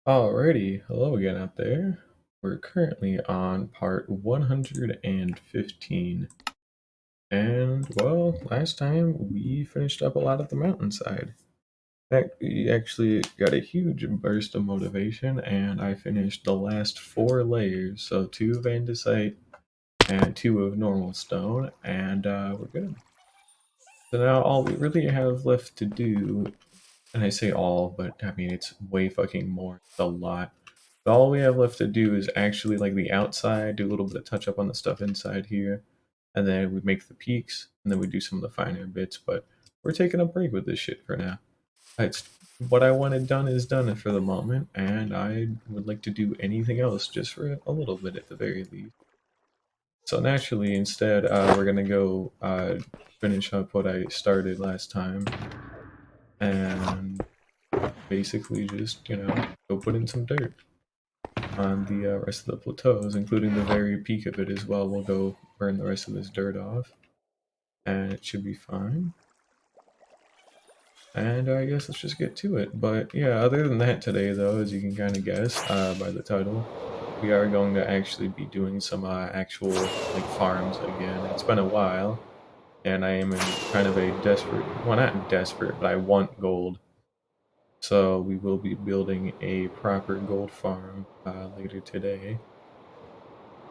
Alrighty, hello again out there. We're currently on part 115. And, well, last time we finished up a lot of the mountainside. We actually got a huge burst of motivation, and I finished the last 4 layers. So 2 of andesite and 2 of normal stone, and we're good. So now all we really have left to do, and I say all, but I mean it's way fucking more. It's a lot. But all we have left to do is actually like the outside, do a little bit of touch up on the stuff inside here, and then we make the peaks, and then we do some of the finer bits. But we're taking a break with this shit for now. It's what I wanted done is done for the moment, and I would like to do anything else just for a little bit at the very least. So naturally, instead, we're gonna go finish up what I started last time, and basically just go put in some dirt on the rest of the plateaus, including the very peak of it as well. We'll go burn the rest of this dirt off, and it should be fine. And I guess let's just get to it. But yeah, other than that today, though, as you can kind of guess by the title, we are going to actually be doing some actual like farms again. It's been a while, and I am in kind of a desperate, well, not desperate, but I want gold. So we will be building a proper gold farm later today,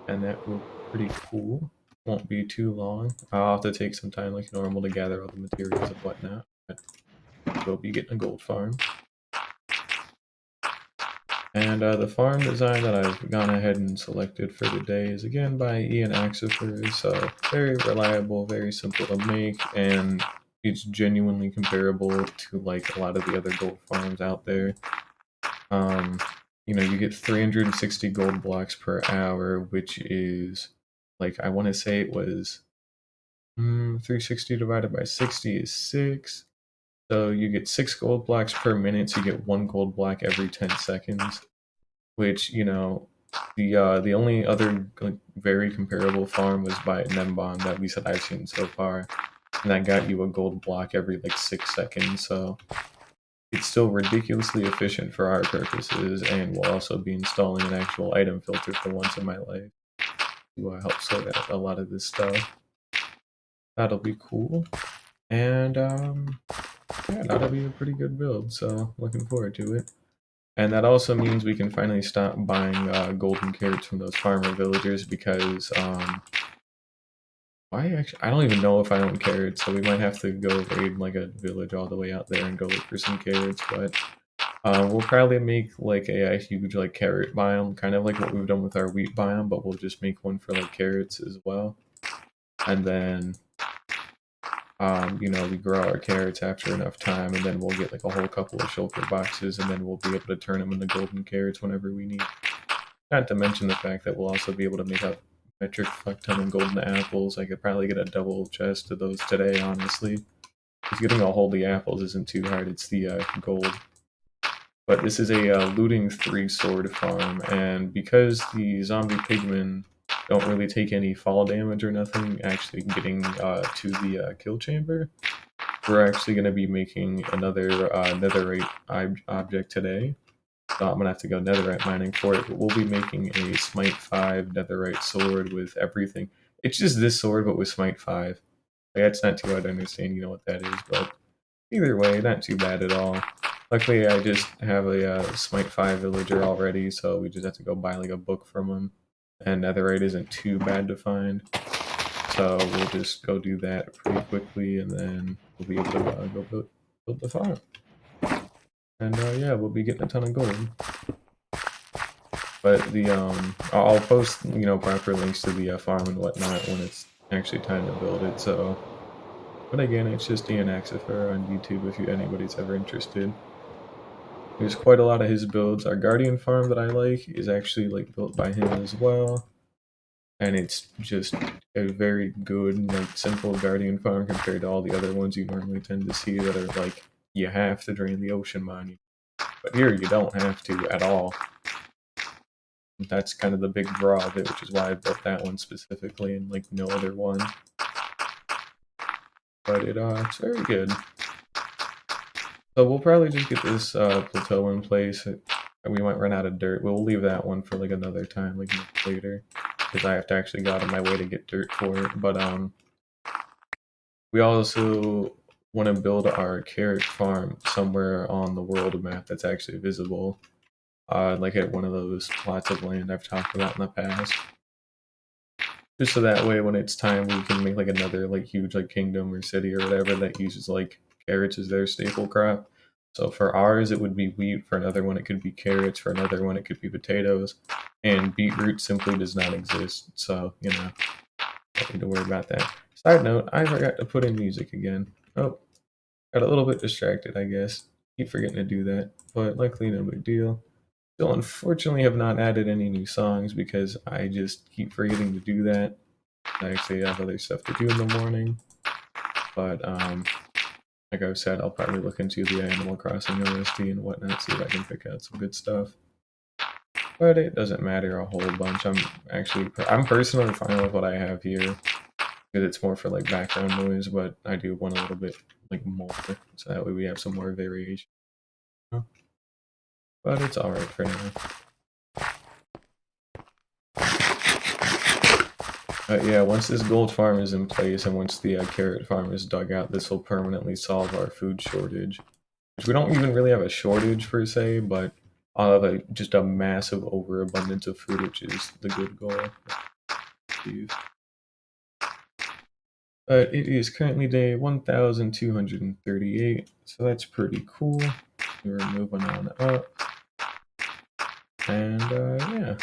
and that will be pretty cool. Won't be too long. I'll have to take some time like normal to gather all the materials and whatnot, but we'll be getting a gold farm. And the farm design that I've gone ahead and selected for today is again by Ian Axefer, so very reliable, very simple to make, and it's genuinely comparable to like a lot of the other gold farms out there. Um, you get 360 gold blocks per hour, which is like I want to say it was 360 divided by 60 is 6. So you get 6 gold blocks per minute, so you get 1 gold block every 10 seconds, which, the only other like, very comparable farm was by Nembon, that at least that I've seen so far. And that got you a gold block every like 6 seconds, so it's still ridiculously efficient for our purposes, and will also be installing an actual item filter for once in my life to help sort out a lot of this stuff. That'll be cool. And yeah, that'll be a pretty good build, so looking forward to it. And that also means we can finally stop buying golden carrots from those farmer villagers because I don't even know if I own carrots, so we might have to go raid like a village all the way out there and go look for some carrots. But we'll probably make like a huge like carrot biome, kind of like what we've done with our wheat biome, but we'll just make one for like carrots as well. And then we grow our carrots after enough time, and then we'll get like a whole couple of shulker boxes, and then we'll be able to turn them into golden carrots whenever we need. Not to mention the fact that we'll also be able to make a metric fuck ton of golden apples. I could probably get a double chest of those today, honestly. Because getting all holy apples isn't too hard, it's the gold. But this is a looting 3 sword farm, and because the zombie pigmen don't really take any fall damage or nothing actually getting to the kill chamber, we're actually going to be making another netherite object today. So I'm going to have to go netherite mining for it, but we'll be making a Smite 5 netherite sword with everything. It's just this sword, but with Smite 5. Like, that's not too hard to understand, you know what that is, but either way, not too bad at all. Luckily, I just have a Smite 5 villager already, so we just have to go buy like a book from him. And netherite isn't too bad to find. So we'll just go do that pretty quickly, and then we'll be able to go build the farm. And yeah, we'll be getting a ton of gold. But I'll post proper links to the farm and whatnot when it's actually time to build it. So, but again, it's just Ian Axifer on YouTube if anybody's ever interested. There's quite a lot of his builds. Our Guardian farm that I like is actually like built by him as well, and it's just a very good, like simple Guardian farm compared to all the other ones you normally tend to see that are like you have to drain the ocean mine. But here you don't have to at all. That's kind of the big draw of it, which is why I built that one specifically and like no other one. But it's very good. So we'll probably just get this plateau in place. We might run out of dirt. We'll leave that one for like another time, like later, because I have to actually go out of my way to get dirt for it. But we also want to build our carrot farm somewhere on the world map that's actually visible, like at one of those plots of land I've talked about in the past. Just so that way, when it's time, we can make like another like huge like kingdom or city or whatever that uses like carrots as their staple crop. So for ours, it would be wheat. For another one, it could be carrots. For another one, it could be potatoes. And beetroot simply does not exist. So, you know, don't need to worry about that. Side note, I forgot to put in music again. Oh, got a little bit distracted, I guess. Keep forgetting to do that. But luckily, no big deal. Still, unfortunately, have not added any new songs because I just keep forgetting to do that. I actually have other stuff to do in the morning. But, like I said, I'll probably look into the Animal Crossing OST and whatnot, see if I can pick out some good stuff. But it doesn't matter a whole bunch. I'm personally fine with what I have here because it's more for like background noise. But I do want a little bit like more, so that way we have some more variation. But it's all right for now. But yeah, once this gold farm is in place and once the carrot farm is dug out, this will permanently solve our food shortage. Which we don't even really have a shortage per se, but I'll have just a massive overabundance of food, which is the good goal. But it is currently day 1238, so that's pretty cool. We're moving on up. And yeah.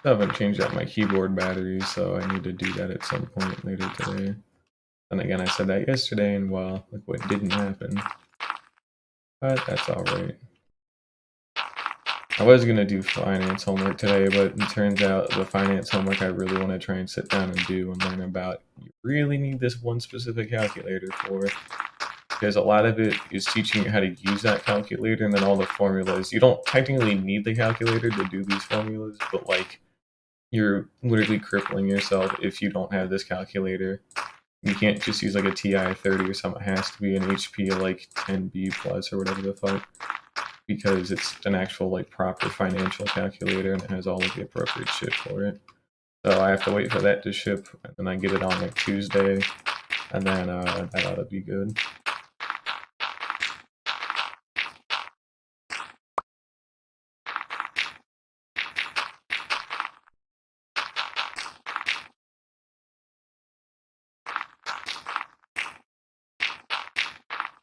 I haven't changed out my keyboard battery, so I need to do that at some point later today. And again, I said that yesterday, and well, look what didn't happen. But that's alright. I was gonna do finance homework today, but it turns out the finance homework I really want to try and sit down and do and learn about, you really need this one specific calculator for. Because a lot of it is teaching you how to use that calculator, and then all the formulas. You don't technically need the calculator to do these formulas, but like, you're literally crippling yourself if you don't have this calculator. You can't just use like a TI 30 or something. It has to be an HP like 10B plus or whatever the fuck, because it's an actual like proper financial calculator and it has all of the appropriate shit for it. So I have to wait for that to ship, and then I get it on like Tuesday, and then that ought to be good.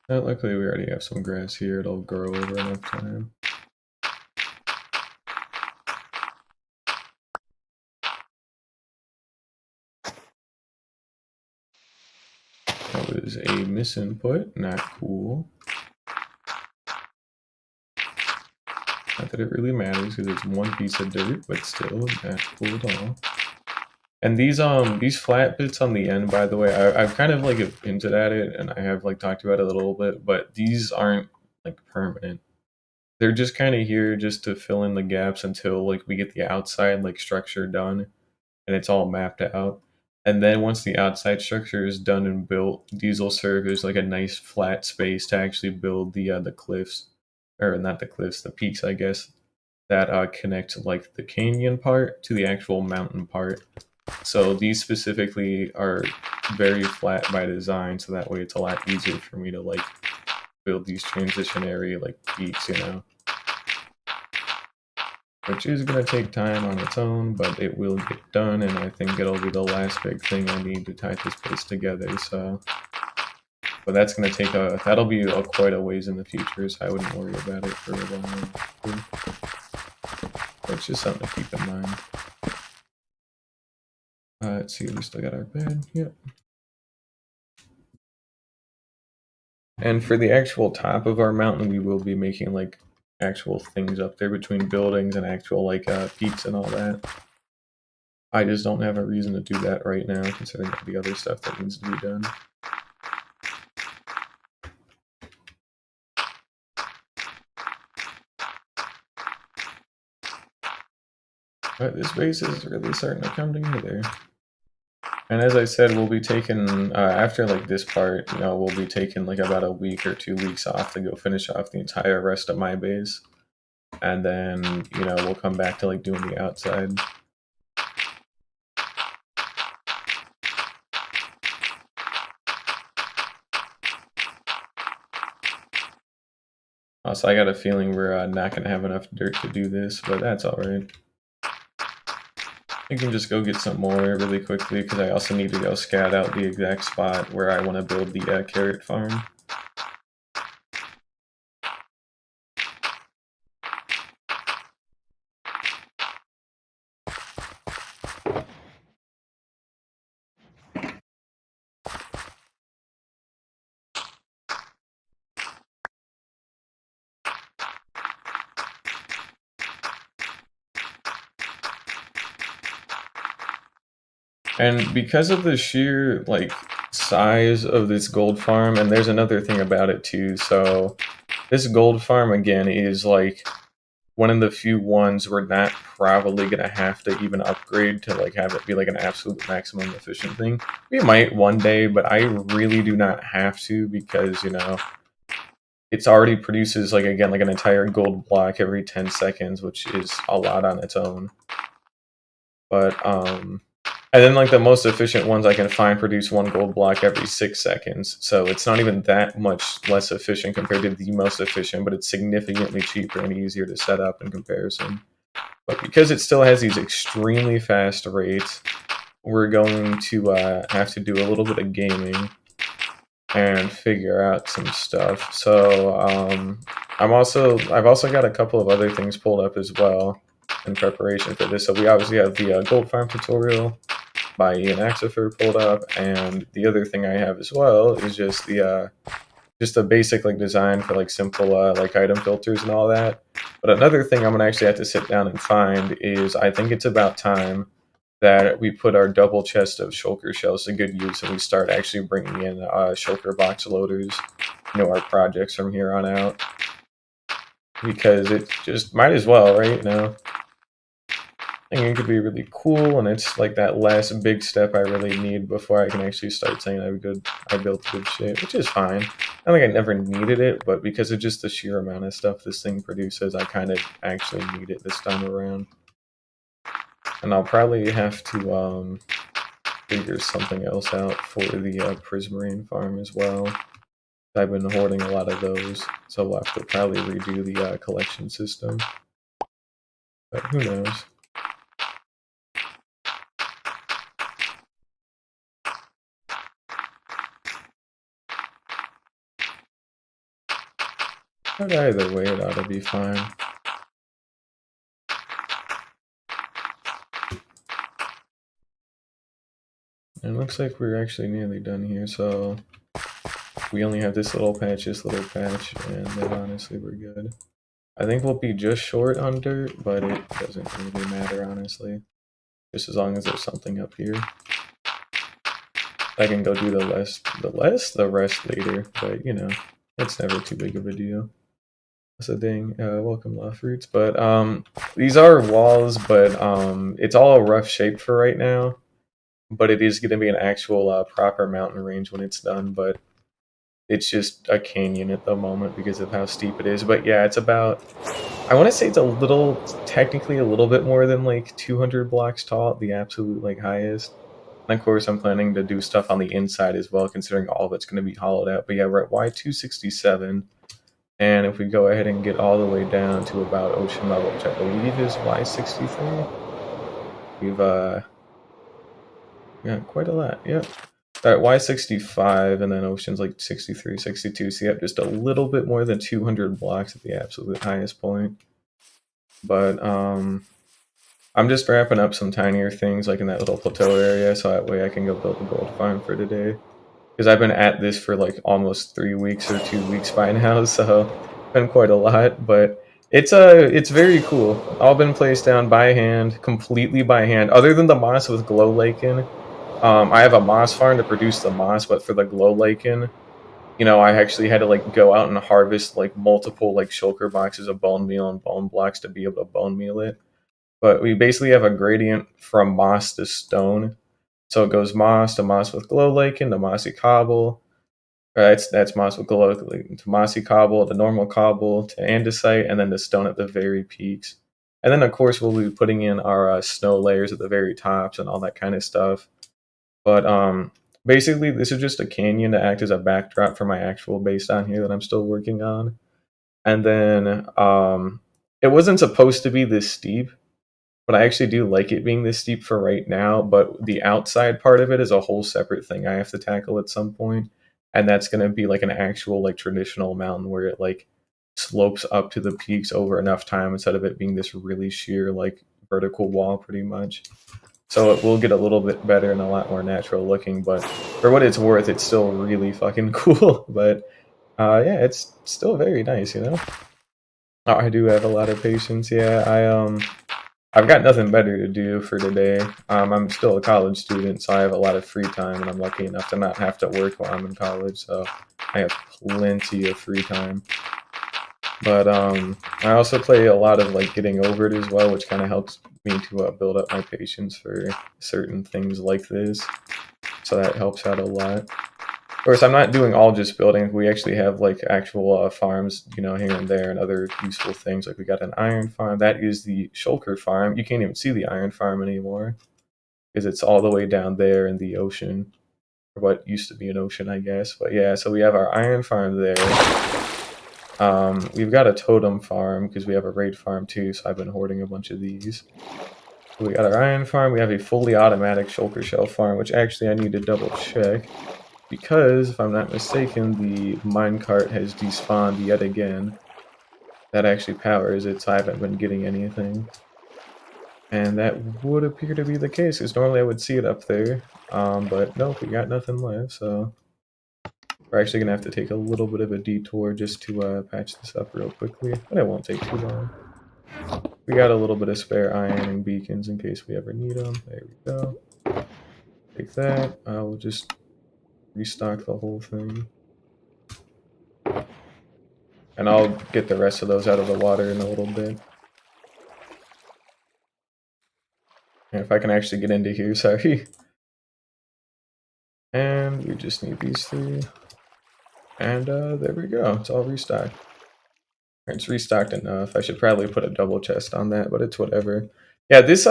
Luckily, we already have some grass here. It'll grow over enough time. That was a misinput. Not cool. Not that it really matters because it's one piece of dirt, but still not cool at all. And these flat bits on the end, by the way, I've kind of like hinted at it, and I have like talked about it a little bit, but these aren't like permanent. They're just kind of here just to fill in the gaps until like we get the outside like structure done, and it's all mapped out. And then once the outside structure is done and built, these will serve as like a nice flat space to actually build the cliffs, or not the cliffs, the peaks, I guess, that connect like the canyon part to the actual mountain part. So these specifically are very flat by design, so that way it's a lot easier for me to like build these transitionary like peaks, you know. Which is gonna take time on its own, but it will get done, and I think it'll be the last big thing I need to tie this place together, so. But that's gonna take that'll be quite a ways in the future, so I wouldn't worry about it for a while. It's just something to keep in mind. Let's see, we still got our bed. Yep. And for the actual top of our mountain, we will be making like actual things up there between buildings and actual like peaks and all that. I just don't have a reason to do that right now, considering the other stuff that needs to be done. But this base is really starting to come together. And as I said, we'll be taking, after like this part, you know, we'll be taking like about a week or 2 weeks off to go finish off the entire rest of my base. And then, you know, we'll come back to like doing the outside. Also, I got a feeling we're not going to have enough dirt to do this, but that's alright. I can just go get some more really quickly, because I also need to go scout out the exact spot where I want to build the carrot farm. And because of the sheer like size of this gold farm, and there's another thing about it too. So this gold farm again is like one of the few ones we're not probably gonna have to even upgrade to like have it be like an absolute maximum efficient thing. We might one day, but I really do not have to, because you know it's already produces like again like an entire gold block every 10 seconds, which is a lot on its own. But and then like the most efficient ones I can find produce 1 gold block every 6 seconds. So it's not even that much less efficient compared to the most efficient, but it's significantly cheaper and easier to set up in comparison. But because it still has these extremely fast rates, we're going to have to do a little bit of gaming and figure out some stuff. So I've also got a couple of other things pulled up as well in preparation for this. So we obviously have the gold farm tutorial by Ian Axifer pulled up, and the other thing I have as well is just the basic like design for like simple like item filters and all that. But another thing I'm gonna actually have to sit down and find is I think it's about time that we put our double chest of shulker shells to good use, and we start actually bringing in shulker box loaders, you know, our projects from here on out, because it just might as well, right? You know, I think it could be really cool, and it's like that last big step I really need before I can actually start saying I built good shit, which is fine. I think I never needed it, but because of just the sheer amount of stuff this thing produces, I kind of actually need it this time around. And I'll probably have to figure something else out for the Prismarine farm as well. I've been hoarding a lot of those, so we'll have to probably redo the collection system. But who knows? But either way, it ought to be fine. And it looks like we're actually nearly done here, so we only have this little patch, and then honestly we're good. I think we'll be just short on dirt, but it doesn't really matter, honestly. Just as long as there's something up here. I can go do the rest later, but you know, it's never too big of a deal. That's the thing. Welcome, Law Fruits. But these are walls, but it's all a rough shape for right now. But it is going to be an actual proper mountain range when it's done. But it's just a canyon at the moment because of how steep it is. But yeah, it's about, I want to say it's technically a little bit more than like 200 blocks tall, the absolute like highest. And of course, I'm planning to do stuff on the inside as well, considering all of it's going to be hollowed out. But yeah, we're at Y267. And if we go ahead and get all the way down to about ocean level, which I believe is Y63, we've got quite a lot. Yep. At Y65, and then ocean's like 63, 62. So you have just a little bit more than 200 blocks at the absolute highest point. But I'm just wrapping up some tinier things like in that little plateau area, so that way I can go build a gold farm for today. Because I've been at this for like almost 3 weeks or 2 weeks by now, so been quite a lot. But it's very cool. All been placed down by hand, completely by hand. Other than the moss with glow lichen, I have a moss farm to produce the moss, but for the glow lichen, you know, I actually had to like go out and harvest like multiple like shulker boxes of bone meal and bone blocks to be able to bone meal it. but we basically have a gradient from moss to stone. So it goes moss to moss with glow lichen to mossy cobble. That's moss with glow lichen to mossy cobble to normal cobble to andesite, and then the stone at the very peaks. And then of course we'll be putting in our snow layers at the very tops and all that kind of stuff. But basically this is just a canyon to act as a backdrop for my actual base down here that I'm still working on. And then it wasn't supposed to be this steep, but I actually do like it being this steep for right now. But the outside part of it is a whole separate thing I have to tackle at some point, and that's going to be like an actual like traditional mountain where it like slopes up to the peaks over enough time instead of it being this really sheer like vertical wall pretty much. So it will get a little bit better and a lot more natural looking, but for what it's worth, it's still really fucking cool. But yeah, it's still very nice, you know. Oh, I do have a lot of patience. Yeah, I've got nothing better to do for today. I'm still a college student, so I have a lot of free time, and I'm lucky enough to not have to work while I'm in college. So I have plenty of free time. But I also play a lot of like Getting Over It as well, which kind of helps me to build up my patience for certain things like this. So that helps out a lot. Of course, I'm not doing all just building. We actually have like actual farms, you know, here and there, and other useful things. Like we got an iron farm. That is the shulker farm. You can't even see the iron farm anymore because it's all the way down there in the ocean, or what used to be an ocean, I guess. But yeah, so we have our iron farm there. We've got a totem farm because we have a raid farm too, so I've been hoarding a bunch of these. We got our iron farm. We have a fully automatic shulker shell farm, which actually I need to double check because, if I'm not mistaken, the minecart has despawned yet again. That actually powers it, so I haven't been getting anything. And that would appear to be the case, because normally I would see it up there. But nope, we got nothing left, so we're actually going to have to take a little bit of a detour just to patch this up real quickly, but it won't take too long. We got a little bit of spare iron and beacons in case we ever need them. There we go. Take that. We'll just restock the whole thing. And I'll get the rest of those out of the water in a little bit. And if I can actually get into here, sorry. And we just need these three. And there we go. It's all restocked. It's restocked enough. I should probably put a double chest on that, but it's whatever. Yeah, this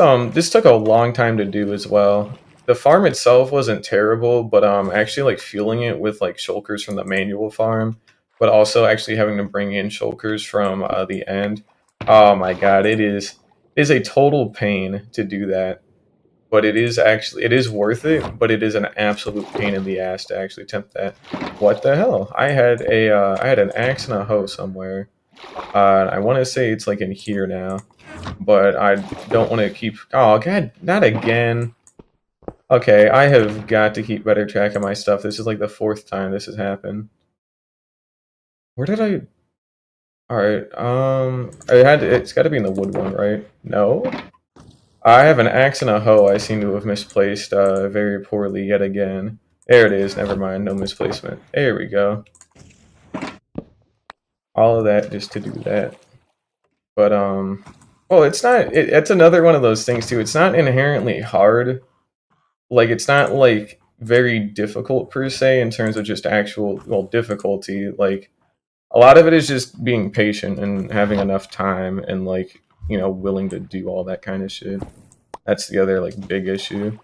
took a long time to do as well. The farm itself wasn't terrible, but actually like fueling it with like shulkers from the manual farm, but also actually having to bring in shulkers from the end. Oh my god, it is a total pain to do that. But it is worth it, but it is an absolute pain in the ass to actually attempt that. What the hell? I had an axe and a hoe somewhere. I want to say it's like in here now, but I don't want to keep. Oh god, not again. Okay, I have got to keep better track of my stuff. This is like the 4th time this has happened. Where did I? All right. It's got to be in the wood one, right? No. I have an axe and a hoe I seem to have misplaced very poorly yet again. There it is. Never mind. No misplacement. There we go. All of that just to do that. But well, it's not. It's another one of those things too. It's not inherently hard. Like it's not like very difficult per se in terms of just actual difficulty. Like a lot of it is just being patient and having enough time and like willing to do all that kind of shit. That's the other like big issue.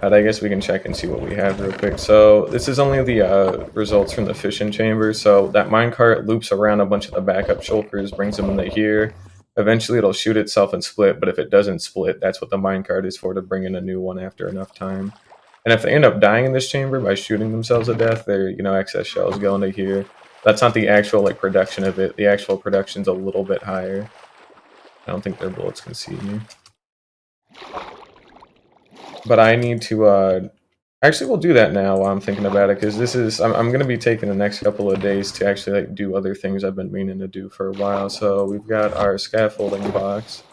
But I guess we can check and see what we have real quick. So this is only the results from the fission chamber. So that minecart loops around a bunch of the backup shulkers, brings them into here. Eventually it'll shoot itself and split, but if it doesn't split, that's what the minecart is for, to bring in a new one after enough time. And if they end up dying in this chamber by shooting themselves to death, their excess shells go into here. That's not the actual like production of it. The actual production's a little bit higher. I don't think their bullets can see me. But I need to, actually we'll do that now while I'm thinking about it, because this is, I'm going to be taking the next couple of days to actually like do other things I've been meaning to do for a while. So we've got our scaffolding box,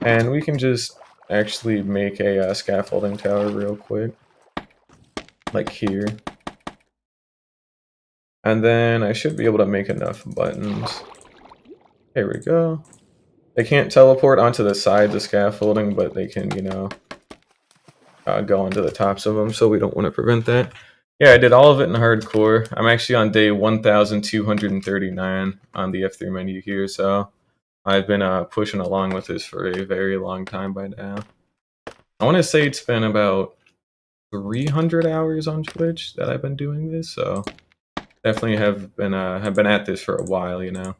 and we can just actually make a scaffolding tower real quick, like here. And then I should be able to make enough buttons. There we go. They can't teleport onto the sides of scaffolding, but they can, you know, go onto the tops of them, so we don't want to prevent that. Yeah, I did all of it in hardcore. I'm actually on day 1,239 on the F3 menu here, so I've been pushing along with this for a very long time by now. I want to say it's been about 300 hours on Twitch that I've been doing this, so definitely have been at this for a while, you know.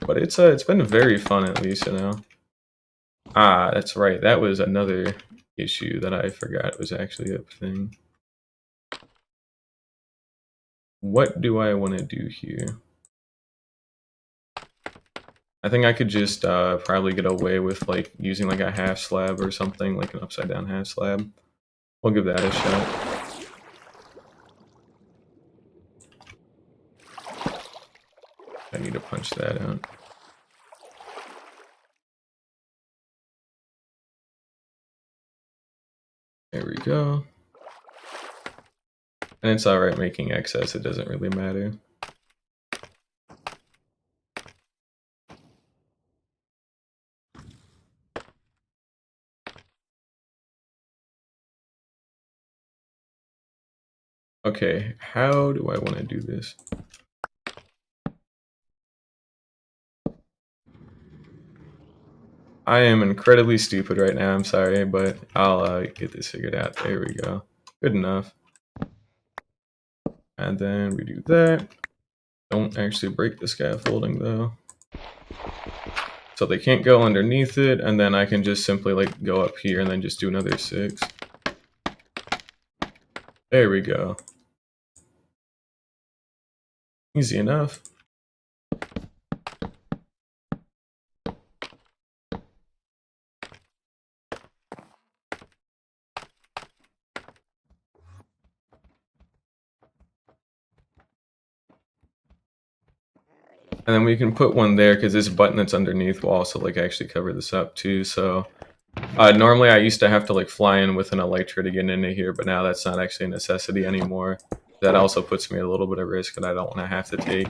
But it's been very fun at least, you know. Ah, that's right. That was another issue that I forgot was actually a thing. What do I want to do here? I think I could just probably get away with like using like a half slab or something, like an upside down half slab. We'll give that a shot. I need to punch that out. There we go. And it's alright making excess, it doesn't really matter. Okay, how do I want to do this? I am incredibly stupid right now, I'm sorry, but I'll get this figured out. There we go. Good enough. And then we do that. Don't actually break the scaffolding though. So they can't go underneath it, and then I can just simply like go up here and then just do another 6. There we go. Easy enough. And then we can put one there because this button that's underneath will also like actually cover this up too. So normally I used to have to like fly in with an elytra to get into here, but now that's not actually a necessity anymore. That also puts me at a little bit of risk that I don't want to have to take.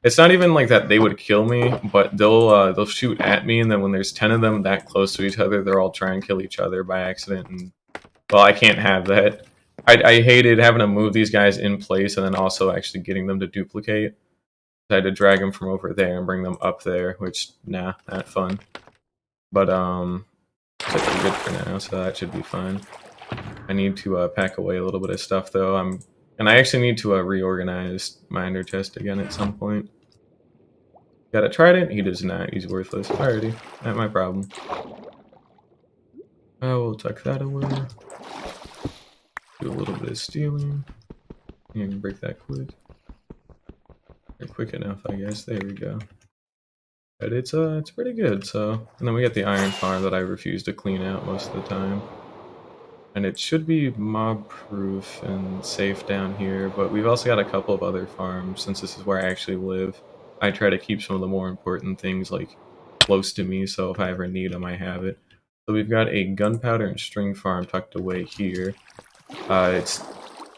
It's not even like that they would kill me, but they'll shoot at me, and then when there's 10 of them that close to each other, they'll all try and kill each other by accident. And well, I can't have that. I hated having to move these guys in place and then also actually getting them to duplicate. I had to drag them from over there and bring them up there, which, nah, not fun. But, it's like good for now, so that should be fine. I need to pack away a little bit of stuff, though. And I actually need to reorganize my ender chest again at some point. Got a trident? He does not. He's worthless. Alrighty, not my problem. I will tuck that away. Do a little bit of stealing. You can break that quick. Quick enough, I guess. There we go. But it's pretty good. So, and then we got the iron farm that I refuse to clean out most of the time, and it should be mob proof and safe down here. But we've also got a couple of other farms since this is where I actually live. I try to keep some of the more important things like close to me, so if I ever need them, I have it. So we've got a gunpowder and string farm tucked away here. It's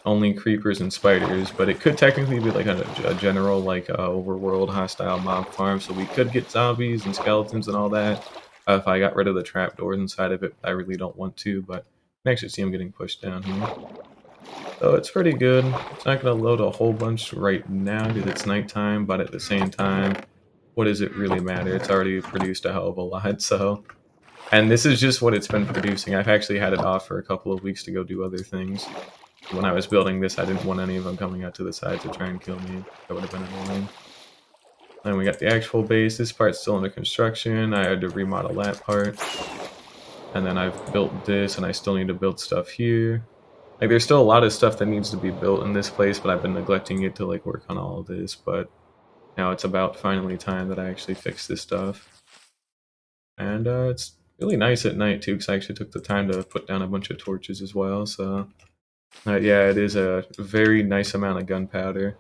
only creepers and spiders, but it could technically be like a general like overworld hostile mob farm, so we could get zombies and skeletons and all that if I got rid of the trapdoors inside of it. I really don't want to, but you can actually see them getting pushed down here. So it's pretty good. It's not going to load a whole bunch right now because it's nighttime, but at the same time, what does it really matter? It's already produced a hell of a lot, so... And this is just what it's been producing. I've actually had it off for a couple of weeks to go do other things. When I was building this, I didn't want any of them coming out to the side to try and kill me. That would have been annoying. Then we got the actual base. This part's still under construction. I had to remodel that part. And then I've built this, and I still need to build stuff here. Like, there's still a lot of stuff that needs to be built in this place, but I've been neglecting it to, like, work on all of this. But now it's about finally time that I actually fix this stuff. And it's really nice at night, too, because I actually took the time to put down a bunch of torches as well, so... yeah, it is a very nice amount of gunpowder.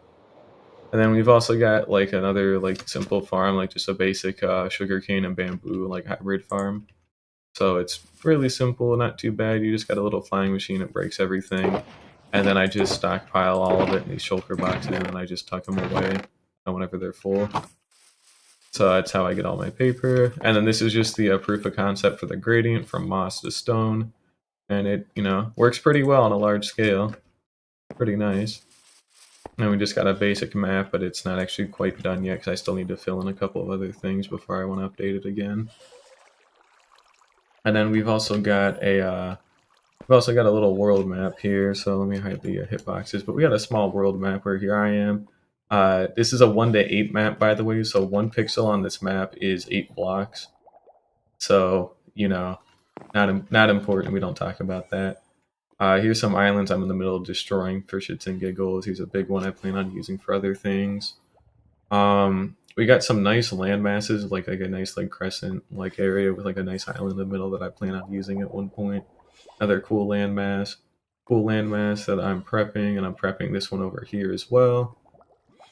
And then we've also got like another like simple farm, like just a basic sugarcane and bamboo like hybrid farm. So it's really simple, not too bad. You just got a little flying machine, it breaks everything. And then I just stockpile all of it in these shulker boxes and I just tuck them away whenever they're full. So that's how I get all my paper. And then this is just the proof of concept for the gradient from moss to stone. And it, works pretty well on a large scale. Pretty nice. And we just got a basic map, but it's not actually quite done yet because I still need to fill in a couple of other things before I want to update it again. And then we've also got a little world map here. So let me hide the hitboxes. But we got a small world map where here I am. This is a 1:8 map, by the way. So 1 pixel on this map is 8 blocks. So not important. We don't talk about that. Here's some islands I'm in the middle of destroying for shits and giggles. Here's a big one I plan on using for other things. We got some nice land masses, like a nice crescent area with a nice island in the middle that I plan on using at one point. Another cool landmass that I'm prepping, and I'm prepping this one over here as well.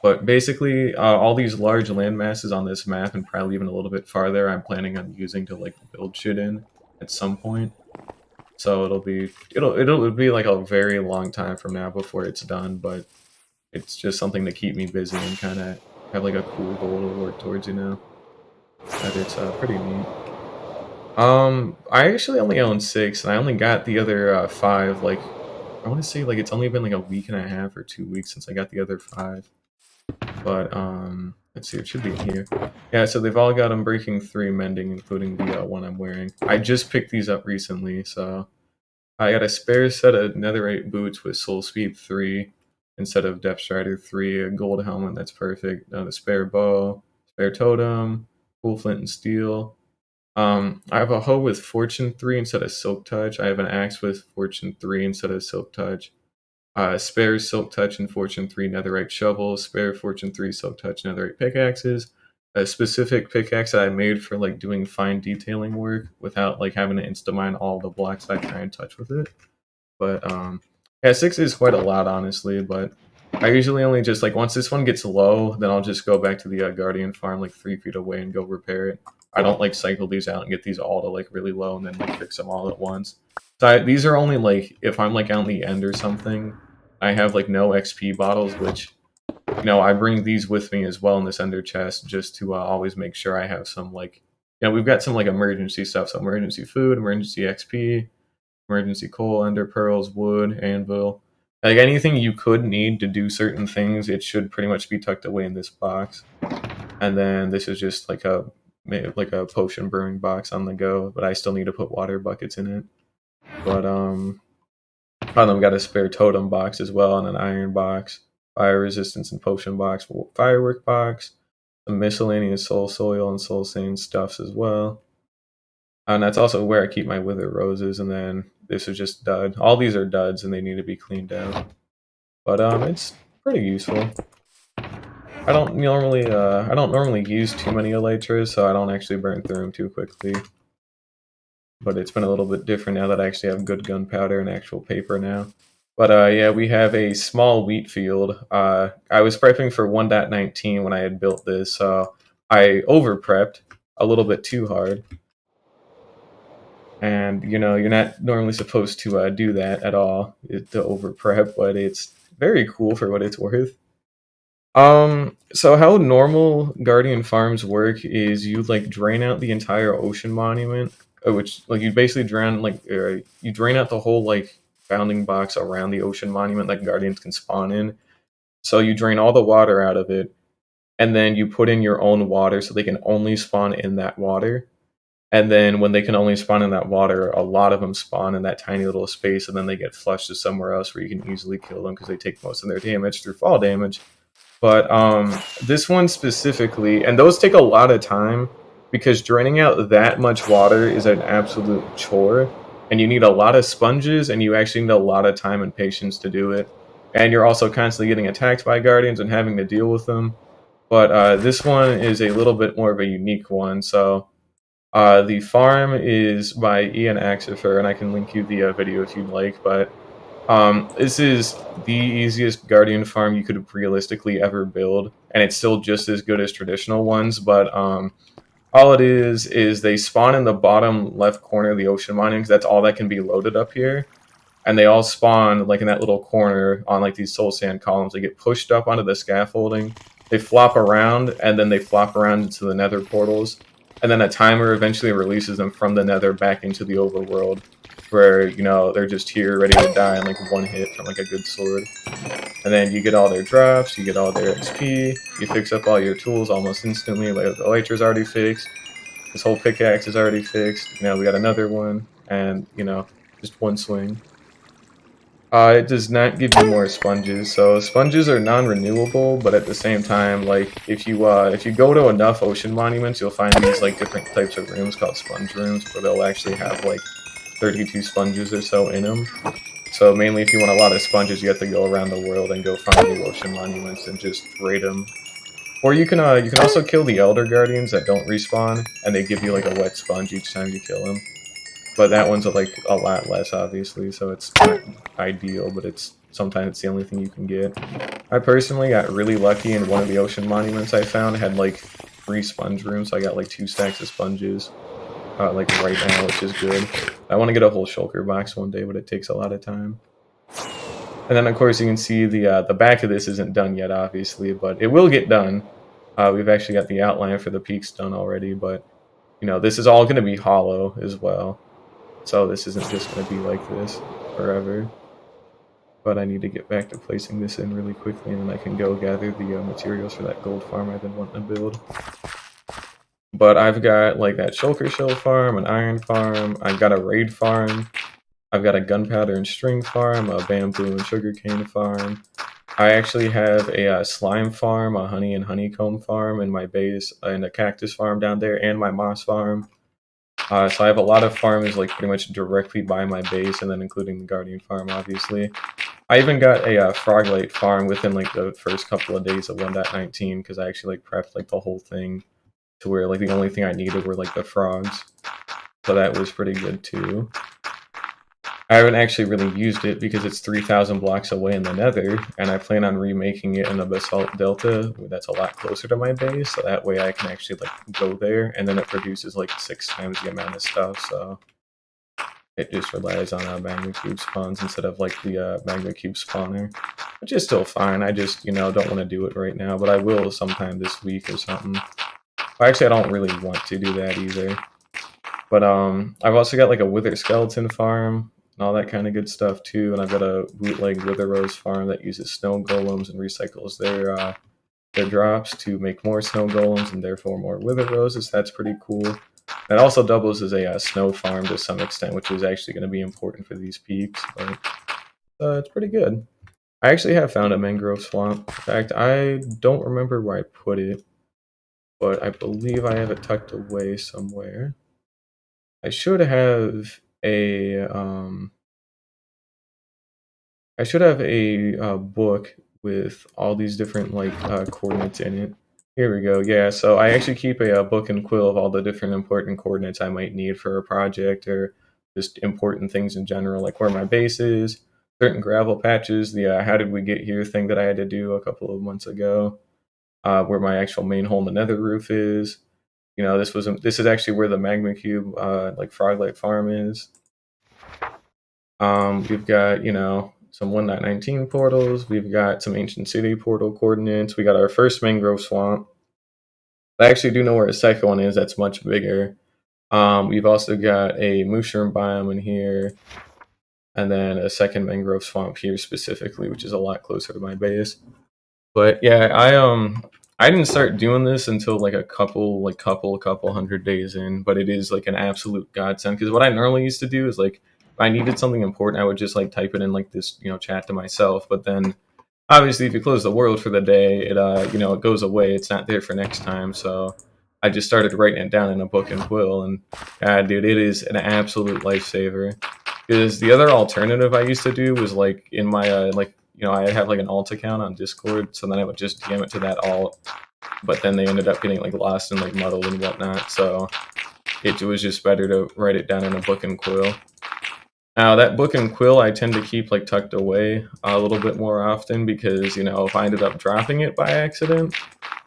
But basically, all these large land masses on this map, and probably even a little bit farther, I'm planning on using to build shit in at some point. So it'll be a very long time from now before it's done, but it's just something to keep me busy and kind of have a cool goal to work towards, That it's pretty neat. I actually only own 6, and I only got the other 5. I want to say it's only been a week and a half or 2 weeks since I got the other 5. But let's see, it should be here. Yeah, so they've all got Unbreaking 3 mending, including the one I'm wearing. I just picked these up recently, so I got a spare set of Netherite boots with Soul Speed 3 instead of Depth Strider 3, a gold helmet, that's perfect, the spare bow, spare totem, cool flint and steel. I have a hoe with Fortune 3 instead of Silk Touch. I have an axe with Fortune 3 instead of Silk Touch. Spare Silk Touch and Fortune 3 Netherite shovels, spare Fortune 3 Silk Touch Netherite pickaxes, a specific pickaxe that I made for doing fine detailing work without having to insta-mine all the blocks I try and touch with it. But yeah, 6 is quite a lot, honestly, but I usually only just once this one gets low, then I'll just go back to the Guardian farm 3 feet away and go repair it. I don't cycle these out and get these all to really low and then fix them all at once. So these are only if I'm out in the end or something, I have no XP bottles, which I bring these with me as well in this ender chest just to always make sure I have some we've got some emergency stuff, so emergency food, emergency XP, emergency coal, ender pearls, wood, anvil, anything you could need to do certain things. It should pretty much be tucked away in this box. And then this is just a potion brewing box on the go, but I still need to put water buckets in it. But we got a spare totem box as well, and an iron box, fire resistance and potion box, firework box, some miscellaneous soul soil and soul sand stuffs as well. And that's also where I keep my wither roses. And then this is just dud. All these are duds, and they need to be cleaned out. But it's pretty useful. I don't normally use too many elytras, so I don't actually burn through them too quickly. But it's been a little bit different now that I actually have good gunpowder and actual paper now. But yeah, we have a small wheat field. I was prepping for 1.19 when I had built this, so I over-prepped a little bit too hard. And, you're not normally supposed to do that at all, to over-prep, but it's very cool for what it's worth. So how normal Guardian farms work is you drain out the entire ocean monument, which you basically drain you drain out the whole bounding box around the ocean monument that Guardians can spawn in. So you drain all the water out of it, and then you put in your own water so they can only spawn in that water. And then when they can only spawn in that water, a lot of them spawn in that tiny little space, and then they get flushed to somewhere else where you can easily kill them because they take most of their damage through fall damage. But this one specifically, and those take a lot of time because draining out that much water is an absolute chore, and you need a lot of sponges, and you actually need a lot of time and patience to do it. And you're also constantly getting attacked by guardians and having to deal with them. But this one is a little bit more of a unique one. So the farm is by Ian Axifer, and I can link you the video if you'd like. But this is the easiest guardian farm you could realistically ever build, and it's still just as good as traditional ones. But all it is they spawn in the bottom left corner of the ocean mining, because that's all that can be loaded up here. And they all spawn in that little corner on these soul sand columns. They get pushed up onto the scaffolding. they flop around, and then they flop around into the nether portals, and then a timer eventually releases them from the nether back into the overworld, where, you know, they're just here ready to die in like one hit from like a good sword. And then you get all their drops, you get all their XP, you fix up all your tools almost instantly. Like the elytra's already fixed, this whole pickaxe is already fixed. You know, we got another one, and, you know, just one swing. It does not give you more sponges. So sponges are non-renewable, but at the same time, like if you go to enough ocean monuments, you'll find these like different types of rooms called sponge rooms, where they'll actually have like 32 sponges or so in them. So mainly, if you want a lot of sponges, you have to go around the world and go find new ocean monuments and just raid them. Or you can also kill the Elder Guardians that don't respawn, and they give you like a wet sponge each time you kill them. But that one's like a lot less, obviously, so it's not ideal, but sometimes it's the only thing you can get. I personally got really lucky, and one of the ocean monuments I found had like 3 sponge rooms, so I got like 2 stacks of sponges, like right now, which is good. I want to get a whole shulker box one day, but it takes a lot of time. And then, of course, you can see the back of this isn't done yet, obviously, but it will get done. We've actually got the outline for the peaks done already, but, you know, this is all going to be hollow as well. So this isn't just going to be like this forever. But I need to get back to placing this in really quickly, and then I can go gather the materials for that gold farm I've been wanting to build. But I've got like that shulker shell farm, an iron farm, I've got a raid farm, I've got a gunpowder and string farm, a bamboo and sugarcane farm. I actually have a slime farm, a honey and honeycomb farm in my base, and a cactus farm down there, and my moss farm. So I have a lot of farms like pretty much directly by my base, and then including the Guardian farm, obviously. I even got a Froglite farm within like the first couple of days of 1.19, because I actually like prepped like the whole thing to where like the only thing I needed were like the frogs. So that was pretty good too. I haven't actually really used it because it's 3,000 blocks away in the nether, and I plan on remaking it in a basalt delta that's a lot closer to my base, so that way I can actually like go there, and then it produces like 6 times the amount of stuff, so it just relies on magma cube spawns instead of like the magma cube spawner, which is still fine. I just, you know, don't want to do it right now, but I will sometime this week or something. Actually, I don't really want to do that either. But I've also got like a wither skeleton farm and all that kind of good stuff too, and I've got a bootleg wither rose farm that uses snow golems and recycles their drops to make more snow golems and therefore more wither roses. That's pretty cool. That also doubles as a snow farm to some extent, which is actually going to be important for these peaks, but it's pretty good. I actually have found a mangrove swamp. In fact, I don't remember where I put it, but I believe I have it tucked away somewhere. I should have a book with all these different like coordinates in it. Here we go. Yeah, so I actually keep a book and quill of all the different important coordinates I might need for a project, or just important things in general, like where my base is, certain gravel patches, the how did we get here thing that I had to do a couple of months ago, where my actual main hole in the nether roof is. You know, this is actually where the magma cube like Froglite farm is. We've got, you know, some 1.19 portals. We've got some ancient city portal coordinates. We got our first mangrove swamp. I actually do know where a second one is. That's much bigger. We've also got a mushroom biome in here, and then a second mangrove swamp here specifically, which is a lot closer to my base. But yeah, I didn't start doing this until like a couple hundred days in, but it is like an absolute godsend, because what I normally used to do is like, if I needed something important, I would just like type it in like this, you know, chat to myself. But then obviously if you close the world for the day, it you know, it goes away. It's not there for next time. So I just started writing it down in a book and quill, and dude, it is an absolute lifesaver. Because the other alternative I used to do was like in my like, you know, I have like an alt account on Discord, so then I would just DM it to that alt, but then they ended up getting like lost and like muddled and whatnot, so it was just better to write it down in a book and quill. Now that book and quill I tend to keep like tucked away a little bit more often, because, you know, if I ended up dropping it by accident,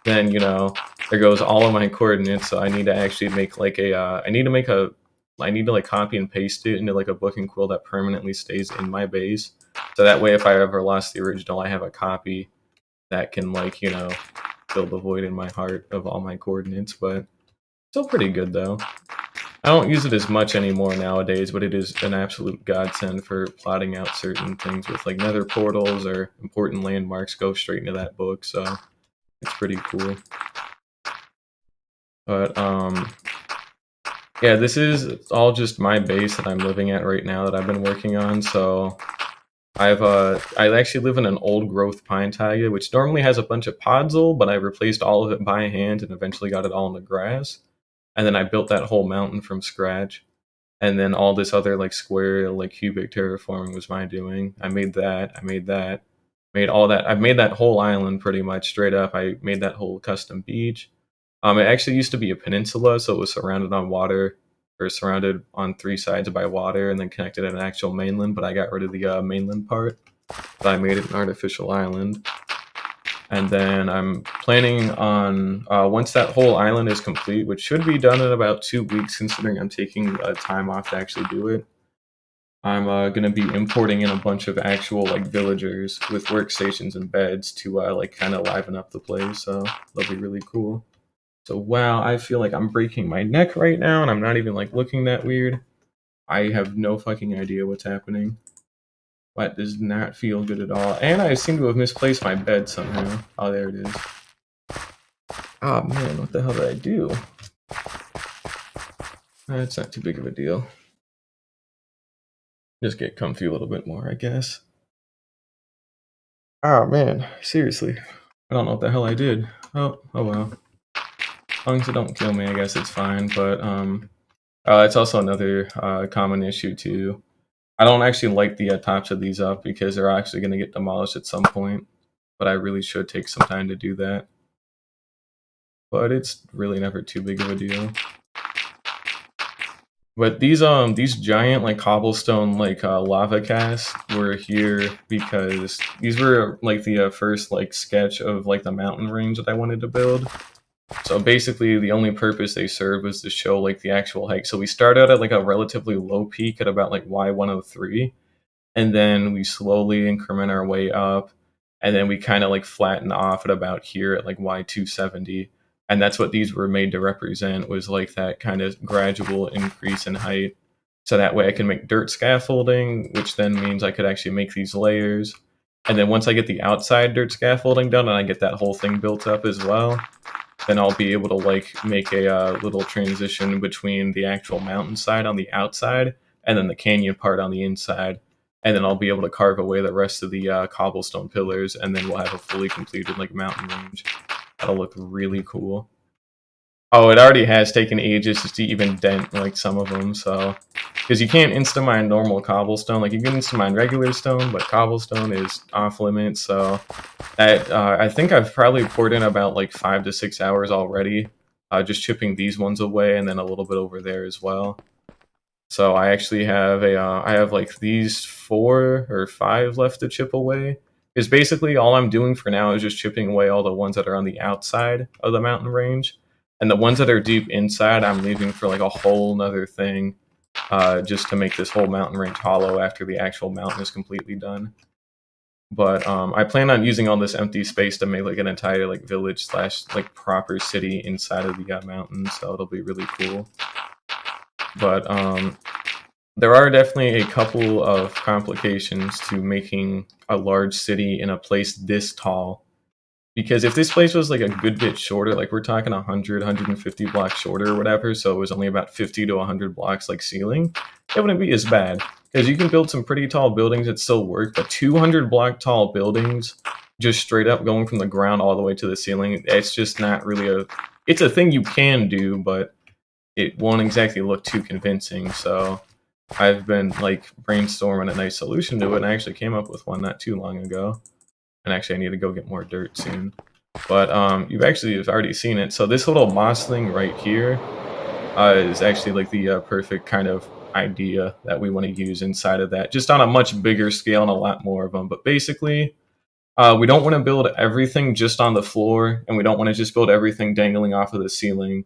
then, you know, there goes all of my coordinates, so I need to actually make like I need to like copy and paste it into like a book and quill that permanently stays in my base. So that way, if I ever lost the original, I have a copy that can, like, you know, fill the void in my heart of all my coordinates, but still pretty good though. I don't use it as much anymore nowadays, but it is an absolute godsend for plotting out certain things with like nether portals or important landmarks go straight into that book, so it's pretty cool. But yeah, this is all just my base that I'm living at right now that I've been working on, so I actually live in an old growth pine taiga, which normally has a bunch of podzol, but I replaced all of it by hand and eventually got it all in the grass. And then I built that whole mountain from scratch. And then all this other like square, like cubic terraforming was my doing. I made that, made all that. I've made that whole island pretty much straight up. I made that whole custom beach. It actually used to be a peninsula, so it was surrounded on water, or surrounded on 3 sides by water, and then connected at an actual mainland. But I got rid of the mainland part, but I made it an artificial island. And then I'm planning on once that whole island is complete, which should be done in about 2 weeks, considering I'm taking time off to actually do it. I'm gonna be importing in a bunch of actual like villagers with workstations and beds to like kind of liven up the place. So that'll be really cool. So wow, I feel like I'm breaking my neck right now, and I'm not even like looking that weird. I have no fucking idea what's happening. That does not feel good at all. And I seem to have misplaced my bed somehow. Oh, there it is. Oh man, what the hell did I do? That's not too big of a deal. Just get comfy a little bit more, I guess. Oh man, seriously. I don't know what the hell I did. Oh well. As long as it don't kill me, I guess it's fine. But it's also another common issue too. I don't actually like the tops of these up because they're actually going to get demolished at some point. But I really should take some time to do that. But it's really never too big of a deal. But these giant like cobblestone like lava casts were here because these were like the first like sketch of like the mountain range that I wanted to build. So basically the only purpose they served was to show like the actual hike. So we start out at like a relatively low peak at about like Y103, and then we slowly increment our way up, and then we kind of like flatten off at about here at like Y270. And that's what these were made to represent, was like that kind of gradual increase in height. So that way I can make dirt scaffolding, which then means I could actually make these layers. And then once I get the outside dirt scaffolding done and I get that whole thing built up as well, then I'll be able to like make a little transition between the actual mountainside on the outside and then the canyon part on the inside. And then I'll be able to carve away the rest of the cobblestone pillars, and then we'll have a fully completed like mountain range. That'll look really cool. Oh, it already has taken ages just to even dent like some of them, so because you can't insta-mine normal cobblestone. Like you can insta-mine regular stone, but cobblestone is off limits. So that I think I've probably poured in about like 5 to 6 hours already, just chipping these ones away, and then a little bit over there as well. So I actually have I have like these 4 or 5 left to chip away. Is basically all I'm doing for now is just chipping away all the ones that are on the outside of the mountain range, and the ones that are deep inside I'm leaving for like a whole nother thing, just to make this whole mountain range hollow after the actual mountain is completely done. But I plan on using all this empty space to make like an entire like village / like proper city inside of the mountain, so it'll be really cool. But there are definitely a couple of complications to making a large city in a place this tall. Because if this place was like a good bit shorter, like we're talking 100, 150 blocks shorter or whatever, so it was only about 50 to 100 blocks like ceiling, it wouldn't be as bad. Because you can build some pretty tall buildings that still work, but 200 block tall buildings, just straight up going from the ground all the way to the ceiling, it's just not really it's a thing you can do, but it won't exactly look too convincing. So I've been like brainstorming a nice solution to it, and I actually came up with one not too long ago. And actually I need to go get more dirt soon. But you've already seen it. So this little moss thing right here is actually like the perfect kind of idea that we want to use inside of that, just on a much bigger scale and a lot more of them. But basically, we don't want to build everything just on the floor, and we don't want to just build everything dangling off of the ceiling.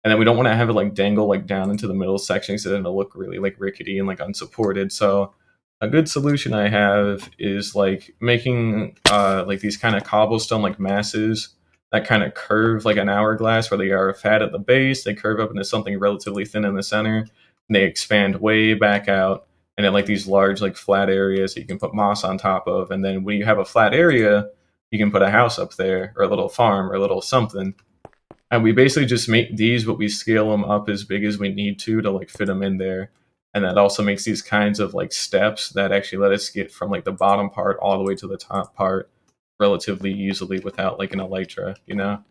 And then we don't want to have it like dangle like down into the middle section, so then it'll look really like rickety and like unsupported. So a good solution I have is like making like these kind of cobblestone like masses that kind of curve like an hourglass, where they are fat at the base, they curve up into something relatively thin in the center, and they expand way back out, and then like these large like flat areas that you can put moss on top of. And then when you have a flat area, you can put a house up there, or a little farm, or a little something. And we basically just make these, but we scale them up as big as we need to like fit them in there. And that also makes these kinds of like steps that actually let us get from like the bottom part all the way to the top part relatively easily without like an elytra, you know?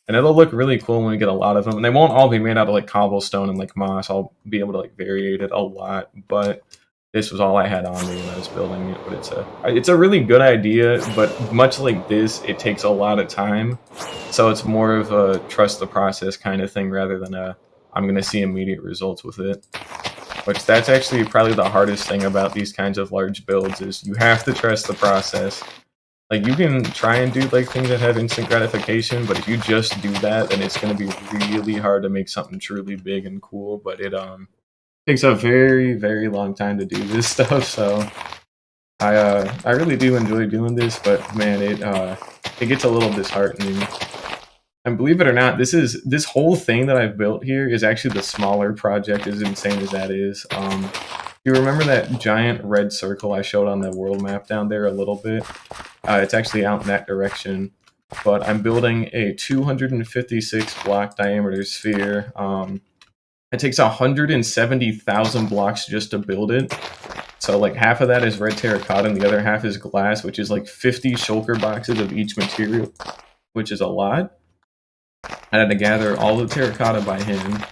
And it'll look really cool when we get a lot of them. And they won't all be made out of like cobblestone and like moss. I'll be able to like variate it a lot, but this was all I had on me when I was building it. But it's a really good idea, but much like this, it takes a lot of time. So it's more of a trust the process kind of thing rather than a I'm going to see immediate results with it. Which that's actually probably the hardest thing about these kinds of large builds is you have to trust the process. Like you can try and do like things that have instant gratification, but if you just do that, then it's going to be really hard to make something truly big and cool. But it takes a very long time to do this stuff. So I really do enjoy doing this, but man, it gets a little disheartening. And believe it or not, this whole thing that I've built here is actually the smaller project, as insane as that is. You remember that giant red circle I showed on the world map down there a little bit? It's actually out in that direction. But I'm building a 256 block diameter sphere. It takes 170,000 blocks just to build it. So like half of that is red terracotta and the other half is glass, which is like 50 shulker boxes of each material, which is a lot. I had to gather all the terracotta by hand,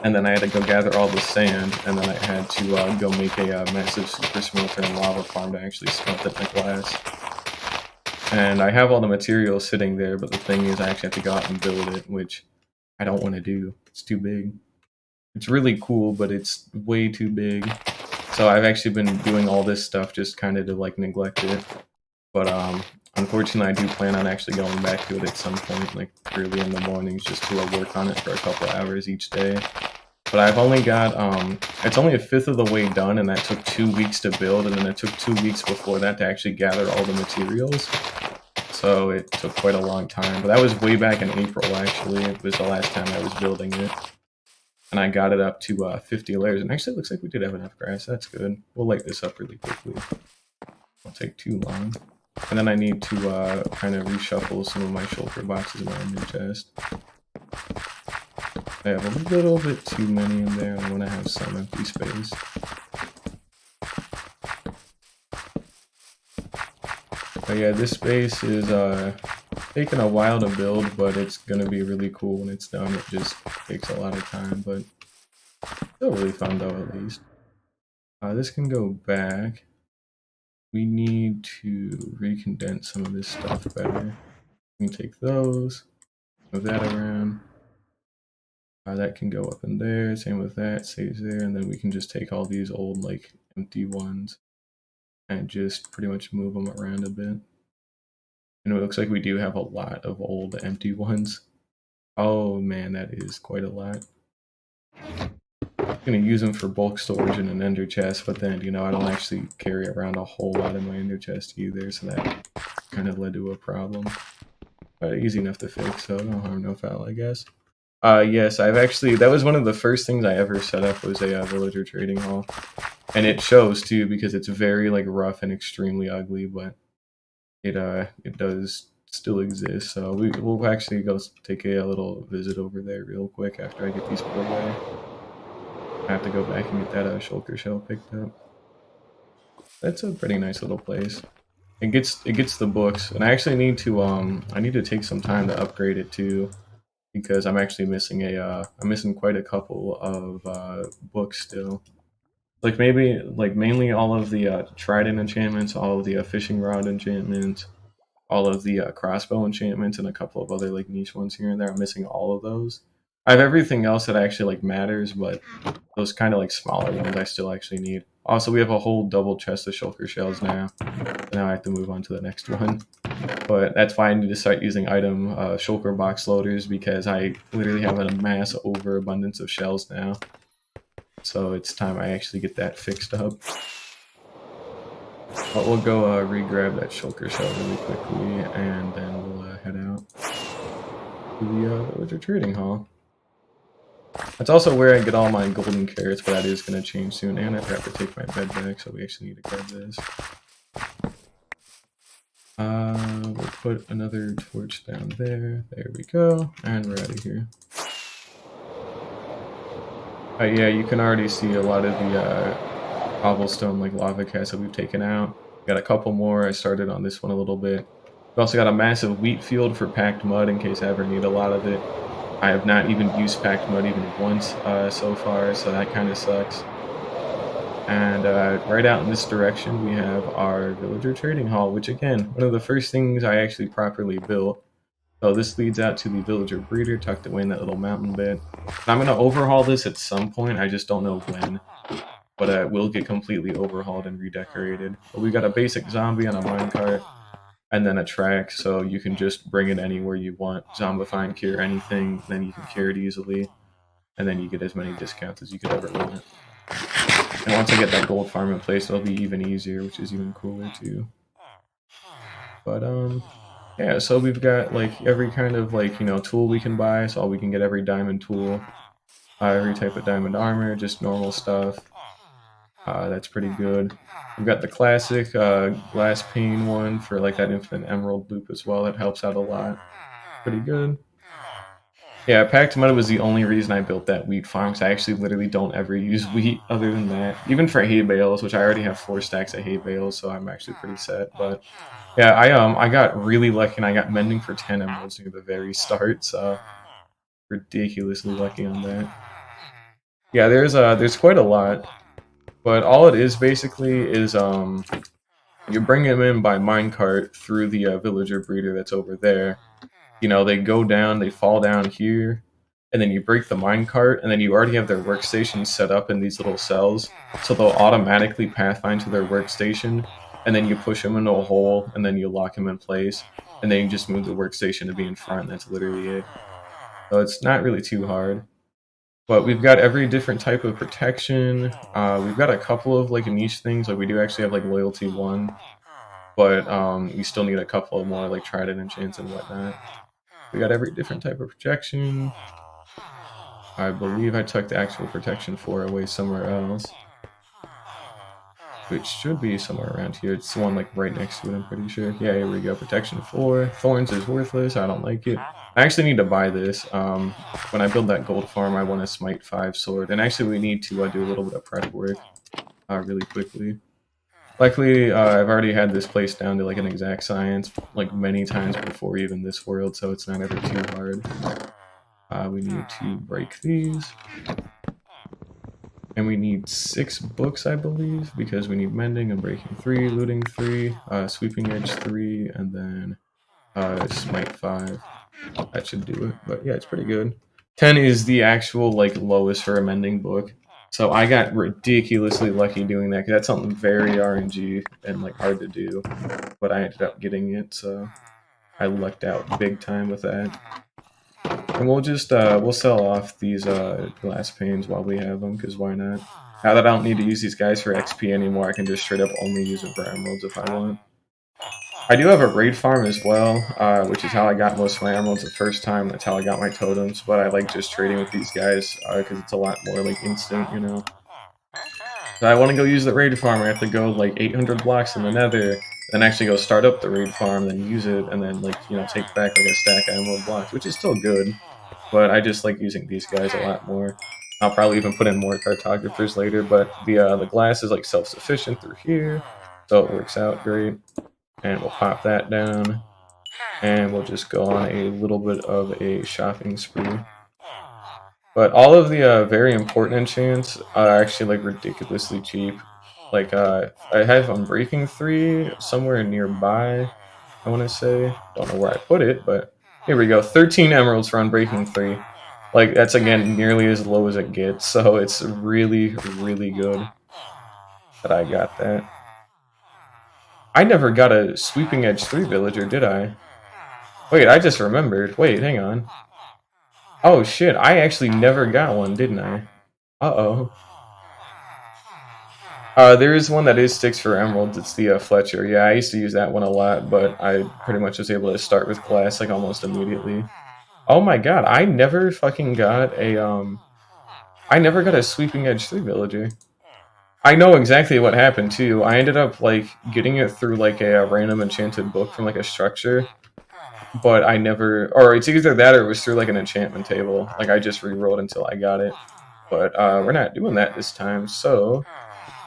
and then I had to go gather all the sand, and then I had to go make a massive super smelter and lava farm to actually smelt it in glass. And I have all the materials sitting there, but the thing is I actually have to go out and build it, which I don't want to do. It's too big. It's really cool, but it's way too big. So I've actually been doing all this stuff just kind of to like neglect it. But unfortunately, I do plan on actually going back to it at some point, like early in the mornings, just to work on it for a couple hours each day. But I've only got, it's only a fifth of the way done, and that took 2 weeks to build, and then it took 2 weeks before that to actually gather all the materials. So it took quite a long time. But that was way back in April, actually. It was the last time I was building it. And I got it up to 50 layers. And actually, it looks like we did have enough grass. That's good. We'll light this up really quickly. Won't take too long. And then I need to kind of reshuffle some of my shulker boxes in my ender chest. I have a little bit too many in there. I want to have some empty space. But yeah, this space is taking a while to build, but it's going to be really cool when it's done. It just takes a lot of time, but still really fun though, at least. This can go back. We need to recondense some of this stuff better. We can take those, move that around. That can go up in there, same with that, stays there, and then we can just take all these old, like, empty ones and just pretty much move them around a bit. And it looks like we do have a lot of old empty ones. Oh man, that is quite a lot. I'm gonna use them for bulk storage in an ender chest, but then, you know, I don't actually carry around a whole lot in my ender chest either, so that kind of led to a problem. But easy enough to fix, so no harm, no foul, I guess. Yes, I've actually, that was one of the first things I ever set up was a villager trading hall. And it shows too, because it's very like rough and extremely ugly, but it does still exist. So we'll actually go take a little visit over there real quick after I get these put away. I have to go back and get that shulker shell picked up. That's a pretty nice little place. It gets the books, and I actually need to I need to take some time to upgrade it too, because I'm actually missing I'm missing quite a couple of books still. Like maybe like mainly all of the trident enchantments, all of the fishing rod enchantments, all of the crossbow enchantments, and a couple of other like niche ones here and there. I'm missing all of those. I have everything else that actually like matters, but those kind of like smaller ones I still actually need. Also, we have a whole double chest of shulker shells now. Now I have to move on to the next one. But that's why I need to start using item shulker box loaders, because I literally have a mass overabundance of shells now. So it's time I actually get that fixed up. But we'll go re-grab that shulker shell really quickly, and then we'll head out. to the Villager Trading Hall. That's also where I get all my golden carrots, but that is going to change soon. And I forgot to take my bed back, so we actually need to grab this. We'll put another torch down there. There we go. And we're out of here. Yeah, you can already see a lot of the cobblestone like lava cats that we've taken out. Got a couple more. I started on this one a little bit. We also got a massive wheat field for packed mud in case I ever need a lot of it. I have not even used packed mud even once so far, so that kind of sucks. And right out in this direction, we have our Villager Trading Hall, which again, one of the first things I actually properly built. So this leads out to the Villager Breeder, tucked away in that little mountain bit. And I'm going to overhaul this at some point, I just don't know when. But it will get completely overhauled and redecorated. But we got a basic zombie on a minecart, and then a track, so you can just bring it anywhere you want. Zombify and cure anything, then you can cure it easily. And then you get as many discounts as you could ever want. And once I get that gold farm in place, it'll be even easier, which is even cooler too. But yeah, so we've got like every kind of like, you know, tool we can buy, so we can get every diamond tool, every type of diamond armor, just normal stuff. That's pretty good. We've got the classic glass pane one for like that infinite emerald loop as well. That helps out a lot. Pretty good. Yeah, packed mud was the only reason I built that wheat farm, because I actually literally don't ever use wheat other than that. Even for hay bales, which I already have 4 stacks of hay bales, so I'm actually pretty set. But yeah, I got really lucky and I got mending for 10 emeralds near the very start, so ridiculously lucky on that. Yeah, there's quite a lot. But all it is basically is you bring them in by minecart through the Villager Breeder that's over there. You know, they go down, they fall down here, and then you break the minecart, and then you already have their workstation set up in these little cells, so they'll automatically pathfind to their workstation, and then you push them into a hole, and then you lock them in place, and then you just move the workstation to be in front, and that's literally it. So it's not really too hard. But we've got every different type of protection. We've got a couple of like niche things, like we do actually have like loyalty 1, but we still need a couple of more like trident enchants and whatnot. We got every different type of protection. I believe I took the actual protection 4 away somewhere else, which should be somewhere around here. It's the one like right next to it, I'm pretty sure. Yeah, here we go. Protection 4. Thorns is worthless. I don't like it. I actually need to buy this. When I build that gold farm, I want a Smite 5 sword. And actually, we need to do a little bit of prep work really quickly. Luckily, I've already had this place down to like an exact science like many times before even this world, so it's not ever too hard. We need to break these. And we need 6 books, I believe, because we need mending and breaking 3, looting 3, sweeping edge 3, and then smite 5. That should do it. But yeah, it's pretty good. 10 is the actual like lowest for a mending book. So I got ridiculously lucky doing that, because that's something very RNG and like hard to do. But I ended up getting it, so I lucked out big time with that. And we'll just we'll sell off these glass panes while we have them, because why not? Now that I don't need to use these guys for XP anymore, I can just straight up only use them for emeralds if I want. I do have a raid farm as well, which is how I got most of my emeralds the first time. That's how I got my totems, but I like just trading with these guys because it's a lot more like instant, you know. So I want to go use the raid farm. I have to go like 800 blocks in the nether, then actually go start up the raid farm, then use it, and then like, you know, take back like a stack of emerald blocks, which is still good. But I just like using these guys a lot more. I'll probably even put in more cartographers later, but the glass is like self-sufficient through here, so it works out great. And we'll pop that down, and we'll just go on a little bit of a shopping spree. But all of the very important enchants are actually like ridiculously cheap. Like I have Unbreaking 3 somewhere nearby, I want to say. Don't know where I put it, but here we go. 13 emeralds for Unbreaking 3. Like, that's again nearly as low as it gets, so it's really, really good that I got that. I never got a Sweeping Edge 3 villager, did I? Wait, I just remembered. Wait, hang on. Oh shit, I actually never got one, didn't I? Uh-oh. There is one that is sticks for emeralds. It's the Fletcher. Yeah, I used to use that one a lot, but I pretty much was able to start with glass like almost immediately. Oh my god, I never fucking got a I never got a Sweeping Edge 3 villager. I know exactly what happened too. I ended up like getting it through like a random enchanted book from like a structure, but I never, or it's either that or it was through like an enchantment table. Like I just rerolled until I got it, but we're not doing that this time, so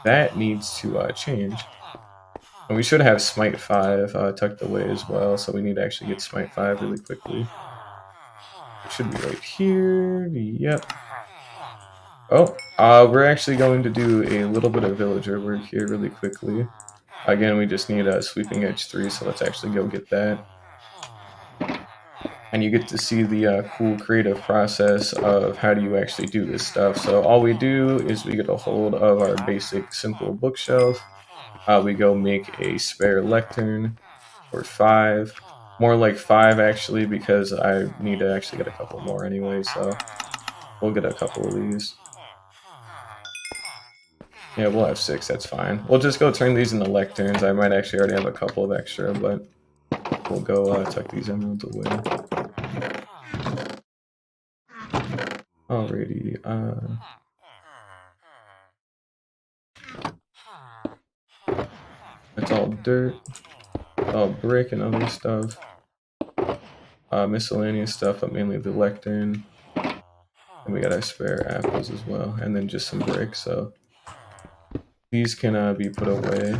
that needs to change. And we should have Smite 5 tucked away as well, so we need to actually get Smite 5 really quickly. It should be right here. Yep. Oh, we're actually going to do a little bit of villager work here really quickly. Again, we just need a Sweeping Edge 3, so let's actually go get that. And you get to see the cool creative process of how do you actually do this stuff. So all we do is we get a hold of our basic simple bookshelf. We go make a spare lectern for 5. More like 5 actually, because I need to actually get a couple more anyway, so we'll get a couple of these. Yeah, we'll have 6, that's fine. We'll just go turn these into lecterns. I might actually already have a couple of extra, but we'll go tuck these emeralds away. Alrighty, it's all dirt, all brick and other stuff. Miscellaneous stuff, but mainly the lectern. And we got our spare apples as well, and then just some bricks, so these can be put away.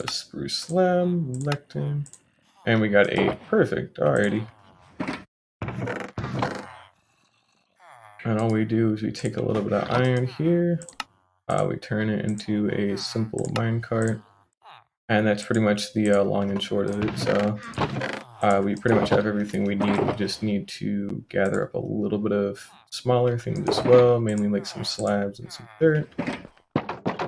Spruce slab, lectern, and we got 8. Perfect, alrighty. And all we do is we take a little bit of iron here, we turn it into a simple minecart, and that's pretty much the long and short of it. So we pretty much have everything we need. We just need to gather up a little bit of smaller things as well, mainly like some slabs and some dirt.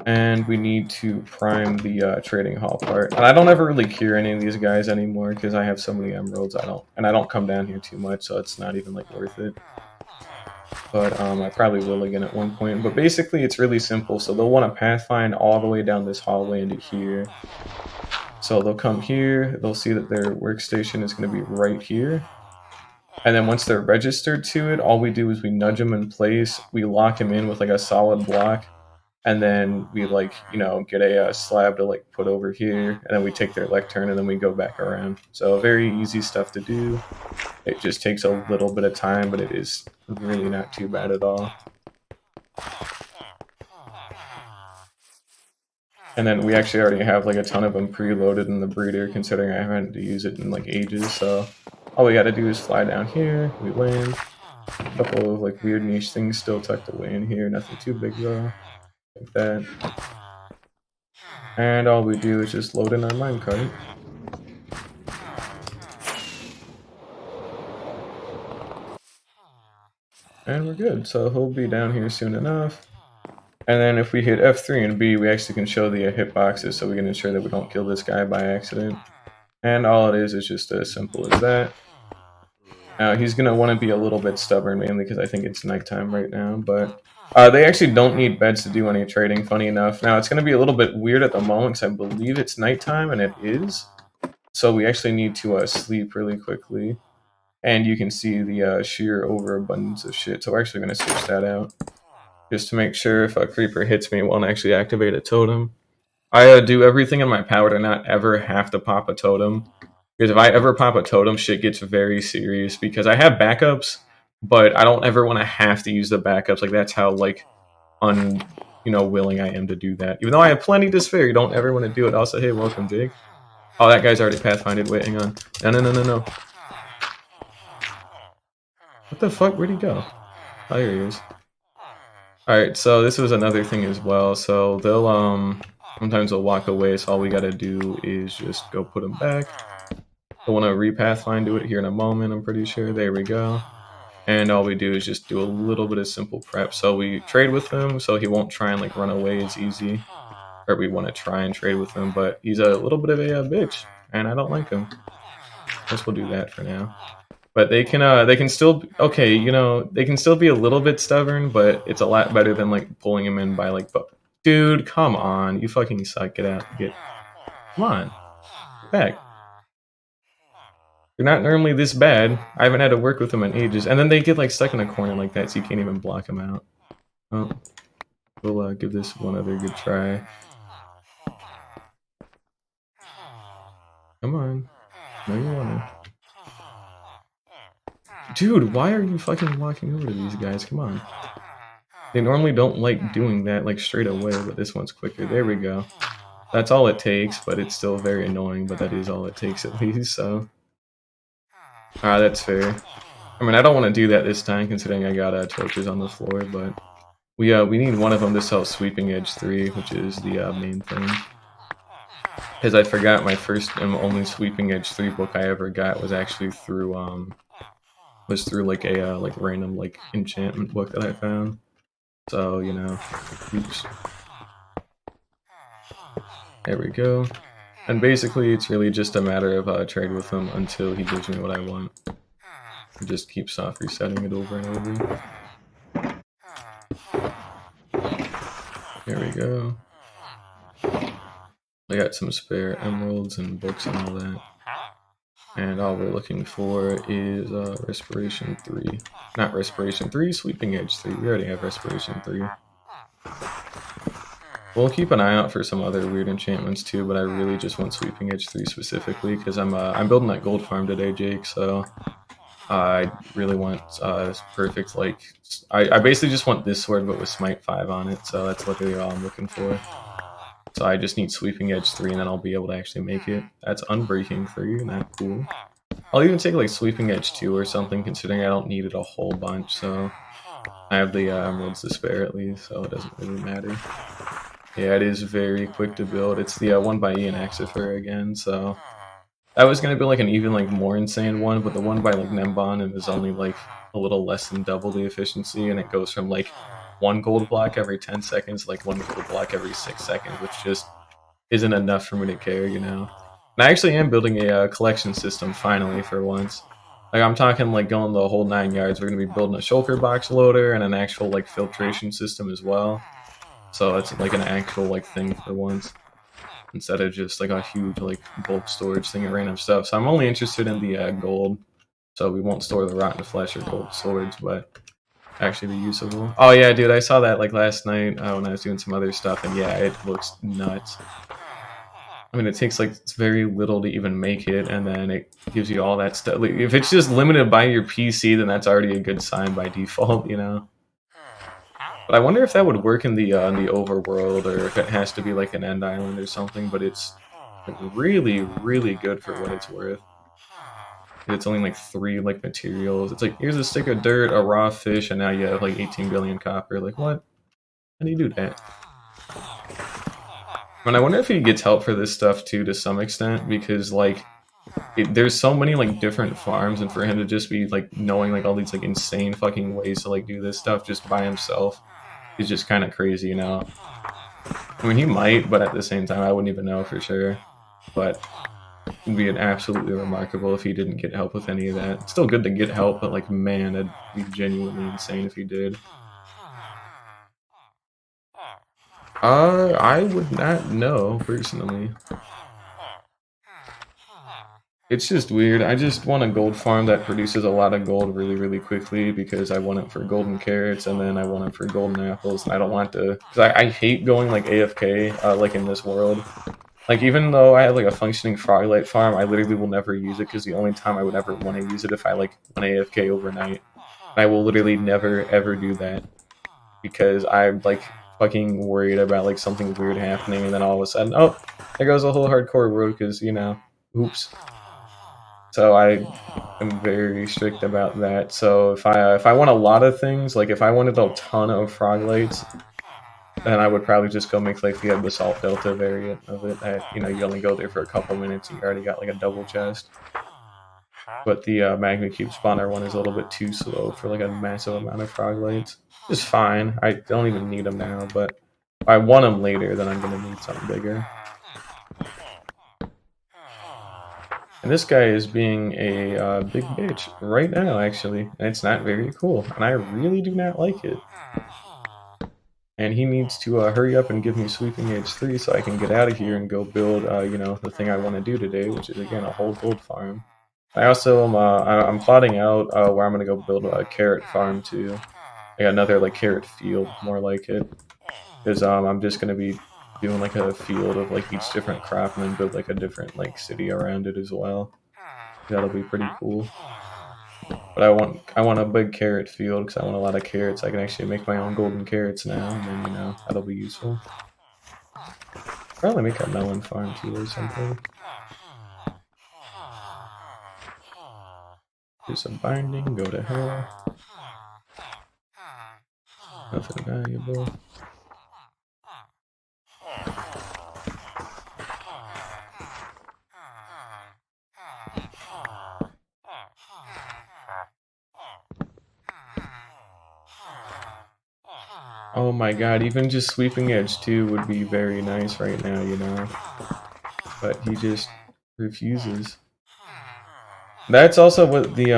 And we need to prime the trading hall part. And I don't ever really cure any of these guys anymore because I have so many emeralds. I don't come down here too much, so it's not even like worth it. But I probably will again at one point. But basically, it's really simple. So they'll want to pathfind all the way down this hallway into here. So they'll come here. They'll see that their workstation is going to be right here. And then once they're registered to it, all we do is we nudge them in place. We lock them in with like a solid block. And then we like, you know, get a slab to like put over here. And then we take their lectern and then we go back around. So very easy stuff to do. It just takes a little bit of time, but it is really not too bad at all. And then we actually already have like a ton of them preloaded in the breeder, considering I haven't had to use it in like ages. So all we gotta do is fly down here, we land. A couple of like weird niche things still tucked away in here, nothing too big though. Like that. And all we do is just load in our minecart. And we're good, so he'll be down here soon enough. And then if we hit F3 and B, we actually can show the hitboxes so we can ensure that we don't kill this guy by accident. And all it is just as simple as that. Now he's going to want to be a little bit stubborn, mainly because I think it's nighttime right now, but they actually don't need beds to do any trading, funny enough. Now it's going to be a little bit weird at the moment because I believe it's nighttime, and it is. So we actually need to sleep really quickly. And you can see the sheer overabundance of shit, so we're actually going to switch that out. Just to make sure if a creeper hits me, it won't actually activate a totem. I do everything in my power to not ever have to pop a totem. Because if I ever pop a totem, shit gets very serious. Because I have backups, but I don't ever want to have to use the backups. Like, that's how, like, willing I am to do that. Even though I have plenty to spare, you don't ever want to do it. Also, hey, welcome, Jake. Oh, that guy's already pathfinded. Wait, hang on. No. What the fuck? Where'd he go? Oh, here he is. Alright, so this was another thing as well. So they'll, sometimes they'll walk away, so all we gotta do is just go put them back. I want to repathfind to it here in a moment, I'm pretty sure. There we go. And all we do is just do a little bit of simple prep. So we trade with him, so he won't try and like run away as easy. Or we want to try and trade with him, but he's a little bit of a bitch, and I don't like him. I guess we'll do that for now. But they can still, okay, they can still be a little bit stubborn, but it's a lot better than like pulling him in by like Dude, come on. You fucking suck. Get out. Come on. Get back. They're not normally this bad. I haven't had to work with them in ages. And then they get like stuck in a corner like that, so you can't even block them out. Oh, we'll give this one other good try. Come on. No, you wanna. Dude, why are you fucking walking over to these guys? Come on. They normally don't like doing that like straight away, but this one's quicker. There we go. That's all it takes, but it's still very annoying, but that is all it takes at least, so. That's fair. I mean, I don't want to do that this time, considering I got torches on the floor, but we need one of them to sell Sweeping Edge 3, which is the main thing. Because I forgot my first and only Sweeping Edge 3 book I ever got was actually through like a like random like enchantment book that I found. So, you know, oops. There we go. And basically, it's really just a matter of trade with him until he gives me what I want. I just keep soft resetting it over and over. There we go. I got some spare emeralds and books and all that. And all we're looking for is Respiration 3. Not Respiration 3, Sweeping Edge 3. We already have Respiration 3. We'll keep an eye out for some other weird enchantments too, but I really just want Sweeping Edge 3 specifically because I'm building that gold farm today, Jake, so I really want perfect, like, I basically just want this sword but with Smite 5 on it, so that's literally all I'm looking for. So I just need Sweeping Edge 3 and then I'll be able to actually make it. That's Unbreaking 3, not cool. I'll even take like Sweeping Edge 2 or something, considering I don't need it a whole bunch, so I have the emeralds to spare at least, so it doesn't really matter. Yeah, it is very quick to build. It's the one by Ian Axifer again, so that was going to be like an even like more insane one, but the one by like Nembon is only like a little less than double the efficiency, and it goes from like 1 gold block every 10 seconds, like 1 gold block every 6 seconds, which just isn't enough for me to care, you know. And I actually am building a collection system finally for once. Like I'm talking like going the whole 9 yards. We're gonna be building a shulker box loader and an actual like filtration system as well. So it's like an actual like thing for once, instead of just like a huge like bulk storage thing of random stuff. So I'm only interested in the gold. So we won't store the rotten flesh or gold swords, but actually be usable. Oh yeah, dude, I saw that like last night when I was doing some other stuff, and yeah, it looks nuts. I mean, it takes like very little to even make it, and then it gives you all that stuff. Like, if it's just limited by your PC, then that's already a good sign by default, you know. But I wonder if that would work in the overworld, or if it has to be like an end island or something. But it's like, really, really good for what it's worth. It's only like 3 like materials. It's like, here's a stick of dirt, a raw fish, and now you have like 18 billion copper. Like, what? How do you do that? And I wonder if he gets help for this stuff too, to some extent, because like there's so many like different farms, and for him to just be like knowing like all these like insane fucking ways to like do this stuff just by himself is just kind of crazy, you know. I mean, he might, but at the same time, I wouldn't even know for sure. But it'd be absolutely remarkable if he didn't get help with any of that. It's still good to get help, but like, man, it'd be genuinely insane if he did. I would not know, personally. It's just weird. I just want a gold farm that produces a lot of gold really, really quickly, because I want it for golden carrots, and then I want it for golden apples, and I don't want to... Because I hate going, like, AFK, like, in this world. Like, even though I have, like, a functioning Frostlight farm, I literally will never use it, because the only time I would ever want to use it if I, like, went AFK overnight. And I will literally never, ever do that. Because I'm, like, fucking worried about, like, something weird happening, and then all of a sudden, oh, there goes a whole hardcore world, because, you know, oops. So I am very strict about that. So if I want a lot of things, like if I wanted a ton of Froglights, then I would probably just go make like the Basalt Delta variant of it. That, you know, you only go there for a couple minutes and you already got like a double chest. But the Magma Cube spawner one is a little bit too slow for like a massive amount of Froglights. It's fine. I don't even need them now, but if I want them later, then I'm gonna need something bigger. And this guy is being a big bitch right now, actually. And it's not very cool. And I really do not like it. And he needs to hurry up and give me Sweeping Edge 3 so I can get out of here and go build, you know, the thing I want to do today, which is, again, a whole gold farm. I also am, I'm plotting out where I'm going to go build a carrot farm too. Like another, like, carrot field, more like it. Because I'm just going to be doing, like, a field of, like, each different crop and then build, like, a different, like, city around it as well. That'll be pretty cool. But I want a big carrot field because I want a lot of carrots. I can actually make my own golden carrots now, and then, you know, that'll be useful. Probably make a melon farm too or something. Do some binding, go to hell. Nothing valuable. Oh my god, even just Sweeping Edge 2 would be very nice right now, you know. But he just refuses. That's also what the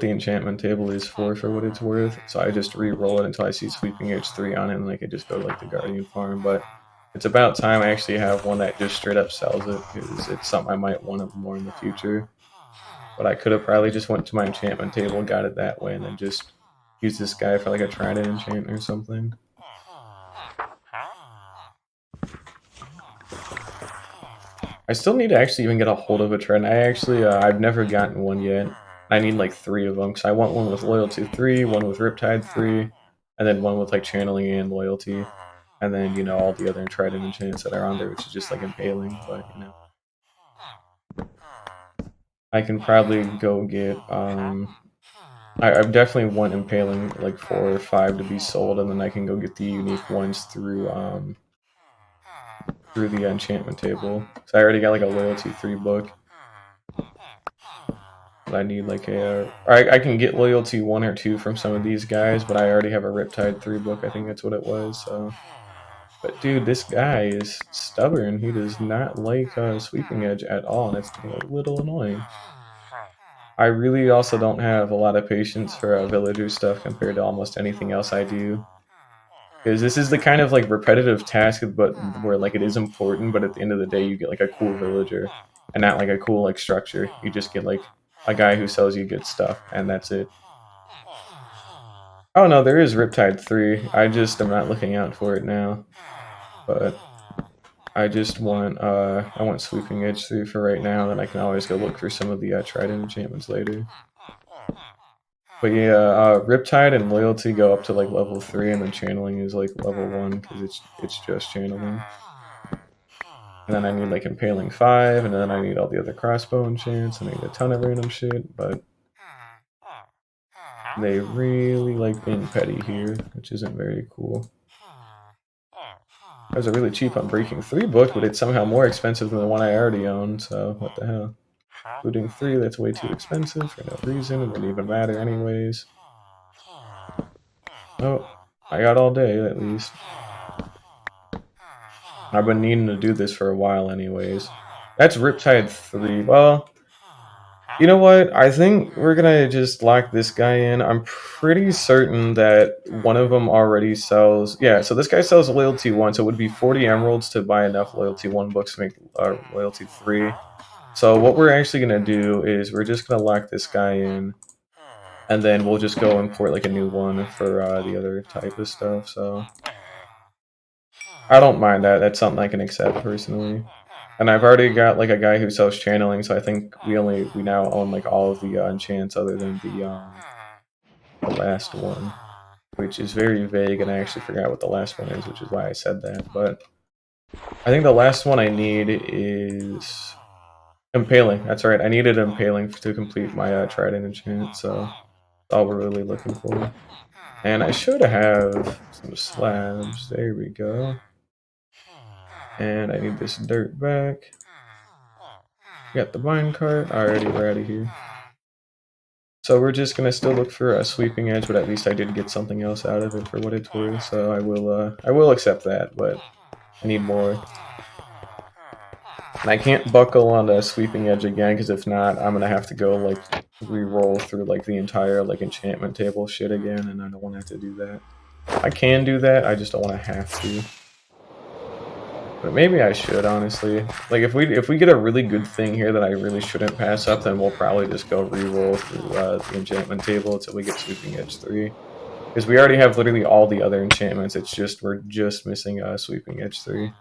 enchantment table is for what it's worth. So I just re-roll it until I see Sweeping Edge 3 on it, and I could just go to like the Guardian farm. But it's about time I actually have one that just straight up sells it, because it's something I might want more in the future. But I could have probably just went to my enchantment table and got it that way, and then just used this guy for like a trident enchant or something. I still need to actually even get a hold of a trident. I actually, I've never gotten one yet. I need like 3 of them, because I want one with Loyalty 3, one with Riptide 3, and then one with like Channeling and Loyalty. And then, you know, all the other trident enchants that are on there, which is just like Impaling, but, you know. I can probably go get, I definitely want Impaling like 4 or 5 to be sold, and then I can go get the unique ones through the enchantment table. So I already got like a Loyalty 3 book. But I need like a... I can get Loyalty 1 or 2 from some of these guys, but I already have a Riptide 3 book, I think that's what it was, so... But dude, this guy is stubborn. He does not like Sweeping Edge at all, and it's a little annoying. I really also don't have a lot of patience for villager stuff compared to almost anything else I do. Because this is the kind of like repetitive task, but where like it is important, but at the end of the day you get like a cool villager, and not like a cool like structure. You just get like a guy who sells you good stuff, and that's it. Oh no, there is Riptide 3. I just am not looking out for it now. But I just want I want Sweeping Edge 3 for right now, then I can always go look for some of the Trident enchantments later. But yeah, Riptide and Loyalty go up to like level 3, and then Channeling is like level 1, because it's just Channeling. And then I need like Impaling 5, and then I need all the other crossbow enchants, and I need a ton of random shit, but they really like being petty here, which isn't very cool. Those are really cheap on Breaking 3 book, but it's somehow more expensive than the one I already own, so what the hell. Including 3, that's way too expensive for no reason, it wouldn't even matter anyways. Oh, I got all day at least. I've been needing to do this for a while anyways. That's Riptide 3. Well, you know what? I think we're gonna just lock this guy in. I'm pretty certain that one of them already sells... Yeah, so this guy sells Loyalty 1, so it would be 40 emeralds to buy enough Loyalty 1 books to make Loyalty 3. So what we're actually gonna do is we're just gonna lock this guy in, and then we'll just go import like a new one for the other type of stuff, so... I don't mind that. That's something I can accept personally. And I've already got like a guy who sells Channeling, so I think we now own like all of the enchants other than the last one, which is very vague, and I actually forgot what the last one is, which is why I said that. But I think the last one I need is Impaling. That's right, I needed Impaling to complete my Trident enchant, so that's all we're really looking for. And I should have some slabs. There we go. And I need this dirt back. Got the minecart. Alrighty, we're out of here. So we're just gonna still look for a Sweeping Edge, but at least I did get something else out of it for what it's worth. So I will accept that, but I need more. And I can't buckle on the Sweeping Edge again, because if not, I'm gonna have to go like re-roll through like the entire like enchantment table shit again, and I don't want to have to do that. I can do that, I just don't want to have to. But maybe I should, honestly. Like, if we get a really good thing here that I really shouldn't pass up, then we'll probably just go re-roll through the enchantment table until we get Sweeping Edge 3. Because we already have literally all the other enchantments, it's just we're just missing Sweeping Edge 3.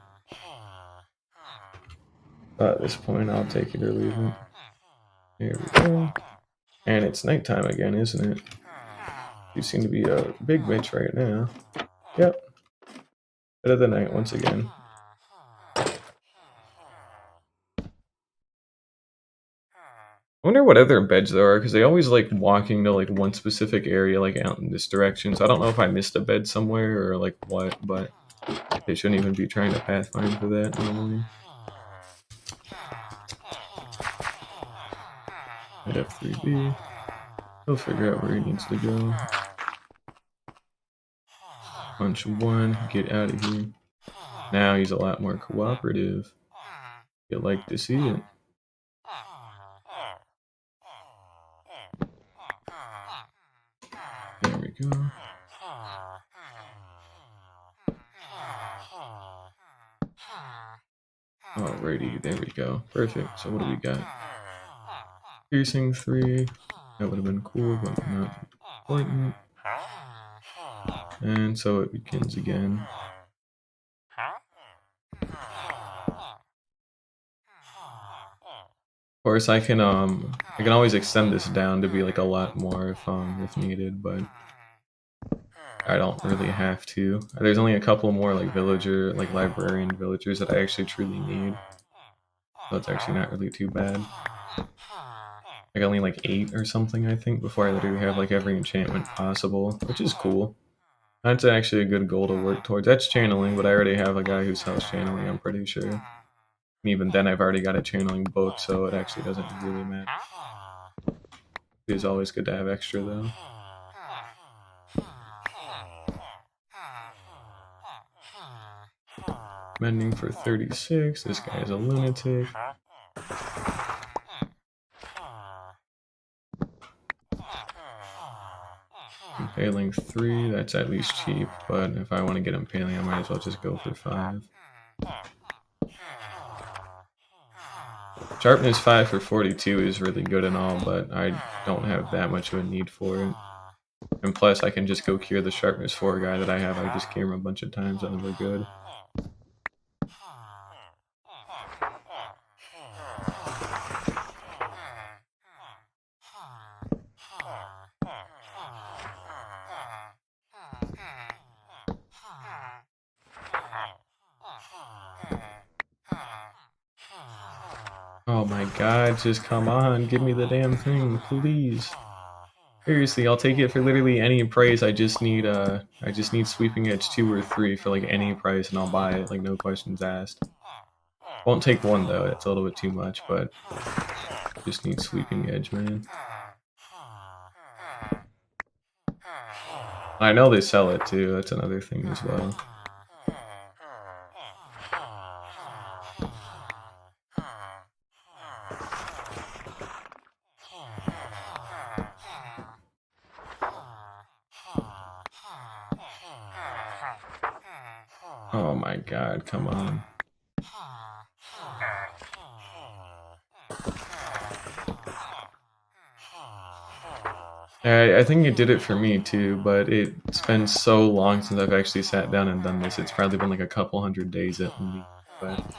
At this point, I'll take it or leave it. Here we go. And it's nighttime again, isn't it? You seem to be a big bitch right now. Yep. Bit of the night once again. I wonder what other beds there are, because they always like walking to like one specific area, like out in this direction. So I don't know if I missed a bed somewhere or like what, but they shouldn't even be trying to pathfind for that normally. Hit F3B. He'll figure out where he needs to go. Punch 1, get out of here. Now he's a lot more cooperative. You'd like to see it. There we go. Alrighty, there we go. Perfect. So what do we got? Piercing 3. That would have been cool, but not important. And so it begins again. Of course, I can always extend this down to be like a lot more if needed, but I don't really have to. There's only a couple more like librarian villagers that I actually truly need, so it's actually not really too bad. Like only like 8 or something, I think, before I literally have like every enchantment possible, which is cool. That's actually a good goal to work towards. That's channeling, but I already have a guy who sells channeling, I'm pretty sure. And even then, I've already got a channeling book, so it actually doesn't really matter. It's always good to have extra, though. Mending for 36. This guy is a lunatic. Impaling 3, that's at least cheap, but if I want to get impaling, I might as well just go for 5. Sharpness 5 for 42 is really good and all, but I don't have that much of a need for it. And plus, I can just go cure the Sharpness 4 guy that I have. I just cure him a bunch of times and we're good. Oh my god, just come on, give me the damn thing, please. Seriously, I'll take it for literally any price. I just need Sweeping Edge 2 or 3 for like any price and I'll buy it, like no questions asked. Won't take 1 though, that's a little bit too much, but just need Sweeping Edge, man. I know they sell it too, that's another thing as well. Oh my god, come on. I think it did it for me too, but it's been so long since I've actually sat down and done this. It's probably been like a couple hundred days at least, but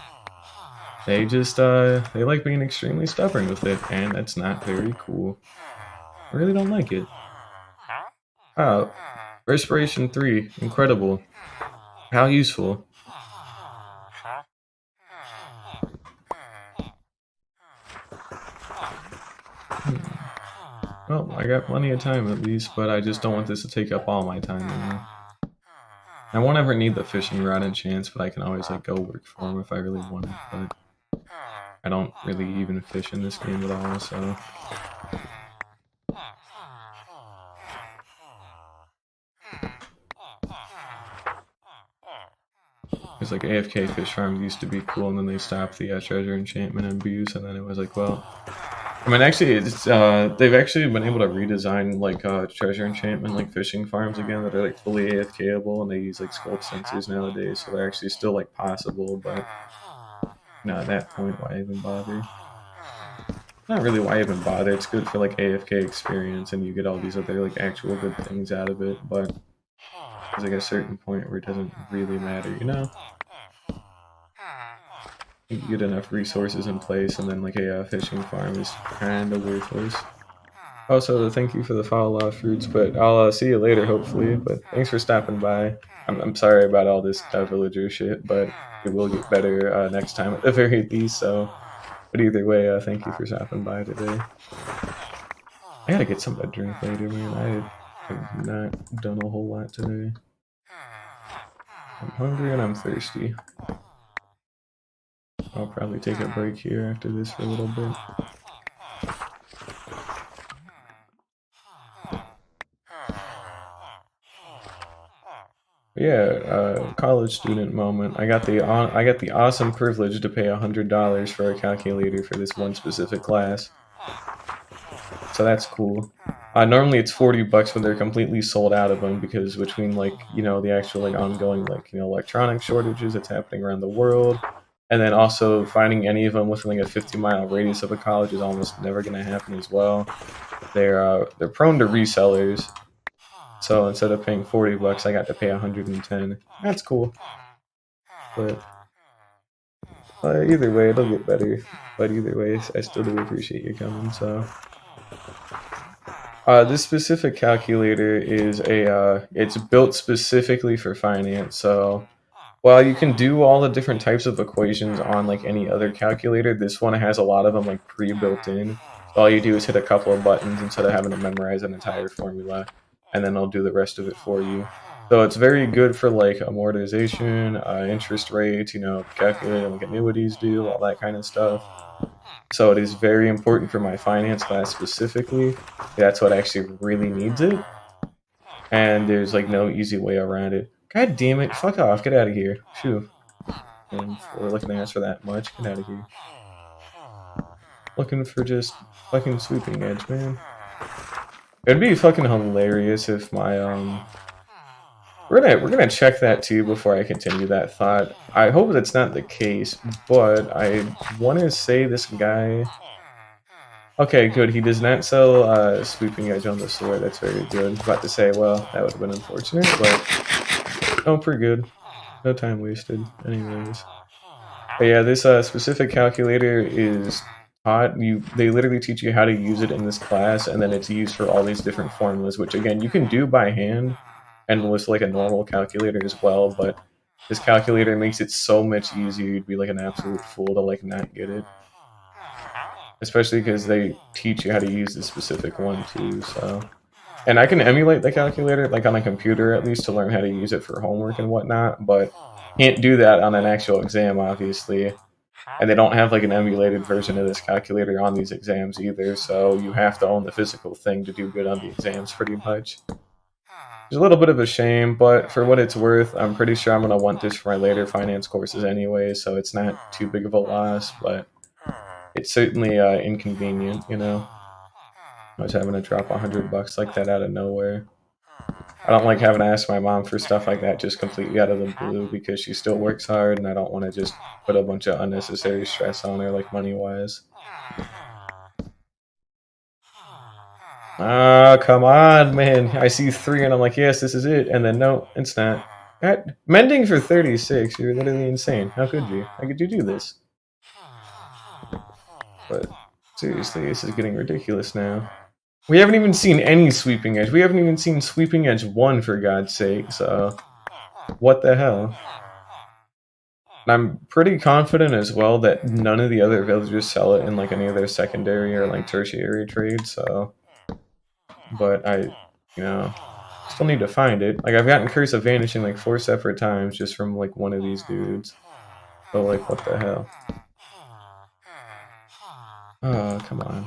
they just, they like being extremely stubborn with it, and that's not very cool. I really don't like it. Wow. Respiration 3, incredible. How useful. Well, I got plenty of time at least, but I just don't want this to take up all my time anymore. I won't ever need the fishing rod and chance, but I can always like go work for him if I really want it, but I don't really even fish in this game at all, so... Because like AFK fish farms used to be cool, and then they stopped the treasure enchantment and abuse, and then it was like, well, I mean, actually, it's they've actually been able to redesign like treasure enchantment, like fishing farms again that are like fully AFKable, and they use like sculpt sensors nowadays, so they're actually still like possible. But at that point, why even bother? Not really why even bother. It's good for like AFK experience, and you get all these other like actual good things out of it. But there's like a certain point where it doesn't really matter, you know? You get enough resources in place, and then like a fishing farm is kind of worthless. Also, thank you for the follow, Fruits, but I'll see you later, hopefully. But thanks for stopping by. I'm sorry about all this villager shit, but it will get better next time at the very least. So, but either way, thank you for stopping by today. I gotta get something to drink later, man. I have not done a whole lot today. I'm hungry and I'm thirsty. I'll probably take a break here after this for a little bit. Yeah, college student moment. I got the awesome privilege to pay $100 for a calculator for this one specific class. So that's cool. Normally it's $40, but they're completely sold out of them because between like the actual like ongoing like electronic shortages that's happening around the world, and then also finding any of them within like a 50-mile radius of a college is almost never going to happen as well. They're prone to resellers. So instead of paying $40, I got to pay 110. That's cool. But either way, it'll get better. But either way, I still do appreciate you coming. So this specific calculator is it's built specifically for finance. So while you can do all the different types of equations on like any other calculator, this one has a lot of them like pre-built in. So all you do is hit a couple of buttons instead of having to memorize an entire formula, and then it'll do the rest of it for you. So it's very good for like amortization, interest rates, calculating like annuities do, all that kind of stuff. So it is very important for my finance class specifically. That's what actually really needs it. And there's like no easy way around it. God damn it, fuck off, get out of here. Phew. And for looking at us for that much, get out of here. Looking for just fucking sweeping edge, man. It'd be fucking hilarious if my we're gonna check that too before I continue that thought. I hope that's not the case, but I want to say this guy. Okay, good. He does not sell sweeping edge on the sword. That's very good. About to say, well, that would have been unfortunate, but oh, pretty good. No time wasted. Anyways, but yeah, this specific calculator is taught. They literally teach you how to use it in this class, and then it's used for all these different formulas, which again you can do by hand and with like a normal calculator as well, but this calculator makes it so much easier. You'd be like an absolute fool to like not get it, especially because they teach you how to use this specific one too. So, and I can emulate the calculator like on a computer at least to learn how to use it for homework and whatnot, but can't do that on an actual exam, obviously. And they don't have like an emulated version of this calculator on these exams either, so you have to own the physical thing to do good on the exams pretty much. It's a little bit of a shame, but for what it's worth, I'm pretty sure I'm going to want this for my later finance courses anyway, so it's not too big of a loss, but it's certainly inconvenient, I was having to drop $100 like that out of nowhere. I don't like having to ask my mom for stuff like that just completely out of the blue because she still works hard, and I don't want to just put a bunch of unnecessary stress on her, like money-wise. Ah, come on, man. I see 3 and I'm like, yes, this is it. And then, no, it's not. Mending for 36, you're literally insane. How could you? How could you do this? But seriously, this is getting ridiculous now. We haven't even seen any sweeping edge. We haven't even seen sweeping edge 1, for God's sake, so what the hell? And I'm pretty confident as well that none of the other villagers sell it in like any of their secondary or like tertiary trades, so but I still need to find it. Like I've gotten Curse of Vanishing like 4 separate times just from like one of these dudes. So like what the hell? Oh, come on.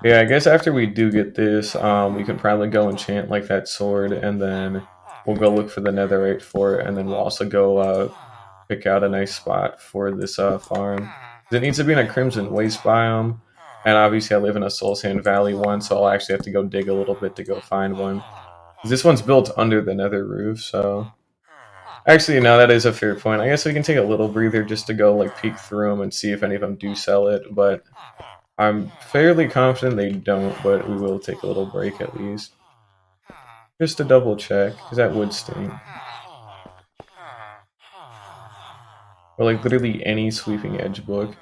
Yeah, I guess after we do get this, we can probably go enchant like that sword, and then we'll go look for the netherite for it, and then we'll also go pick out a nice spot for this farm. It needs to be in a Crimson Waste biome, and obviously I live in a Soul Sand Valley one, so I'll actually have to go dig a little bit to go find one. This one's built under the nether roof, so... Actually, no, that is a fair point. I guess we can take a little breather just to go like peek through them and see if any of them do sell it, but I'm fairly confident they don't, but we will take a little break at least. Just to double check, because that would stink. Or like literally any Sweeping Edge book.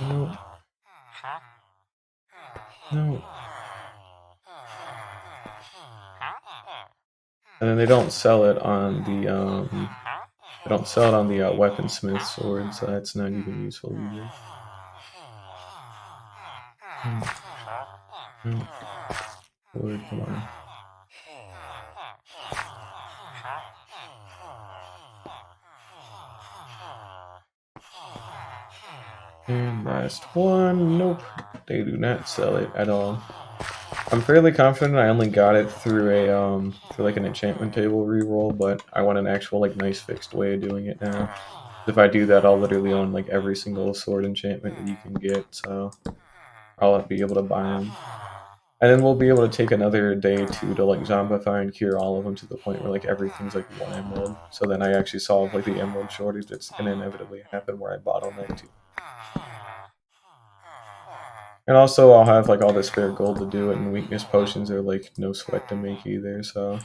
No. No. And then they don't sell it on the weaponsmith sword, so that's not even useful either. No. Lord, come on. And last one, nope, they do not sell it at all. I'm fairly confident I only got it through a through like an enchantment table reroll, but I want an actual like nice fixed way of doing it now. If I do that, I'll literally own like every single sword enchantment that you can get, so I'll be able to buy them. And then we'll be able to take another day too to like zombify and cure all of them to the point where like everything's like 1 emerald. So then I actually solve like the emerald shortage that's gonna inevitably happen where I bottleneck too. And also I'll have like all this spare gold to do it, and weakness potions are like no sweat to make either, so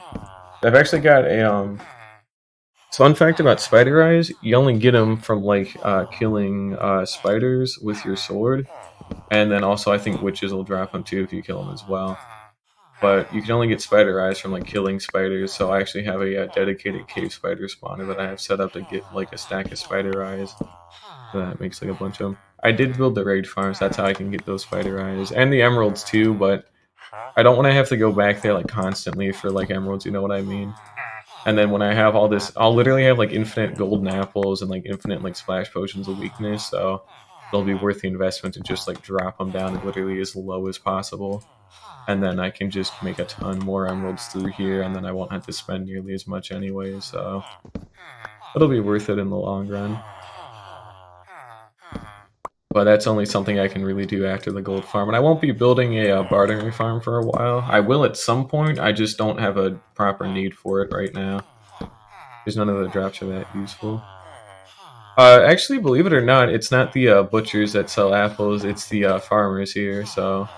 I've actually got a fun fact about spider eyes, you only get them from like killing spiders with your sword, and then also I think witches will drop them too if you kill them as well. But you can only get spider eyes from like killing spiders, so I actually have a dedicated cave spider spawner that I have set up to get like a stack of spider eyes. So that makes like a bunch of them. I did build the raid farms, that's how I can get those spider eyes. And the emeralds too, but I don't want to have to go back there like constantly for like emeralds, you know what I mean? And then when I have all this, I'll literally have like infinite golden apples and like infinite like splash potions of weakness, so it'll be worth the investment to just like drop them down literally as low as possible. And then I can just make a ton more emeralds through here, and then I won't have to spend nearly as much anyway, so it'll be worth it in the long run. But that's only something I can really do after the gold farm. And I won't be building a bartering farm for a while. I will at some point, I just don't have a proper need for it right now. Because none of the drops are that useful. Actually, believe it or not, it's not the butchers that sell apples, it's the farmers here, so...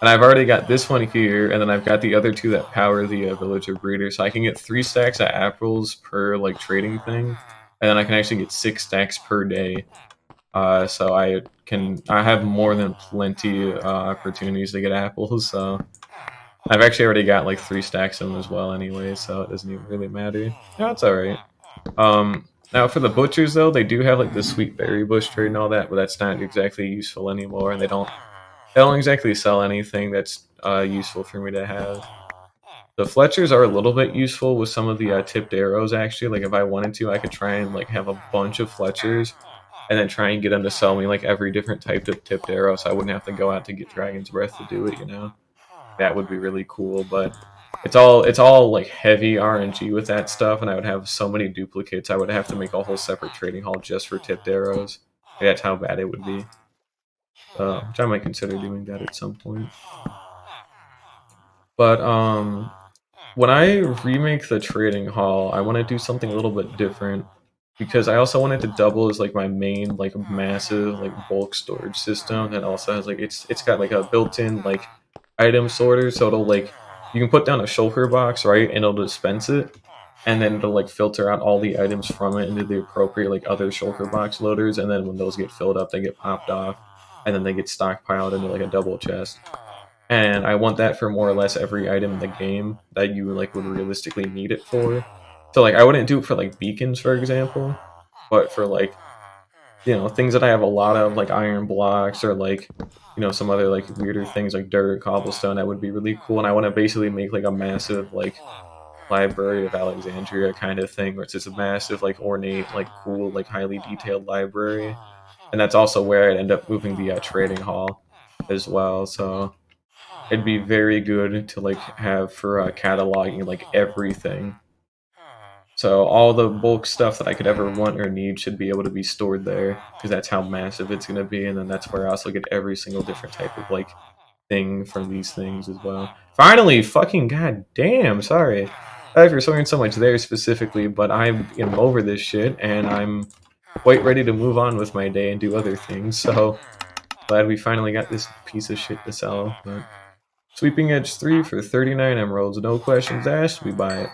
And I've already got this one here, and then I've got the other two that power the villager breeder, so I can get 3 stacks of apples per, like, trading thing, and then I can actually get 6 stacks per day. So I have more than plenty opportunities to get apples, so... I've actually already got, like, 3 stacks of them as well anyway, so it doesn't even really matter. No, it's alright. Now, for the butchers, though, they do have, like, the sweet berry bush trade and all that, but that's not exactly useful anymore, and they don't exactly sell anything that's useful for me to have. The Fletchers are a little bit useful with some of the tipped arrows, actually. Like, if I wanted to, I could try and, like, have a bunch of Fletchers, and then try and get them to sell me, like, every different type of tipped arrow, so I wouldn't have to go out to get Dragon's Breath to do it, you know? That would be really cool, but... It's all like heavy RNG with that stuff, and I would have so many duplicates. I would have to make a whole separate trading hall just for tipped arrows. That's how bad it would be. Which I might consider doing that at some point. But when I remake the trading hall, I want to do something a little bit different, because I also want it to double as like my main like massive like bulk storage system that also has like it's got like a built-in like item sorter, so it'll like you can put down a shulker box, right, and it'll dispense it, and then it'll like filter out all the items from it into the appropriate like other shulker box loaders, and then when those get filled up, they get popped off, and then they get stockpiled into like a double chest. And I want that for more or less every item in the game that you like would realistically need it for. So like I wouldn't do it for like beacons, for example, but for like, you know, things that I have a lot of, like iron blocks or like, you know, some other like weirder things like dirt, cobblestone, that would be really cool. And I want to basically make like a massive like Library of Alexandria kind of thing, where it's just a massive like ornate, like cool, like highly detailed library. And that's also where I'd end up moving the trading hall as well. So it'd be very good to like have for cataloging like everything. So all the bulk stuff that I could ever want or need should be able to be stored there, because that's how massive it's going to be, and then that's where I also get every single different type of like thing from these things as well. Finally, fucking goddamn, sorry. Sorry for swearing so much there specifically, but I am over this shit, and I'm quite ready to move on with my day and do other things, so glad we finally got this piece of shit to sell. But Sweeping Edge 3 for 39 emeralds, no questions asked, we buy it.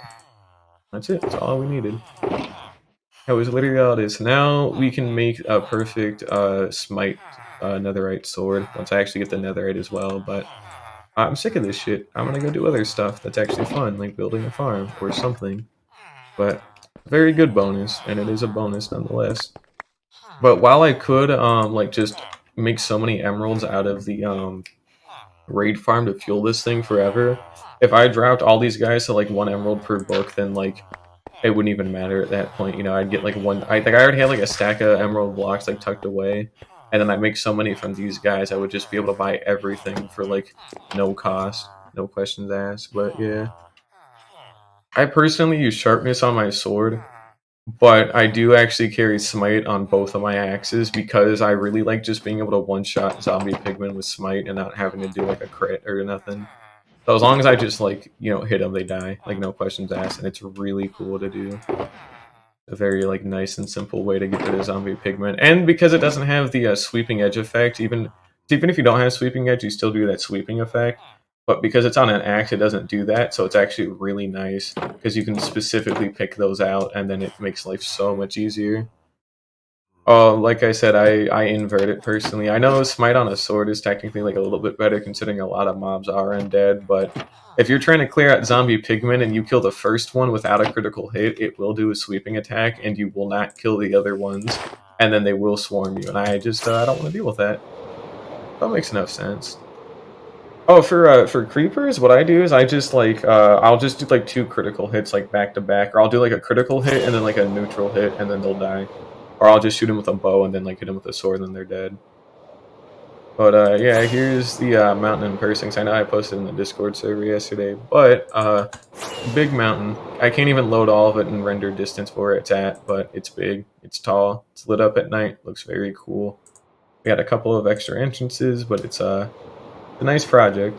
That's it, that's all we needed. That was literally all it is. Now we can make a perfect smite netherite sword once I actually get the netherite as well, but I'm sick of this shit. I'm gonna go do other stuff that's actually fun, like building a farm or something. But very good bonus, and it is a bonus nonetheless. But while I could like just make so many emeralds out of the raid farm to fuel this thing forever, if I dropped all these guys to like 1 emerald per book, then like it wouldn't even matter at that point. You know, I'd get like one. I think I already had like a stack of emerald blocks like tucked away, and then I make so many from these guys, I would just be able to buy everything for like no cost, no questions asked. But yeah, I personally use sharpness on my sword, but I do actually carry smite on both of my axes because I really like just being able to one-shot zombie pigmen with smite and not having to do like a crit or nothing. So as long as I just like, you know, hit them, they die, like no questions asked, and it's really cool to do. A very like nice and simple way to get rid of zombie pigmen, and because it doesn't have the sweeping edge effect, even if you don't have sweeping edge, you still do that sweeping effect. But because it's on an axe, it doesn't do that, so it's actually really nice because you can specifically pick those out, and then it makes life so much easier. Oh, like I said, I invert it personally. I know smite on a sword is technically like a little bit better considering a lot of mobs are undead, but if you're trying to clear out zombie pigmen and you kill the first one without a critical hit, it will do a sweeping attack and you will not kill the other ones, and then they will swarm you. And I just I don't want to deal with that. That makes enough sense. Oh, for creepers, what I do is I just like I'll just do like 2 critical hits like back to back, or I'll do like a critical hit and then like a neutral hit and then they'll die. Or I'll just shoot them with a bow and then like hit them with a sword and then they're dead. But yeah, here's the mountain in person. I know I posted in the Discord server yesterday, but big mountain. I can't even load all of it and render distance for where it's at, but it's big, it's tall, it's lit up at night, looks very cool. We got a couple of extra entrances, but it's a nice project.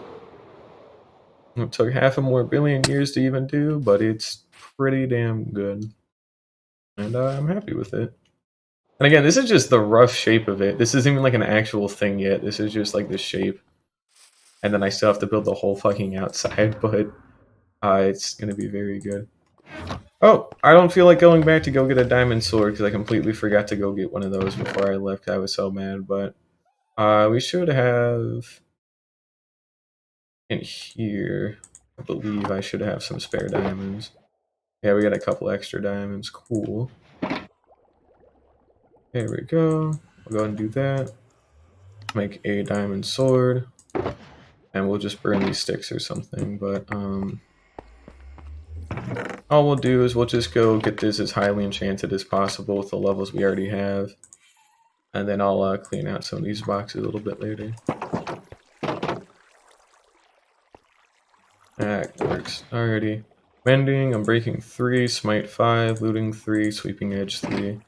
It took 500 billion years to even do, but it's pretty damn good. And I'm happy with it. And again, this is just the rough shape of it. This isn't even like an actual thing yet. This is just like the shape. And then I still have to build the whole fucking outside, but it's going to be very good. Oh, I don't feel like going back to go get a diamond sword because I completely forgot to go get one of those before I left. I was so mad, but we should have in here, I believe I should have some spare diamonds. Yeah, we got a couple extra diamonds. Cool. There we go. I'll go ahead and do that. Make a diamond sword. And we'll just burn these sticks or something, but all we'll do is we'll just go get this as highly enchanted as possible with the levels we already have. And then I'll clean out some of these boxes a little bit later. That works. Alrighty. Mending, I'm breaking 3, smite 5, looting 3, sweeping edge 3.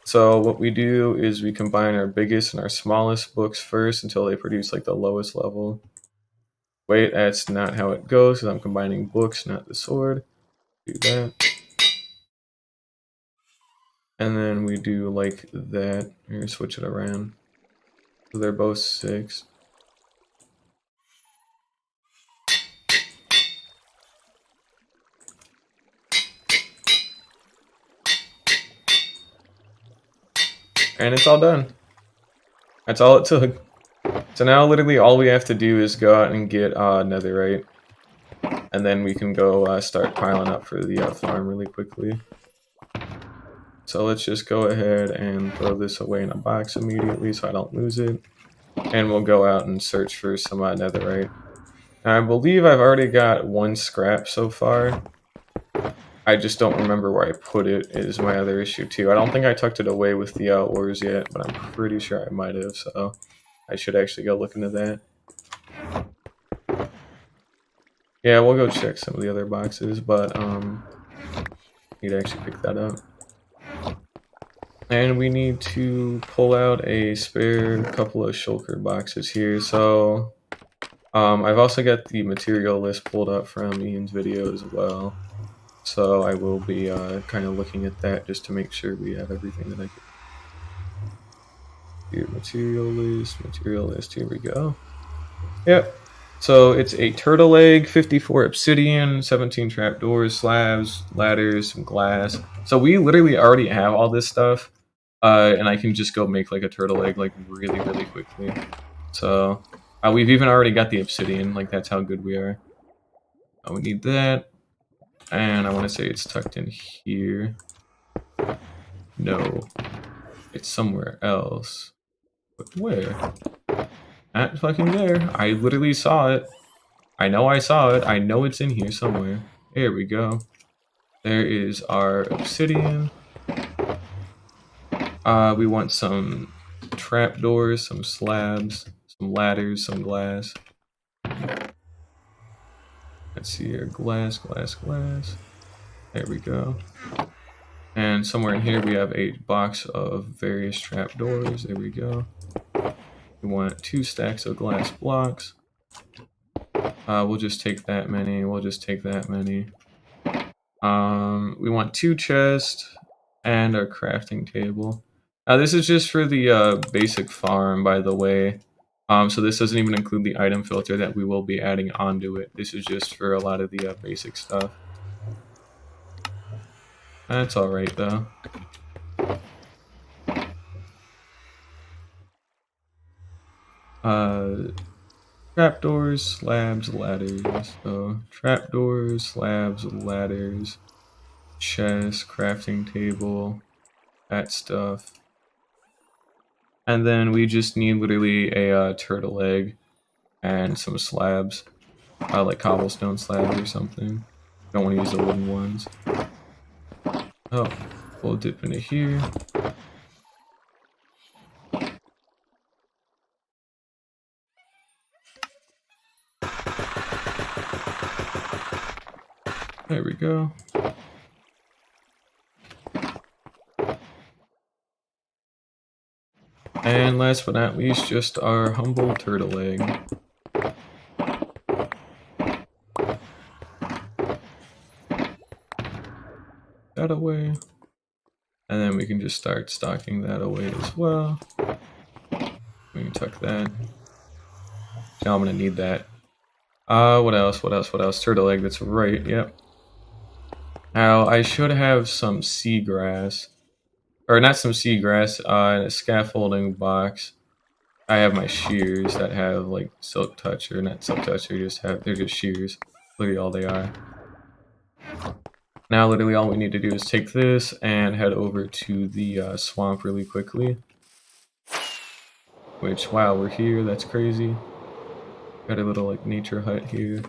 So what we do is we combine our biggest and our smallest books first until they produce like the lowest level. Wait, that's not how it goes because I'm combining books, not the sword. Do that. And then we do like that. Here, switch it around. So they're both 6. And it's all done. That's all it took. So now literally all we have to do is go out and get netherite. And then we can go start piling up for the farm really quickly. So let's just go ahead and throw this away in a box immediately so I don't lose it. And we'll go out and search for some netherite. Now, I believe I've already got 1 scrap so far. I just don't remember where I put it is my other issue too. I don't think I tucked it away with the ores yet, but I'm pretty sure I might have, so I should actually go look into that. Yeah, we'll go check some of the other boxes, but need to actually pick that up. And we need to pull out a spare couple of shulker boxes here. So I've also got the material list pulled up from Ian's video as well. So I will be kind of looking at that just to make sure we have everything that I can. Here, material list, here we go. Yep. So it's a turtle egg, 54 obsidian, 17 trapdoors, slabs, ladders, some glass. So we literally already have all this stuff. And I can just go make like a turtle egg like really, really quickly. So we've even already got the obsidian, like that's how good we are. We need that. And I want to say it's tucked in here. No. It's somewhere else. But where? Not fucking there. I literally saw it. I know I saw it. I know it's in here somewhere. There we go. There is our obsidian. We want some trapdoors, some slabs, some ladders, some glass. Let's see here. Glass. There we go. And somewhere in here we have a box of various trapdoors. There we go. We want 2 stacks of glass blocks. We'll just take that many. We want 2 chests and our crafting table. This is just for the basic farm, by the way. So this doesn't even include the item filter that we will be adding onto it. This is just for a lot of the basic stuff. That's alright, though. Trapdoors, slabs, ladders. So, trapdoors, slabs, ladders, chest, crafting table, that stuff. And then we just need literally a turtle egg and some slabs, like cobblestone slabs or something. Don't want to use the wooden ones. Oh, we'll dip into here. There we go. And last but not least, just our humble turtle egg. That away. And then we can just start stocking that away as well. We can tuck that. Now I'm gonna need that. What else? Turtle egg, that's right, yep. Now, I should have some seagrass. Or not some seagrass, in a scaffolding box. I have my shears that have, like, silk touch, or not silk touch, they're just shears. Literally all they are. Now, literally all we need to do is take this and head over to the swamp really quickly. Which, wow, we're here, that's crazy. Got a little, like, nature hut here.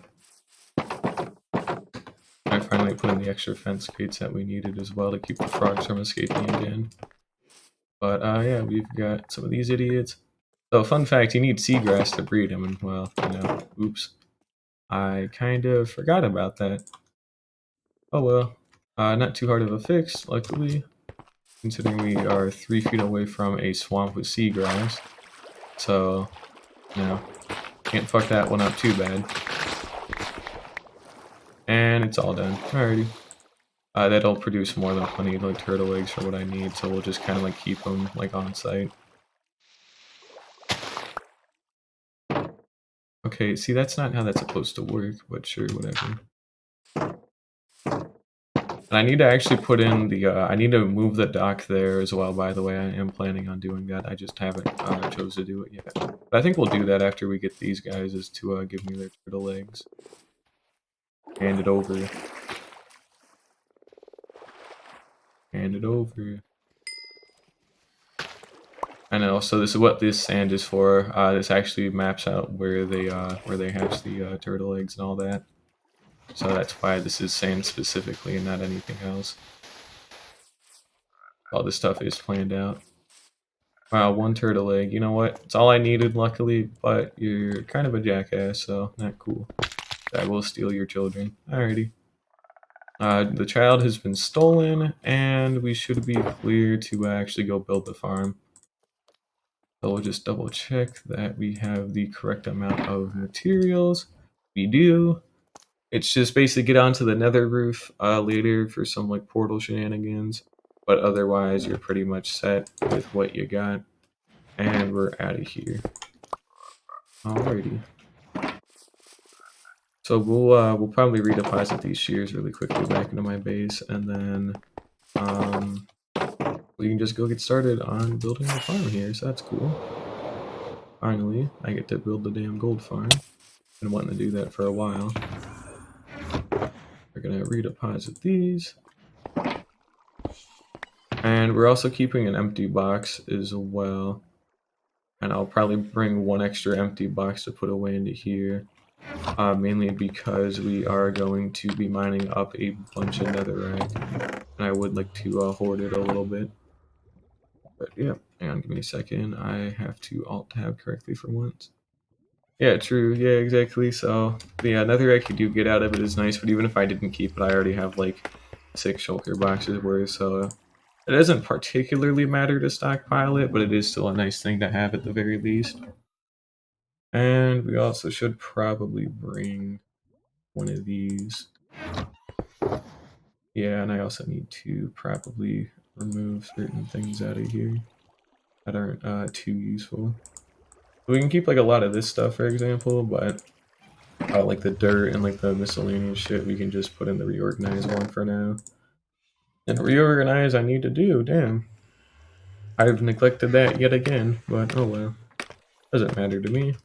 I finally put in the extra fence gates that we needed as well to keep the frogs from escaping again. But yeah, we've got some of these idiots. So fun fact, you need seagrass to breed them, and well, you know, oops. I kind of forgot about that. Oh well, not too hard of a fix, luckily, considering we are 3 feet away from a swamp with seagrass. So, you know, can't fuck that one up too bad. And it's all done. Alrighty. That'll produce more than plenty of like turtle eggs for what I need, so we'll just kind of like keep them like on site. Okay, see that's not how that's supposed to work, but sure, whatever. And I need to actually put in the, I need to move the dock there as well, by the way. I am planning on doing that. I just haven't chose to do it yet. But I think we'll do that after we get these guys, is to give me their turtle eggs. Hand it over. Hand it over. I know, so this is what this sand is for. This actually maps out where they hatch the turtle eggs and all that. So that's why this is sand specifically and not anything else. All this stuff is planned out. Wow, 1 turtle egg. You know what? It's all I needed, luckily, but you're kind of a jackass, so not cool. I will steal your children. Alrighty. The child has been stolen, and we should be clear to actually go build the farm. So we'll just double check that we have the correct amount of materials. We do. It's just basically get onto the nether roof later for some like portal shenanigans. But otherwise, you're pretty much set with what you got. And we're out of here. Alrighty. So we'll probably redeposit these shears really quickly back into my base, and then we can just go get started on building the farm here. So that's cool. Finally, I get to build the damn gold farm. Been wanting to do that for a while. We're gonna redeposit these, and we're also keeping an empty box as well. And I'll probably bring one extra empty box to put away into here. Mainly because we are going to be mining up a bunch of netherite, and I would like to hoard it a little bit. But yeah, hang on, give me a second. I have to alt-tab correctly for once. Yeah, true. Yeah, exactly. So the netherite you do get out of it is nice, but even if I didn't keep it, I already have like 6 shulker boxes worth, so it doesn't particularly matter to stockpile it, but it is still a nice thing to have at the very least. And we also should probably bring one of these. Yeah, and I also need to probably remove certain things out of here that aren't too useful. We can keep like a lot of this stuff, for example, but like the dirt and like the miscellaneous shit, we can just put in the reorganize one for now. And reorganize I need to do, damn. I've neglected that yet again, but oh well. Doesn't matter to me.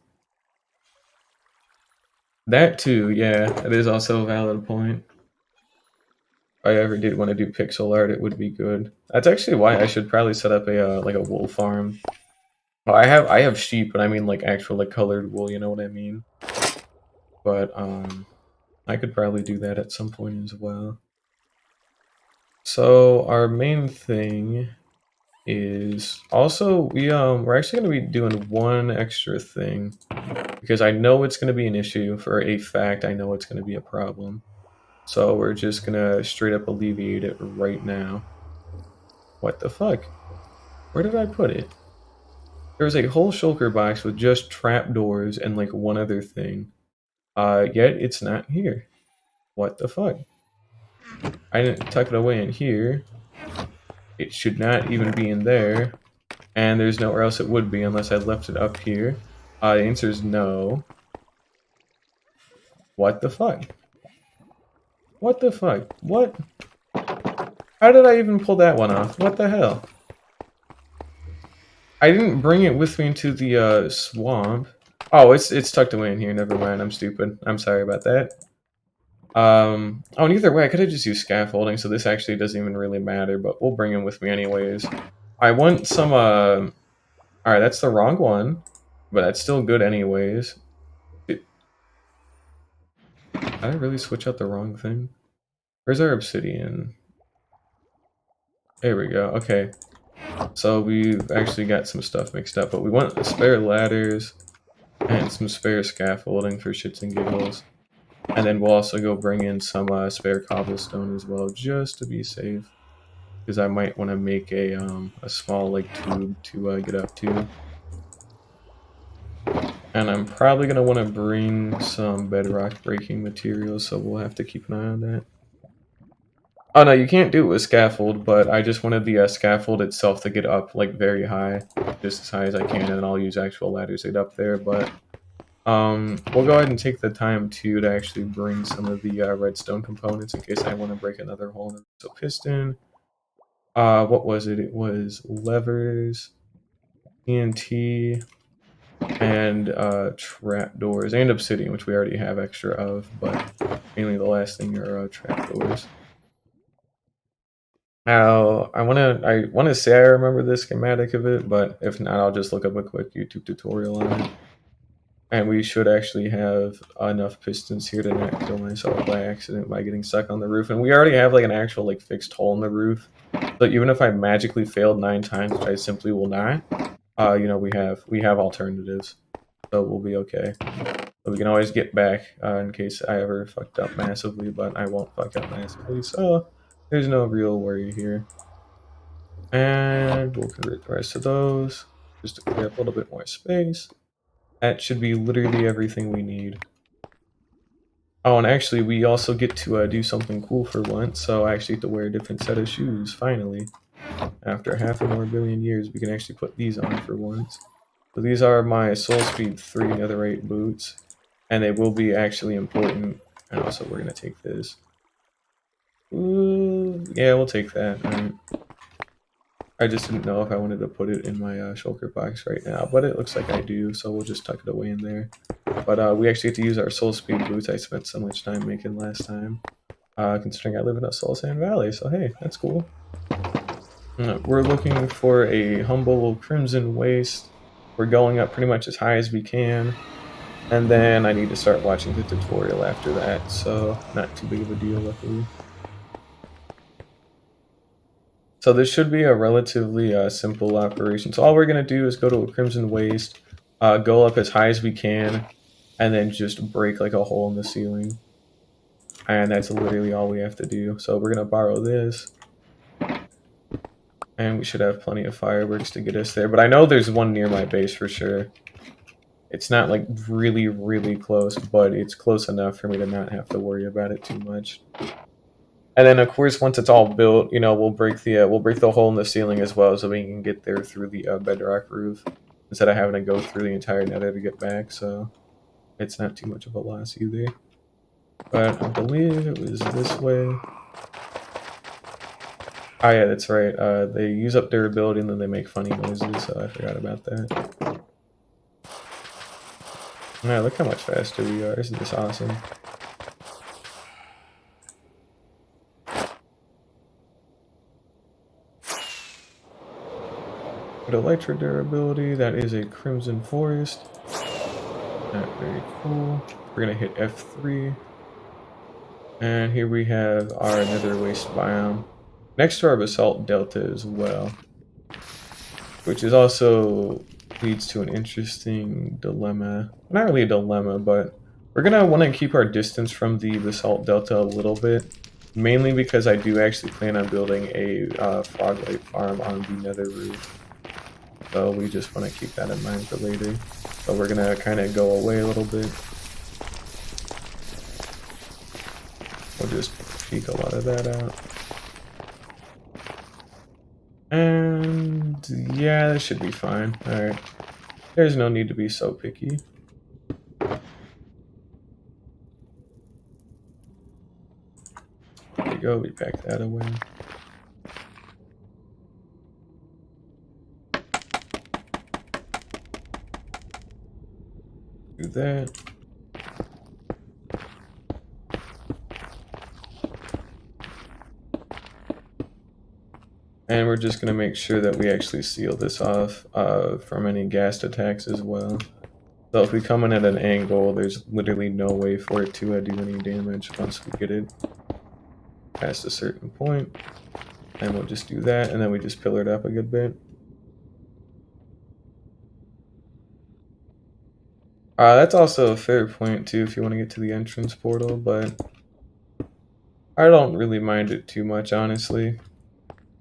That too, yeah, that is also a valid point. If I ever did want to do pixel art, it would be good. That's actually why I should probably set up a like a wool farm. Well, I have sheep, but I mean like actual like colored wool, you know what I mean? But I could probably do that at some point as well. So our main thing is also we're actually going to be doing one extra thing because I know it's going to be an issue. For a fact, I know it's going to be a problem. So we're just going to straight up alleviate it right now. What the fuck? Where did I put it? There's a whole shulker box with just trapdoors and like one other thing. Yet it's not here. What the fuck? I didn't tuck it away in here. It should not even be in there. And there's nowhere else it would be unless I left it up here. The answer is no. What the fuck? What the fuck? What? How did I even pull that one off? What the hell? I didn't bring it with me into the swamp. Oh, it's tucked away in here. Never mind. I'm stupid. I'm sorry about that. Oh, and either way, I could have just used scaffolding, so this actually doesn't even really matter, but we'll bring him with me anyways. I want some, alright, that's the wrong one, but that's still good anyways. Did I really switch out the wrong thing? Where's our obsidian? There we go, okay. So we've actually got some stuff mixed up, but we want spare ladders and some spare scaffolding for shits and giggles. And then we'll also go bring in some spare cobblestone as well, just to be safe. Because I might want to make a small like tube to get up to. And I'm probably going to want to bring some bedrock breaking materials, so we'll have to keep an eye on that. Oh no, you can't do it with scaffold, but I just wanted the scaffold itself to get up like very high, just as high as I can, and then I'll use actual ladders to get up there, but we'll go ahead and take the time to actually bring some of the redstone components in case I want to break another hole. So piston, what was it? It was levers, TNT, and trapdoors, and obsidian, which we already have extra of, but mainly the last thing are trapdoors. Now, I want to say I remember the schematic of it, but if not, I'll just look up a quick YouTube tutorial on it. And we should actually have enough pistons here to not kill myself by accident by getting stuck on the roof. And we already have like an actual like fixed hole in the roof. So even if I magically failed 9 times, which I simply will not, you know, we have alternatives. So we'll be okay. But we can always get back in case I ever fucked up massively, but I won't fuck up massively, so there's no real worry here. And we'll convert the rest of those just to clear up a little bit more space. That should be literally everything we need. Oh, and actually, we also get to do something cool for once, so I actually get to wear a different set of shoes, finally. After 500,000,000 years, we can actually put these on for once. So these are my Soul Speed 3 Netherite boots, and they will be actually important. And also, we're going to take this. Ooh, yeah, we'll take that. Right. I just didn't know if I wanted to put it in my shulker box right now, but it looks like I do, so we'll just tuck it away in there. But we actually get to use our Soul Speed boots I spent so much time making last time, considering I live in a Soul Sand Valley, so hey, that's cool. We're looking for a humble Crimson Waste. We're going up pretty much as high as we can, and then I need to start watching the tutorial after that, so not too big of a deal, luckily. So this should be a relatively simple operation. So all we're going to do is go to a Crimson Waste, go up as high as we can, and then just break like a hole in the ceiling. And that's literally all we have to do. So we're going to borrow this. And we should have plenty of fireworks to get us there. But I know there's one near my base for sure. It's not like really, really close, but it's close enough for me to not have to worry about it too much. And then, of course, once it's all built, you know, we'll break the hole in the ceiling as well, so we can get there through the bedrock roof instead of having to go through the entire nether to get back. So it's not too much of a loss either. But I believe it was this way. Oh yeah, that's right. They use up durability and then they make funny noises. So I forgot about that. Yeah, look how much faster we are. Isn't this awesome? Elytra durability, that is a Crimson Forest. Not very cool. We're gonna hit F3. And here we have our Nether Waste biome. Next to our Basalt Delta as well. Which is also leads to an interesting dilemma. Not really a dilemma, but we're gonna want to keep our distance from the Basalt Delta a little bit. Mainly because I do actually plan on building a Froglight farm on the Nether roof. So we just want to keep that in mind for later. So we're going to kind of go away a little bit. We'll just peek a lot of that out. And yeah, this should be fine. Alright. There's no need to be so picky. There we go, we pack that away. Do that. And we're just going to make sure that we actually seal this off from any ghast attacks as well. So if we come in at an angle, there's literally no way for it to do any damage once we get it past a certain point. And we'll just do that, and then we just pillar it up a good bit. That's also a fair point too if you want to get to the entrance portal, but I don't really mind it too much, honestly.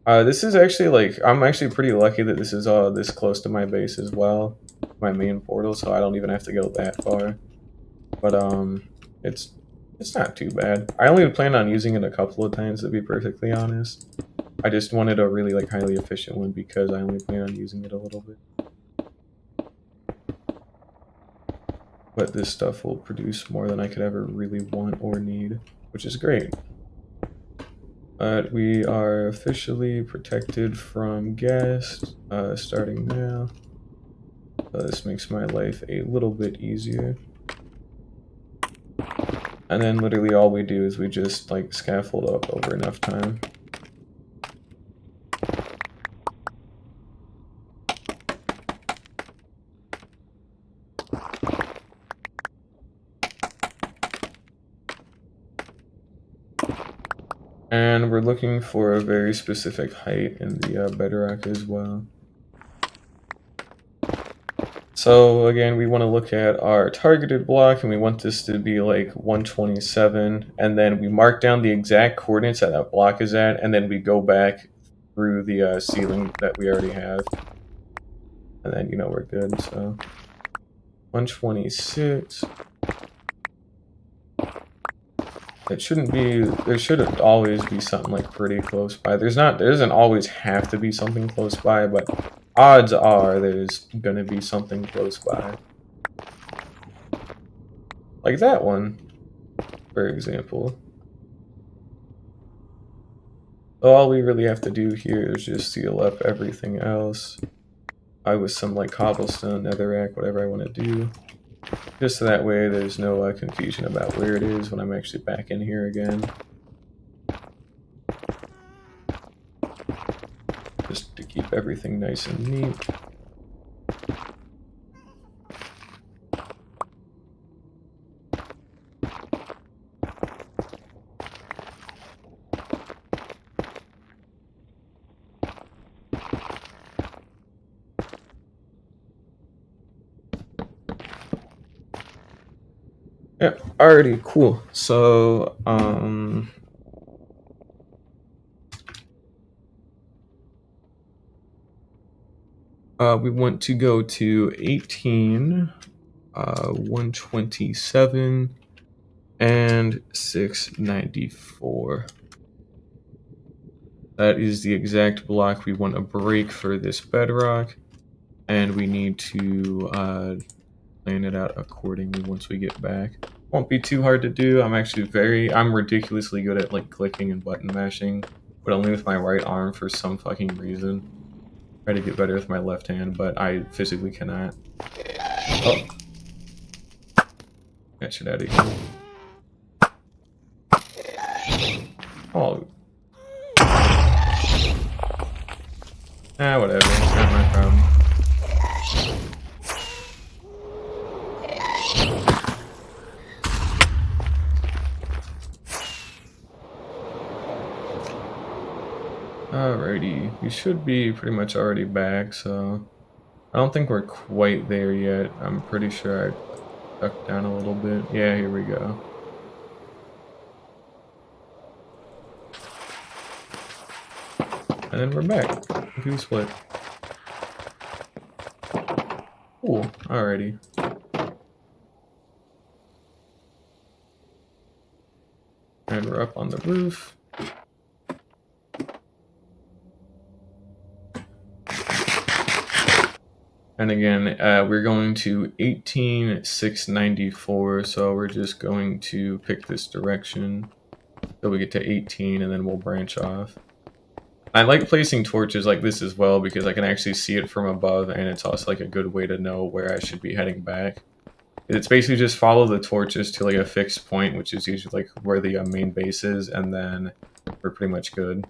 This is actually like, I'm actually pretty lucky that this is this close to my base as well, my main portal, so I don't even have to go that far. But it's not too bad. I only plan on using it a couple of times, to be perfectly honest. I just wanted a really like highly efficient one because I only plan on using it a little bit. But this stuff will produce more than I could ever really want or need, which is great. But we are officially protected from ghast starting now. So this makes my life a little bit easier. And then literally all we do is we just like scaffold up over enough time. And we're looking for a very specific height in the bedrock as well. So again, we want to look at our targeted block, and we want this to be like 127, and then we mark down the exact coordinates that that block is at, and then we go back through the ceiling that we already have, and then we're good. So 126. It shouldn't be. There should always be something like pretty close by. There doesn't always have to be something close by, but odds are there's gonna be something close by. Like that one, for example. So all we really have to do here is just seal up everything else. With some like cobblestone, netherrack, whatever I want to do. Just so that way there's no confusion about where it is when I'm actually back in here again. Just to keep everything nice and neat. Yeah, alrighty, cool. So, we want to go to 18, 127, and 694. That is the exact block we want to break for this bedrock, and we need to plan it out accordingly once we get back. Won't be too hard to do. I'm ridiculously good at like clicking and button mashing, but only with my right arm for some fucking reason. Try to get better with my left hand, but I physically cannot. Oh. Get shit out of here. Oh. Whatever. It's not my problem. Alrighty, we should be pretty much already back, so I don't think we're quite there yet. I'm pretty sure I ducked down a little bit. Yeah, here we go. And then we're back. Do split. Cool, alrighty. And we're up on the roof. And again, we're going to 18,694, so we're just going to pick this direction till we get to 18, and then we'll branch off. I like placing torches like this as well because I can actually see it from above, and it's also like a good way to know where I should be heading back. It's basically just follow the torches to like a fixed point, which is usually like where the main base is, and then we're pretty much good.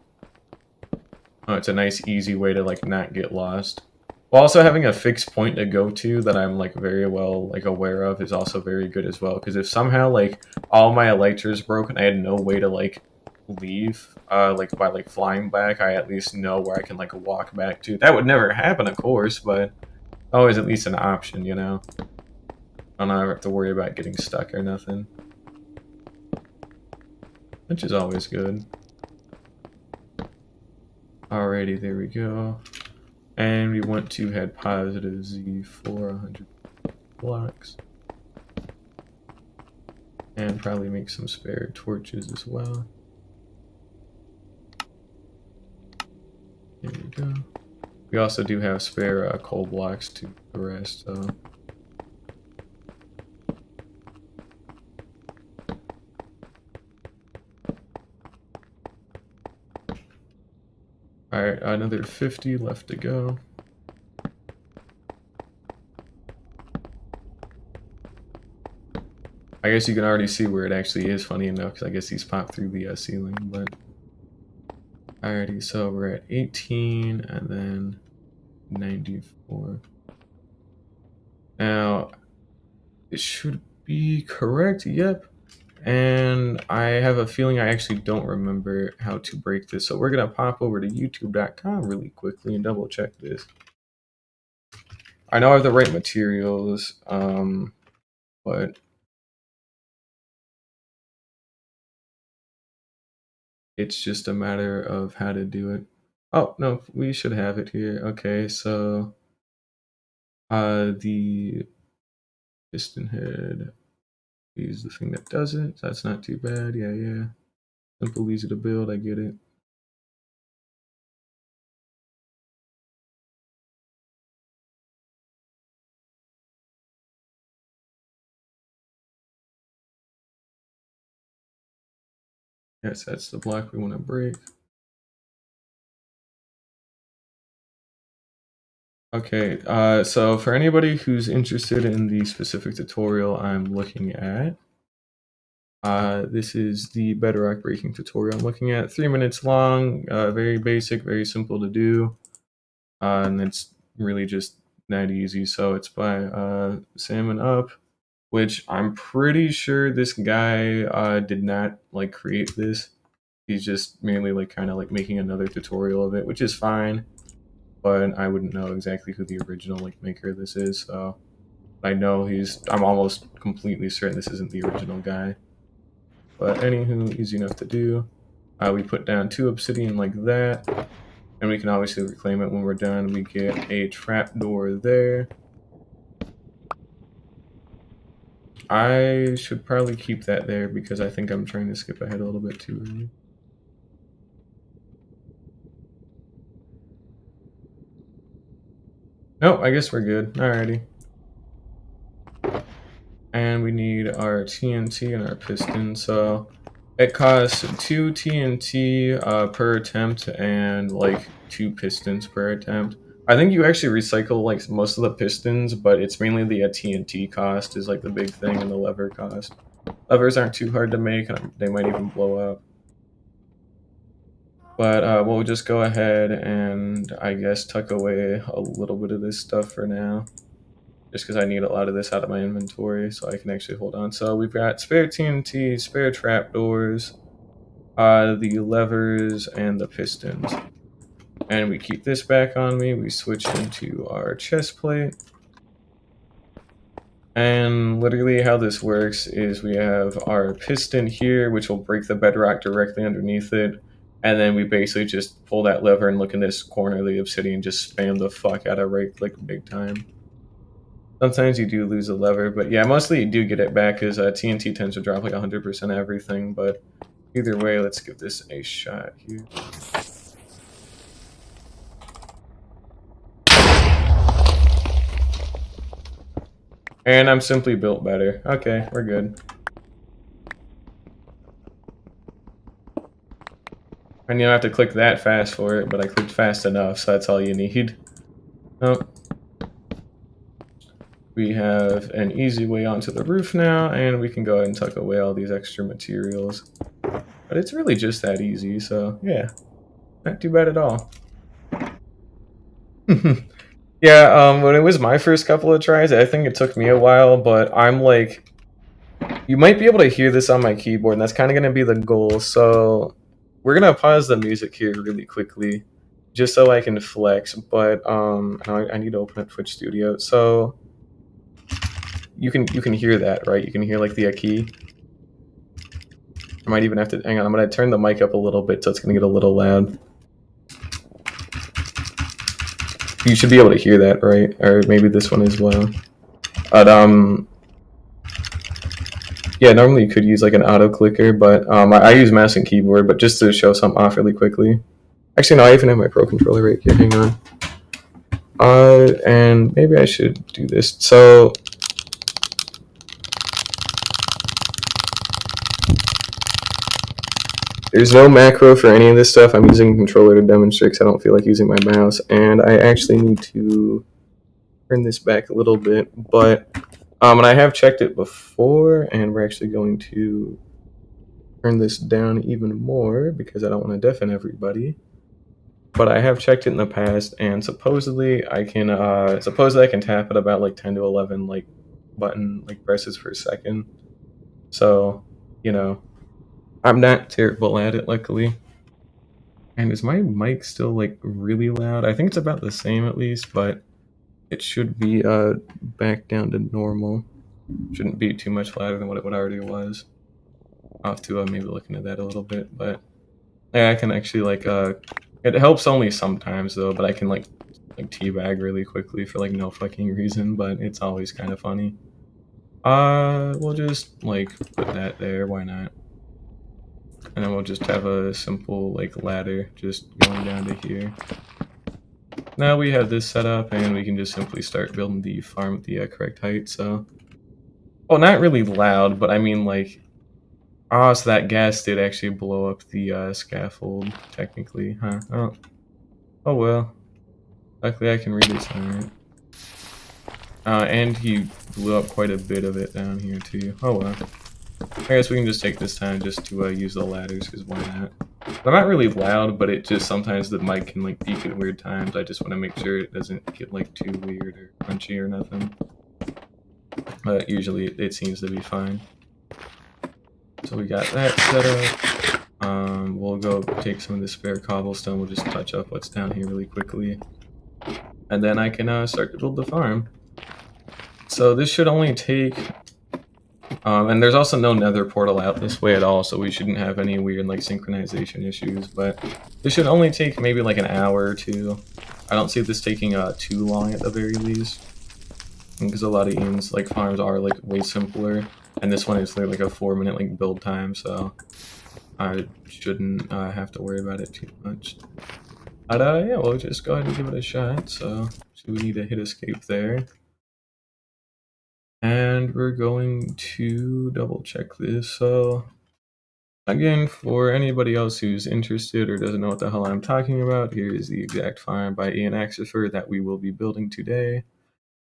Oh, it's a nice easy way to like not get lost. While also having a fixed point to go to that I'm like very well like aware of is also very good as well, because if somehow like all my elytras broke and I had no way to like leave like by like flying back, I at least know where I can like walk back to. That would never happen, of course, but always at least an option, you know. I don't have to worry about getting stuck or nothing, which is always good. Alrighty, there we go. And we want to head positive Z for 100 blocks. And probably make some spare torches as well. Here we go. We also do have spare coal blocks to the rest, so. Alright, another 50 left to go. I guess you can already see where it actually is, funny enough, because I guess these pop through the ceiling, but... Alrighty, so we're at 18, and then 94. Now, it should be correct, yep. And I have a feeling I actually don't remember how to break this, so we're going to pop over to youtube.com really quickly and double check this. I know I have the right materials, but it's just a matter of how to do it. Oh, no, we should have it here. Okay, so the piston head is the thing that does it. That's not too bad. Yeah. Simple, easy to build. I get it. Yes, that's the block we want to break. Okay, so for anybody who's interested in the specific tutorial I'm looking at, this is the bedrock breaking tutorial I'm looking at. 3 minutes long, very basic, very simple to do, and it's really just that easy. So it's by Salmon Up, which I'm pretty sure this guy did not like create this. He's just merely like kind of like making another tutorial of it, which is fine. But I wouldn't know exactly who the original like maker of this is. So I know I'm almost completely certain this isn't the original guy. But anywho, easy enough to do. We put down 2 obsidian like that, and we can obviously reclaim it when we're done. We get a trapdoor there. I should probably keep that there because I think I'm trying to skip ahead a little bit too early. Nope, I guess we're good. Alrighty. And we need our TNT and our piston. So it costs 2 TNT per attempt and like 2 pistons per attempt. I think you actually recycle like most of the pistons, but it's mainly the TNT cost is like the big thing, and the lever cost. Levers aren't too hard to make, and they might even blow up. But we'll just go ahead and I guess tuck away a little bit of this stuff for now, just because I need a lot of this out of my inventory so I can actually hold on. So we've got spare TNT, spare trapdoors, the levers, and the pistons. And we keep this back on me. We switch into our chest plate. And literally how this works is we have our piston here, which will break the bedrock directly underneath it. And then we basically just pull that lever and look in this corner of the obsidian, just spam the fuck out of right click big time. Sometimes you do lose a lever, but yeah, mostly you do get it back because TNT tends to drop like 100% everything. But either way, let's give this a shot here. And I'm simply built better. Okay, we're good. And you don't have to click that fast for it, but I clicked fast enough, so that's all you need. Oh. We have an easy way onto the roof now, and we can go ahead and tuck away all these extra materials. But it's really just that easy, so yeah, not too bad at all. Yeah, when it was my first couple of tries, I think it took me a while, but I'm like, you might be able to hear this on my keyboard, and that's kind of going to be the goal. So we're going to pause the music here really quickly, just so I can flex, but I need to open up Twitch Studio. So you can hear that, right? You can hear like the key. I might even have to, hang on, I'm going to turn the mic up a little bit so it's going to get a little loud. You should be able to hear that, right? Or maybe this one as well. But yeah, normally you could use like an auto clicker, but I use mouse and keyboard, but just to show something off really quickly. Actually, no, I even have my Pro Controller right here. Hang on. And maybe I should do this. So there's no macro for any of this stuff. I'm using a controller to demonstrate because I don't feel like using my mouse, and I actually need to turn this back a little bit, but and I have checked it before, and we're actually going to turn this down even more because I don't want to deafen everybody. But I have checked it in the past, and supposedly I can tap at about like 10 to 11 like button like presses per second. So, you know, I'm not terrible at it, luckily. And is my mic still like really loud? I think it's about the same at least, but it should be back down to normal. Shouldn't be too much louder than what it already was. I'll have to maybe look into that a little bit, but yeah, I can actually like it helps only sometimes though, but I can like teabag really quickly for like no fucking reason, but it's always kind of funny. We'll just like put that there, why not? And then we'll just have a simple like ladder just going down to here. Now we have this set up and we can just simply start building the farm at the correct height, so... Well, not really loud, but I mean like... Ah, so that gas did actually blow up the scaffold, technically, huh? Oh well. Luckily I can read it, alright. And he blew up quite a bit of it down here too. Oh well. I guess we can just take this time just to use the ladders, because why not? They're not really loud, but it just sometimes the mic can like peak at weird times. I just want to make sure it doesn't get like too weird or crunchy or nothing. But usually it seems to be fine. So we got that set up. We'll go take some of the spare cobblestone. We'll just touch up what's down here really quickly. And then I can start to build the farm. So this should only take... and there's also no nether portal out this way at all, so we shouldn't have any weird like synchronization issues, but this should only take maybe like an hour or two. I don't see this taking too long at the very least, because a lot of Ian's like farms are like way simpler, and this one is like a 4-minute like build time, so I shouldn't have to worry about it too much. But yeah, we'll just go ahead and give it a shot. So we need to hit escape there. And we're going to double check this. So again, for anybody else who's interested or doesn't know what the hell I'm talking about, here is the exact farm by Ian Axifer that we will be building today.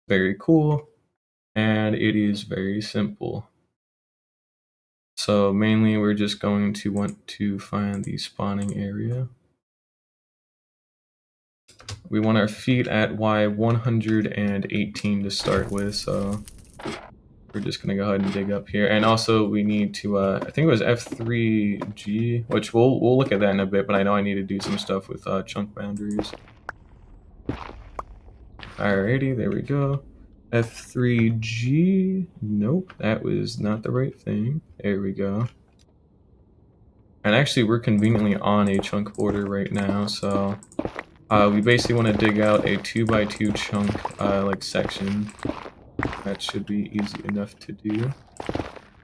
Very cool. And it is very simple. So mainly we're just going to want to find the spawning area. We want our feet at Y118 to start with, so we're just gonna go ahead and dig up here. And also we need to, I think it was F3G, which we'll look at that in a bit, but I know I need to do some stuff with chunk boundaries. Alrighty, there we go. F3G, nope, that was not the right thing. There we go. And actually we're conveniently on a chunk border right now, so we basically want to dig out a 2x2 chunk like section. That should be easy enough to do.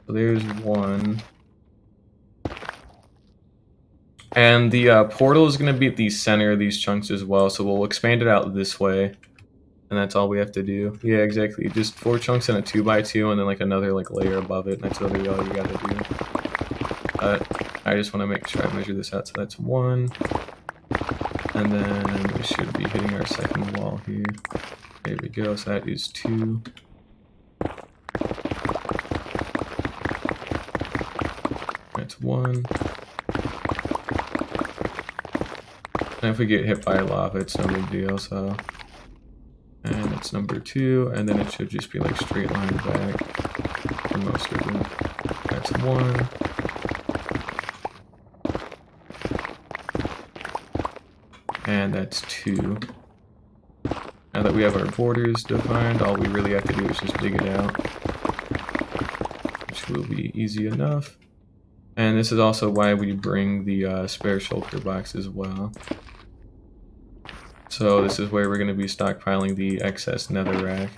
So there's one. And the portal is going to be at the center of these chunks as well, so we'll expand it out this way. And that's all we have to do. Yeah, exactly. Just 4 chunks in a 2x2 and then like another like layer above it. And that's really all you gotta do. I just want to make sure I measure this out. So that's 1. And then we should be hitting our second wall here. There we go. So that is 2. That's 1. And if we get hit by lava, it's no big deal, so... And it's number 2, and then it should just be like straight line back for most of them. That's 1. And that's 2. Now that we have our borders defined, all we really have to do is just dig it out, which will be easy enough. And this is also why we bring the spare shulker box as well. So this is where we're going to be stockpiling the excess netherrack,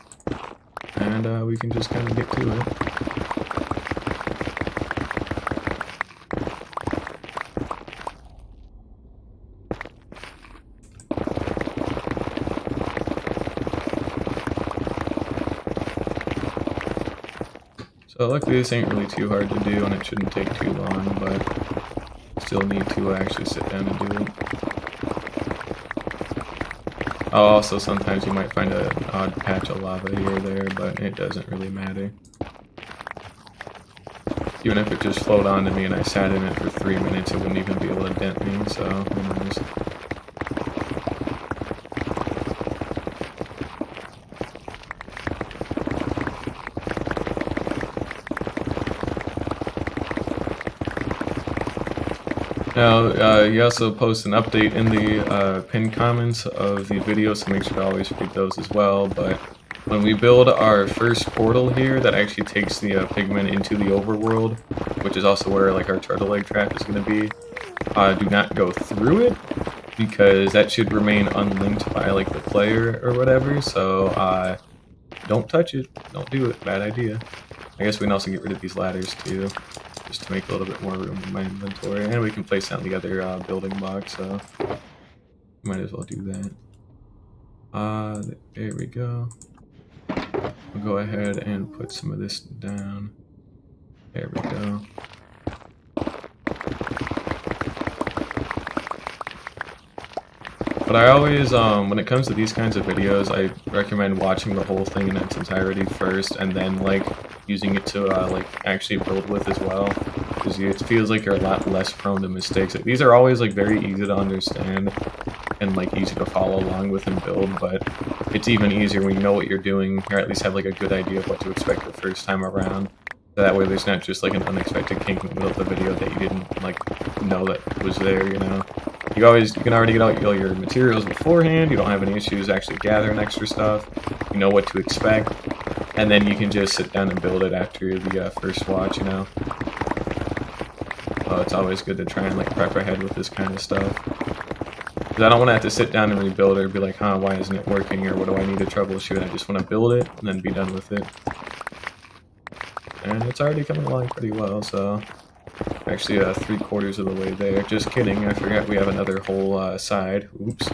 and we can just kind of get to it. So luckily this ain't really too hard to do and it shouldn't take too long, but still need to actually sit down and do it. Oh, also sometimes you might find an odd patch of lava here or there, but it doesn't really matter. Even if it just flowed onto me and I sat in it for 3 minutes, it wouldn't even be able to dent me, so who knows. Now, you also post an update in the pinned comments of the video, so make sure to always read those as well. But when we build our first portal here, that actually takes the pigmen into the overworld, which is also where like our turtle egg trap is going to be. Do not go through it, because that should remain unlinked by like the player or whatever. So don't touch it. Don't do it. Bad idea. I guess we can also get rid of these ladders too, just to make a little bit more room in my inventory. And we can place down the other building blocks, so might as well do that. There we go. We'll go ahead and put some of this down. There we go. But I always, when it comes to these kinds of videos, I recommend watching the whole thing in its entirety first, and then, like, using it to, like, actually build with as well. Because it feels like you're a lot less prone to mistakes. Like, these are always, like, very easy to understand and, like, easy to follow along with and build, but it's even easier when you know what you're doing, or at least have, like, a good idea of what to expect the first time around. So that way there's not just, like, an unexpected kink in the middle of the video that you didn't, like, know that was there, you know? You can already get out all your materials beforehand, you don't have any issues actually gathering extra stuff, you know what to expect, and then you can just sit down and build it after the first watch, you know? It's always good to try and like prep ahead with this kind of stuff. Because I don't want to have to sit down and rebuild it or be like, huh, why isn't it working, or what do I need to troubleshoot? I just want to build it and then be done with it. And it's already coming along pretty well, so... Actually, 3/4 of the way there. Just kidding, I forgot we have another whole side. Oops.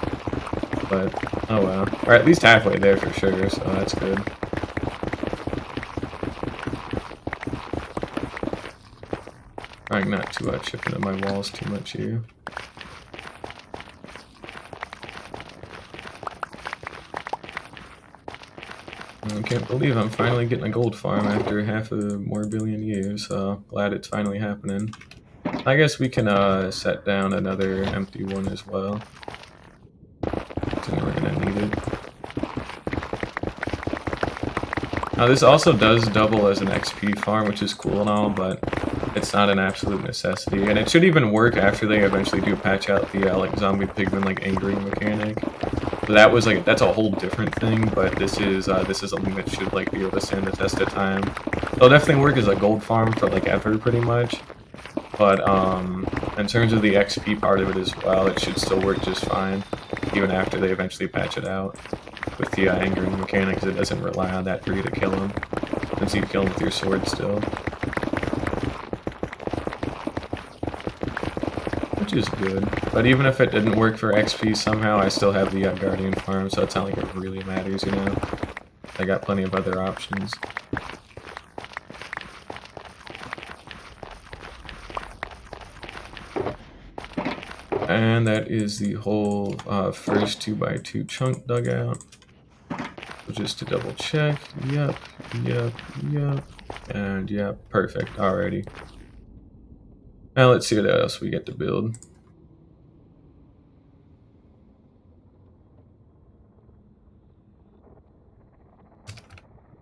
But, oh well. Or at least halfway there for sure, so that's good. Trying not to chip into my walls too much here. I can't believe I'm finally getting a gold farm after half a more billion years, so glad it's finally happening. I guess we can set down another empty one as well. We're gonna need it. Now this also does double as an XP farm, which is cool and all, but it's not an absolute necessity. And it should even work after they eventually do patch out the like zombie pigman like angering mechanic. So that was like, that's a whole different thing, but this is something that should like be able to stand the test of time. It'll definitely work as a gold farm for like ever pretty much. But in terms of the XP part of it as well, it should still work just fine, even after they eventually patch it out with the angering mechanic, because it doesn't rely on that for you to kill him, since you kill him with your sword still. Which is good, but even if it didn't work for XP somehow, I still have the Guardian farm, so it's not like it really matters, you know? I got plenty of other options. And that is the whole first 2x2 chunk dug out. So just to double check, yep, and yep, perfect, alrighty. Now let's see what else we get to build.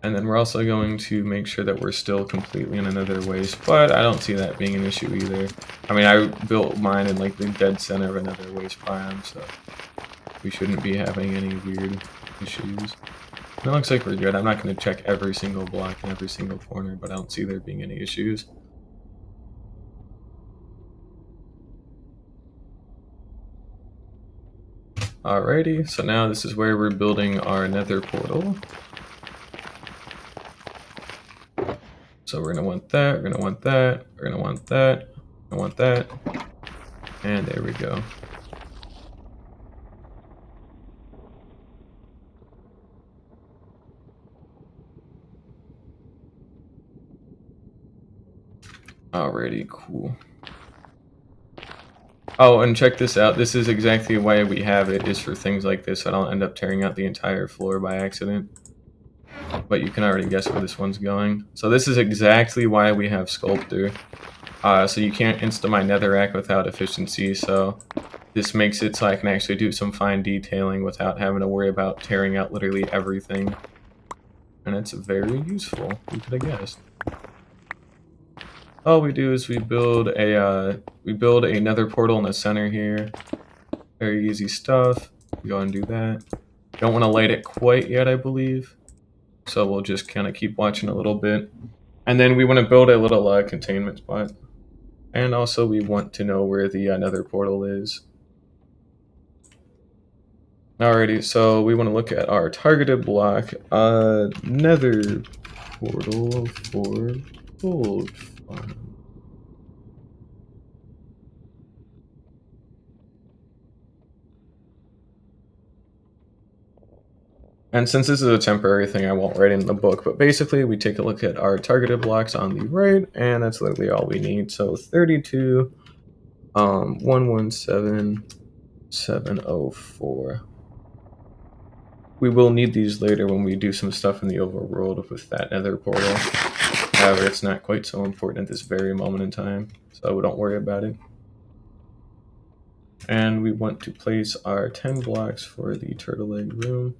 And then we're also going to make sure that we're still completely in another waste, but I don't see that being an issue either. I mean, I built mine in like the dead center of another waste biome, so we shouldn't be having any weird issues. It looks like we're good. I'm not going to check every single block in every single corner, but I don't see there being any issues. Alrighty, so now this is where we're building our nether portal. So we're going to want that, we're going to want that, we're going to want that, I want that, and there we go. Alrighty, cool. Oh, and check this out. This is exactly why we have it, is for things like this, so I don't end up tearing out the entire floor by accident. But you can already guess where this one's going. So this is exactly why we have Sculptor. So you can't insta-mine netherrack without efficiency, so this makes it so I can actually do some fine detailing without having to worry about tearing out literally everything. And it's very useful, who could have guessed? all we do is we build a nether portal in the center here. Very easy stuff. We go and do that. Don't want to light it quite yet, I believe. So we'll just kind of keep watching a little bit. And then we want to build a little containment spot. And also we want to know where the nether portal is. Alrighty, so we want to look at our targeted block. Nether portal for gold farm. And since this is a temporary thing, I won't write it in the book, but basically we take a look at our targeted blocks on the right, and that's literally all we need. So 32, 117, 704. We will need these later when we do some stuff in the overworld with that nether portal. However, it's not quite so important at this very moment in time, so don't worry about it. And we want to place our 10 blocks for the turtle egg room.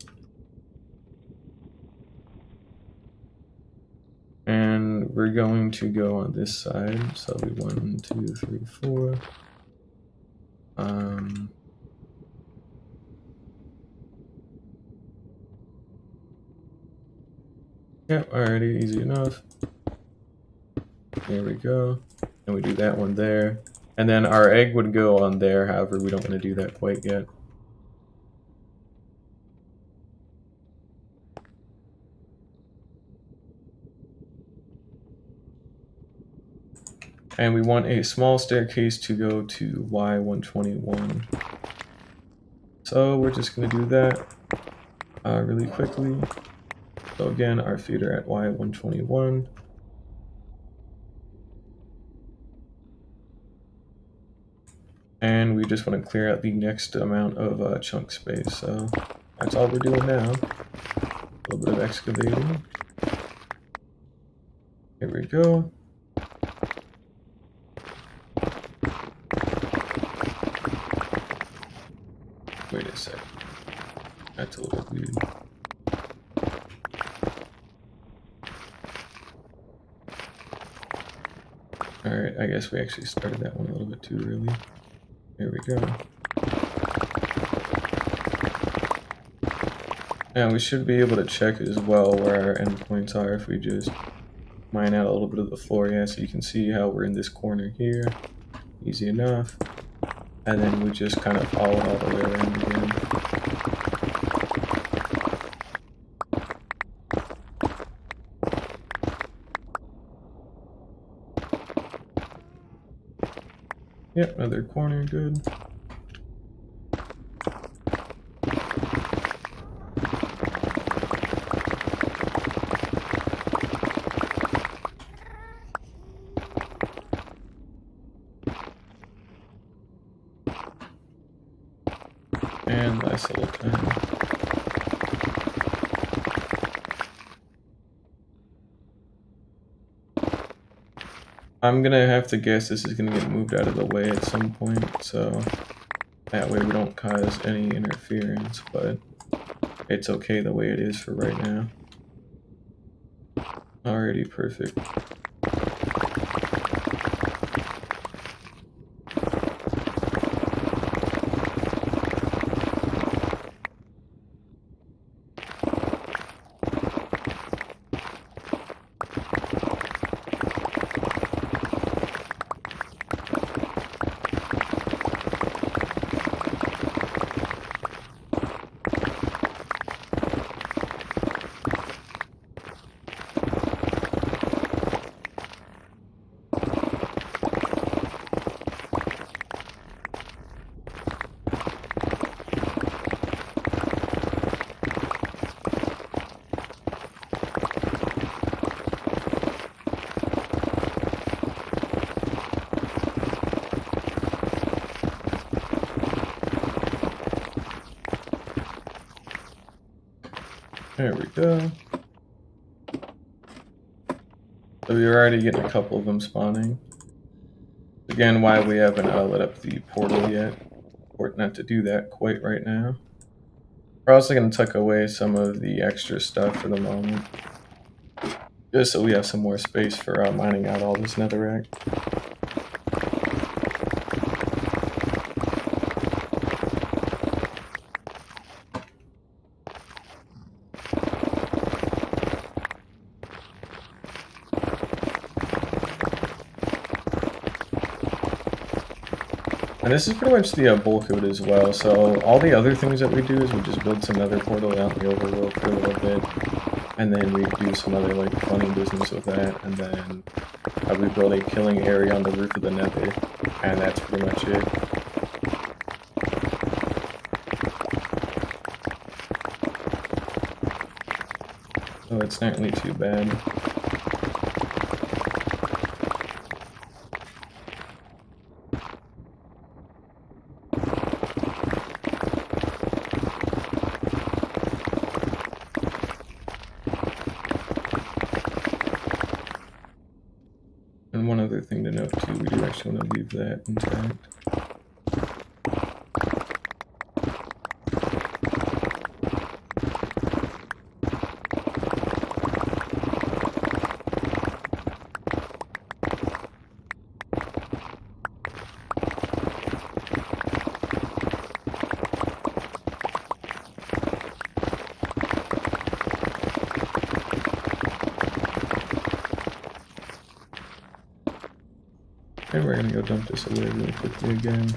And we're going to go on this side. So we 1, 2, 3, 4. Yep, already easy enough. There we go. And we do that one there. And then our egg would go on there, however, we don't want to do that quite yet. And we want a small staircase to go to Y121. So we're just going to do that really quickly. So again, our feeder at Y121. And we just want to clear out the next amount of chunk space. So that's all we're doing now. A little bit of excavating. Here we go. Wait a sec. That's a little weird. Alright, I guess we actually started that one a little bit too early. Here we go. Now we should be able to check as well where our endpoints are if we just mine out a little bit of the floor. Yeah, so you can see how we're in this corner here. Easy enough. And then we just kind of follow all the way around again. Yep, another corner, good. And last little time. I'm gonna have to guess this is gonna get moved out of the way at some point, so that way we don't cause any interference, but it's okay the way it is for right now. Alrighty, perfect. There we go. So we're already getting a couple of them spawning. Again, why we haven't lit up the portal yet. Important not to do that quite right now. We're also going to tuck away some of the extra stuff for the moment. just so we have some more space for mining out all this netherrack. And this is pretty much the bulk of it as well, so all the other things that we do is we just build some nether portal out in the overworld for a little bit, and then we do some other like funny business with that, and then we build a killing area on the roof of the nether, and that's pretty much it. So it's not really too bad. And one other thing to note too, we do actually want to leave that intact. And we're gonna go dump this away really quickly again.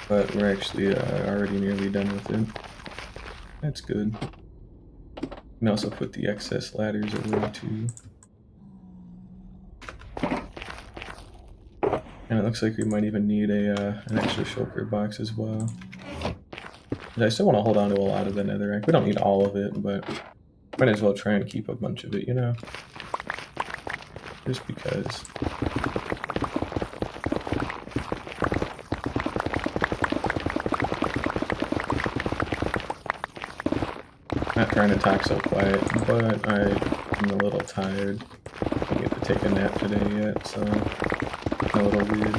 But we're actually already nearly done with it. That's good. We can also put the excess ladders away too. And it looks like we might even need an extra shulker box as well. But I still want to hold on to a lot of the netherrack. We don't need all of it, but might as well try and keep a bunch of it, you know? Just because. Not trying to talk so quiet, but I'm a little tired. I didn't get to take a nap today yet, so it's a little weird.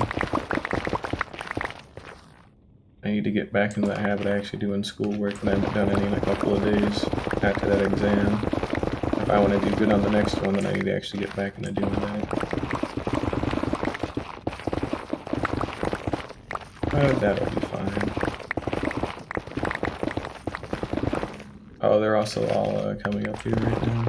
I need to get back into the habit of actually doing schoolwork that I haven't done any in a couple of days after that exam. If I want to do good on the next one, then I need to actually get back into doing that. But that'll be fine. Oh, they're also all coming up here right now.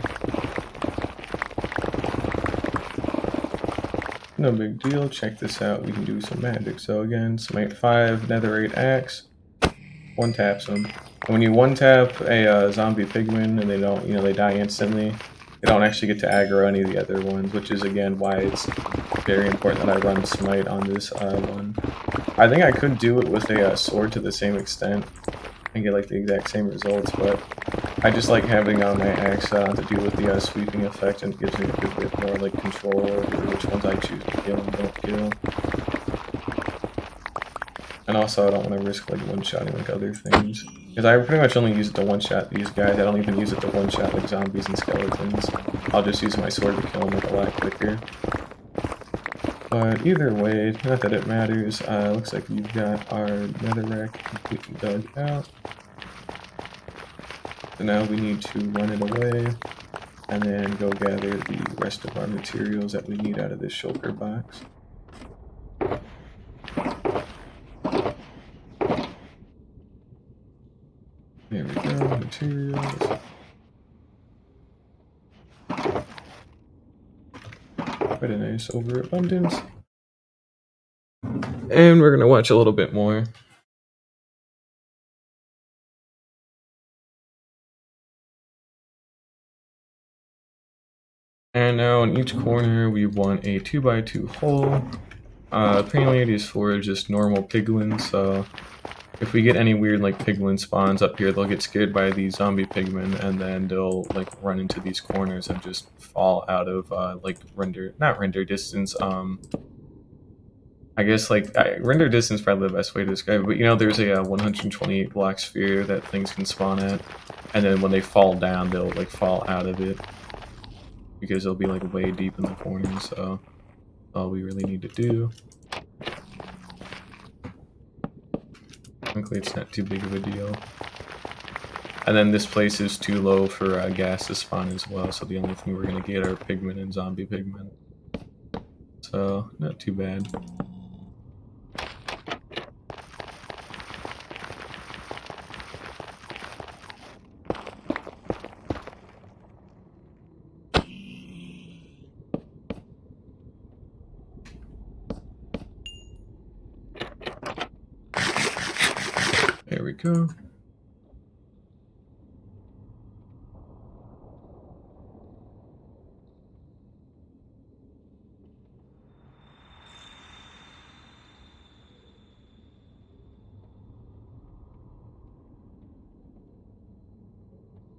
No big deal. Check this out. We can do some magic. So again, Smite 5, Netherite Axe. One taps them. And when you one tap a zombie pigman and they don't, they die instantly, they don't actually get to aggro any of the other ones, which is again why it's very important that I run Smite on this one. I think I could do it with a sword to the same extent and get like the exact same results, but I just like having my axe to deal with the sweeping effect, and it gives me a good bit more like control over which ones I choose to kill and don't kill. And also I don't want to risk like one-shotting like other things, because I pretty much only use it to one-shot these guys. I don't even use it to one-shot like zombies and skeletons. I'll just use my sword to kill them like a lot quicker. But either way, not that it matters, looks like we've got our netherrack completely dug out. So now we need to run it away, and then go gather the rest of our materials that we need out of this shulker box. There we go, materials. Quite a nice overabundance. And we're gonna watch a little bit more. And now in each corner we want a 2x2 hole. Apparently it is for just normal piglins, so if we get any weird like piglin spawns up here, they'll get scared by these zombie pigmen, and then they'll like run into these corners and just fall out of like not render distance. I guess like render distance is probably the best way to describe it. But there's a 128 block sphere that things can spawn at, and then when they fall down, they'll like fall out of it because they'll be like way deep in the corner. So all we really need to do. Frankly, it's not too big of a deal. And then this place is too low for gas to spawn as well, so the only thing we're going to get are pigmen and zombie pigmen. So, not too bad. There we go.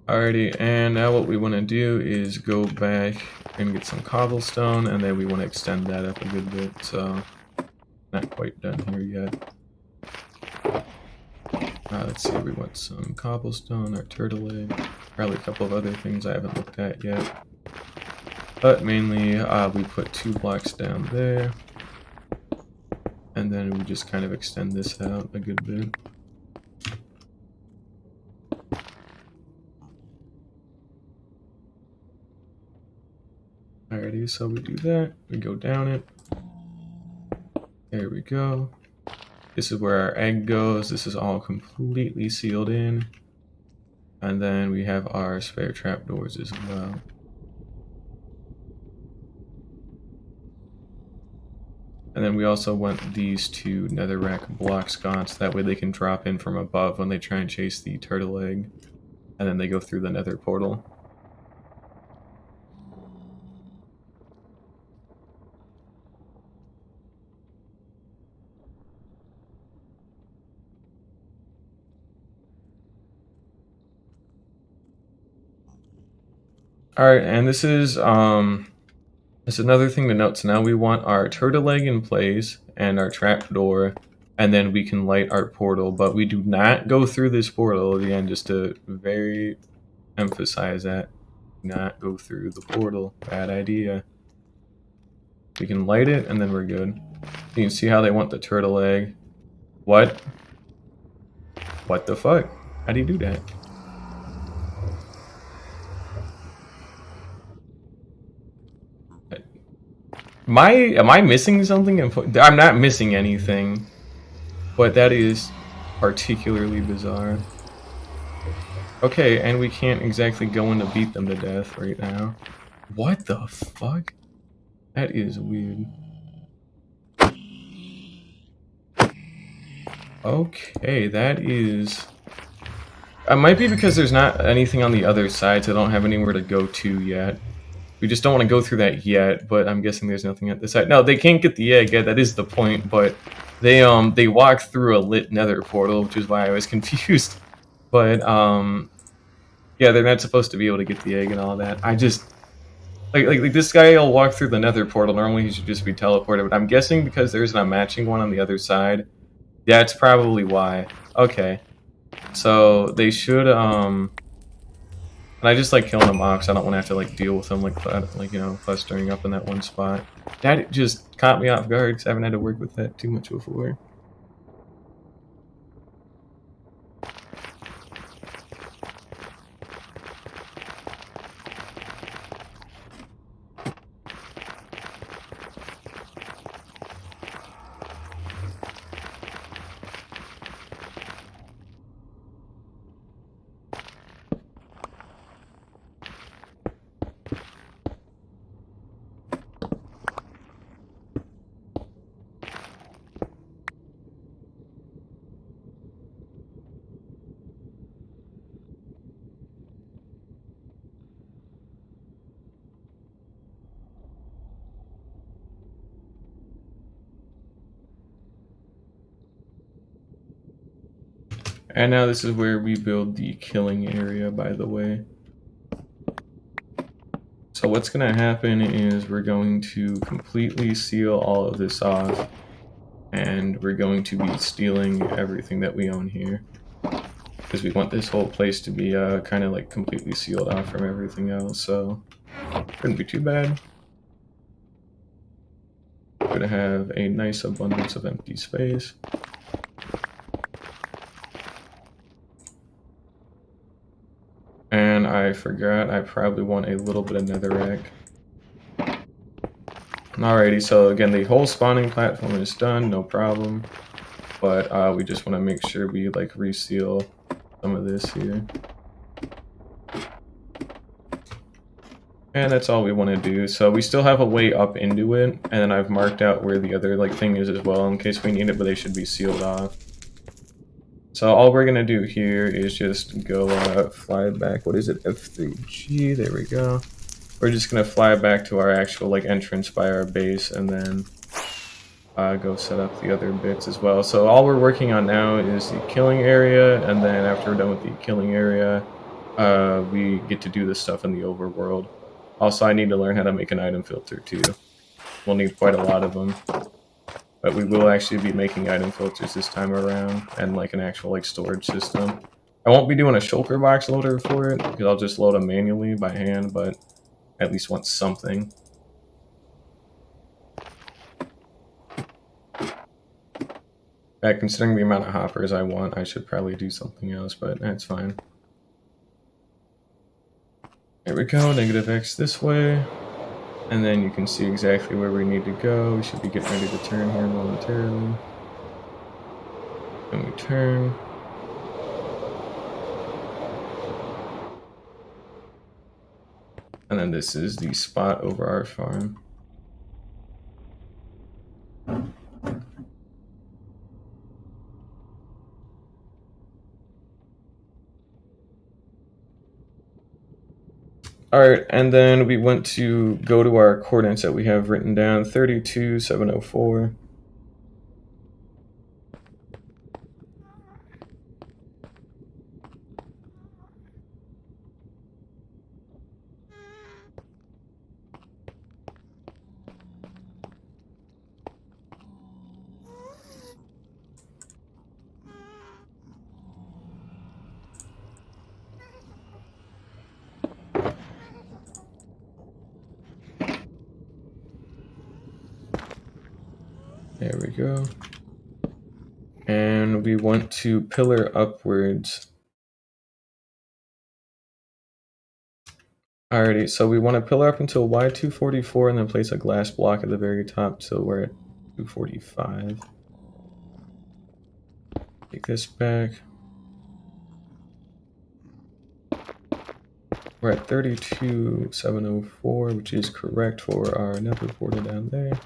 Alrighty, and now what we want to do is go back and get some cobblestone, and then we want to extend that up a good bit, so not quite done here yet. Let's see, we want some cobblestone, our turtle egg, probably a couple of other things I haven't looked at yet. But mainly, we put 2 blocks down there, and then we just kind of extend this out a good bit. Alrighty, so we do that, we go down it. There we go. This is where our egg goes. This is all completely sealed in. And then we have our spare trapdoors as well. And then we also want these 2 netherrack block sconce. That way they can drop in from above when they try and chase the turtle egg. And then they go through the nether portal. Alright, and this is another thing to note. So now we want our turtle egg in place and our trapdoor, and then we can light our portal, but we do not go through this portal. Again, just to very emphasize that. Do not go through the portal. Bad idea. We can light it and then we're good. You can see how they want the turtle egg. What? What the fuck? How do you do that? Am I missing something? I'm not missing anything, but that is particularly bizarre. Okay, and we can't exactly go in to beat them to death right now. What the fuck? That is weird. Okay, that is... It might be because there's not anything on the other side, so I don't have anywhere to go to yet. We just don't want to go through that yet, but I'm guessing there's nothing at this side. No, they can't get the egg yet, that is the point, but they walk through a lit nether portal, which is why I was confused. But, yeah, they're not supposed to be able to get the egg and all that. I just... Like this guy will walk through the nether portal, normally he should just be teleported, but I'm guessing because there's a matching one on the other side. That's probably why. Okay. So, they should, And I just like killing them off because I don't want to have to like deal with them like you know, clustering up in that one spot. That just caught me off guard because I haven't had to work with that too much before. And now this is where we build the killing area, by the way. So what's going to happen is we're going to completely seal all of this off, and we're going to be stealing everything that we own here. Because we want this whole place to be kind of like completely sealed off from everything else, so shouldn't be too bad. We're going to have a nice abundance of empty space. I forgot, I probably want a little bit of netherrack. Alrighty, so again, the whole spawning platform is done, no problem. But we just want to make sure we like reseal some of this here. And that's all we want to do. So we still have a way up into it, and then I've marked out where the other like thing is as well in case we need it, but they should be sealed off. So all we're gonna do here is just go fly back. What is it? F3G. There we go. We're just gonna fly back to our actual like entrance by our base, and then go set up the other bits as well. So all we're working on now is the killing area, and then after we're done with the killing area, we get to do the stuff in the overworld. Also, I need to learn how to make an item filter too. We'll need quite a lot of them. But we will actually be making item filters this time around, and like an actual like storage system. I won't be doing a shulker box loader for it, because I'll just load them manually by hand, but I at least want something. Considering the amount of hoppers I want, I should probably do something else, but that's fine. There we go, -X this way. And then you can see exactly where we need to go. We should be getting ready to turn here momentarily. And we turn. And then this is the spot over our farm. Alright, and then we want to go to our coordinates that we have written down, 32,704. There we go. And we want to pillar upwards. Alrighty, so we want to pillar up until Y244 and then place a glass block at the very top so we're at 245. Take this back. We're at 32,704, which is correct for our nether portal down there.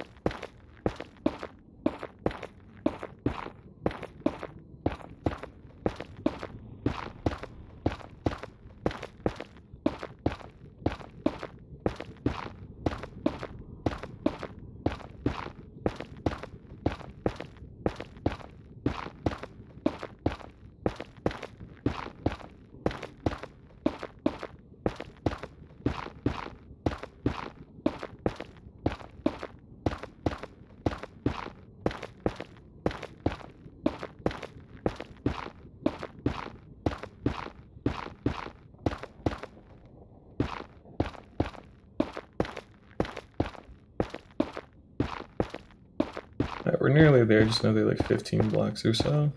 We're nearly there, just another like 15 blocks or so.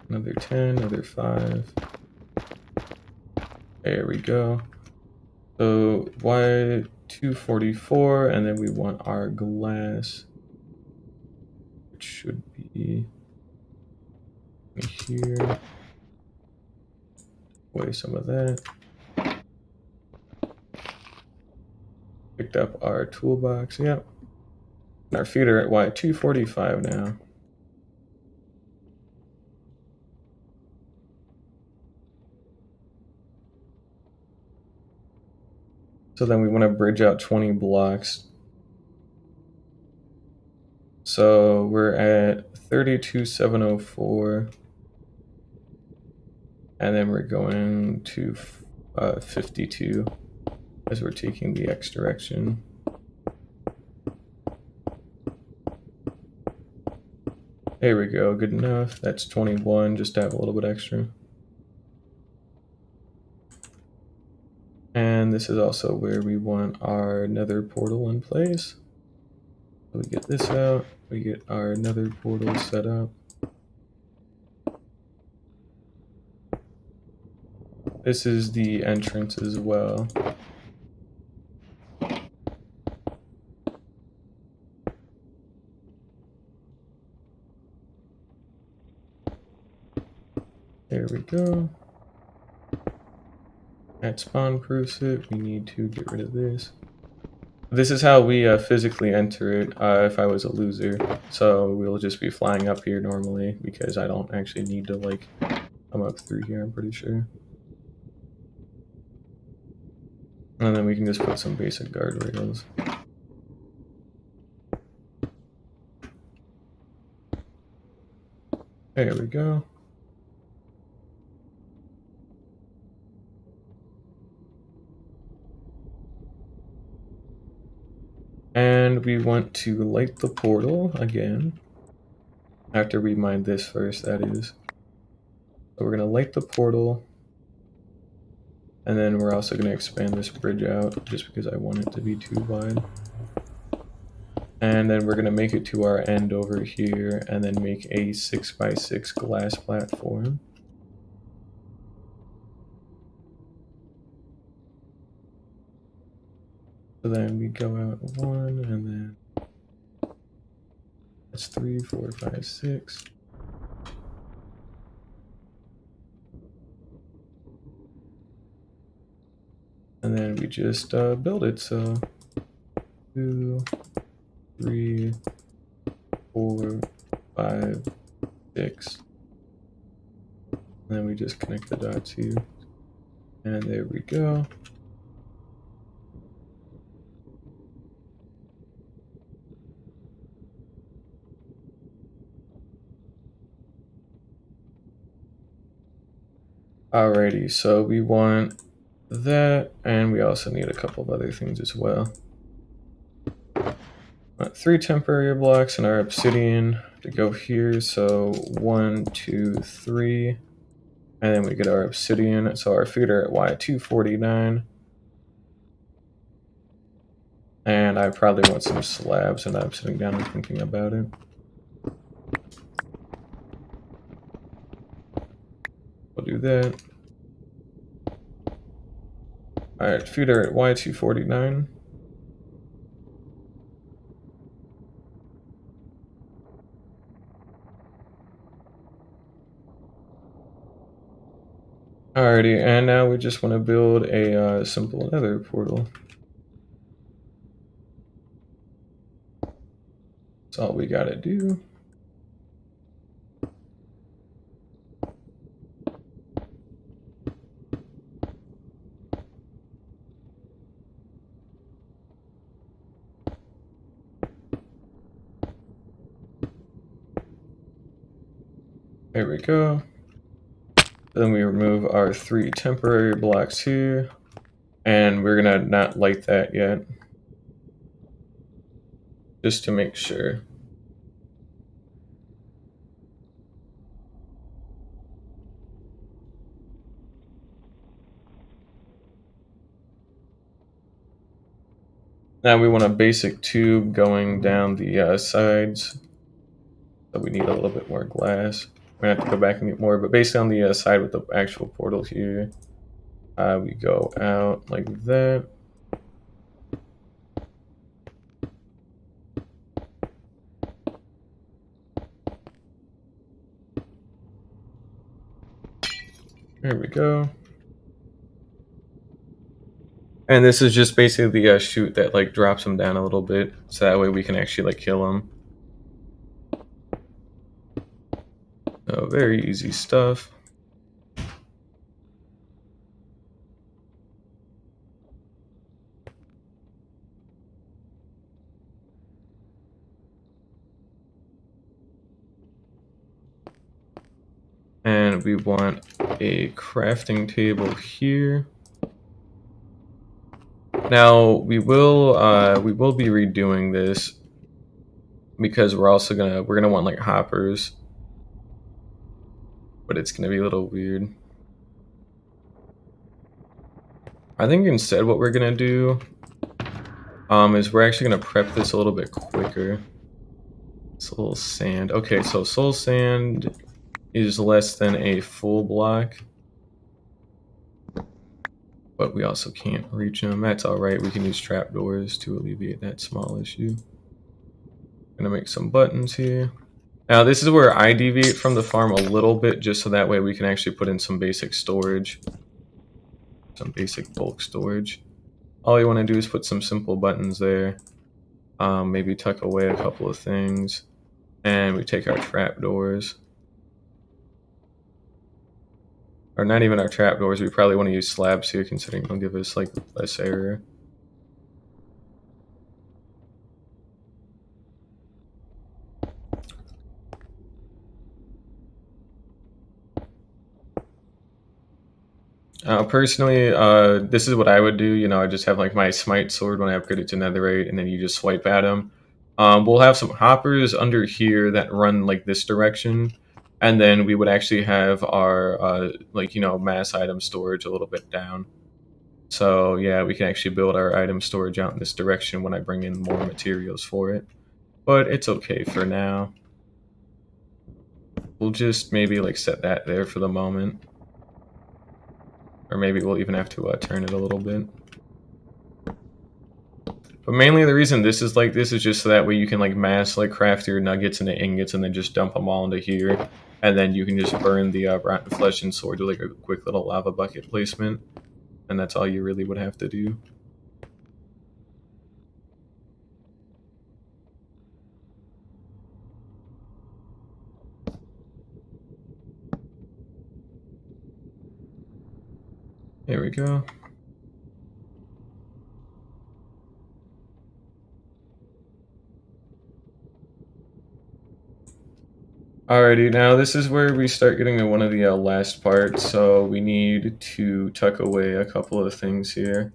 Another 10, another 5. There we go. So Y244, and then we want our glass, which should be here. Away some of that. Picked up our toolbox, yep. And our feet are at Y245 now. So then we want to bridge out 20 blocks. So we're at 32,704. And then we're going to 52 as we're taking the X direction. There we go, good enough. That's 21, just to have a little bit extra. And this is also where we want our nether portal in place. So we get this out, we get our nether portal set up. This is the entrance as well. There we go. That spawn proofs it. We need to get rid of this. This is how we physically enter it if I was a loser. So we'll just be flying up here normally because I don't actually need to like come up through here, I'm pretty sure. And then we can just put some basic guardrails. There we go. And we want to light the portal again. After we mine this first, that is. So we're going to light the portal. And then we're also going to expand this bridge out just because I want it to be too wide. And then we're going to make it to our end over here and then make a 6x6 glass platform. So then we go out 1 and then that's 3, 4, 5, 6. And then we just build it. So 2, 3, 4, 5, 6. And then we just connect the dots here. And there we go. Alrighty, so we want that, and we also need a couple of other things as well. 3 temporary blocks in our obsidian to go here, so 1, 2, 3, and then we get our obsidian, so our feeder at Y249. And I probably want some slabs, and I'm sitting down and thinking about it. We'll do that. Alright, feeder at Y249. Alrighty, and now we just want to build a simple nether portal. That's all we gotta do. There we go. Then we remove our 3 temporary blocks here, and we're gonna not light that yet, just to make sure. Now we want a basic tube going down the sides, so we need a little bit more glass. We're gonna have to go back and get more, but based on the side with the actual portal here, we go out like that. There we go. And this is just basically the chute that like drops them down a little bit, so that way we can actually like kill them. So very easy stuff. And we want a crafting table here. Now we will be redoing this because we're gonna want like hoppers, but it's gonna be a little weird. I think instead what we're gonna do is we're actually gonna prep this a little bit quicker. Soul sand. Okay, so soul sand is less than a full block. but we also can't reach them. That's alright, we can use trapdoors to alleviate that small issue. Gonna make some buttons here. Now this is where I deviate from the farm a little bit, just so that way we can actually put in some basic storage. Some basic bulk storage. All you want to do is put some simple buttons there. Maybe tuck away a couple of things. And we take our trapdoors. Or not even our trapdoors, we probably want to use slabs here, considering they'll give us like less area. Personally, this is what I would do. You know, I just have like my smite sword when I upgrade it to netherite, and then you just swipe at them. We'll have some hoppers under here that run like this direction, and then we would actually have our like, you know, mass item storage a little bit down. So yeah, we can actually build our item storage out in this direction when I bring in more materials for it. But it's okay for now. We'll just maybe like set that there for the moment. Or maybe we'll even have to turn it a little bit. But mainly the reason this is like this is just so that way you can like mass like craft your nuggets into ingots and then just dump them all into here. And then you can just burn the rotten flesh and sword with like a quick little lava bucket placement. And that's all you really would have to do. There we go. Alrighty, now this is where we start getting to one of the last parts, so we need to tuck away a couple of things here.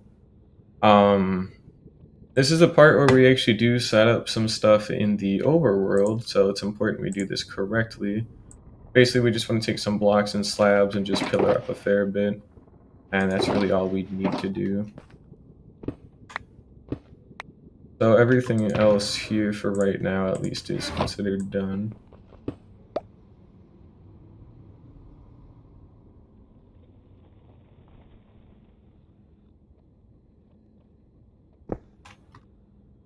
This is a part where we actually do set up some stuff in the overworld, so it's important we do this correctly. Basically, we just want to take some blocks and slabs and just pillar up a fair bit, and that's really all we need to do. So everything else here for right now, at least, is considered done.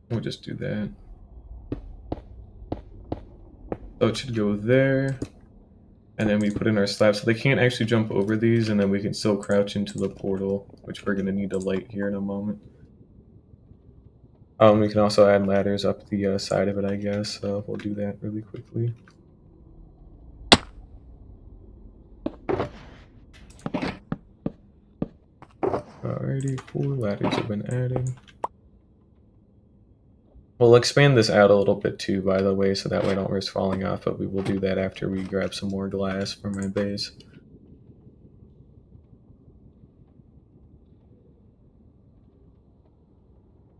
We'll just do that. So it should go there. And then we put in our slabs. So they can't actually jump over these, and then we can still crouch into the portal, which we're going to need to light here in a moment. We can also add ladders up the side of it, I guess. So we'll do that really quickly. Alrighty, 4 ladders have been added. We'll expand this out a little bit too, by the way, so that way I don't risk falling off, but we will do that after we grab some more glass for my base.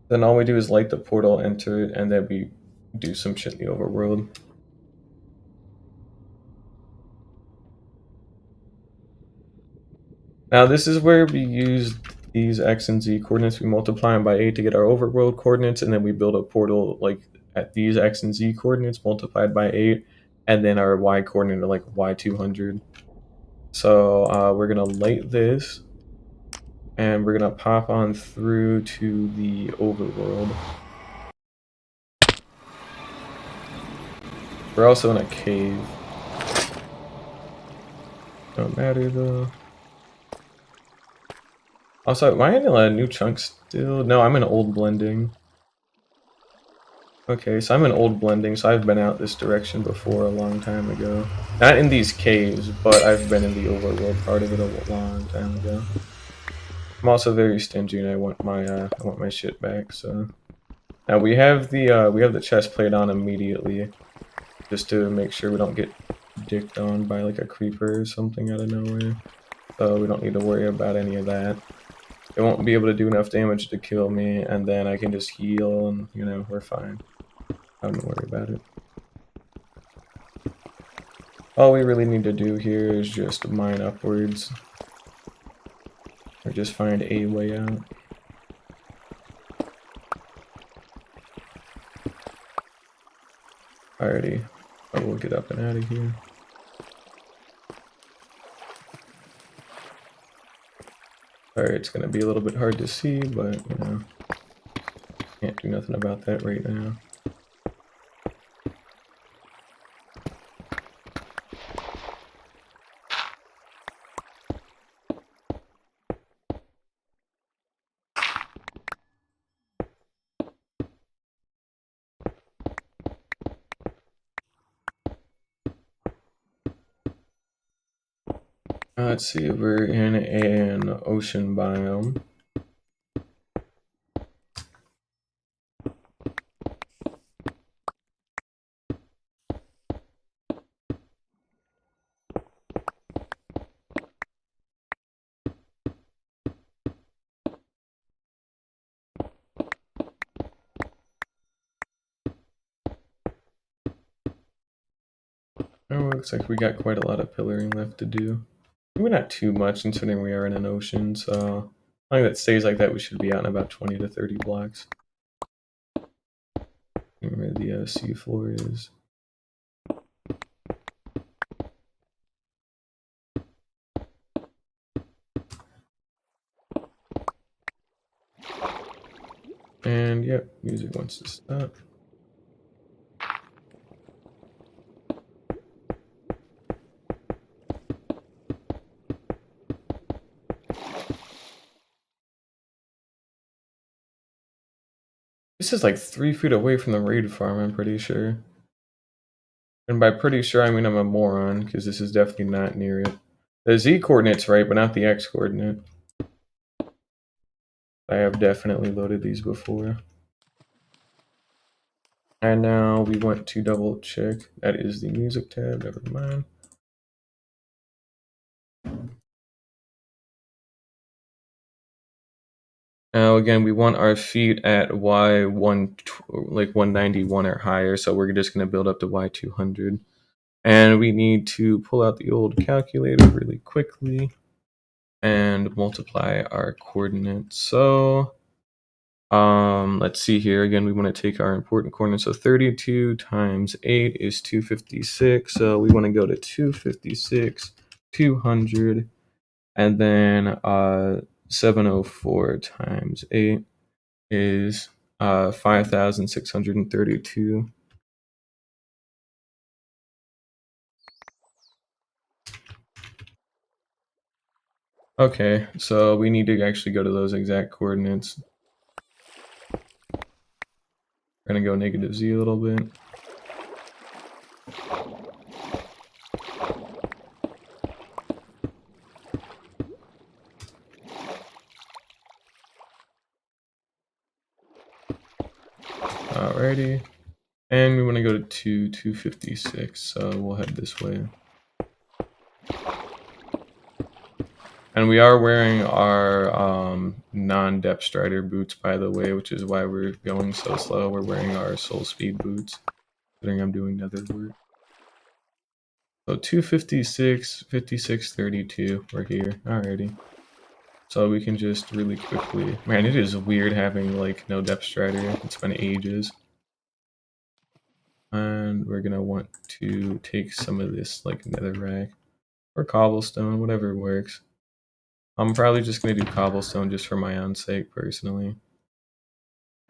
Then all we do is light the portal, enter it, and then we do some shit in the overworld. Now this is where we use these X and Z coordinates. We multiply them by 8 to get our overworld coordinates, and then we build a portal like at these X and Z coordinates multiplied by 8, and then our Y coordinate are like Y200. So we're gonna light this, and we're gonna pop on through to the overworld. We're also in a cave. Don't matter though. Also, am I in a new chunk still? No, I'm in old blending. Okay, so I'm in old blending, so I've been out this direction before a long time ago. Not in these caves, but I've been in the overworld part of it a long time ago. I'm also very stingy, and I want my shit back. So now we have the chest plate on immediately, just to make sure we don't get dicked on by like a creeper or something out of nowhere. So we don't need to worry about any of that. It won't be able to do enough damage to kill me, and then I can just heal, and you know, we're fine. I don't worry about it. All we really need to do here is just mine upwards. Or just find a way out. Alrighty. I will get up and out of here. Sorry, it's gonna be a little bit hard to see, but you know, can't do nothing about that right now. Let's see, we're in an ocean biome. Oh, looks like we got quite a lot of pillaring left to do. Maybe not too much considering we are in an ocean, so as long as it stays like that, we should be out in about 20 to 30 blocks. Where the sea floor is. And yep, music wants to stop. This is like 3 feet away from the raid farm, I'm pretty sure. And by pretty sure, I mean I'm a moron, because this is definitely not near it. The Z coordinate's right, but not the X coordinate. I have definitely loaded these before. And now we want to double check. That is the music tab, never mind. Now again, we want our feet at Y1, like 191 or higher, so we're just going to build up to Y200. And we need to pull out the old calculator really quickly and multiply our coordinates. So let's see here. Again, we want to take our important coordinates. So 32 times 8 is 256. So we want to go to 256, 200, and then 704 times 8 is 5,632. Okay, so we need to actually go to those exact coordinates. We're gonna go negative z a little bit. Alrighty. And we want to go to 256, so we'll head this way. And we are wearing our non-depth strider boots, by the way, which is why we're going so slow. We're wearing our soul speed boots, considering I'm doing nether work. So 256, 56, 32, we're here. Alrighty. So we can just really quickly... Man, it is weird having, like, no depth strider. It's been ages. And we're gonna want to take some of this, like, netherrack or cobblestone, whatever works. I'm probably just gonna do cobblestone just for my own sake, personally.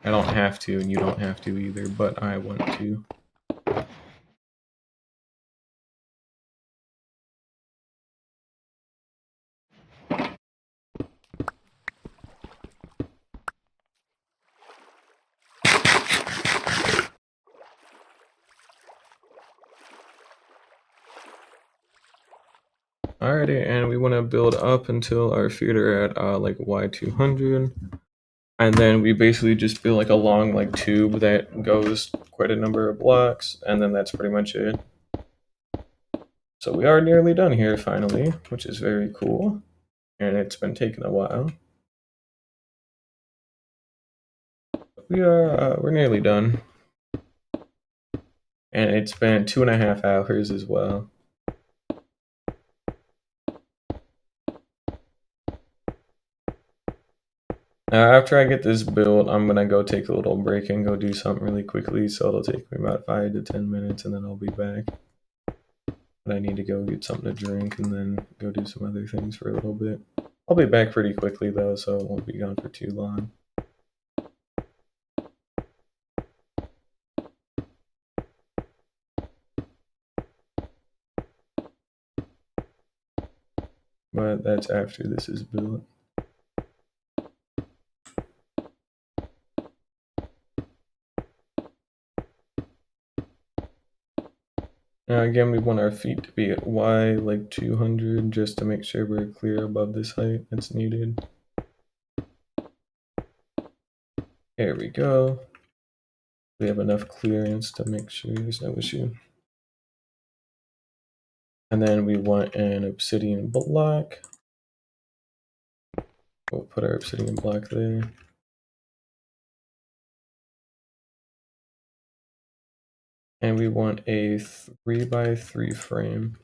I don't have to, and you don't have to either, but I want to. Alrighty, and we want to build up until our feet are at like Y200. And then we basically just build like a long like tube that goes quite a number of blocks, and then that's pretty much it. So we are nearly done here finally, which is very cool. And it's been taking a while. We're nearly done. And it's been 2.5 hours as well. Now, after I get this built, I'm gonna go take a little break and go do something really quickly. So it'll take me about 5 to 10 minutes, and then I'll be back. But I need to go get something to drink and then go do some other things for a little bit. I'll be back pretty quickly though, so it won't be gone for too long. But that's after this is built. Now again, we want our feet to be at Y like 200 just to make sure we're clear above this height that's needed. There we go. We have enough clearance to make sure there's no issue. And then we want an obsidian block. We'll put our obsidian block there. And we want a 3x3 frame.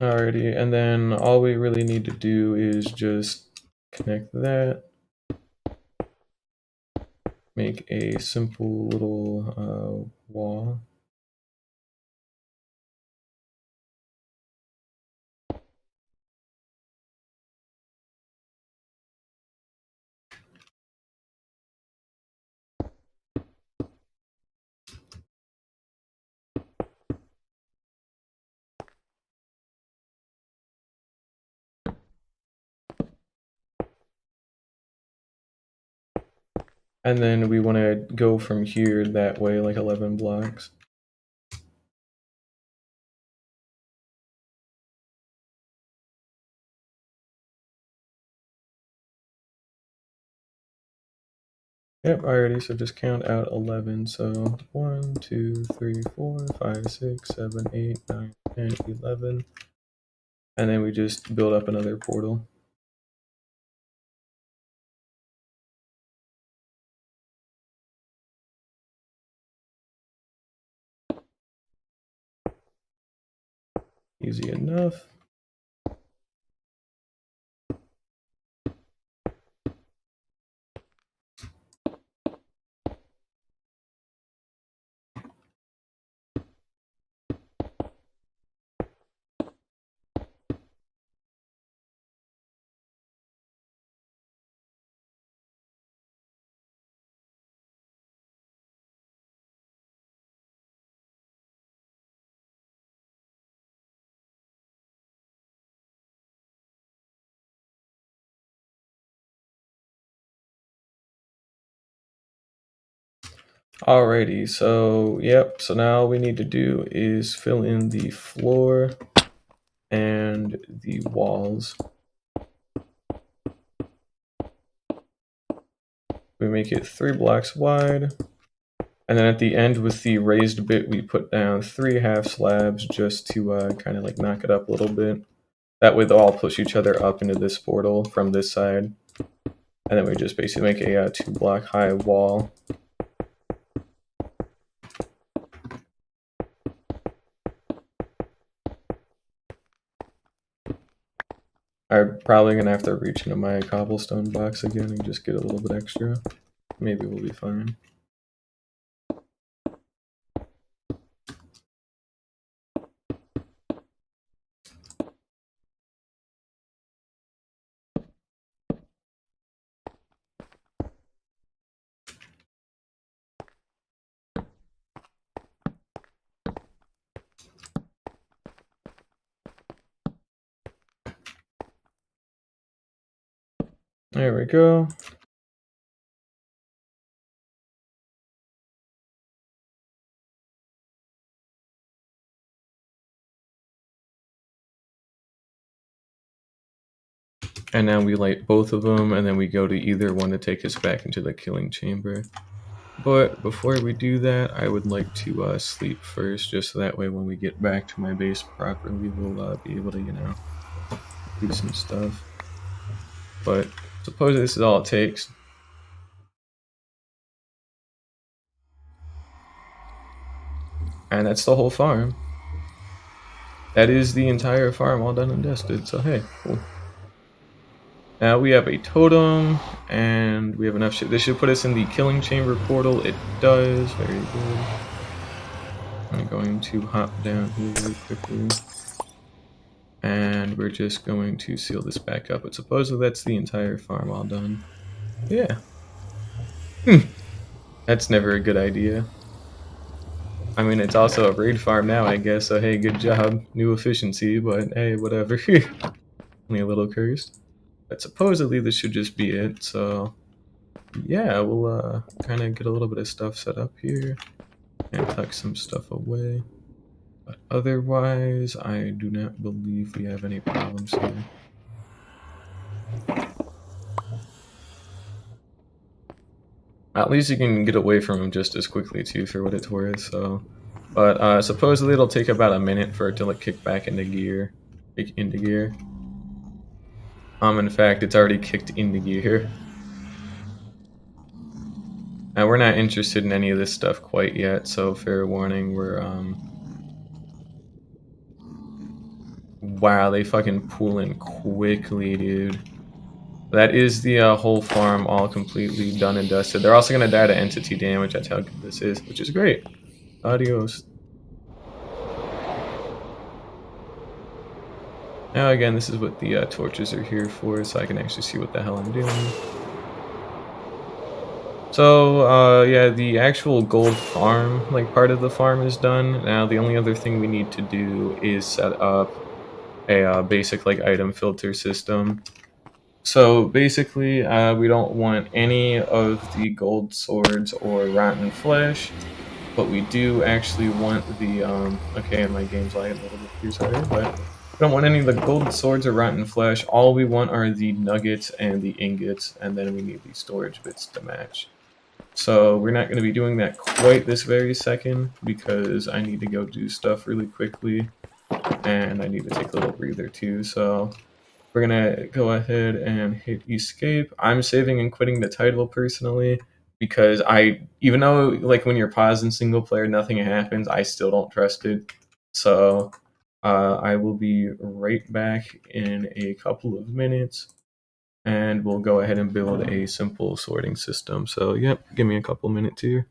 Alrighty, and then all we really need to do is just connect that. Make a simple little wall. And then we want to go from here that way, like 11 blocks. Yep, alrighty, so just count out 11. So 1, 2, 3, 4, 5, 6, 7, 8, 9, 10, 11. And then we just build up another portal. Easy enough. Alrighty, so yep, so now all we need to do is fill in the floor and the walls. We make it 3 blocks wide. And then at the end with the raised bit, we put down 3 half slabs just to kind of like knock it up a little bit. That way they'll all push each other up into this portal from this side. And then we just basically make a 2 block high wall. I'm probably going to have to reach into my cobblestone box again and just get a little bit extra. Maybe we'll be fine. There we go. And now we light both of them, and then we go to either one to take us back into the killing chamber. But before we do that, I would like to sleep first, just so that way when we get back to my base properly, we'll be able to, you know, do some stuff. But suppose this is all it takes. And that's the whole farm. that is the entire farm all done and dusted. So hey, cool. Now we have a totem, and we have enough shit. This should put us in the killing chamber portal. It does. Very good. I'm going to hop down here really quickly. And we're just going to seal this back up. But supposedly that's the entire farm all done. Yeah. That's never a good idea. I mean, it's also a raid farm now, I guess, so hey, good job. New efficiency, but hey, whatever. Only a little cursed. But supposedly this should just be it, so yeah, we'll kind of get a little bit of stuff set up here and tuck some stuff away. But otherwise, I do not believe we have any problems here. At least you can get away from him just as quickly too, for what it's worth. So, but supposedly it'll take about a minute for it to like kick back into gear. In fact, it's already kicked into gear. Now we're not interested in any of this stuff quite yet, so fair warning. Wow, they fucking pull in quickly, dude. That is the whole farm all completely done and dusted. They're also gonna die to entity damage. That's how good this is, which is great. Adios. Now again, this is what the torches are here for, so I can actually see what the hell I'm doing. So, yeah, the actual gold farm, like part of the farm is done. Now the only other thing we need to do is set up a basic like item filter system. So basically, we don't want any of the gold swords or rotten flesh, but we do actually want the, okay, and my game's lagging a little bit here, sorry, but we don't want any of the gold swords or rotten flesh. All we want are the nuggets and the ingots, and then we need the storage bits to match. So we're not going to be doing that quite this very second, because I need to go do stuff really quickly, and I need to take a little breather too, so we're gonna go ahead and hit escape. I'm saving and quitting the title personally because even though like when you're paused in single player, nothing happens, I still don't trust it. So I will be right back in a couple of minutes and we'll go ahead and build a simple sorting system. So yep, give me a couple minutes here.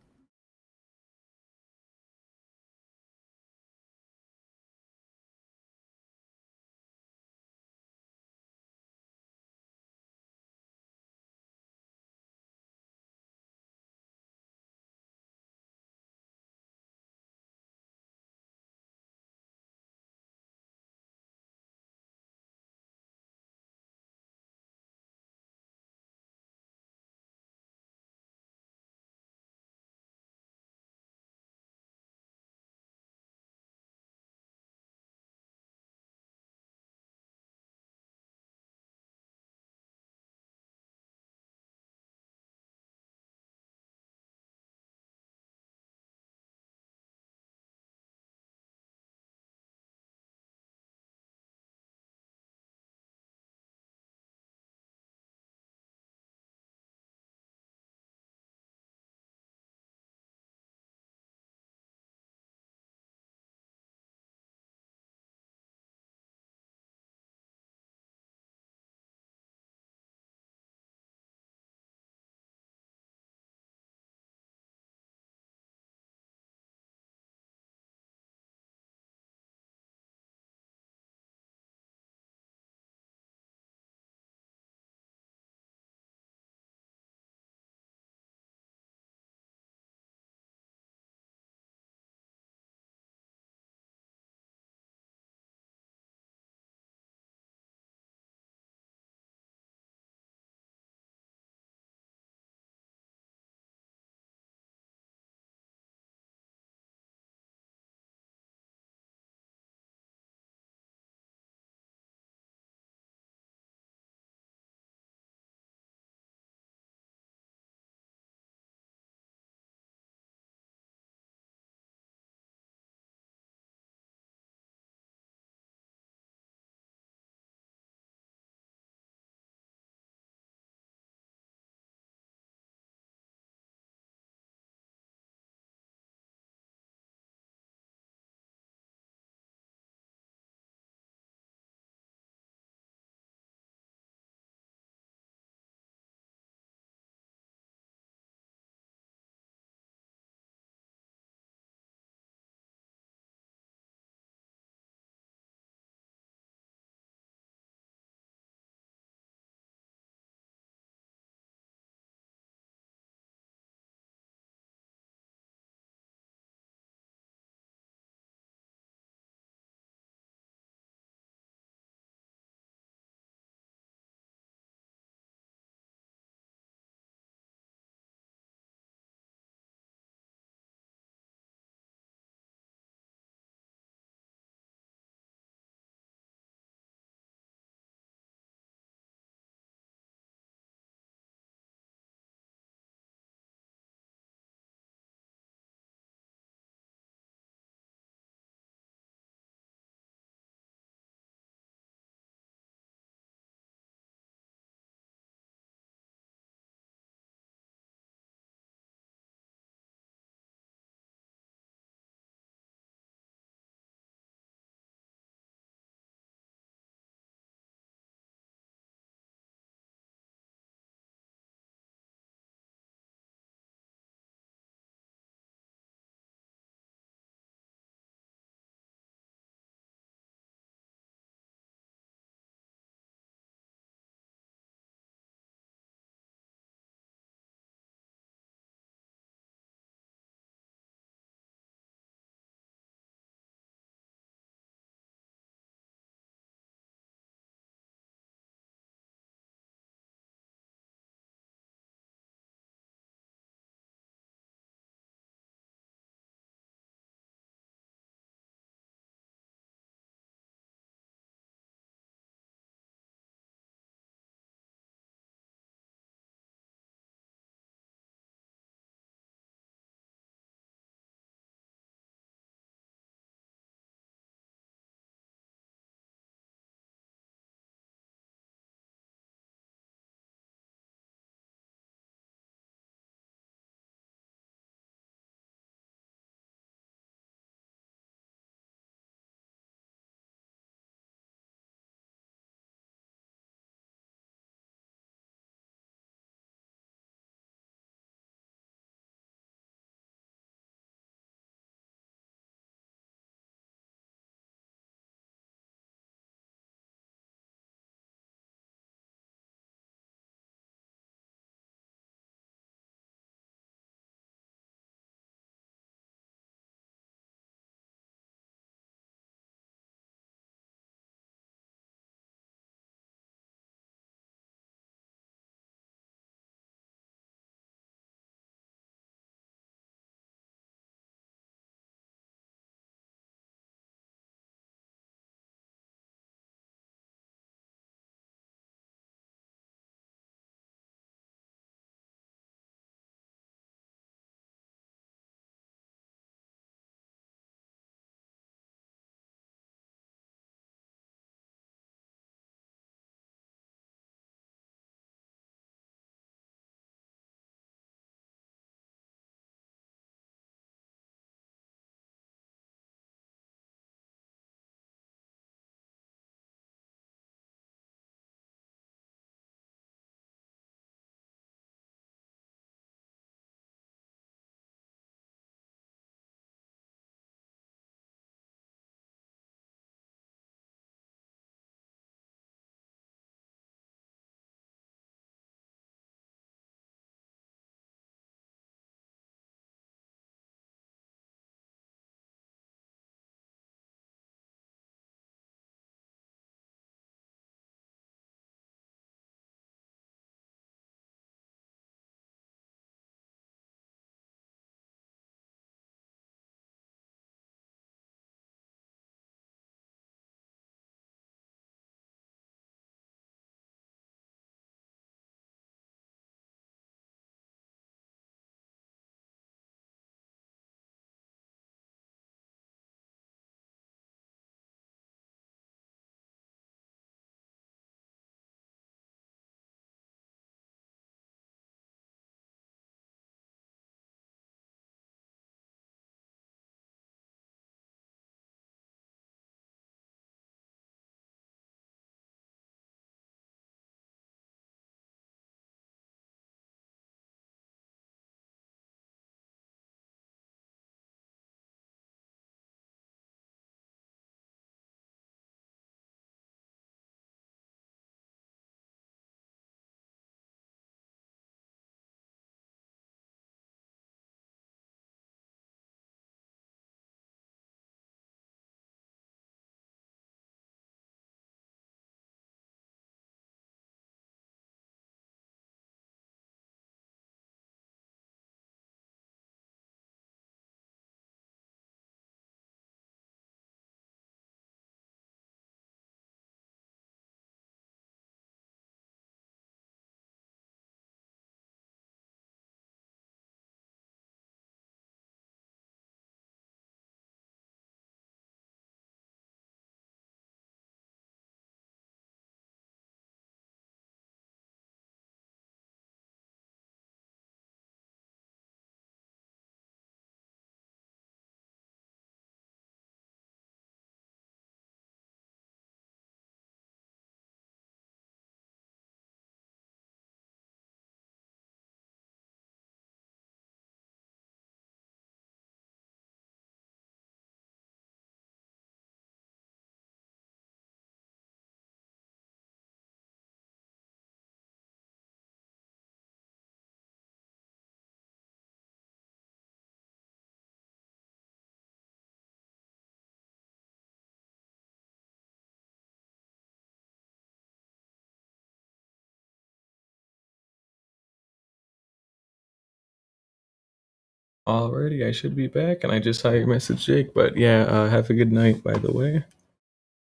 Alrighty, I should be back, and I just saw your message, Jake. But yeah, have a good night, by the way.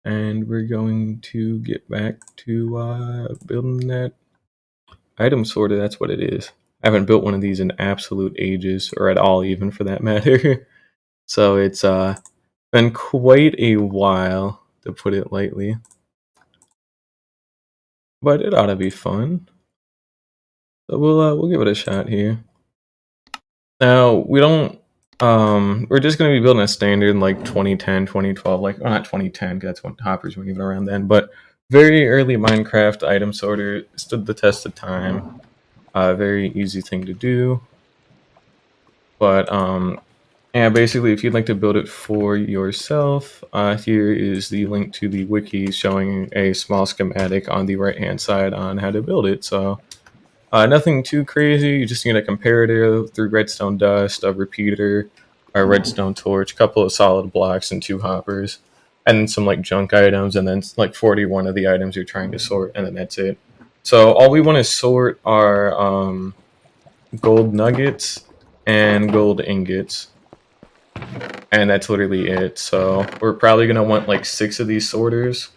And we're going to get back to building that item sorter. That's what it is. I haven't built one of these in absolute ages, or at all, even for that matter. So it's been quite a while, to put it lightly. But it ought to be fun. So we'll give it a shot here. Now we don't. We're just gonna be building a standard like 2010, 2012, like well, not 2010 because that's when hoppers weren't even around then, but very early Minecraft item sorter. Stood the test of time. Very easy thing to do. But yeah, basically, if you'd like to build it for yourself, here is the link to the wiki showing a small schematic on the right-hand side on how to build it. So nothing too crazy. You just need a comparator through redstone dust, a repeater, a redstone torch, a couple of solid blocks, and 2 hoppers, and then some like junk items, and then like 41 of the items you're trying to sort, and then that's it. So all we want to sort are gold nuggets and gold ingots, and that's literally it. So we're probably gonna want like 6 of these sorters.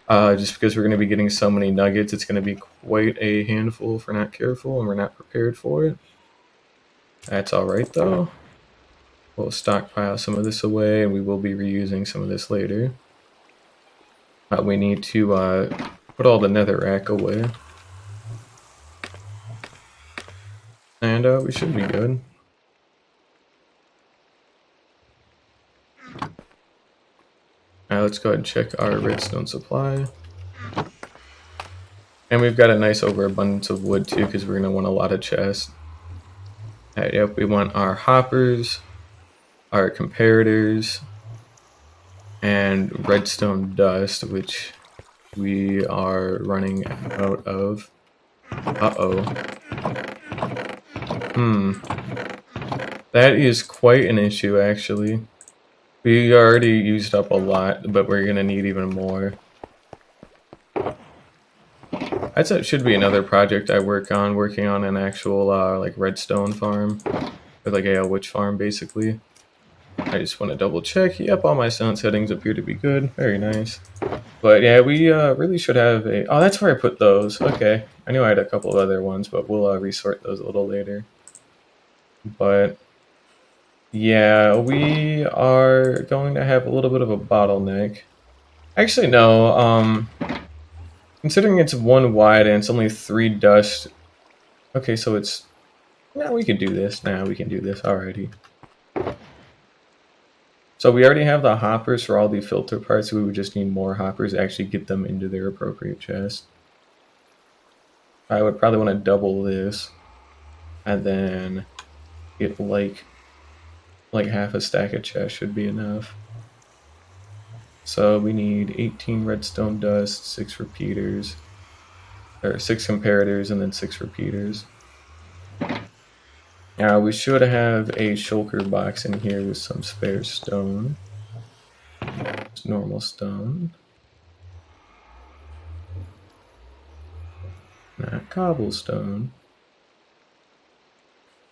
Just because we're going to be getting so many nuggets, it's going to be quite a handful if we're not careful and we're not prepared for it. That's alright though. We'll stockpile some of this away and we will be reusing some of this later. We need to put all the netherrack away. And we should be good. Now let's go ahead and check our redstone supply. And we've got a nice overabundance of wood too, because we're going to want a lot of chests. Yep, we want our hoppers, our comparators, and redstone dust, which we are running out of. That is quite an issue, actually. We already used up a lot, but we're gonna need even more. That should be another project I working on an actual like redstone farm, or like a witch farm, basically. I just want to double check. Yep, all my sound settings appear to be good. Very nice. But yeah, we really should have a... Oh, that's where I put those. Okay. I knew I had a couple of other ones, but we'll resort those a little later. But yeah, we are going to have a little bit of a bottleneck. Actually, no. Considering it's 1 wide and it's only 3 dust... Okay, so it's... Yeah, we can do this. We can do this. Alrighty. So we already have the hoppers for all the filter parts, so we would just need more hoppers to actually get them into their appropriate chest. I would probably want to double this, and then get like half a stack of chests should be enough. So we need 18 redstone dust, 6 repeaters, or 6 comparators, and then 6 repeaters. Now we should have a shulker box in here with some spare stone. Just normal stone. Not cobblestone.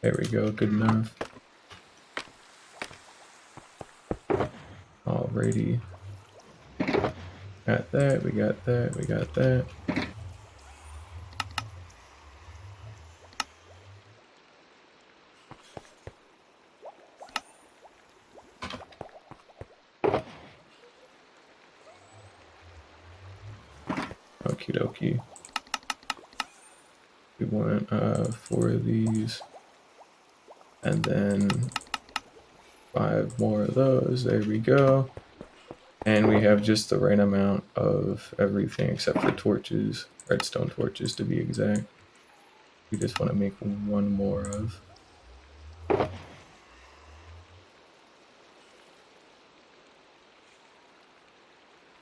There we go, good enough. Alrighty. Got that, we got that, we got that. Okie dokie. We want 4 of these, and then 5 more of those. There we go. And we have just the right amount of everything except for torches, redstone torches to be exact. We just want to make 1 more of.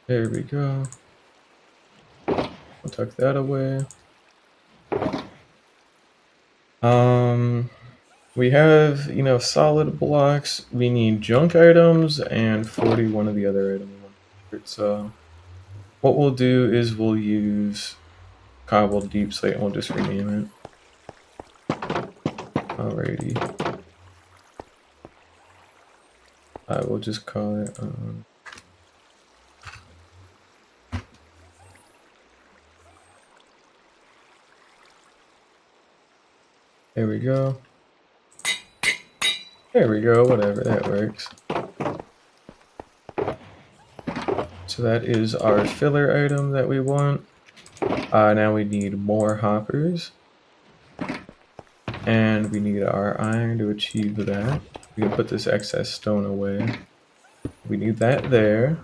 There we go. We'll tuck that away. We have, solid blocks. We need junk items and 41 of the other items. So what we'll do is we'll use cobbled deep slate and we'll just rename it. Alrighty. I will just call it. There we go. There we go. Whatever, that works. So that is our filler item that we want. Now we need more hoppers. And we need our iron to achieve that. We can put this excess stone away. We need that there.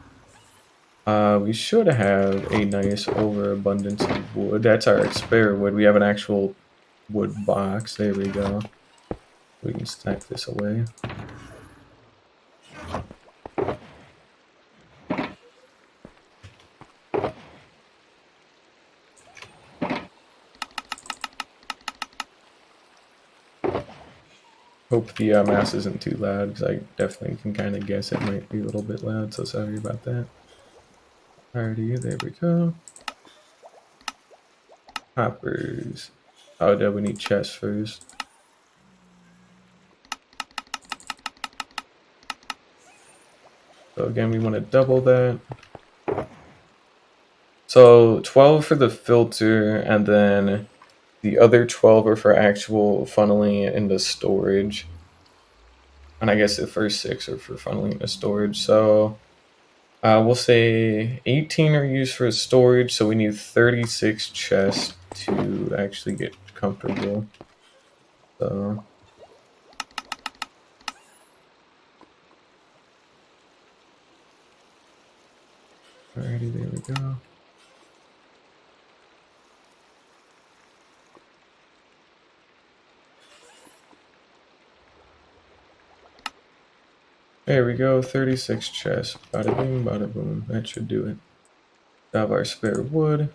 We should have a nice overabundance of wood. That's our spare wood. We have an actual wood box. There we go. We can stack this away. Hope the mouse isn't too loud, because I definitely can kind of guess it might be a little bit loud, so sorry about that. Alrighty, there we go. Hoppers. Oh, no, we need chests first. So again, we want to double that. So 12 for the filter, and then the other 12 are for actual funneling into storage. And I guess the first 6 are for funneling into storage. So we'll say 18 are used for storage, so we need 36 chests to actually get comfortable. So alrighty, there we go. There we go, 36 chests. Bada boom, bada boom. That should do it. Have our spare wood.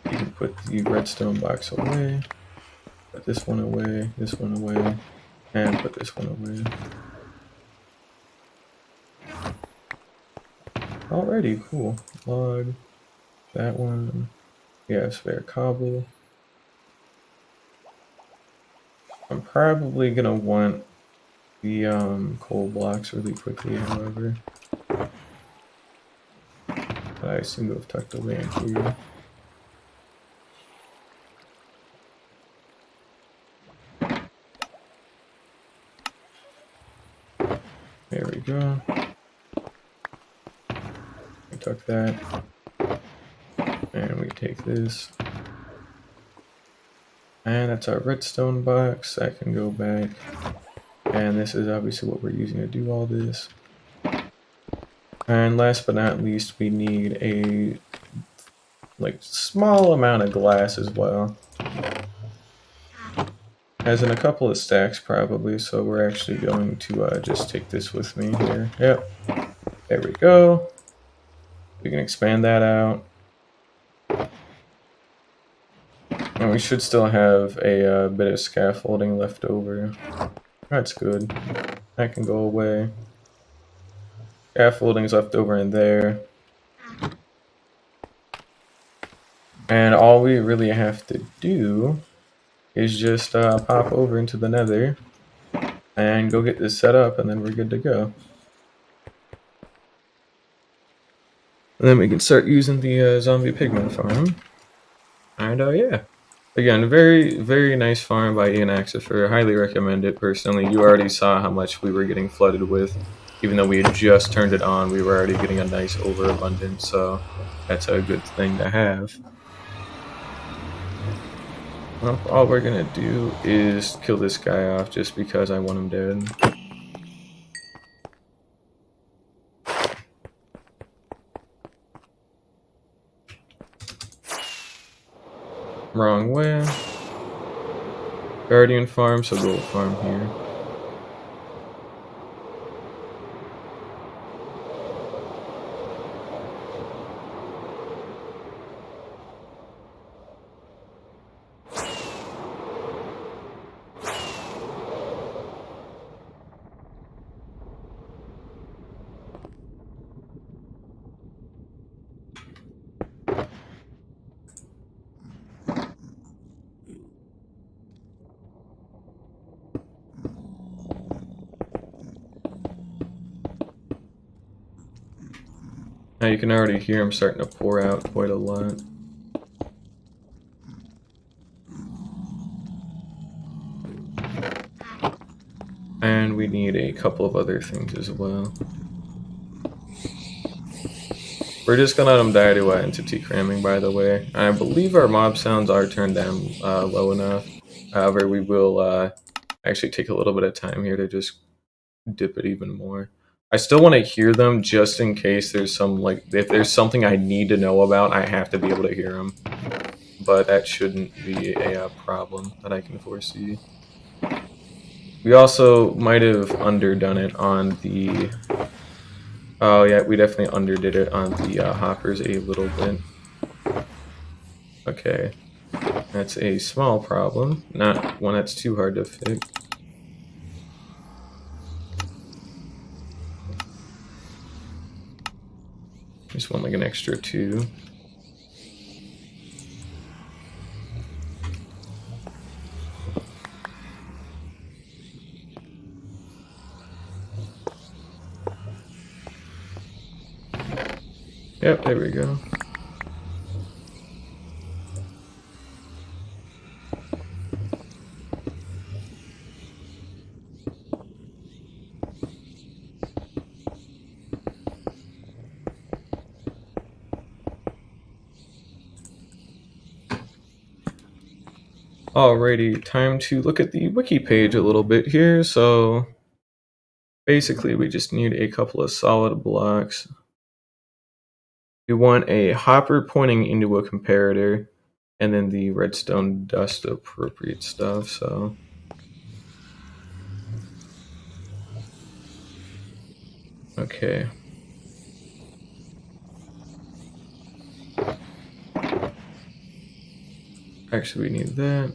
You can put the redstone box away. Put this one away, and put this one away. Alrighty, cool. Log. That one. We have spare cobble. I'm probably gonna want the coal blocks really quickly, however. I seem to have tucked away in here. There we go. We tuck that. And we take this. And that's our redstone box. That can go back. And this is obviously what we're using to do all this. And last but not least, we need a small amount of glass as well. As in a couple of stacks probably, so we're actually going to just take this with me here. Yep. There we go. We can expand that out. And we should still have a bit of scaffolding left over. That's good. That can go away. Scaffolding's left over in there. And all we really have to do is just pop over into the nether and go get this set up, and then we're good to go. And then we can start using the zombie pigman farm. And yeah. Again, very, very nice farm by Ian Axifer. Highly recommend it personally. You already saw how much we were getting flooded with. Even though we had just turned it on, we were already getting a nice overabundance, so that's a good thing to have. Well, all we're gonna do is kill this guy off just because I want him dead. Wrong way. Guardian farm, so gold farm here. Now you can already hear them starting to pour out quite a lot. And we need a couple of other things as well. We're just gonna let them die to entity cramming, by the way. I believe our mob sounds are turned down low enough. However, we will actually take a little bit of time here to just dip it even more. I still want to hear them just in case there's some, like, if there's something I need to know about, I have to be able to hear them. But that shouldn't be a problem that I can foresee. We also might have underdone it on the... Oh yeah, we definitely underdid it on the hoppers a little bit. Okay, that's a small problem, not one that's too hard to fix. Just want like an extra 2. Yep, there we go. Alrighty, time to look at the wiki page a little bit here. So basically we just need a couple of solid blocks. We want a hopper pointing into a comparator, and then the redstone dust appropriate stuff, so... Okay. Actually, we need that.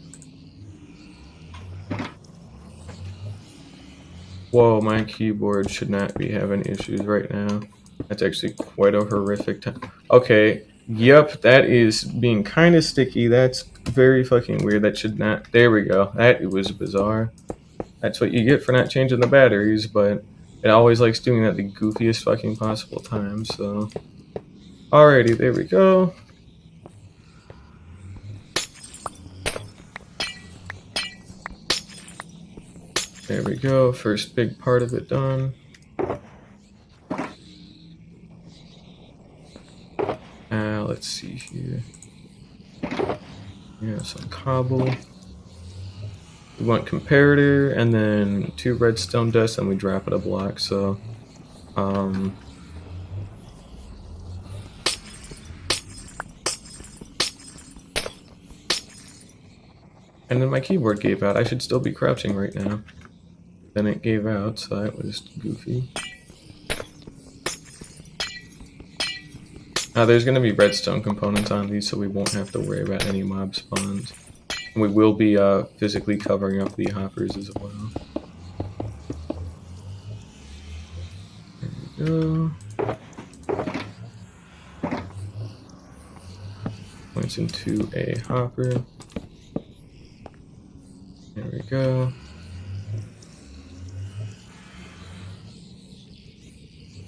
Whoa, my keyboard should not be having issues right now. That's actually quite a horrific time. Okay, yep, that is being kind of sticky. That's very fucking weird. That should not... There we go. That was bizarre. That's what you get for not changing the batteries, but it always likes doing that at the goofiest fucking possible time, so... Alrighty, there we go. There we go, first big part of it done. Let's see here. Yeah, some cobble. We want comparator, and then 2 redstone dust, and we drop it a block, so... And then my keyboard gave out. I should still be crouching right now. Then it gave out, so that was goofy. There's going to be redstone components on these, so we won't have to worry about any mob spawns. And we will be physically covering up the hoppers as well. There we go. Points into a hopper. There we go.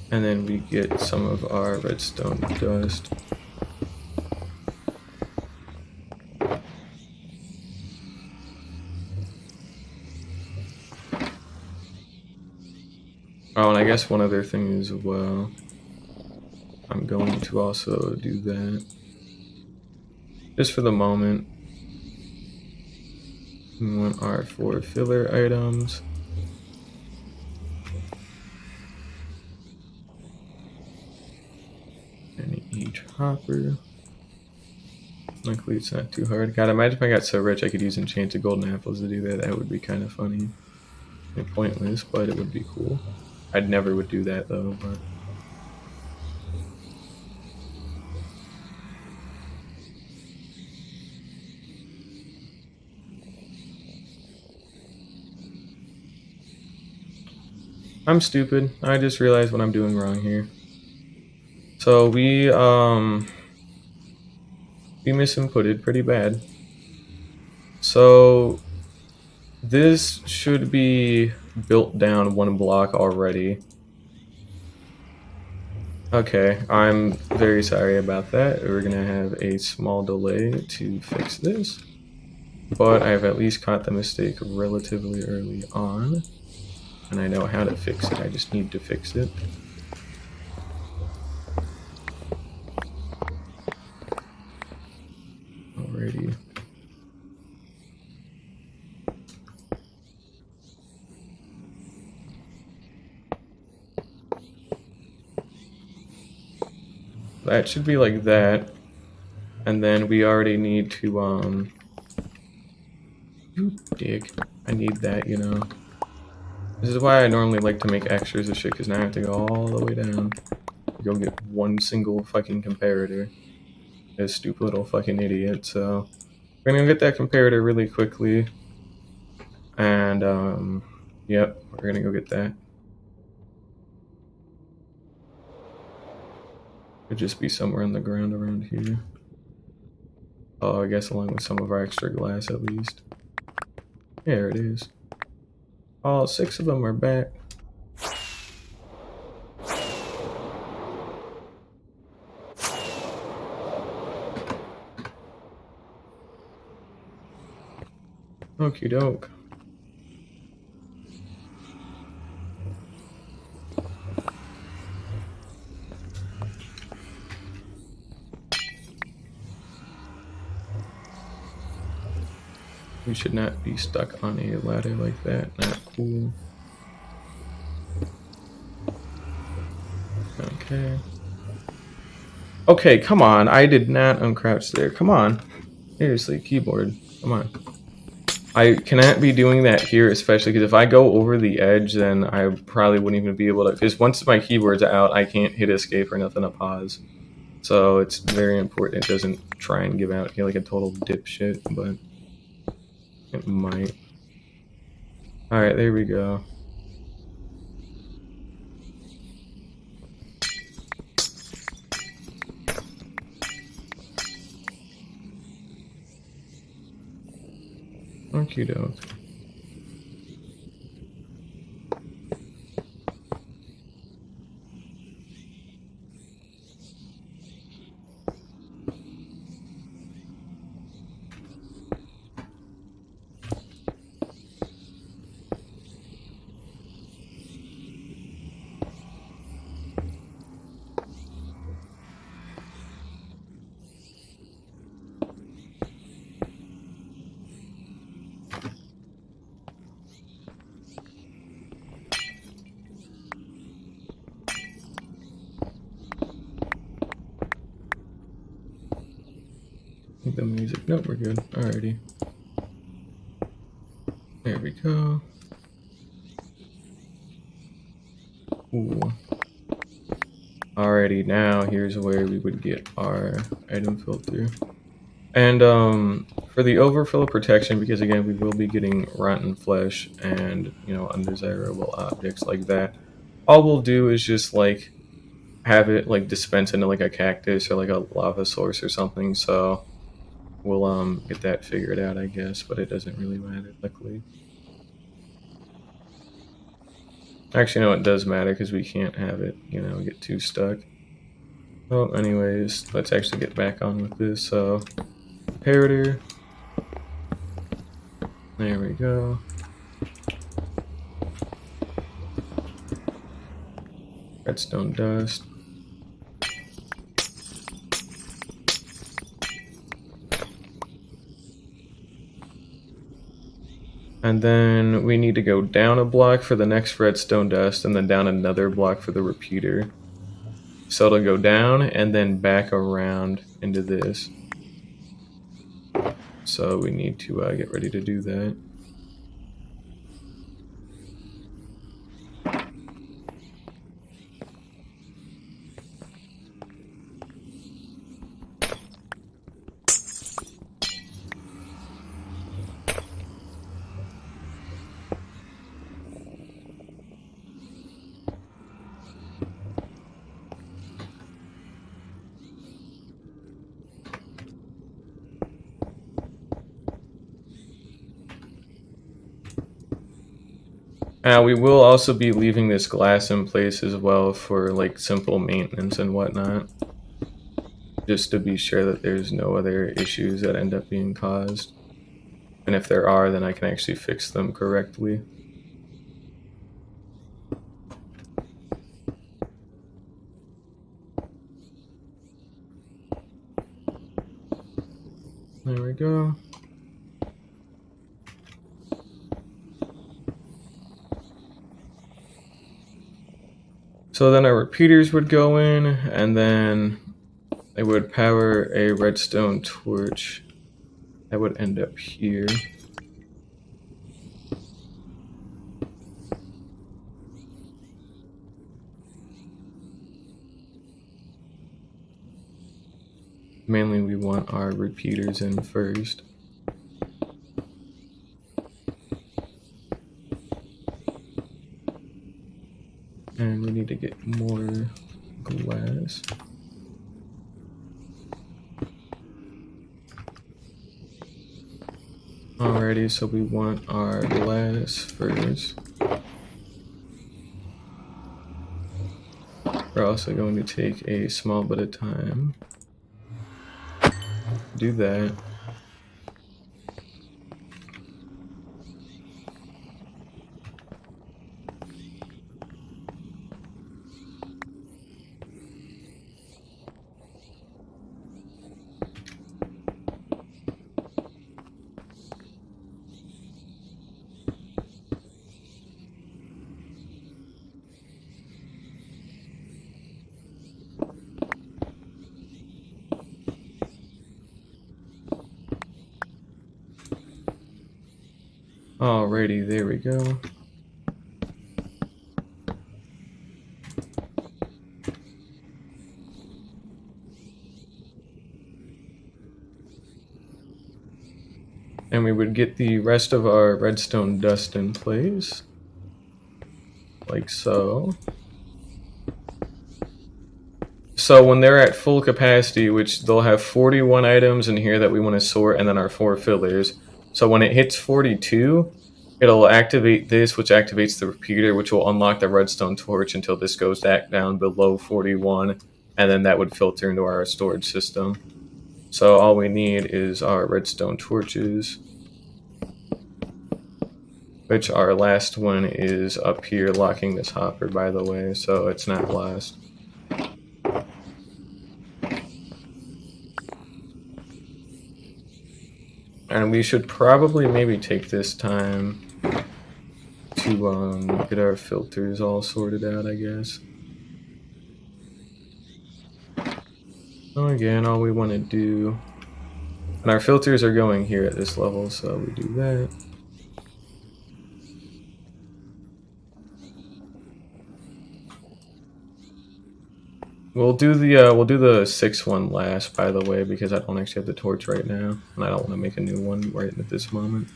And then we get some of our redstone dust. Oh, and I guess one other thing as well. I'm going to also do that. Just for the moment. We want our 4 filler items. And each hopper. Luckily it's not too hard. God, imagine if I got so rich I could use enchanted golden apples to do that. That would be kind of funny. And pointless, but it would be cool. I'd never would do that though, but... I'm stupid. I just realized what I'm doing wrong here. So we misinputted pretty bad. So this should be built down 1 block already. Okay, I'm very sorry about that. We're gonna have a small delay to fix this, but I've at least caught the mistake relatively early on, and I know how to fix it. I just need to fix it. Alrighty. That should be like that. And then we already need to, dig. I need that, you know. This is why I normally like to make extras of shit, because now I have to go all the way down. Go get one single fucking comparator. This stupid little fucking idiot, so... We're gonna get that comparator really quickly. And, yep, we're gonna go get that. Could just be somewhere on the ground around here. Oh, I guess along with some of our extra glass at least. There it is. All 6 of them are back. Okie doke. We should not be stuck on a ladder like that. Not cool. Okay. Okay, come on. I did not uncrouch there. Come on. Seriously, keyboard. Come on. I cannot be doing that here, especially because if I go over the edge, then I probably wouldn't even be able to... Because once my keyboard's out, I can't hit escape or nothing to pause. So it's very important it doesn't try and give out here like a total dipshit, but it might. Alright, there we go. Okie doke. The music. Nope, we're good. Alrighty. There we go. Ooh. Alrighty, now here's where we would get our item filter. And for the overfill protection, because again we will be getting rotten flesh and, you know, undesirable objects like that, all we'll do is just like have it like dispense into like a cactus or like a lava source or something, so we'll get that figured out, I guess, but it doesn't really matter, luckily. Actually, no, it does matter because we can't have it, you know, get too stuck. Well, anyways, let's actually get back on with this. So, comparator. There we go. Redstone dust. And then we need to go down a block for the next redstone dust and then down another block for the repeater. So it'll go down and then back around into this. So we need to get ready to do that. We will also be leaving this glass in place as well for like simple maintenance and whatnot, just to be sure that there's no other issues that end up being caused. And if there are, then I can actually fix them correctly. There we go. So then our repeaters would go in, and then it would power a redstone torch that would end up here. Mainly we want our repeaters in first. And we need to get more glass. Alrighty, so we want our glass first. We're also going to take a small bit of time. Do that. Alrighty, there we go. And we would get the rest of our redstone dust in place. Like so. So when they're at full capacity, which they'll have 41 items in here that we want to sort, and then our 4 fillers. So when it hits 42, it'll activate this, which activates the repeater, which will unlock the redstone torch until this goes back down below 41, and then that would filter into our storage system. So all we need is our redstone torches, which our last one is up here locking this hopper, by the way, so it's not lost. And we should probably maybe take this time to get our filters all sorted out, I guess. So again, all we want to do... And our filters are going here at this level, so we do that. We'll do the 6th one last, by the way, because I don't actually have the torch right now, and I don't want to make a new one right at this moment.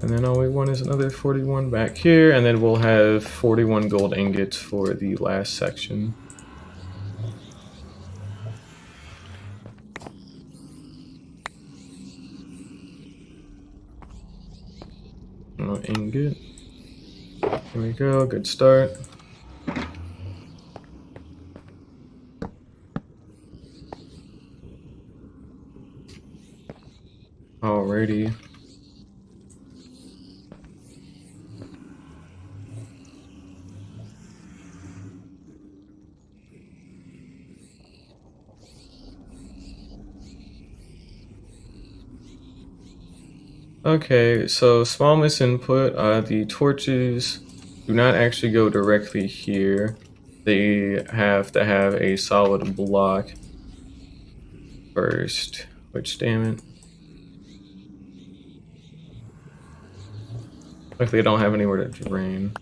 And then all we want is another 41 back here, and then we'll have 41 gold ingots for the last section. Oh, ingot. There we go, good start. Alrighty. Okay, so small misinput. The torches do not actually go directly here. They have to have a solid block first. Which, damn it. Luckily, I don't have anywhere to drain.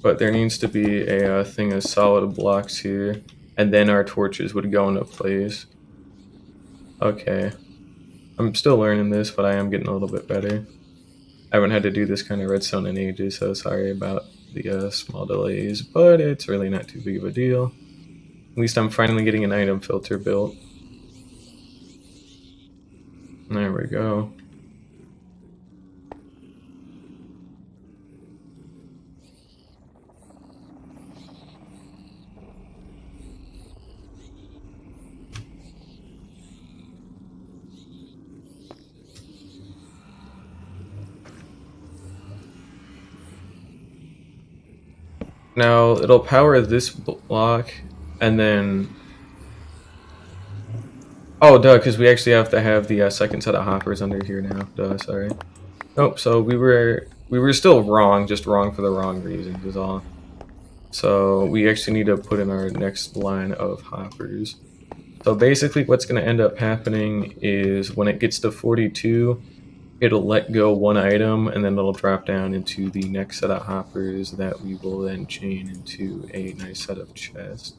But there needs to be a thing of solid blocks here, and then our torches would go into place. Okay. I'm still learning this, but I am getting a little bit better. I haven't had to do this kind of redstone in ages, so sorry about the small delays, but it's really not too big of a deal. At least I'm finally getting an item filter built. There we go. Now it'll power this block, and then... Oh, duh, because we actually have to have the second set of hoppers under here now. Duh, sorry. Nope, so we were still wrong, just wrong for the wrong reasons is all. So we actually need to put in our next line of hoppers. So basically what's going to end up happening is when it gets to 42, it'll let go one item and then it'll drop down into the next set of hoppers that we will then chain into a nice set of chests.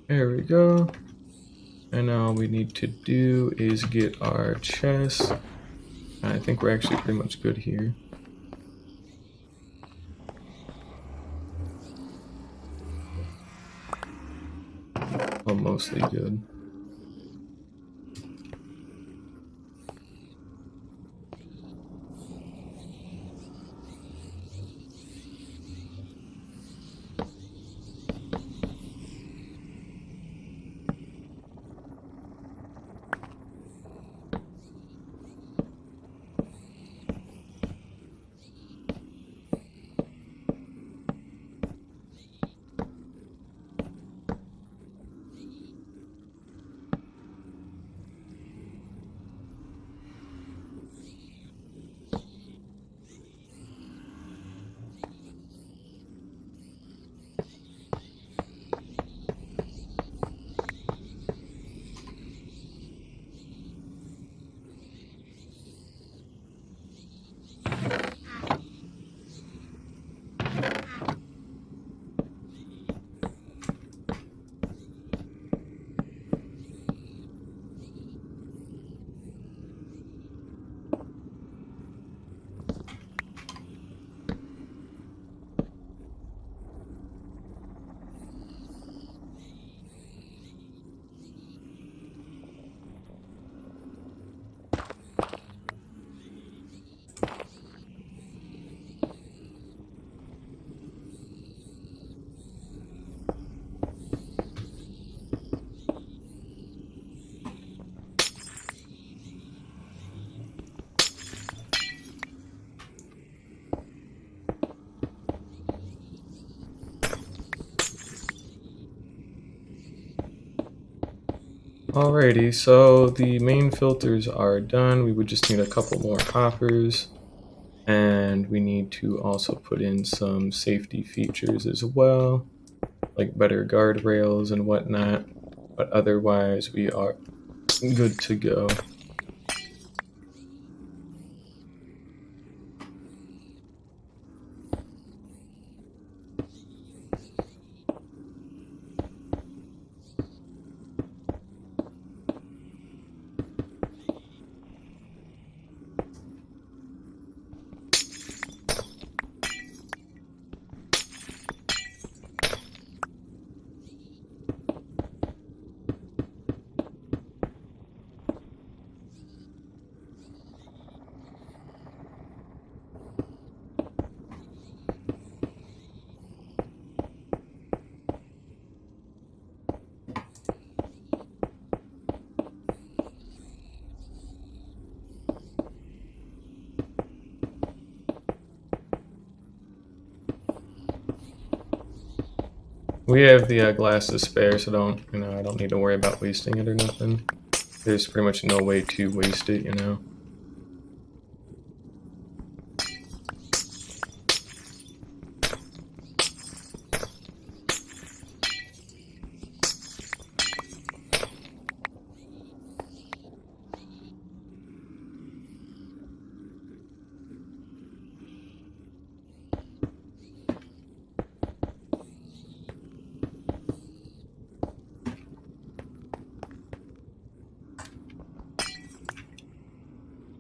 There we go. And now all we need to do is get our chest. I think we're actually pretty much good here. Well, mostly good. Alrighty, so the main filters are done. We would just need a couple more hoppers. And we need to also put in some safety features as well, like better guardrails and whatnot. But otherwise, we are good to go. We have the glass to spare, so I don't need to worry about wasting it or nothing. There's pretty much no way to waste it, you know.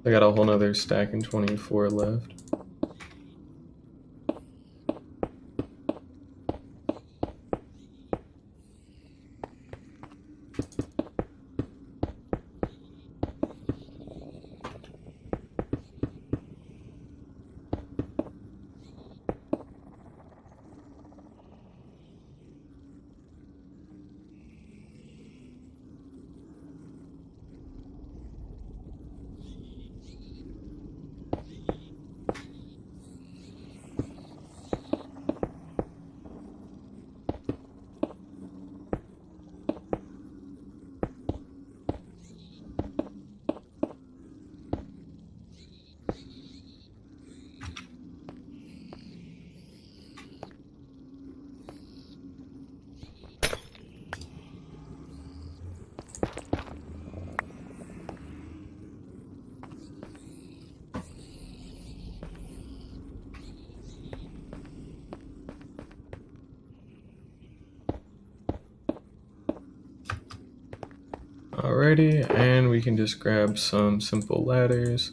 I got a whole nother stack and 24 left. Alrighty, and we can just grab some simple ladders.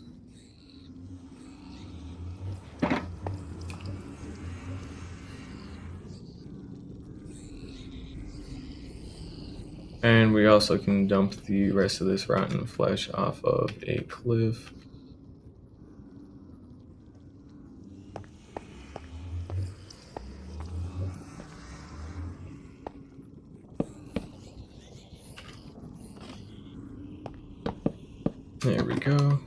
And we also can dump the rest of this rotten flesh off of a cliff. There we go.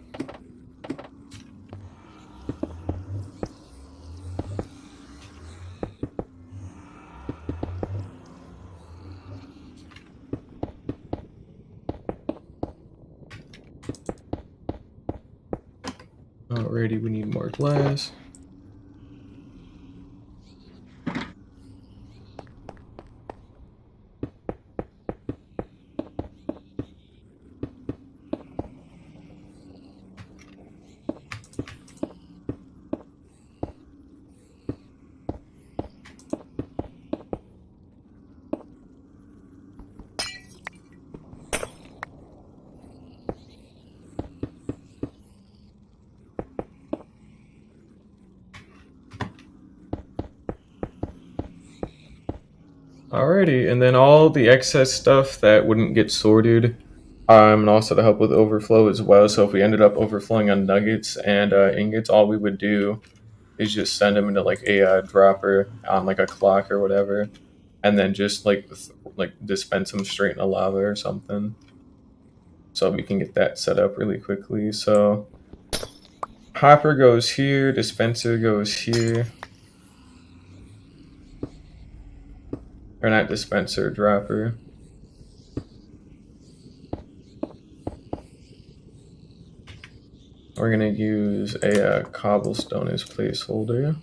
Alrighty, we need more glass. Alrighty, and then all the excess stuff that wouldn't get sorted, and also to help with overflow as well. So if we ended up overflowing on nuggets and ingots, all we would do is just send them into like a dropper on like a clock or whatever, and then just like dispense them straight in a lava or something. So we can get that set up really quickly. So hopper goes here, dispenser goes here. Or not dispenser, dropper. We're gonna use a cobblestone as placeholder.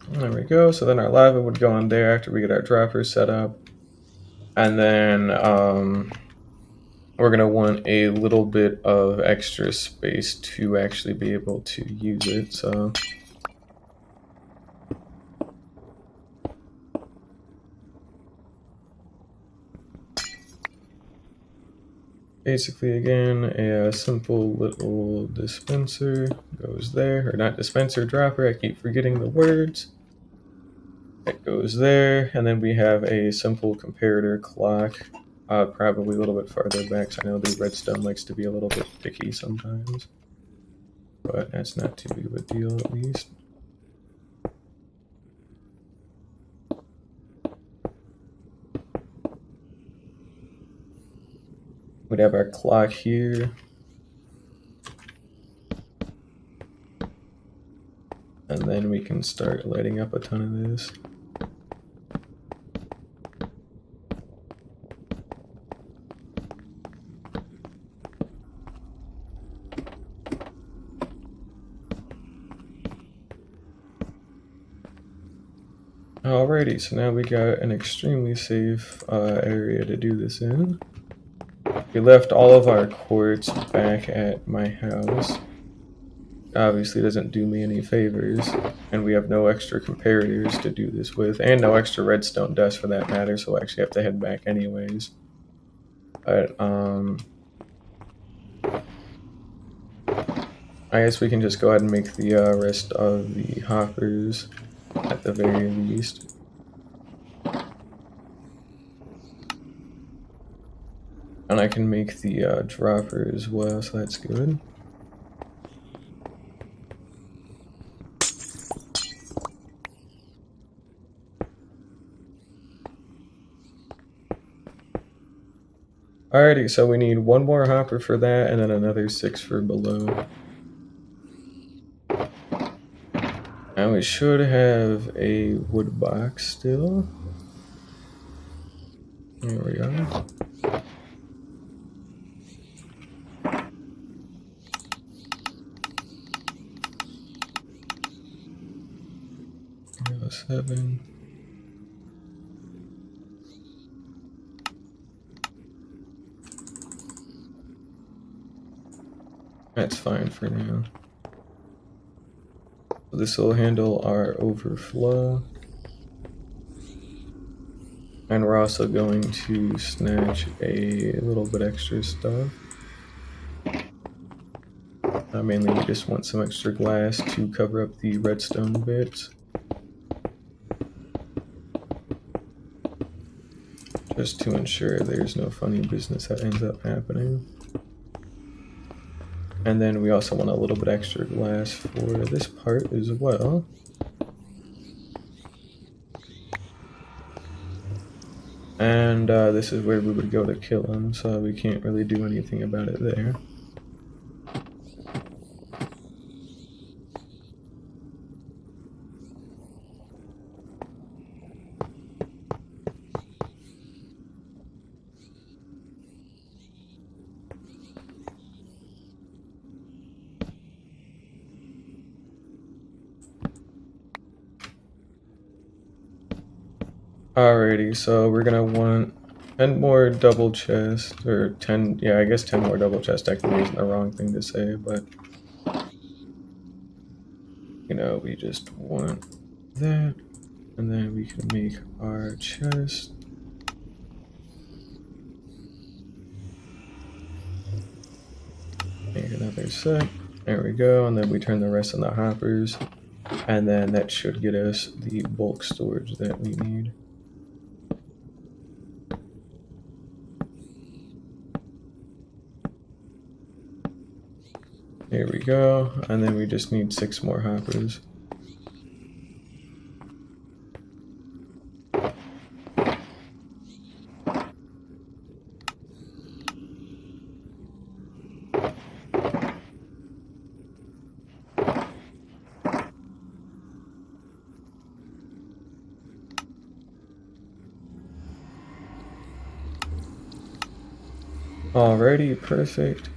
There we go. So then our lava would go on there after we get our dropper set up. And then we're going to want a little bit of extra space to actually be able to use it. So basically, again, a simple little dispenser goes there. Or not dispenser, dropper. I keep forgetting the words. That goes there, and then we have a simple comparator clock Probably a little bit farther back, so I know the redstone likes to be a little bit picky sometimes. But that's not too big of a deal, at least. We'd have our clock here. And then we can start lighting up a ton of this. Alrighty, so now we got an extremely safe area to do this in. We left all of our quartz back at my house. Obviously doesn't do me any favors, and we have no extra comparators to do this with, and no extra redstone dust for that matter, so we'll actually have to head back anyways. But, I guess we can just go ahead and make the rest of the hoppers at the very least. And I can make the dropper as well, so that's good. Alrighty, so we need one more hopper for that, and then another 6 for below. And we should have a wood box still. There we go. There 7. That's fine for now. This will handle our overflow. And we're also going to snatch a little bit extra stuff. Mainly we just want some extra glass to cover up the redstone bits. Just to ensure there's no funny business that ends up happening. And then we also want a little bit extra glass for this part as well. And this is where we would go to kill him, so we can't really do anything about it there. Alrighty, so we're gonna want 10 more double chests, or 10, yeah, I guess 10 more double chests technically isn't the wrong thing to say, but, you know, we just want that, and then we can make our chest. Make another set, there we go, and then we turn the rest on the hoppers, and then that should get us the bulk storage that we need. Here we go, and then we just need 6 more hoppers. Alrighty, perfect.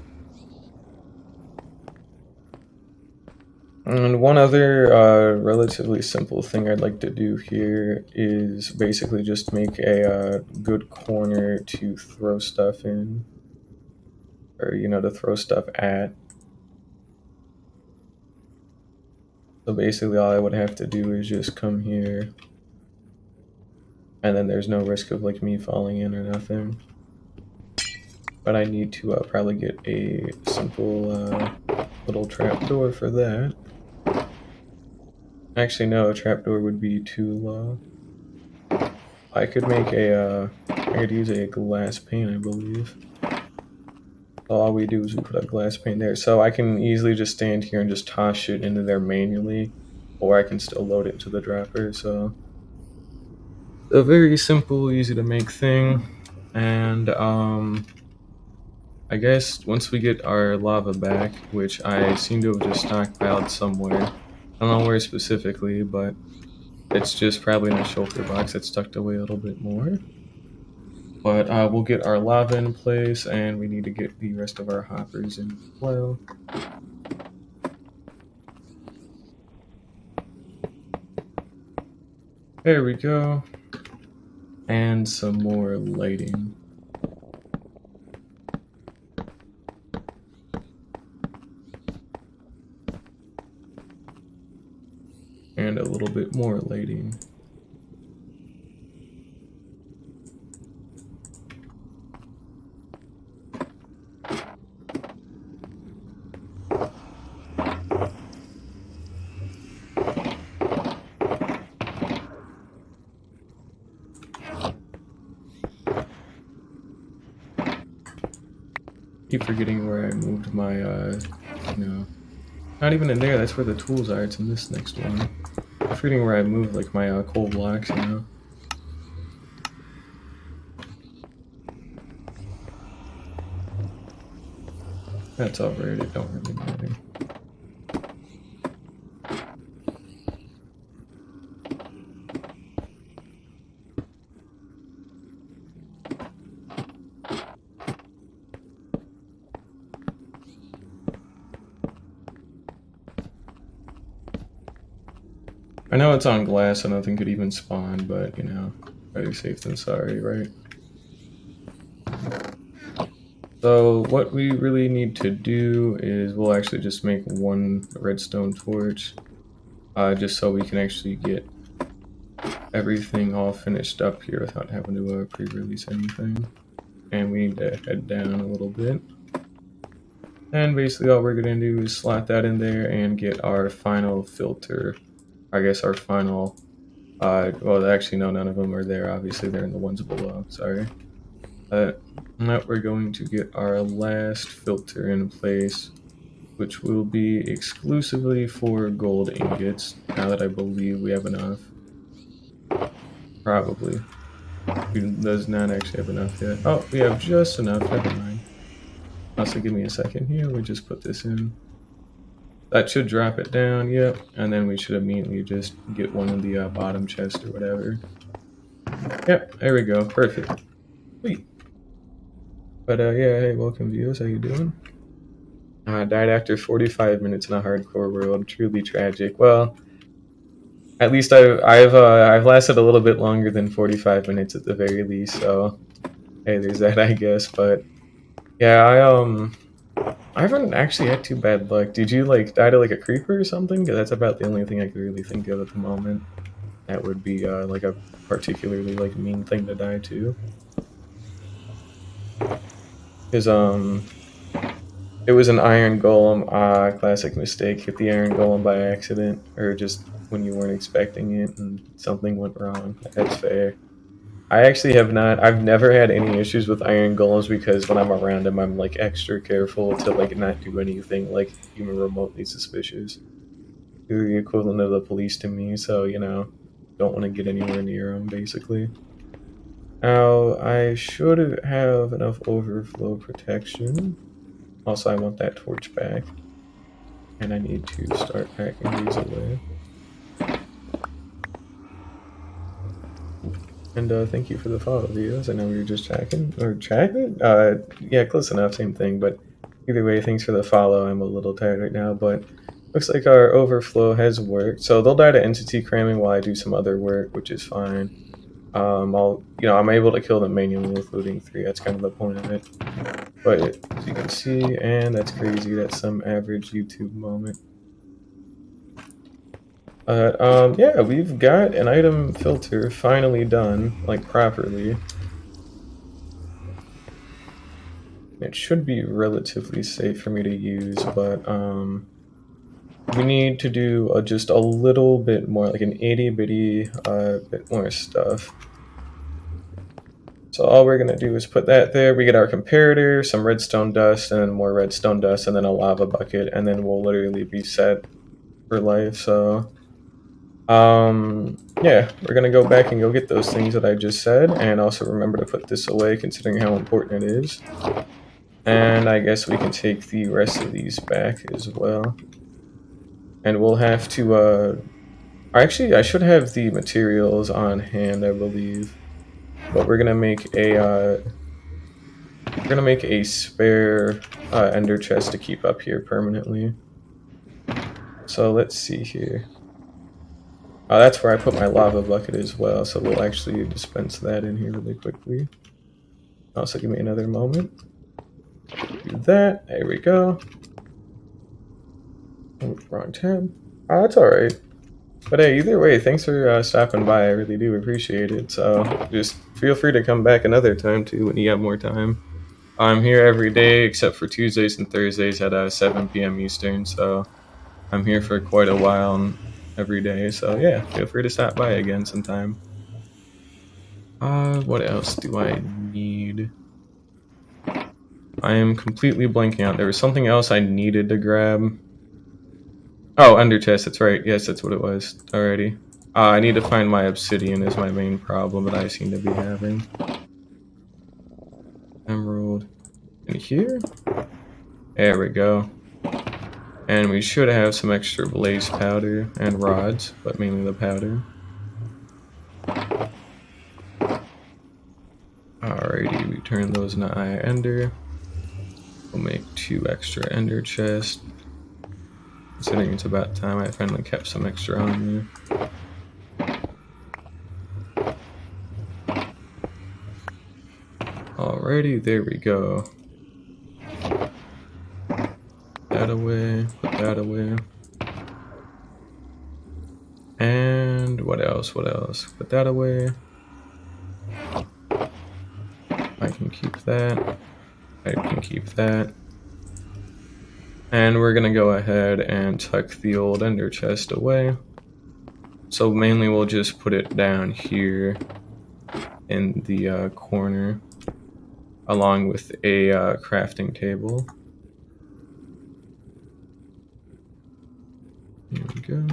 And one other relatively simple thing I'd like to do here is basically just make a good corner to throw stuff in, or, you know, to throw stuff at. So basically all I would have to do is just come here, and then there's no risk of like me falling in or nothing. But I need to probably get a simple little trapdoor for that. Actually, no, a trapdoor would be too low. I could make a I could use a glass pane, I believe. All we do is we put a glass pane there. So I can easily just stand here and just toss shit into there manually, or I can still load it to the dropper. So a very simple, easy to make thing. And I guess once we get our lava back, which I seem to have just stockpiled somewhere, I don't know where specifically, but it's just probably in a shulker box that's tucked away a little bit more. But we'll get our lava in place, and we need to get the rest of our hoppers in as well. There we go. And some more lighting. And a little bit more lighting. Keep forgetting where I moved my, no. Not even in there, that's where the tools are, it's in this next one. I'm forgetting where I moved, like, my coal blocks, you know? That's alright, it don't really matter. I know it's on glass, so nothing could even spawn, but, you know, better safe than sorry, right? So what we really need to do is we'll actually just make one redstone torch, just so we can actually get everything all finished up here without having to pre-release anything. And we need to head down a little bit. And basically all we're going to do is slot that in there and get our final filter. I guess our final, well actually no, none of them are there, obviously they're in the ones below, sorry. Now we're going to get our last filter in place, which will be exclusively for gold ingots, now that I believe we have enough. Probably. He does not actually have enough yet. Oh, we have just enough, never mind. Also, give me a second here, we just put this in. That should drop it down, yep, and then we should immediately just get one in the bottom chest or whatever. Yep, there we go, perfect. Sweet. But yeah, hey, welcome viewers, how you doing? Died after 45 minutes in a hardcore world, truly tragic. Well, at least I've lasted a little bit longer than 45 minutes at the very least, so hey, there's that, I guess. But yeah, I haven't actually had too bad luck. Did you like die to like a creeper or something? Because that's about the only thing I could really think of at the moment. That would be like a particularly like mean thing to die to. Because it was an iron golem. Classic mistake. Hit the iron golem by accident, or just when you weren't expecting it and something went wrong. That's fair. I actually have not. I've never had any issues with iron golems because when I'm around them, I'm like extra careful to like not do anything like even remotely suspicious. They're the equivalent of the police to me, so you know, don't want to get anywhere near them basically. Now I should have enough overflow protection. Also, I want that torch back, and I need to start packing these away. And thank you for the follow, viewers. I know we were just chatting. Yeah, close enough, same thing. But either way, thanks for the follow. I'm a little tired right now, but looks like our overflow has worked. So they'll die to entity cramming while I do some other work, which is fine. I'm able to kill them manually with looting 3. That's kind of the point of it. But as you can see, and that's crazy. That's some average YouTube moment. Yeah, we've got an item filter finally done, like, properly. It should be relatively safe for me to use, but, we need to do just a little bit more, like an itty-bitty, bit more stuff. So all we're going to do is put that there. We get our comparator, some redstone dust, and then more redstone dust, and then a lava bucket, and then we'll literally be set for life. So yeah, we're going to go back and go get those things that I just said, and also remember to put this away considering how important it is. And I guess we can take the rest of these back as well. And we'll have to, actually, I should have the materials on hand, I believe. But we're gonna make a spare ender chest to keep up here permanently. So let's see here. That's where I put my lava bucket as well, so we'll actually dispense that in here really quickly. Also, give me another moment. Do that. There we go. Oh, wrong tab. That's alright. But hey, either way, thanks for stopping by. I really do appreciate it. So just feel free to come back another time too when you have more time. I'm here every day except for Tuesdays and Thursdays at 7 p.m. Eastern. So I'm here for quite a while every day. So yeah, feel free to stop by again sometime. What else do I need? I am completely blanking out. There was something else I needed to grab. Oh, ender chest, that's right. Yes, that's what it was. Alrighty. I need to find my obsidian is my main problem that I seem to be having. Emerald. In here? There we go. And we should have some extra blaze powder and rods, but mainly the powder. Alrighty, we turn those into Eye Ender. We'll make 2 extra ender chests. Considering it's about time I finally kept some extra on there. Alrighty, there we go. That away, put that away. And what else? What else? Put that away. I can keep that. I can keep that. And we're gonna go ahead and tuck the old ender chest away. So mainly we'll just put it down here in the corner, along with a crafting table. Here we go.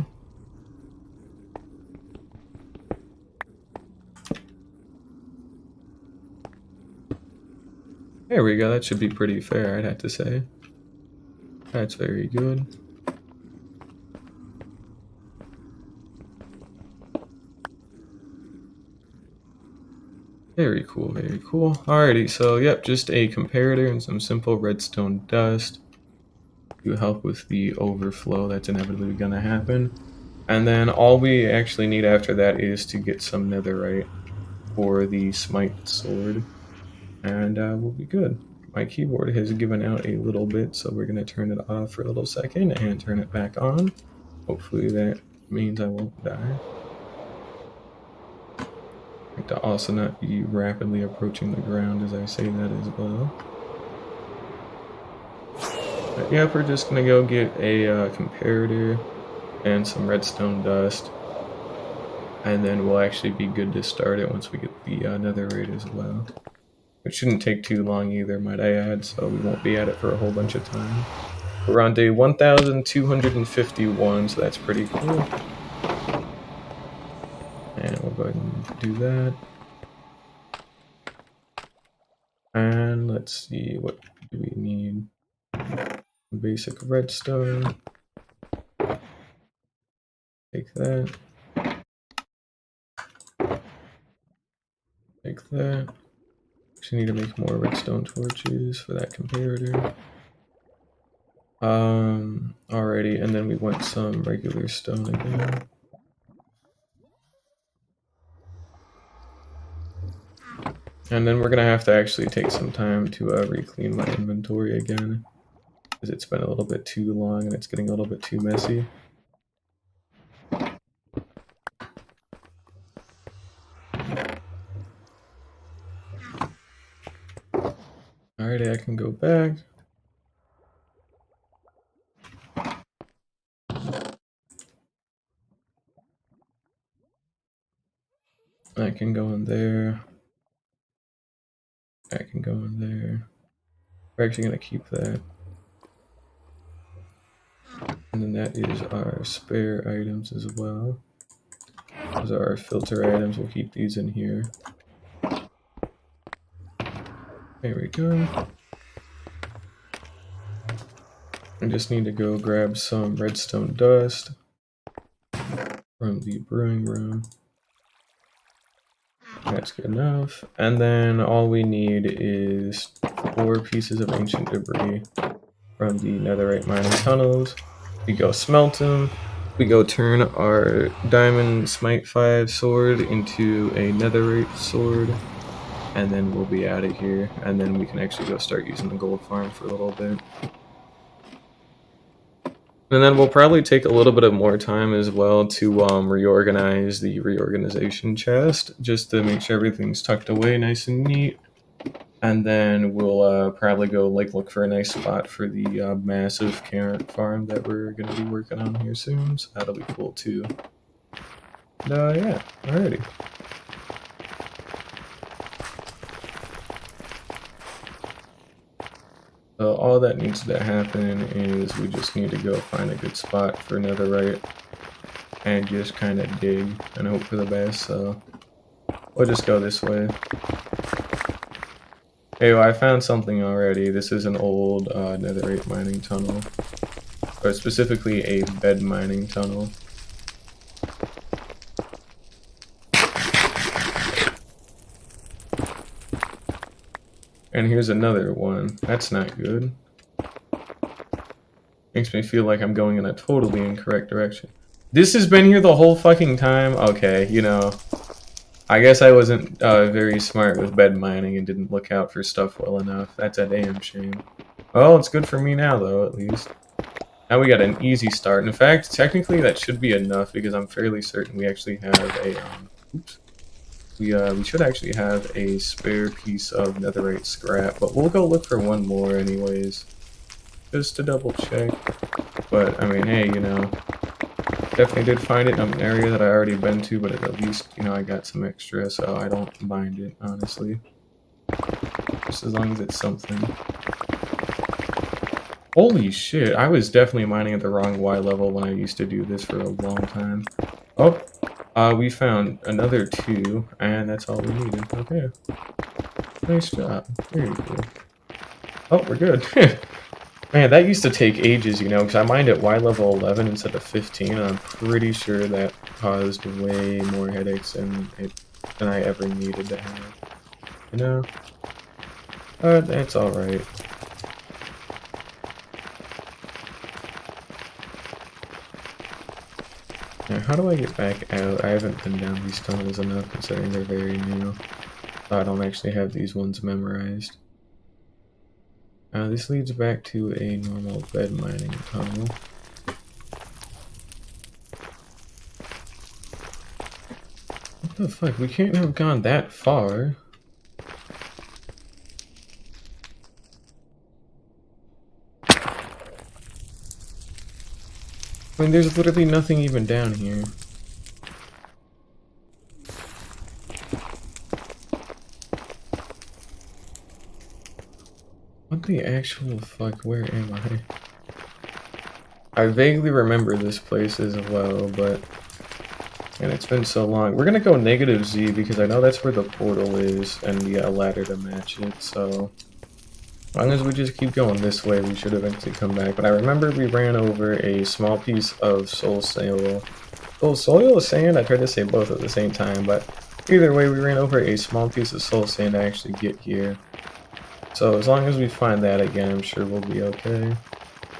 There we go, that should be pretty fair, I'd have to say. That's very good. Very cool, very cool. Alrighty, so yep, just a comparator and some simple redstone dust to help with the overflow that's inevitably gonna happen. And then all we actually need after that is to get some netherite for the smite sword. And we'll be good. My keyboard has given out a little bit, so we're going to turn it off for a little second and turn it back on. Hopefully that means I won't die. I like to also not be rapidly approaching the ground as I say that as well. But yeah, we're just going to go get a comparator and some redstone dust. And then we'll actually be good to start it once we get the netherite as well. It shouldn't take too long either, might I add, so we won't be at it for a whole bunch of time. We're on day 1251, so that's pretty cool. And we'll go ahead and do that. And let's see, what do we need? Basic redstone. Take that. Take that. Actually need to make more redstone torches for that comparator. Alrighty, and then we want some regular stone again. And then we're gonna have to actually take some time to re-clean my inventory again, because it's been a little bit too long and it's getting a little bit too messy. Alrighty, I can go back. I can go in there. That can go in there. We're actually going to keep that. And then that is our spare items as well. Those are our filter items. We'll keep these in here. There we go. I just need to go grab some redstone dust from the brewing room. That's good enough. And then all we need is 4 pieces of ancient debris from the netherite mining tunnels. We go smelt them. We go turn our diamond smite 5 sword into a netherite sword. And then we'll be out of here. And then we can actually go start using the gold farm for a little bit. And then we'll probably take a little bit of more time as well to reorganize the reorganization chest, just to make sure everything's tucked away nice and neat. And then we'll probably go look for a nice spot for the massive carrot farm that we're going to be working on here soon. So that'll be cool too. Yeah, alrighty. So all that needs to happen is we just need to go find a good spot for netherite and just kind of dig and hope for the best. So we'll just go this way. Hey, well, I found something already. This is an old netherite mining tunnel, or specifically a bed mining tunnel. And here's another one. That's not good. Makes me feel like I'm going in a totally incorrect direction. This has been here the whole fucking time? Okay, you know. I guess I wasn't very smart with bed mining and didn't look out for stuff well enough. That's a damn shame. Well, it's good for me now, though, at least. Now we got an easy start. In fact, technically that should be enough because I'm fairly certain we actually have a... oops. We should actually have a spare piece of netherite scrap, but we'll go look for one more anyways, just to double check. But I mean, hey, you know, definitely did find it in an area that I already been to, but at least, you know, I got some extra, so I don't mind it, honestly. Just as long as it's something. Holy shit, I was definitely mining at the wrong Y level when I used to do this for a long time. Oh! We found another 2, and that's all we needed. Okay. Nice job. Very cool. Oh, we're good. Man, that used to take ages, you know, because I mined at Y level 11 instead of 15, and I'm pretty sure that caused way more headaches than I ever needed to have. You know? But that's alright. Now, how do I get back out? I haven't been down these tunnels enough considering they're very new. So I don't actually have these ones memorized. This leads back to a normal bed mining tunnel. What the fuck? We can't have gone that far. I mean, there's literally nothing even down here. What the actual fuck? Where am I? I vaguely remember this place as well, but... And it's been so long. We're gonna go negative Z because I know that's where the portal is, and we got a ladder to match it, so... As long as we just keep going this way, we should eventually come back. But I remember we ran over a small piece of soul sand. Soil sand? I tried to say both at the same time, but either way, we ran over a small piece of soul sand to actually get here. So as long as we find that again, I'm sure we'll be okay. In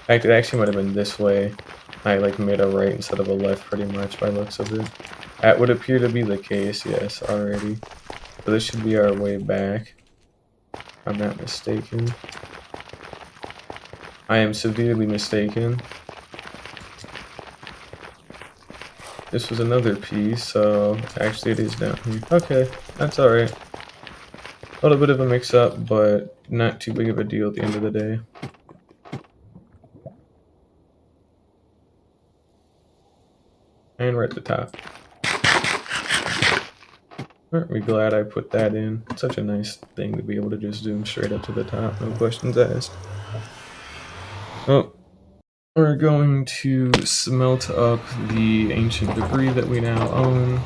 fact, it actually might have been this way. I made a right instead of a left pretty much by looks of it. That would appear to be the case, yes, already. So this should be our way back. If I'm not mistaken. I am severely mistaken. This was another piece, so actually it is down here. Okay, that's alright. A little bit of a mix-up, but not too big of a deal at the end of the day. And we're at the top. Aren't we glad I put that in? Such a nice thing to be able to just zoom straight up to the top, no questions asked. Oh, we're going to smelt up the ancient debris that we now own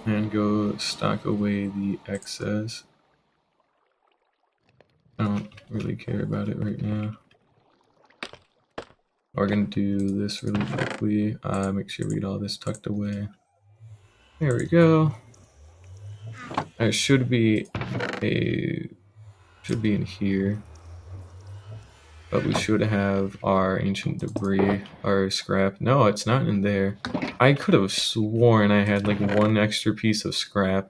and go stock away the excess. I don't really care about it right now. We're gonna do this really quickly. Make sure we get all this tucked away. There we go. It should be in here. But we should have our ancient debris, our scrap. No, it's not in there. I could have sworn I had like one extra piece of scrap.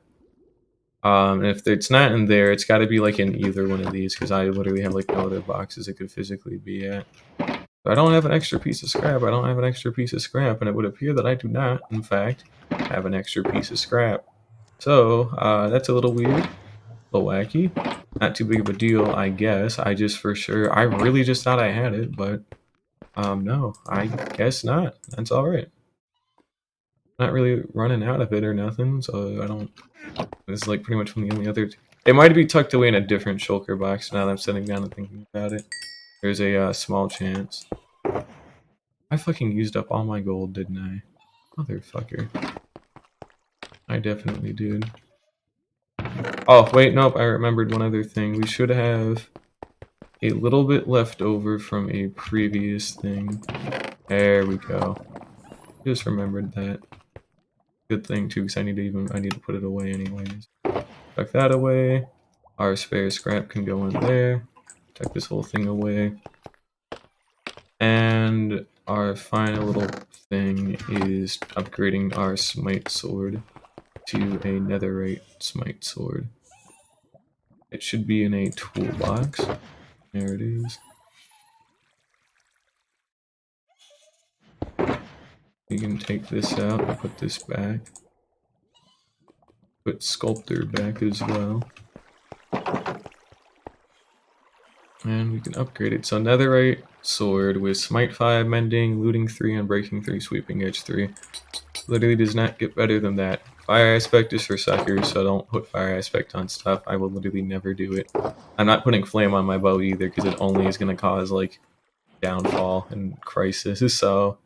If it's not in there, it's got to be like in either one of these because I literally have like no other boxes it could physically be at. But I don't have an extra piece of scrap. I don't have an extra piece of scrap, and it would appear that I do not, in fact, have an extra piece of scrap. So that's a little weird, a little wacky. Not too big of a deal, I guess. I really just thought I had it, but no, I guess not. That's all right. Not really running out of it or nothing, so I don't. This is like pretty much from the only other. It might be tucked away in a different shulker box now that I'm sitting down and thinking about it. There's a small chance. I fucking used up all my gold, didn't I? Motherfucker. I definitely did. Oh, wait, nope, I remembered one other thing. We should have a little bit left over from a previous thing. There we go. Just remembered that. Good thing too, because I need to put it away anyways. Tuck that away. Our spare scrap can go in there. Tuck this whole thing away. And our final little thing is upgrading our smite sword to a netherite smite sword. It should be in a toolbox. There it is. You can take this out and put this back. Put Sculptor back as well. And we can upgrade it. So netherite sword with smite 5, mending, looting 3, and breaking 3, sweeping edge 3. Literally does not get better than that. Fire aspect is for suckers, so don't put fire aspect on stuff. I will literally never do it. I'm not putting flame on my bow either, because it only is going to cause like downfall and crisis. So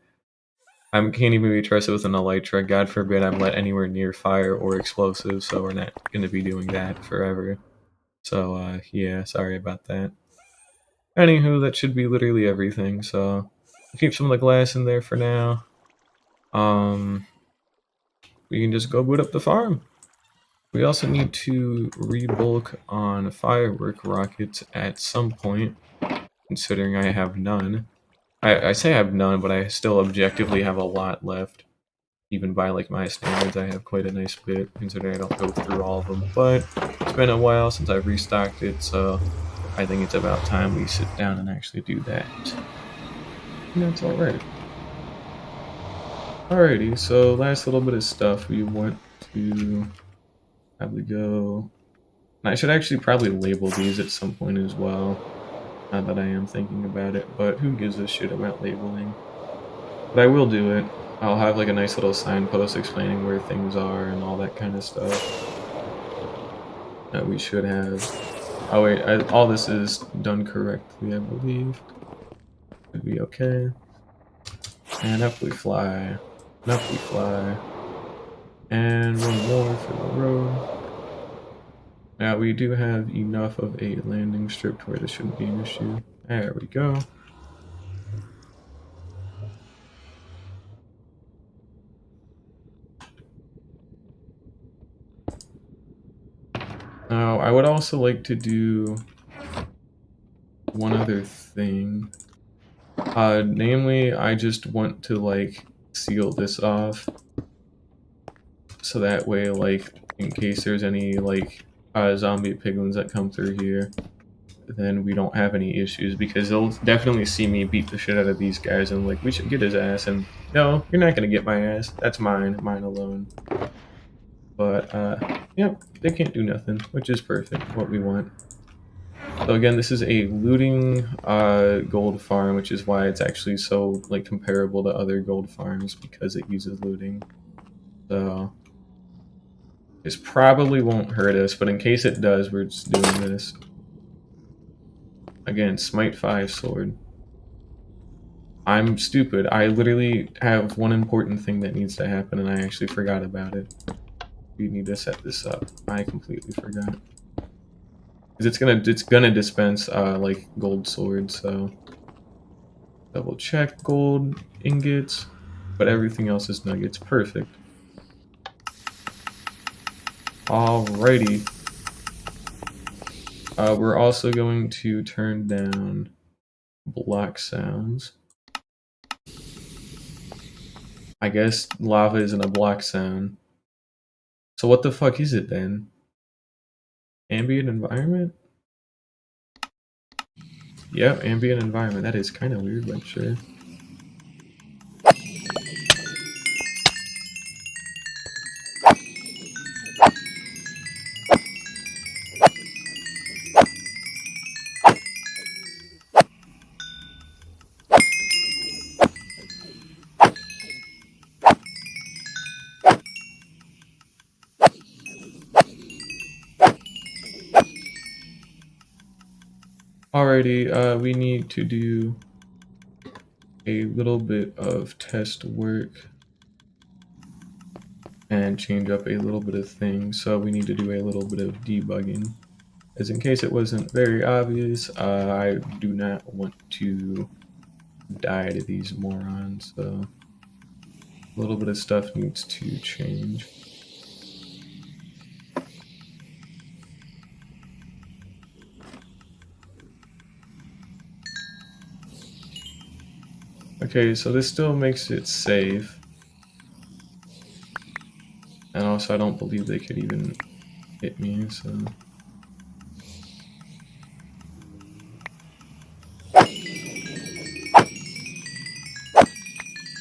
I can't even be trusted with an elytra. God forbid I'm let anywhere near fire or explosives, so we're not going to be doing that forever. So yeah, sorry about that. Anywho, that should be literally everything, so I'll keep some of the glass in there for now. We can just go boot up the farm. We also need to rebulk on firework rockets at some point, considering I have none. I say I have none, but I still objectively have a lot left. Even by like my standards, I have quite a nice bit, considering I don't go through all of them. But it's been a while since I've restocked it, so I think it's about time we sit down and actually do that. And that's alright. Alrighty, so last little bit of stuff we want to probably go. I should actually probably label these at some point as well. Not that I am thinking about it, but who gives a shit about labeling? But I will do it. I'll have like a nice little signpost explaining where things are and all that kind of stuff that we should have. Oh wait, all this is done correctly, I believe. Should be okay. And up we fly. And up we fly. And one more for the road. Now we do have enough of a landing strip to where this shouldn't be an issue. There we go. Now I would also like to do one other thing. Namely, I just want to like seal this off. So that way, like, in case there's any like zombie piglins that come through here, then we don't have any issues, because they'll definitely see me beat the shit out of these guys and like, we should get his ass, and no, you're not gonna get my ass. That's mine alone. But yep, they can't do nothing, which is perfect, what we want. So again, this is a looting gold farm, which is why it's actually so like comparable to other gold farms, because it uses looting. So This probably won't hurt us, but in case it does, we're just doing this. Again, Smite 5 sword. I'm stupid. I literally have one important thing that needs to happen, and I actually forgot about it. We need to set this up. I completely forgot. Because it's gonna dispense like gold swords, so double check gold ingots, but everything else is nuggets. Perfect. Alrighty. We're also going to turn down block sounds. I guess lava isn't a block sound. So what the fuck is it then? Ambient environment? Yep, ambient environment. That is kind of weird, but sure. Alrighty, we need to do a little bit of test work and change up a little bit of things. So we need to do a little bit of debugging. As in case it wasn't very obvious, I do not want to die to these morons, so a little bit of stuff needs to change. Okay, so this still makes it safe. And also I don't believe they could even hit me, so...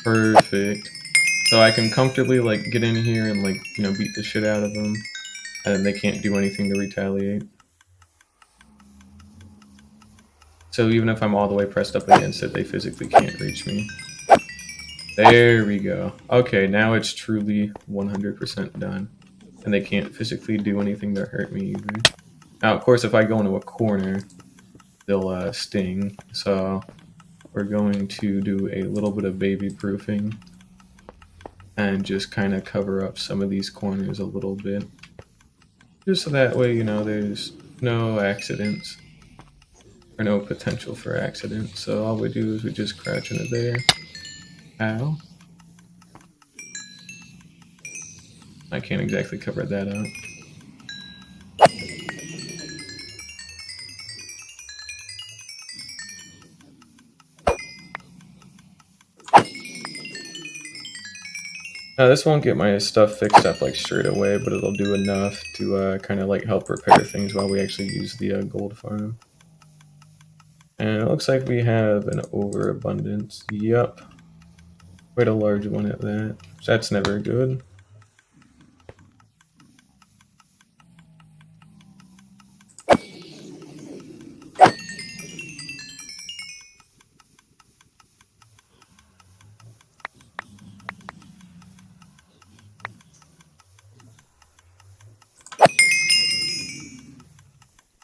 Perfect. So I can comfortably like get in here and like, you know, beat the shit out of them. And then they can't do anything to retaliate. So even if I'm all the way pressed up against it, they physically can't reach me. There we go. Okay, now it's truly 100% done. And they can't physically do anything to hurt me either. Now, of course, if I go into a corner, they'll sting. So we're going to do a little bit of baby proofing and just kind of cover up some of these corners a little bit. Just so that way, you know, there's no accidents. Or no potential for accident. So all we do is we just crouch into there. Ow. I can't exactly cover that up. Now this won't get my stuff fixed up like straight away, but it'll do enough to kind of like help repair things while we actually use the gold farm. And it looks like we have an overabundance. Yup. Quite a large one at that. That's never good.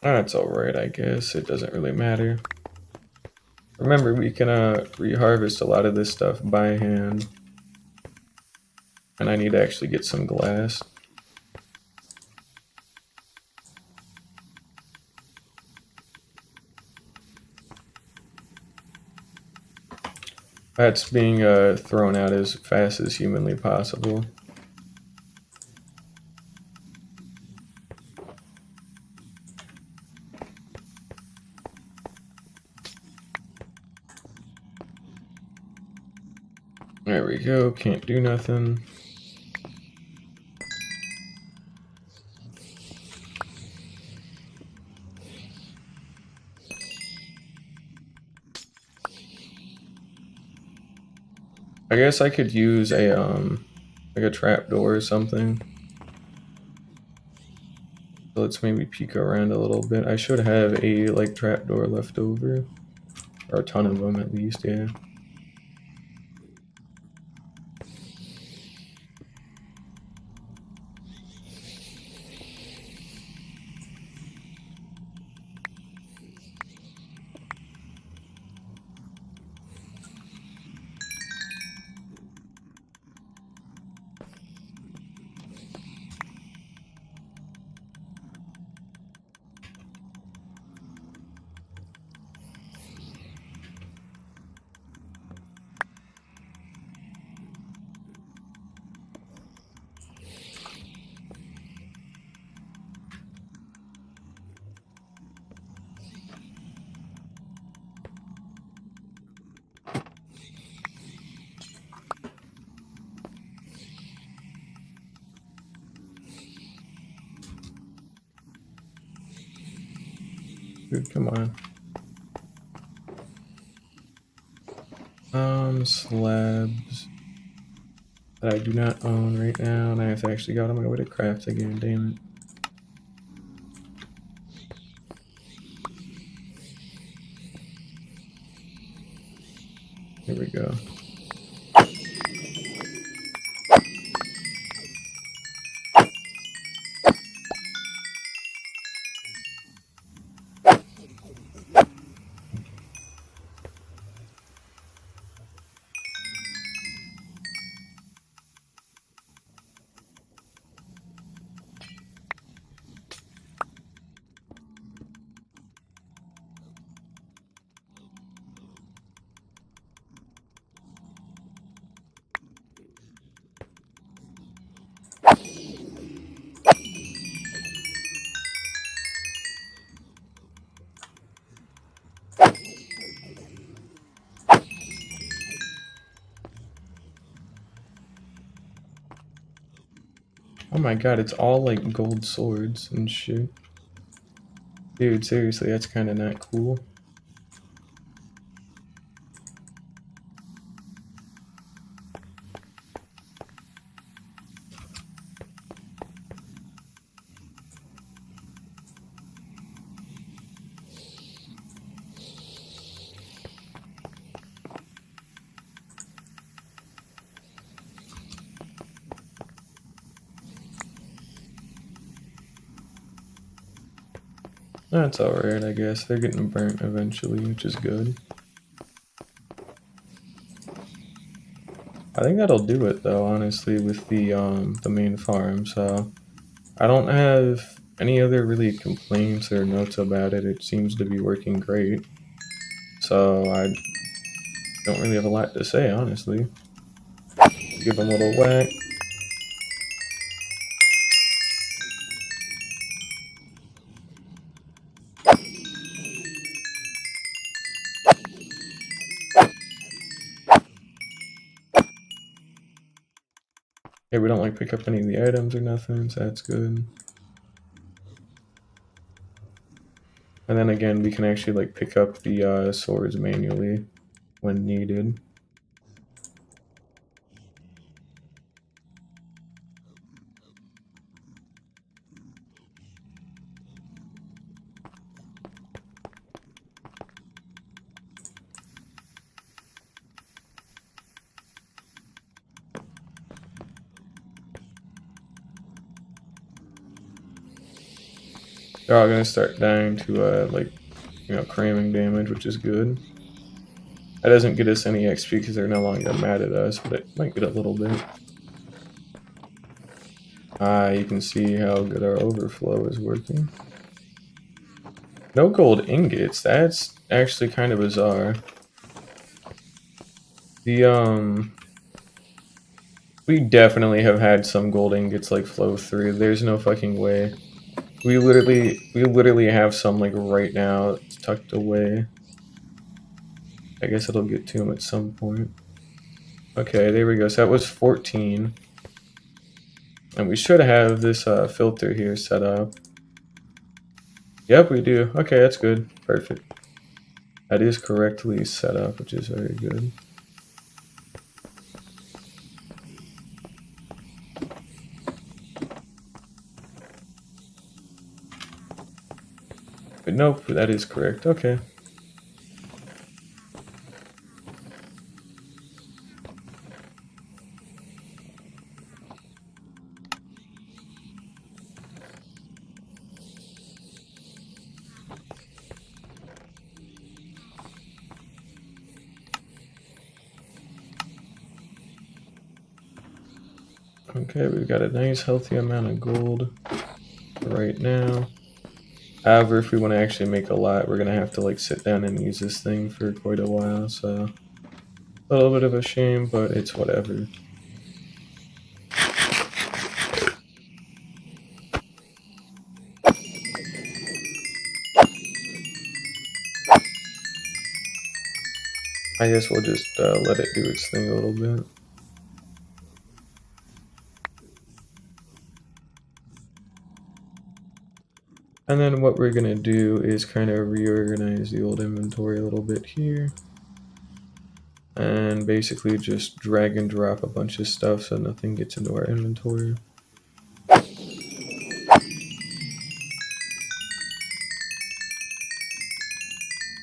That's alright, I guess. It doesn't really matter. Remember, we can reharvest a lot of this stuff by hand. And I need to actually get some glass. That's being thrown out as fast as humanly possible. There we go, can't do nothing. I guess I could use a like a trapdoor or something. So let's maybe peek around a little bit. I should have a like trapdoor left over. Or a ton of them at least, yeah. Dude, come on. Slabs that I do not own right now, and I have to actually go out on my way to craft again, damn it. Here we go. Oh my god, it's all like gold swords and shit. Dude, seriously, that's kind of not cool. That's alright, I guess. They're getting burnt eventually, which is good. I think that'll do it though, honestly, with the main farm. So I don't have any other really complaints or notes about it. It seems to be working great. So I don't really have a lot to say, honestly. Give them a little whack. Yeah, we don't like pick up any of the items or nothing, so that's good. And then again, we can actually like pick up the swords manually when needed. They're all gonna start dying to like, you know, cramming damage, which is good. That doesn't get us any XP because they're no longer mad at us, but it might get a little bit. You can see how good our overflow is working. No gold ingots, that's actually kind of bizarre. We definitely have had some gold ingots like flow through. There's no fucking way. We literally have some like right now it's tucked away. I guess it'll get to them at some point. Okay, there we go. So that was 14. And we should have this filter here set up. Yep, we do. Okay, that's good. Perfect. That is correctly set up, which is very good. But nope, that is correct. Okay. Okay, we've got a nice healthy amount of gold right now. However, if we want to actually make a lot, we're going to have to like sit down and use this thing for quite a while, so a little bit of a shame, but it's whatever. I guess we'll just let it do its thing a little bit. And then what we're gonna do is kind of reorganize the old inventory a little bit here. And basically just drag and drop a bunch of stuff so nothing gets into our inventory.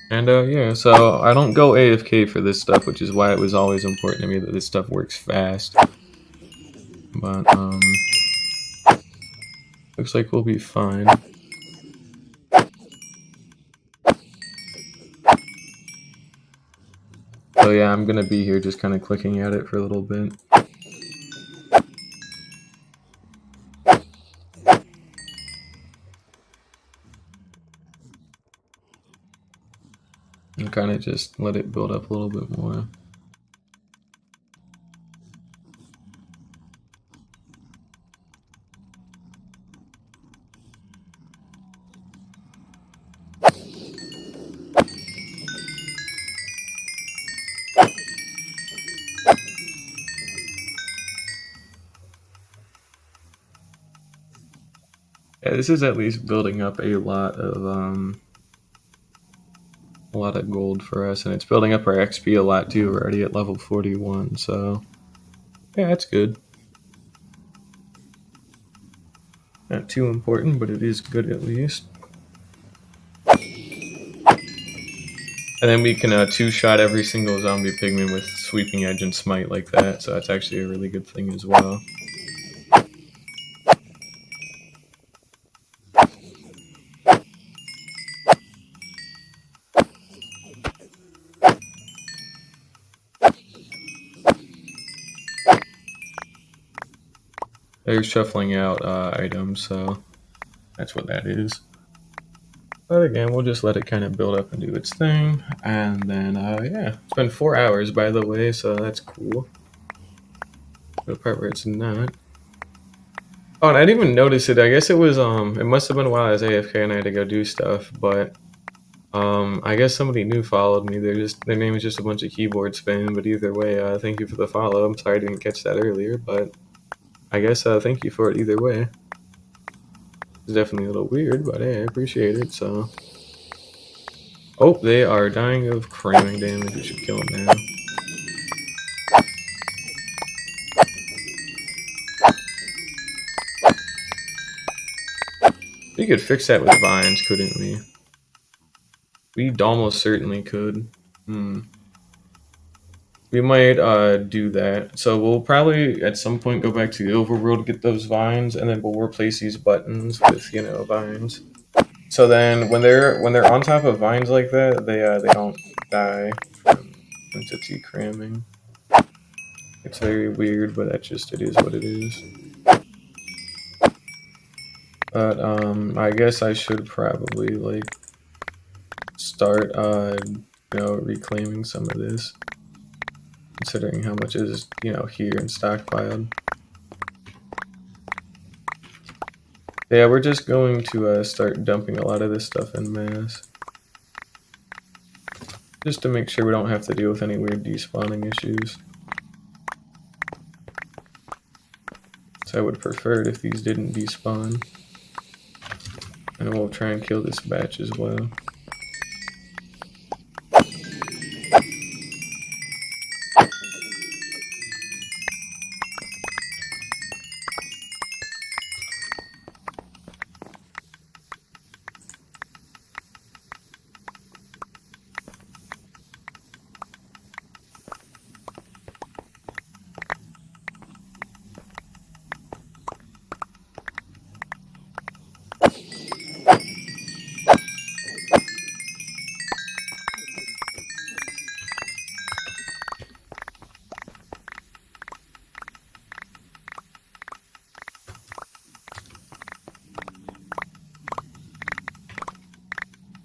And yeah, so I don't go AFK for this stuff, which is why it was always important to me that this stuff works fast. But looks like we'll be fine. So yeah, I'm gonna be here just kind of clicking at it for a little bit. And kind of just let it build up a little bit more. Yeah, this is at least building up a lot of gold for us, and it's building up our XP a lot too. We're already at level 41, so yeah, that's good. Not too important, but it is good at least. And then we can two-shot every single zombie pigman with Sweeping Edge and Smite like that, so that's actually a really good thing as well. They're shuffling out items, so that's what that is. But again, we'll just let it kind of build up and do its thing. And then, yeah, it's been 4 hours, by the way, so that's cool. The part where it's not. Oh, and I didn't even notice it. I guess it was, it must have been while I was AFK and I had to go do stuff, but, I guess somebody new followed me. Their name is just a bunch of keyboard spam, but either way, thank you for the follow. I'm sorry I didn't catch that earlier, but I guess, thank you for it either way. It's definitely a little weird, but hey, I appreciate it, so. Oh, they are dying of cramming damage. We should kill them now. We could fix that with vines, couldn't we? We almost certainly could. We might do that. So we'll probably at some point go back to the overworld, get those vines, and then we'll replace these buttons with, you know, vines. So then when they're on top of vines like that, they don't die from entity cramming. It's very weird, but that just it is what it is. But I guess I should probably like start you know, reclaiming some of this, considering how much is, you know, here and stockpiled. Yeah, we're just going to start dumping a lot of this stuff en masse, just to make sure we don't have to deal with any weird despawning issues. So I would prefer it if these didn't despawn. And we'll try and kill this batch as well.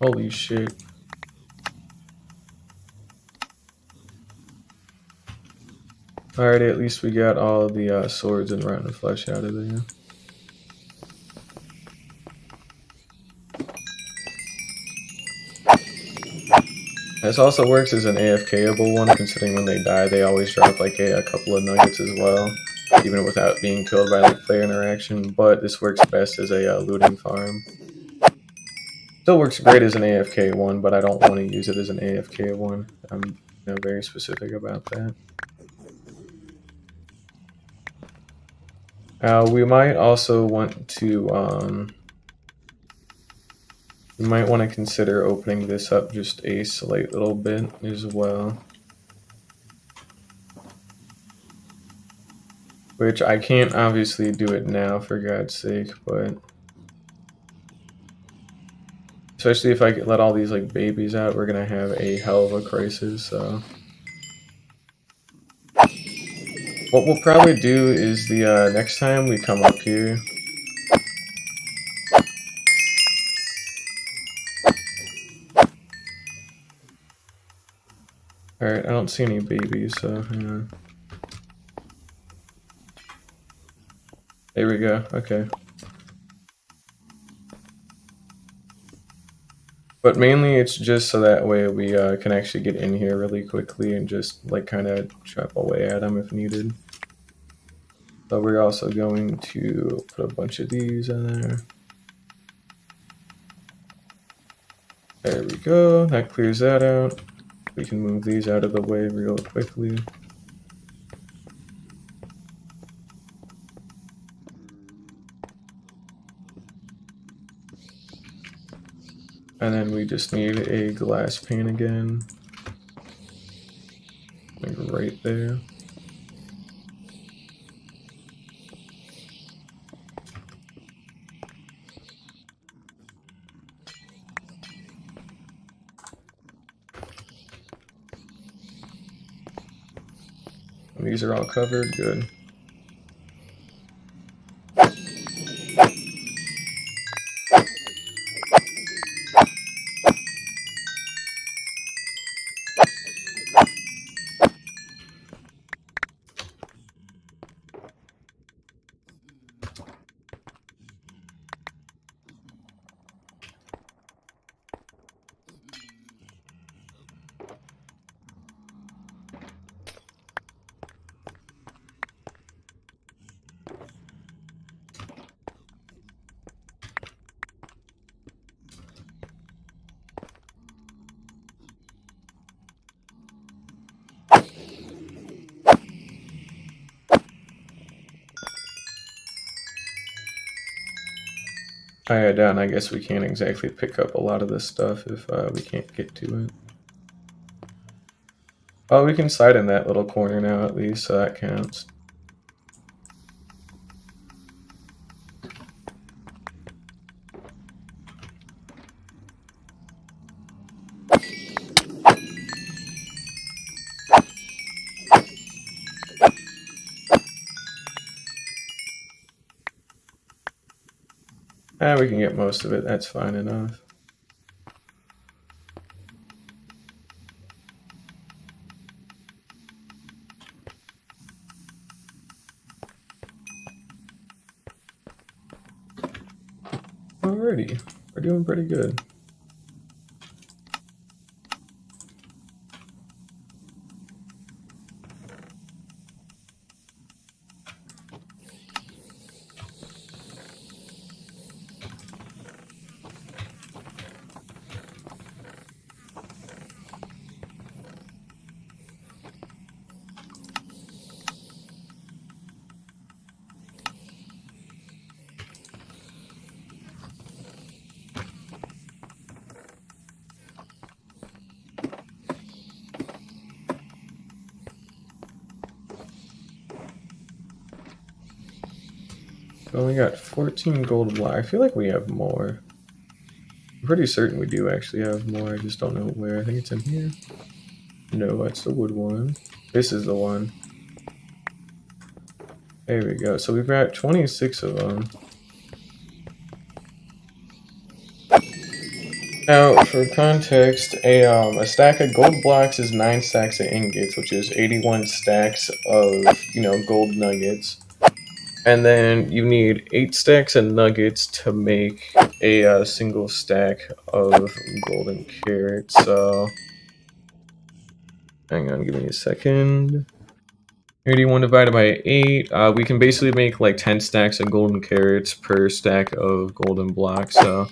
Holy shit. Alrighty, at least we got all of the swords and rotten flesh out of there. This also works as an AFK-able one, considering when they die, they always drop like a couple of nuggets as well, even without being killed by like player interaction, but this works best as a looting farm. Still works great as an AFK one, but I don't want to use it as an AFK one. I'm very specific about that. We might also want to we might want to consider opening this up just a slight little bit as well. Which I can't obviously do it now, for God's sake, but especially if I let all these like babies out, we're gonna have a hell of a crisis. So what we'll probably do is the next time we come up here. Alright, I don't see any babies, so hang on. There we go, okay. But mainly it's just so that way we can actually get in here really quickly and just like kind of chop away at them if needed. So we're also going to put a bunch of these in there. There we go, that clears that out. We can move these out of the way real quickly. And then we just need a glass pane again. Like right there. And these are all covered, good. Oh yeah, down. I guess we can't exactly pick up a lot of this stuff if we can't get to it. Oh, we can slide in that little corner now at least, so that counts. We can get most of it, that's fine enough. Alrighty, we're doing pretty good. We only got 14 gold block. I feel like we have more. I'm pretty certain we do actually have more. I just don't know where. I think it's in here. No, that's the wood one. This is the one. There we go. So we've got 26 of them. Now, for context, a stack of gold blocks is 9 stacks of ingots, which is 81 stacks of, gold nuggets. And then you need 8 stacks of nuggets to make a single stack of golden carrots. So, hang on, give me a second. 81 divided by 8. We can basically make like 10 stacks of golden carrots per stack of golden blocks. So,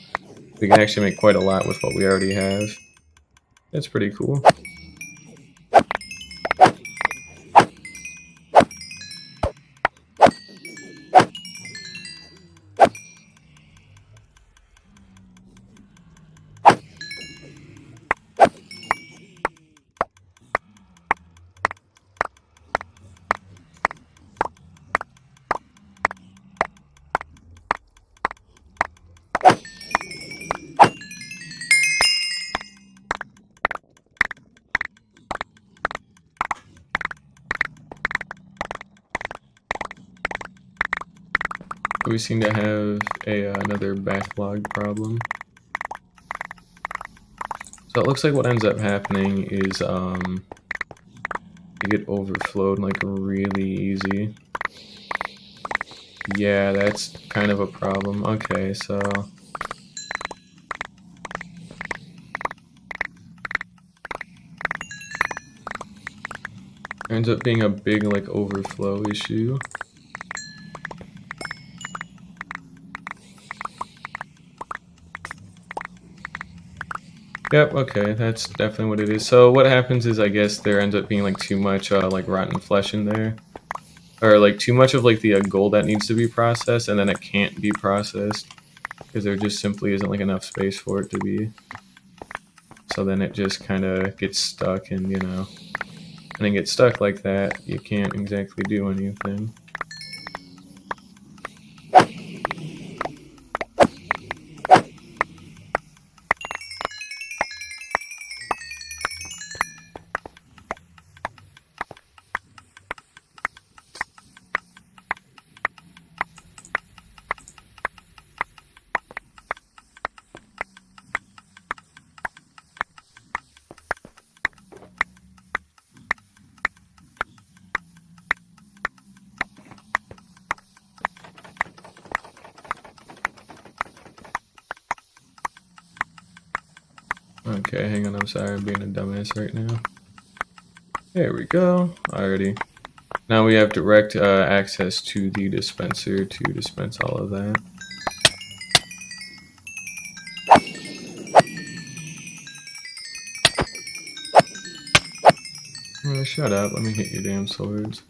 We can actually make quite a lot with what we already have. That's pretty cool. We seem to have another backlog problem. So it looks like what ends up happening is you get overflowed like really easy. Yeah, that's kind of a problem. Okay, so ends up being a big like overflow issue. Yep, okay, that's definitely what it is. So what happens is I guess there ends up being like too much like rotten flesh in there. Or like too much of like the gold that needs to be processed and then it can't be processed because there just simply isn't like enough space for it to be. So then it just kind of gets stuck and and then get stuck like that, you can't exactly do anything. Okay, hang on, I'm sorry, I'm being a dumbass right now. There we go, alrighty. Now we have direct access to the dispenser to dispense all of that. Shut up, let me hit your damn swords.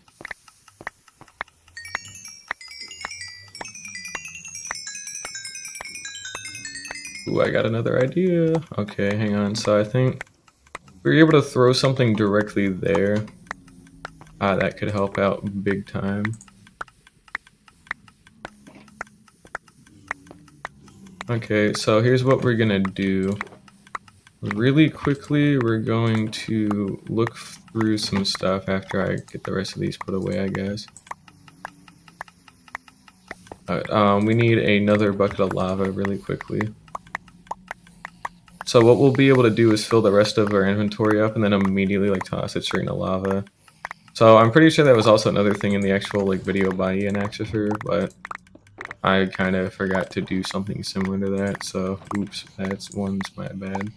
Ooh, I got another idea. Okay, hang on, so I think we're able to throw something directly there. That could help out big time. Okay, so here's what we're gonna do. Really quickly, we're going to look through some stuff after I get the rest of these put away, I guess. We need another bucket of lava really quickly. So what we'll be able to do is fill the rest of our inventory up and then immediately like toss it straight into lava. So I'm pretty sure that was also another thing in the actual like video by Ian Axifer, but I kind of forgot to do something similar to that, so oops, that's one's my bad.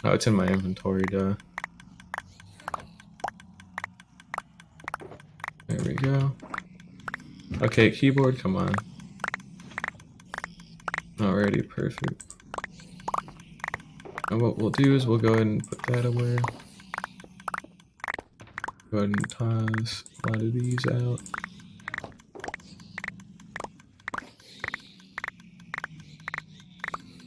Oh, it's in my inventory, duh. There we go. Okay, keyboard, come on. Alrighty, perfect. And what we'll do is we'll go ahead and put that away. Go ahead and toss a lot of these out.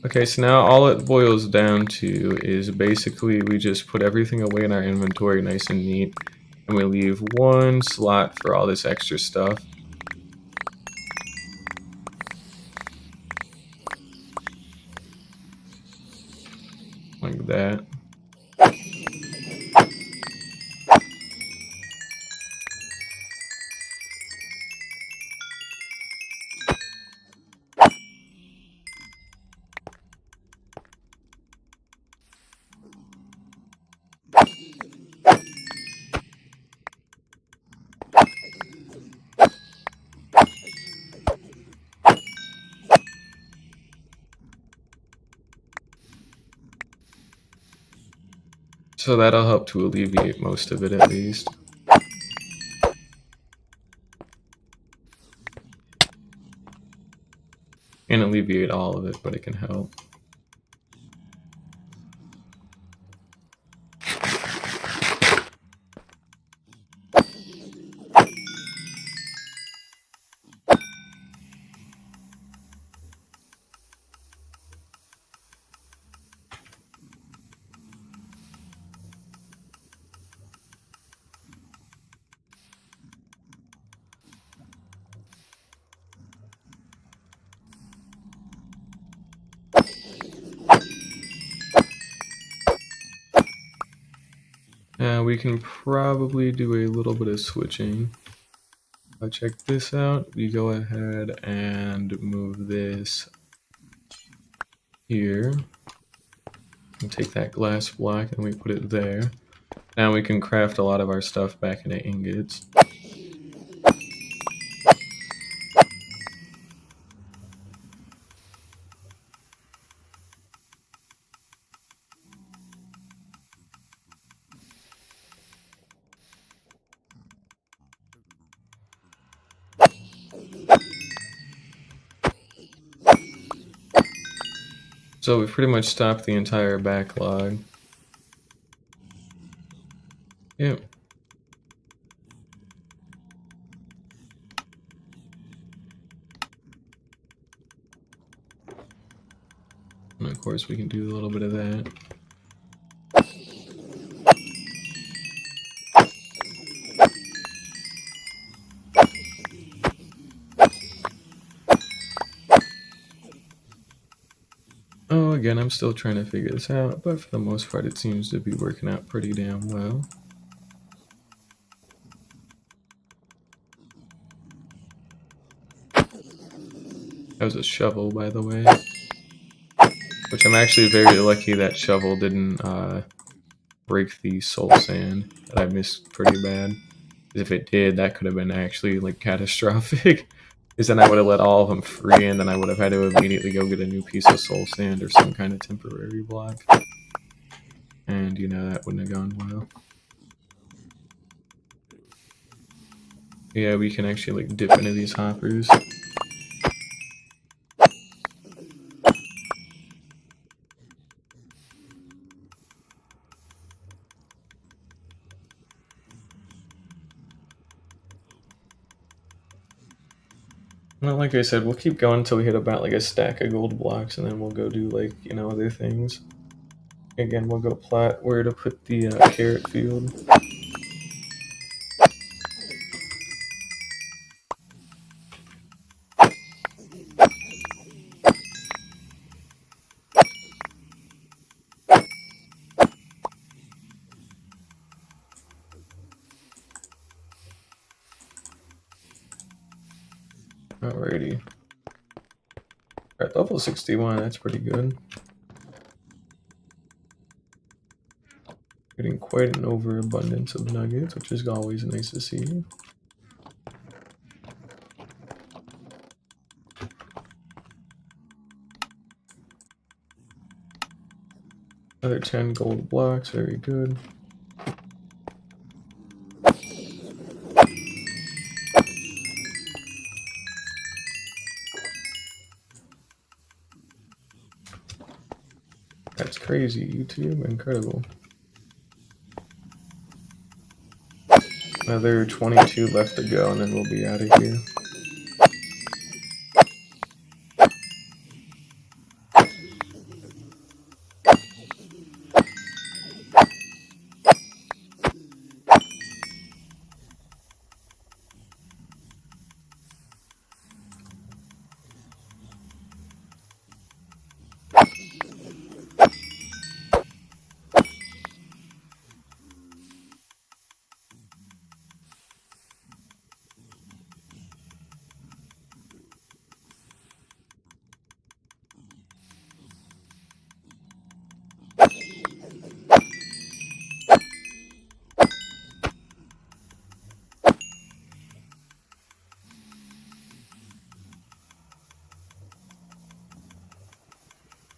Okay, so now all it boils down to is basically we just put everything away in our inventory nice and neat, and we leave one slot for all this extra stuff. Like that. So that'll help to alleviate most of it at least. And alleviate alleviate all of it, but it can help. We can probably do a little bit of switching. Check this out. We go ahead and move this here. And take that glass block and we put it there. Now we can craft a lot of our stuff back into ingots. So we've pretty much stopped the entire backlog. Yep. And of course we can do a little bit of that. Oh, again, I'm still trying to figure this out, but for the most part it seems to be working out pretty damn well. That was a shovel, by the way. Which I'm actually very lucky that shovel didn't break the soul sand that I missed pretty bad. If it did, that could have been actually like catastrophic. Because then I would have let all of them free and then I would have had to immediately go get a new piece of soul sand or some kind of temporary block. And you know, that wouldn't have gone well. Yeah, we can actually like dip into these hoppers. Well, like I said, we'll keep going until we hit about like a stack of gold blocks, and then we'll go do like, you know, other things. Again, we'll go plot where to put the carrot field. Alrighty. At level 61, that's pretty good. Getting quite an overabundance of nuggets, which is always nice to see. Another 10 gold blocks, very good. That's crazy, YouTube, incredible. Another 22 left to go, and then we'll be out of here.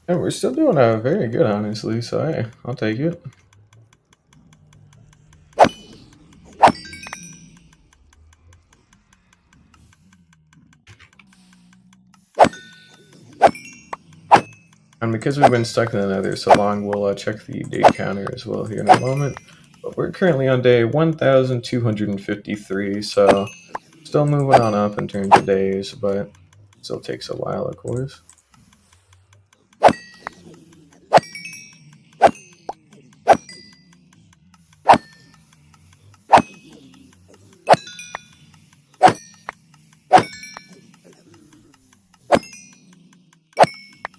And we're still doing very good, honestly, so hey, I'll take it. because we've been stuck in the nether so long, we'll check the day counter as well here in a moment. But we're currently on day 1,253, so still moving on up in terms of days, but still takes a while, of course.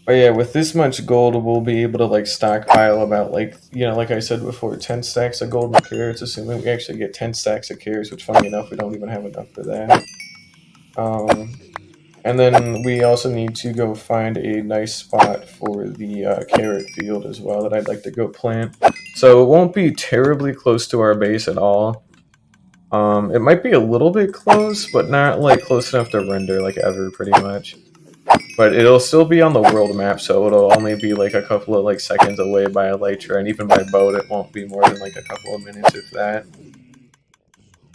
But yeah, with this much gold, we'll be able to like stockpile about like, like I said before, 10 stacks of golden carrots, assuming we actually get 10 stacks of carrots, which funny enough, we don't even have enough for that. And then we also need to go find a nice spot for the carrot field as well that I'd like to go plant. So it won't be terribly close to our base at all. It might be a little bit close, but not like close enough to render like ever, pretty much. But it'll still be on the world map, so it'll only be like a couple of like seconds away by elytra, and even by boat it won't be more than like a couple of minutes, if that.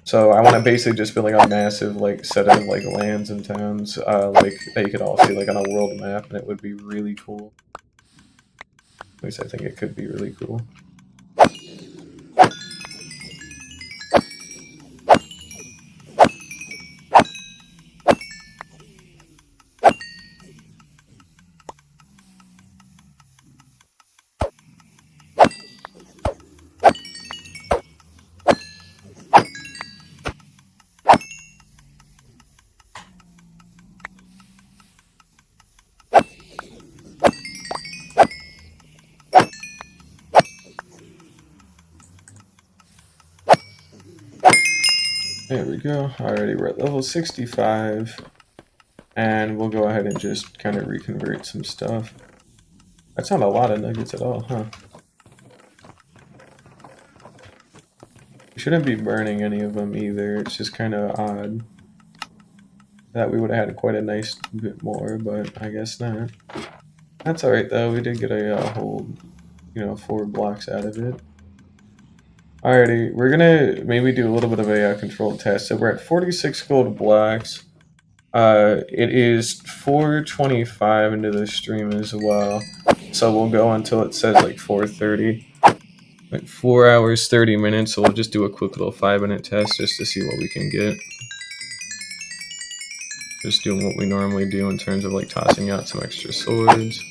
So I want to basically just build like a massive like set of like lands and towns, like that you could all see like on a world map, and it would be really cool. At least I think it could be really cool. There we go. Alrighty, we're at level 65. And we'll go ahead and just kind of reconvert some stuff. That's not a lot of nuggets at all, huh? We shouldn't be burning any of them either. It's just kind of odd that we would have had quite a nice bit more, but I guess not. That's alright though. We did get a whole, 4 blocks out of it. Alrighty, we're gonna maybe do a little bit of a controlled test. So we're at 46 gold blocks. It is 4:25 into the stream as well, so we'll go until it says like 4:30, like 4 hours 30 minutes. So we'll just do a quick little 5-minute test just to see what we can get. Just doing what we normally do in terms of like tossing out some extra swords.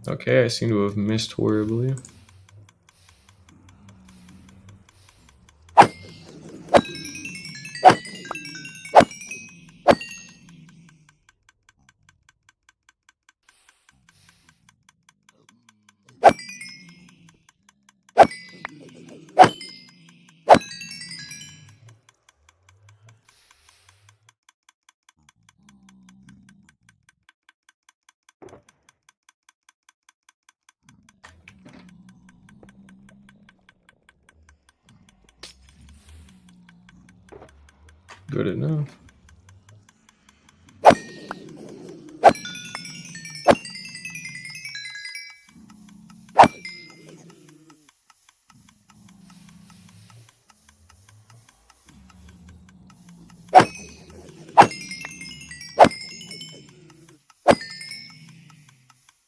Okay, I seem to have missed horribly. Good enough.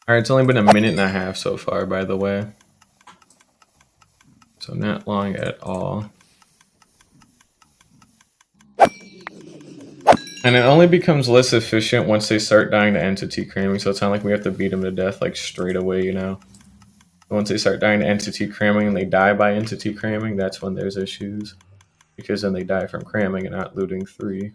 Alright, it's only been a minute and a half so far, by the way. So not long at all. And it only becomes less efficient once they start dying to entity cramming, so it's not like we have to beat them to death like straight away, Once they start dying to entity cramming and they die by entity cramming, that's when there's issues. Because then they die from cramming and not looting 3.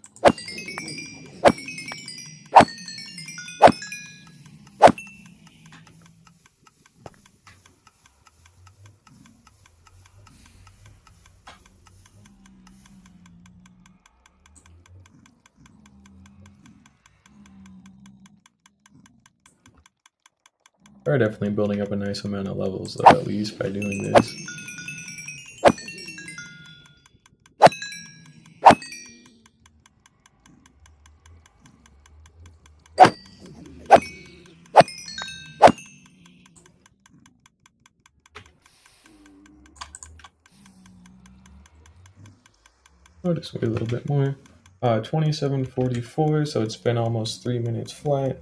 We're definitely building up a nice amount of levels, though, at least by doing this. I'll just wait a little bit more. 27:44, so it's been almost 3 minutes flat.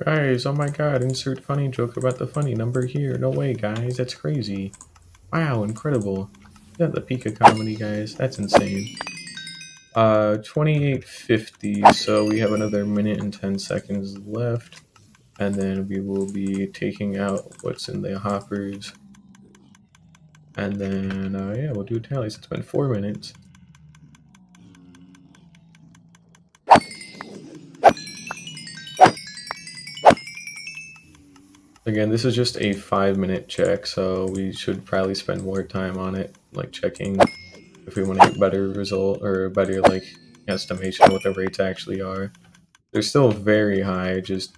Guys, oh my god, insert funny joke about the funny number here. No way, guys, that's crazy. Wow, incredible. Is that the peak of comedy, guys? That's insane. 28:50, so we have another minute and 10 seconds left. And then we will be taking out what's in the hoppers. And then, yeah, we'll do a tally. So it's been 4 minutes. Again, this is just a 5-minute check, so we should probably spend more time on it, like checking if we want to get better result or a better like estimation of what the rates actually are. They're still very high, just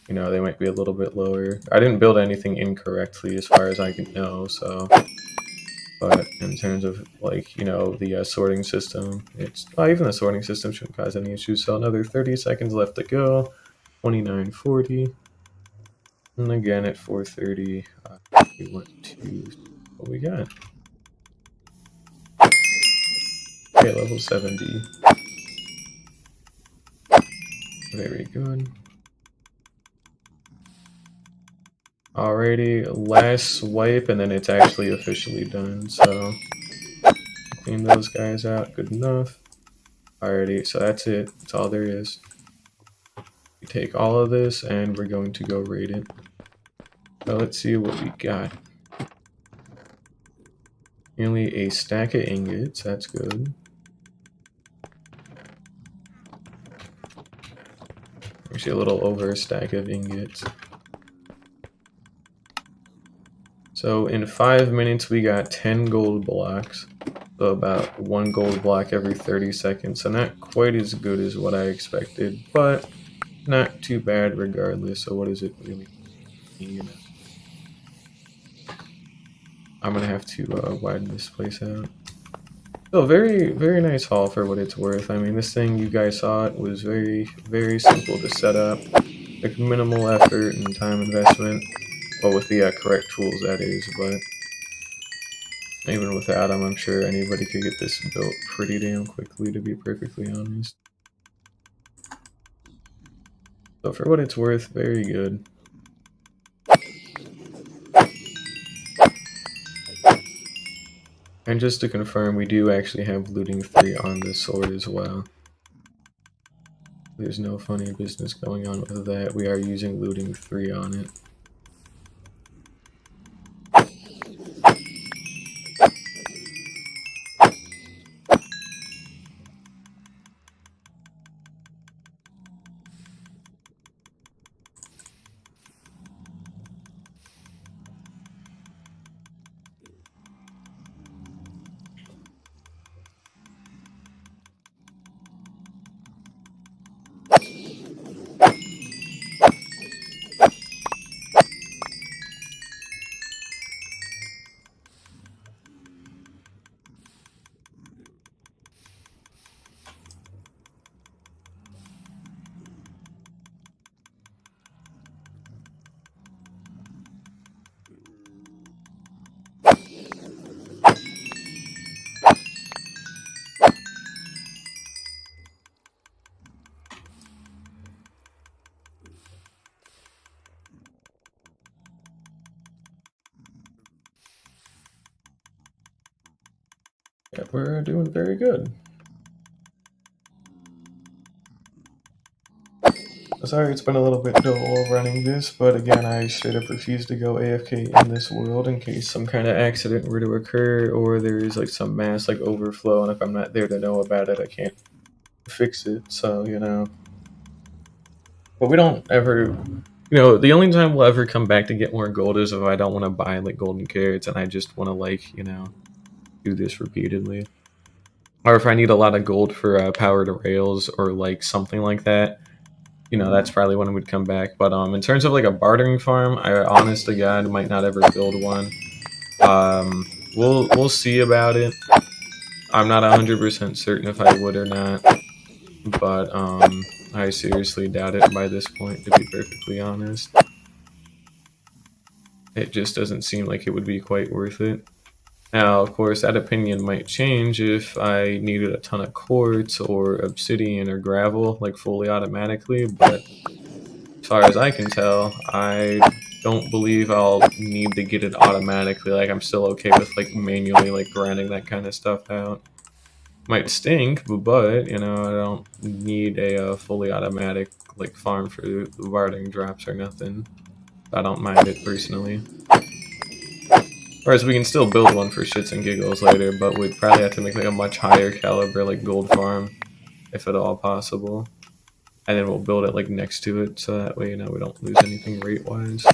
you know, they might be a little bit lower. I didn't build anything incorrectly as far as I can know, so but in terms of like, you know, the sorting system, it's even the sorting system shouldn't cause any issues. So another 30 seconds left to go. 29:40. And again at 4:30, we went to what we got. Okay, level 70. Very good. Alrighty, last swipe, and then it's actually officially done. So clean those guys out. Good enough. Alrighty, so that's it. That's all there is. We take all of this, and we're going to go rate it. So let's see what we got. Nearly a stack of ingots. That's good. Actually, a little over a stack of ingots. So in 5 minutes, we got 10 gold blocks. So about 1 gold block every 30 seconds. So not quite as good as what I expected, but not too bad regardless. So what does it really mean? I'm gonna have to widen this place out. So very, very nice haul for what it's worth. I mean, this thing, you guys saw it, was very, very simple to set up. Like minimal effort and time investment. Well, with the correct tools, that is, but even without them, I'm sure anybody could get this built pretty damn quickly, to be perfectly honest. So for what it's worth, very good. And just to confirm, we do actually have looting 3 on this sword as well. There's no funny business going on with that. We are using looting 3 on it. Yeah, we're doing very good. Sorry it's been a little bit dull running this, but again, I straight up refuse to go AFK in this world in case some kind of accident were to occur or there's like some mass like overflow, and if I'm not there to know about it, I can't fix it, so, you know. But we don't ever, you know, the only time we'll ever come back to get more gold is if I don't want to buy like golden carrots and I just want to like, you know, do this repeatedly. Or if I need a lot of gold for power to rails or like something like that, you know, that's probably when it would come back. But in terms of like a bartering farm, I honest to God might not ever build one. We'll see about it. I'm not 100% certain if I would or not, but I seriously doubt it by this point, to be perfectly honest. It just doesn't seem like it would be quite worth it. Now, of course, that opinion might change if I needed a ton of quartz or obsidian or gravel, like fully automatically, but as far as I can tell, I don't believe I'll need to get it automatically. Like, I'm still okay with, like, manually, like, grinding that kind of stuff out. Might stink, but, you know, I don't need a fully automatic, like, farm for the Varding drops or nothing. I don't mind it, personally. Whereas we can still build one for shits and giggles later, but we'd probably have to make, like, a much higher caliber, like, gold farm, if at all possible. And then we'll build it, like, next to it, so that way, you know, we don't lose anything rate-wise.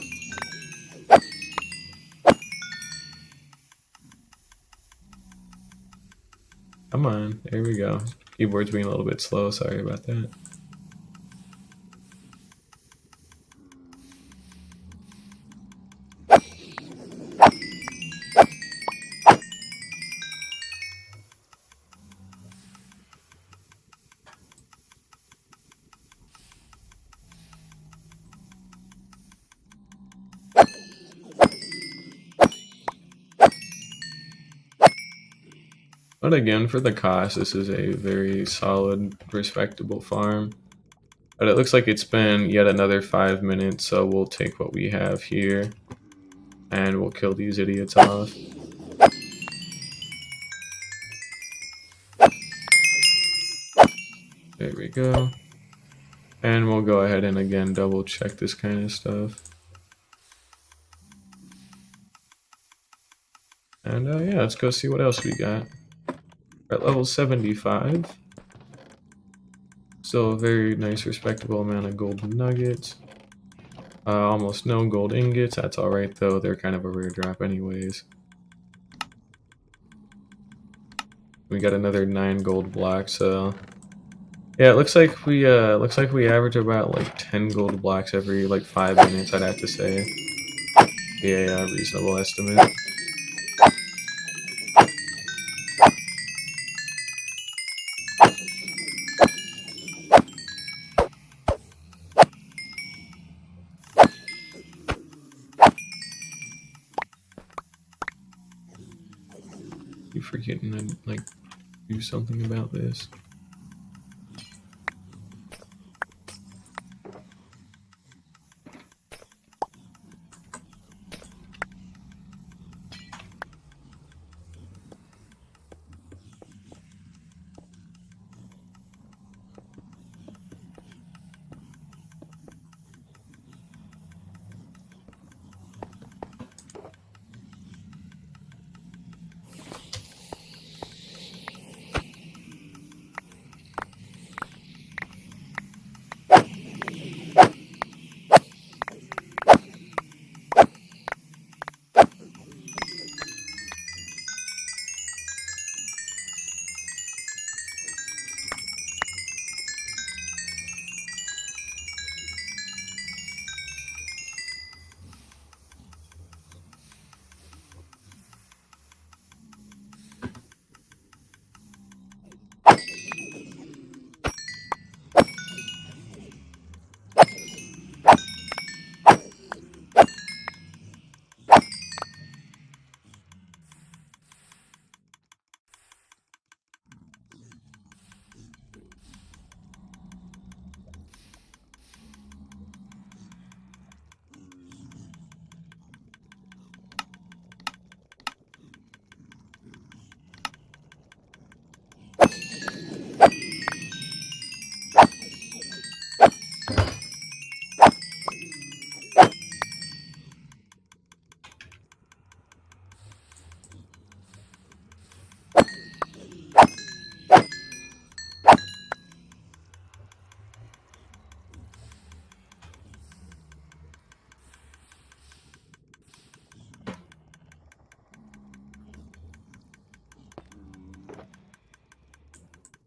Come on, there we go. Keyboard's being a little bit slow, sorry about that. But again, for the cost, this is a very solid, respectable farm. But it looks like it's been yet another 5 minutes, so we'll take what we have here. And we'll kill these idiots off. There we go. And we'll go ahead and again double check this kind of stuff. And yeah, let's go see what else we got. We're at level 75. Still a very nice, respectable amount of golden nuggets. Almost no gold ingots. That's alright though, they're kind of a rare drop anyways. We got another 9 gold blocks, so yeah, it looks like we average about like 10 gold blocks every like 5 minutes, I'd have to say. Yeah, reasonable estimate. You forgetting to like do something about this.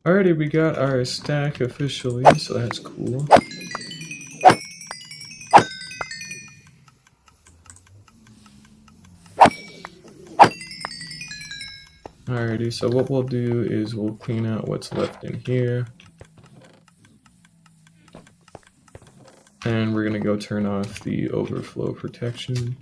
Alrighty, we got our stack officially, so that's cool. Alrighty, so what we'll do is we'll clean out what's left in here. And we're gonna go turn off the overflow protection.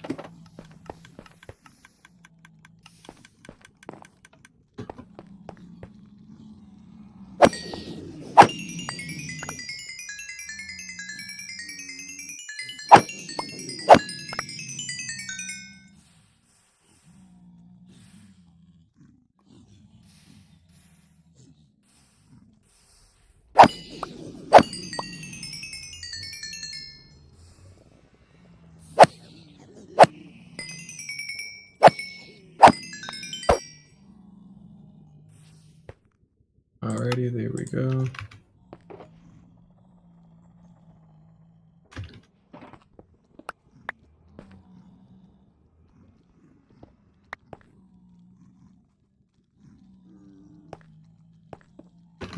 Alrighty, there we go.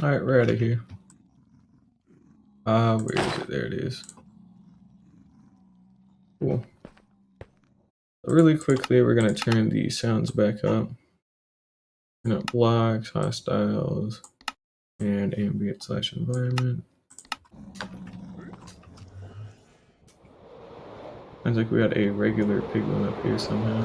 Alright, we're out of here. Where is it? There it is. Cool. Really quickly, we're gonna turn the sounds back up. Blocks, hostiles, and ambient/environment. Sounds like we had a regular piglin up here somehow.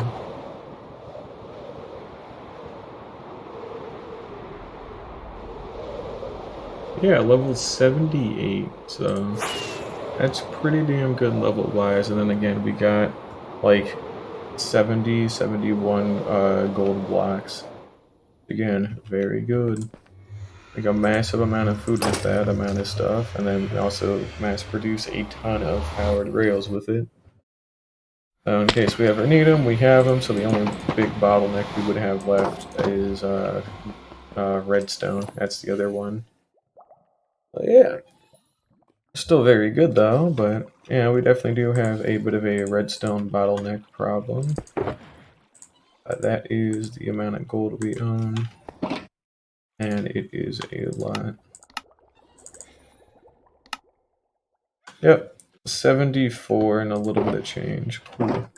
Yeah, level 78, so that's pretty damn good level wise. And then again, we got like 70, 71 gold blocks. Again, very good. Like a massive amount of food with that amount of stuff, and then we also mass produce a ton of powered rails with it. In case we ever need them, we have them. So the only big bottleneck we would have left is redstone. That's the other one. But yeah, still very good though. But yeah, we definitely do have a bit of a redstone bottleneck problem. That is the amount of gold we own, and it is a lot. Yep, 74 and a little bit of change. Cool.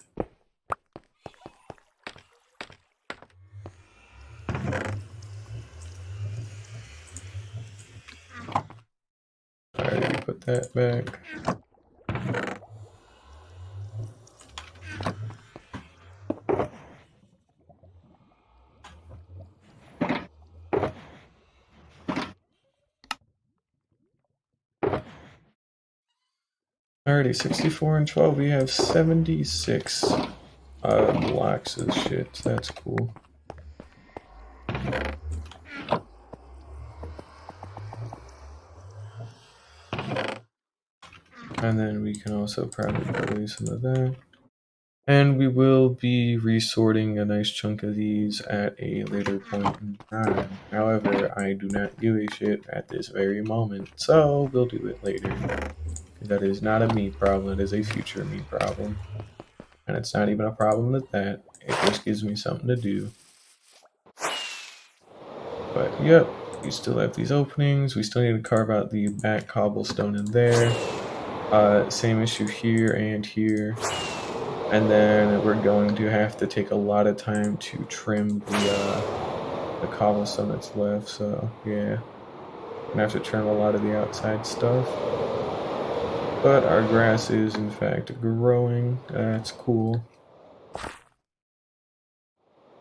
Alright, put that back. Alrighty, 64 and 12, we have 76 blocks of shit. That's cool. And then we can also probably put away some of that. And we will be resorting a nice chunk of these at a later point in time. However, I do not give a shit at this very moment, so we'll do it later. That is not a me problem, it is a future me problem. And it's not even a problem with that, it just gives me something to do. But yep, we still have these openings. We still need to carve out the back cobblestone in there. Same issue here and here. And then we're going to have to take a lot of time to trim the cobblestone that's left. So yeah, I'm gonna have to trim a lot of the outside stuff. But our grass is in fact growing. That's cool.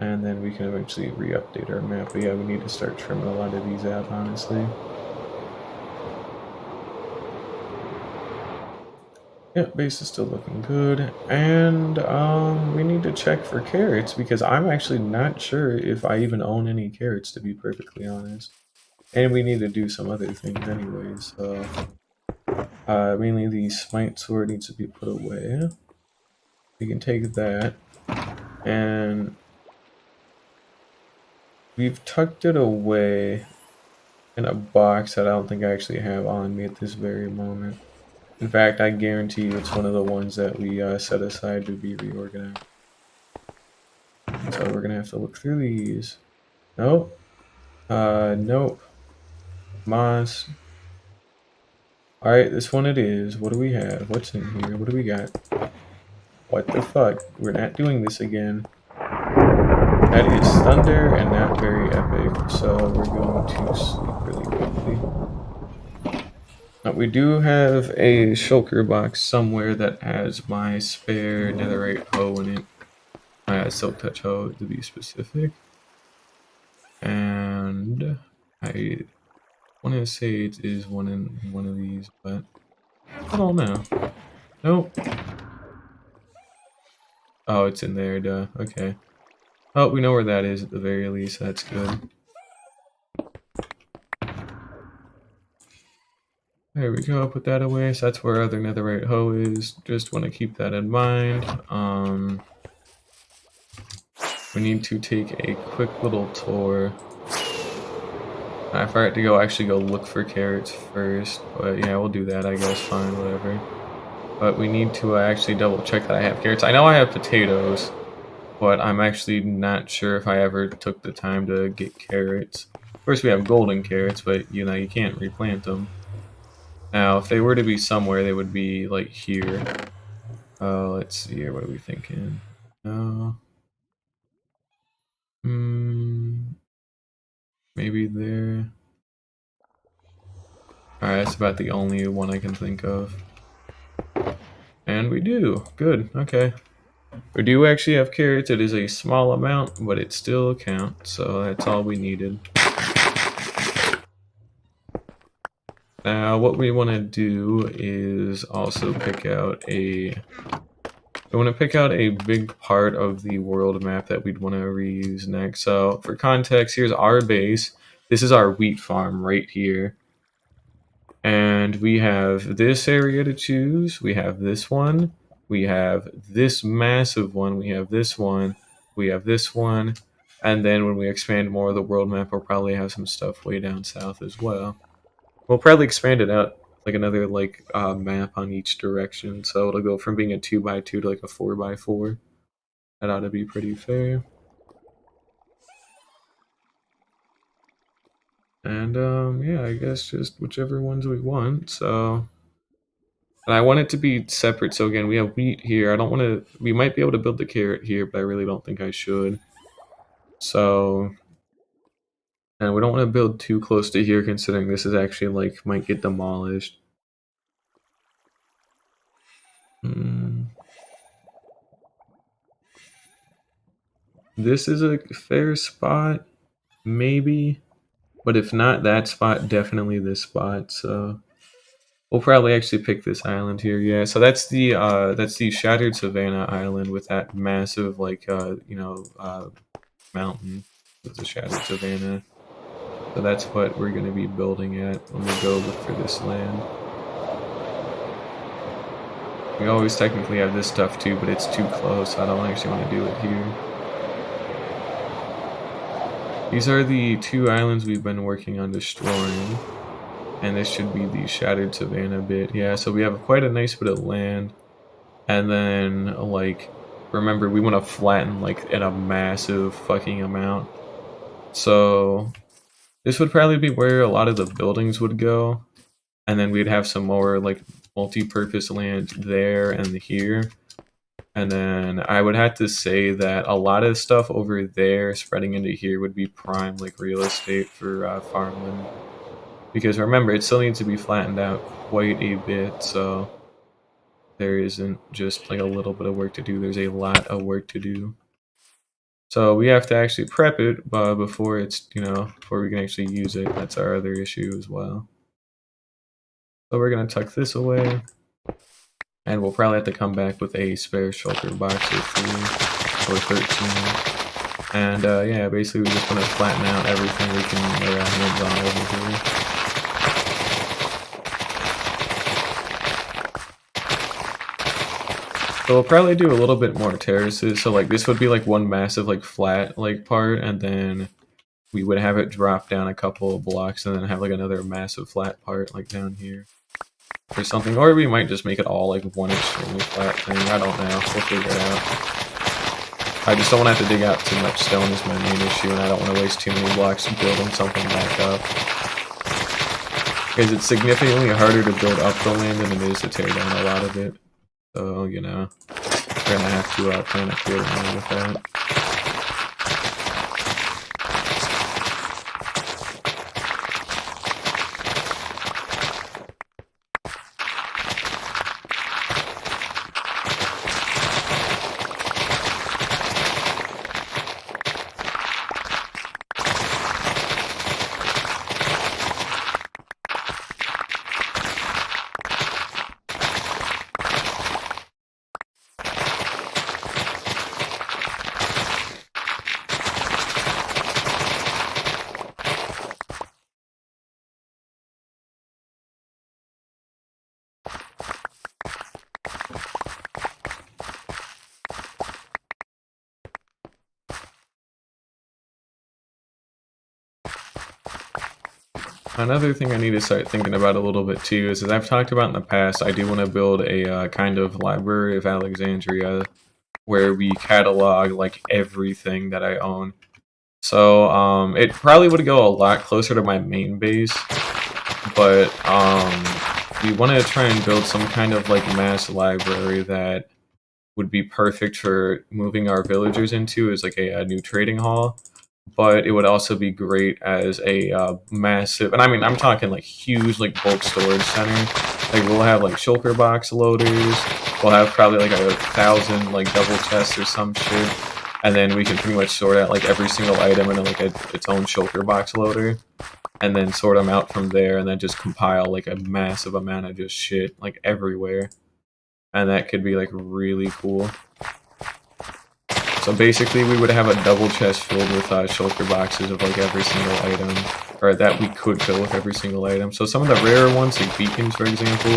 And then we can eventually re-update our map. But yeah, we need to start trimming a lot of these out, honestly. Yep, base is still looking good. And we need to check for carrots because I'm actually not sure if I even own any carrots, to be perfectly honest. And we need to do some other things anyways. So mainly the smite sword needs to be put away. We can take that. And we've tucked it away in a box that I don't think I actually have on me at this very moment. In fact, I guarantee you it's one of the ones that we set aside to be reorganized. So we're gonna have to look through these. Nope. Nope. moss. Alright, this one it is. What do we have? What's in here? What do we got? What the fuck? We're not doing this again. That is thunder and not very epic, so we're going to sleep really quickly. We do have a shulker box somewhere that has my spare netherite hoe in it. Silk touch hoe to be specific. And I want to say it is one in one of these, but I don't know. Nope. Oh, it's in there, duh. Okay. Oh, we know where that is at the very least. That's good. There we go. Put that away. So that's where our other netherite hoe is. Just want to keep that in mind. We need to take a quick little tour. I forgot to actually go look for carrots first, but yeah, we'll do that, I guess, fine, whatever. But we need to actually double check that I have carrots. I know I have potatoes, but I'm actually not sure if I ever took the time to get carrots. Of course, we have golden carrots, but you know, you can't replant them. Now, if they were to be somewhere, they would be like here. Let's see here, what are we thinking? Maybe there. Alright, that's about the only one I can think of. And we do. Good, okay. We do actually have carrots. It is a small amount, but it still counts, so that's all we needed. Now, what we want to do is also pick out I want to pick out a big part of the world map that we'd want to reuse next. So, for context, here's our base. This is our wheat farm right here. And we have this area to choose. We have this one. We have this massive one. We have this one. We have this one. And then when we expand more of the world map, we'll probably have some stuff way down south as well. We'll probably expand it out like another map on each direction. So it'll go from being a 2x2 to like a 4x4. That ought to be pretty fair. And yeah, I guess just whichever ones we want. So, and I want it to be separate. So again, we have wheat here. I don't want to. We might be able to build the carrot here, but I really don't think I should. So, and we don't want to build too close to here, considering this is actually might get demolished. This is a fair spot, maybe. But if not that spot, definitely this spot. So we'll probably actually pick this island here. Yeah, so that's the Shattered Savannah Island with that massive mountain with the Shattered Savannah. So that's what we're gonna be building at when we go look for this land. We always technically have this stuff too, but it's too close. I don't actually want to do it here. These are the two islands we've been working on destroying. And this should be the Shattered Savannah bit. Yeah, so we have quite a nice bit of land. And then, remember, we want to flatten, in a massive fucking amount. So, this would probably be where a lot of the buildings would go. And then we'd have some more, multi-purpose land there and here. And then I would have to say that a lot of stuff over there spreading into here would be prime real estate for farmland. Because remember, it still needs to be flattened out quite a bit, so there isn't just a little bit of work to do, there's a lot of work to do. So we have to actually prep it before it's, before we can actually use it. That's our other issue as well. So we're gonna tuck this away. And we'll probably have to come back with a spare shulker box or 13. And yeah, basically we just want to flatten out everything we can lay our hands on over here. So we'll probably do a little bit more terraces. So this would be one massive flat part, and then we would have it drop down a couple of blocks, and then have another massive flat part down here. Or something, or we might just make it all one extremely flat thing. I don't know. We'll figure it out. I just don't want to have to dig out too much stone is my main issue, and I don't want to waste too many blocks building something back up. Because it's significantly harder to build up the land than it is to tear down a lot of it. So, you know, we're gonna have to plan accordingly with that. Another thing I need to start thinking about a little bit too is, as I've talked about in the past, I do want to build a kind of Library of Alexandria where we catalog like everything that I own. So it probably would go a lot closer to my main base, but we want to try and build some kind of like mass library that would be perfect for moving our villagers into as like a new trading hall. But it would also be great as a massive, and I mean, I'm talking like huge, like bulk storage center. Like we'll have like shulker box loaders. We'll have probably like 1,000 like double chests or some shit, and then we can pretty much sort out like every single item into like its own shulker box loader, and then sort them out from there, and then just compile like a massive amount of just shit like everywhere, and that could be like really cool. So basically, we would have a double chest filled with shulker boxes of like every single item, or that we could fill with every single item. So some of the rarer ones, like beacons, for example,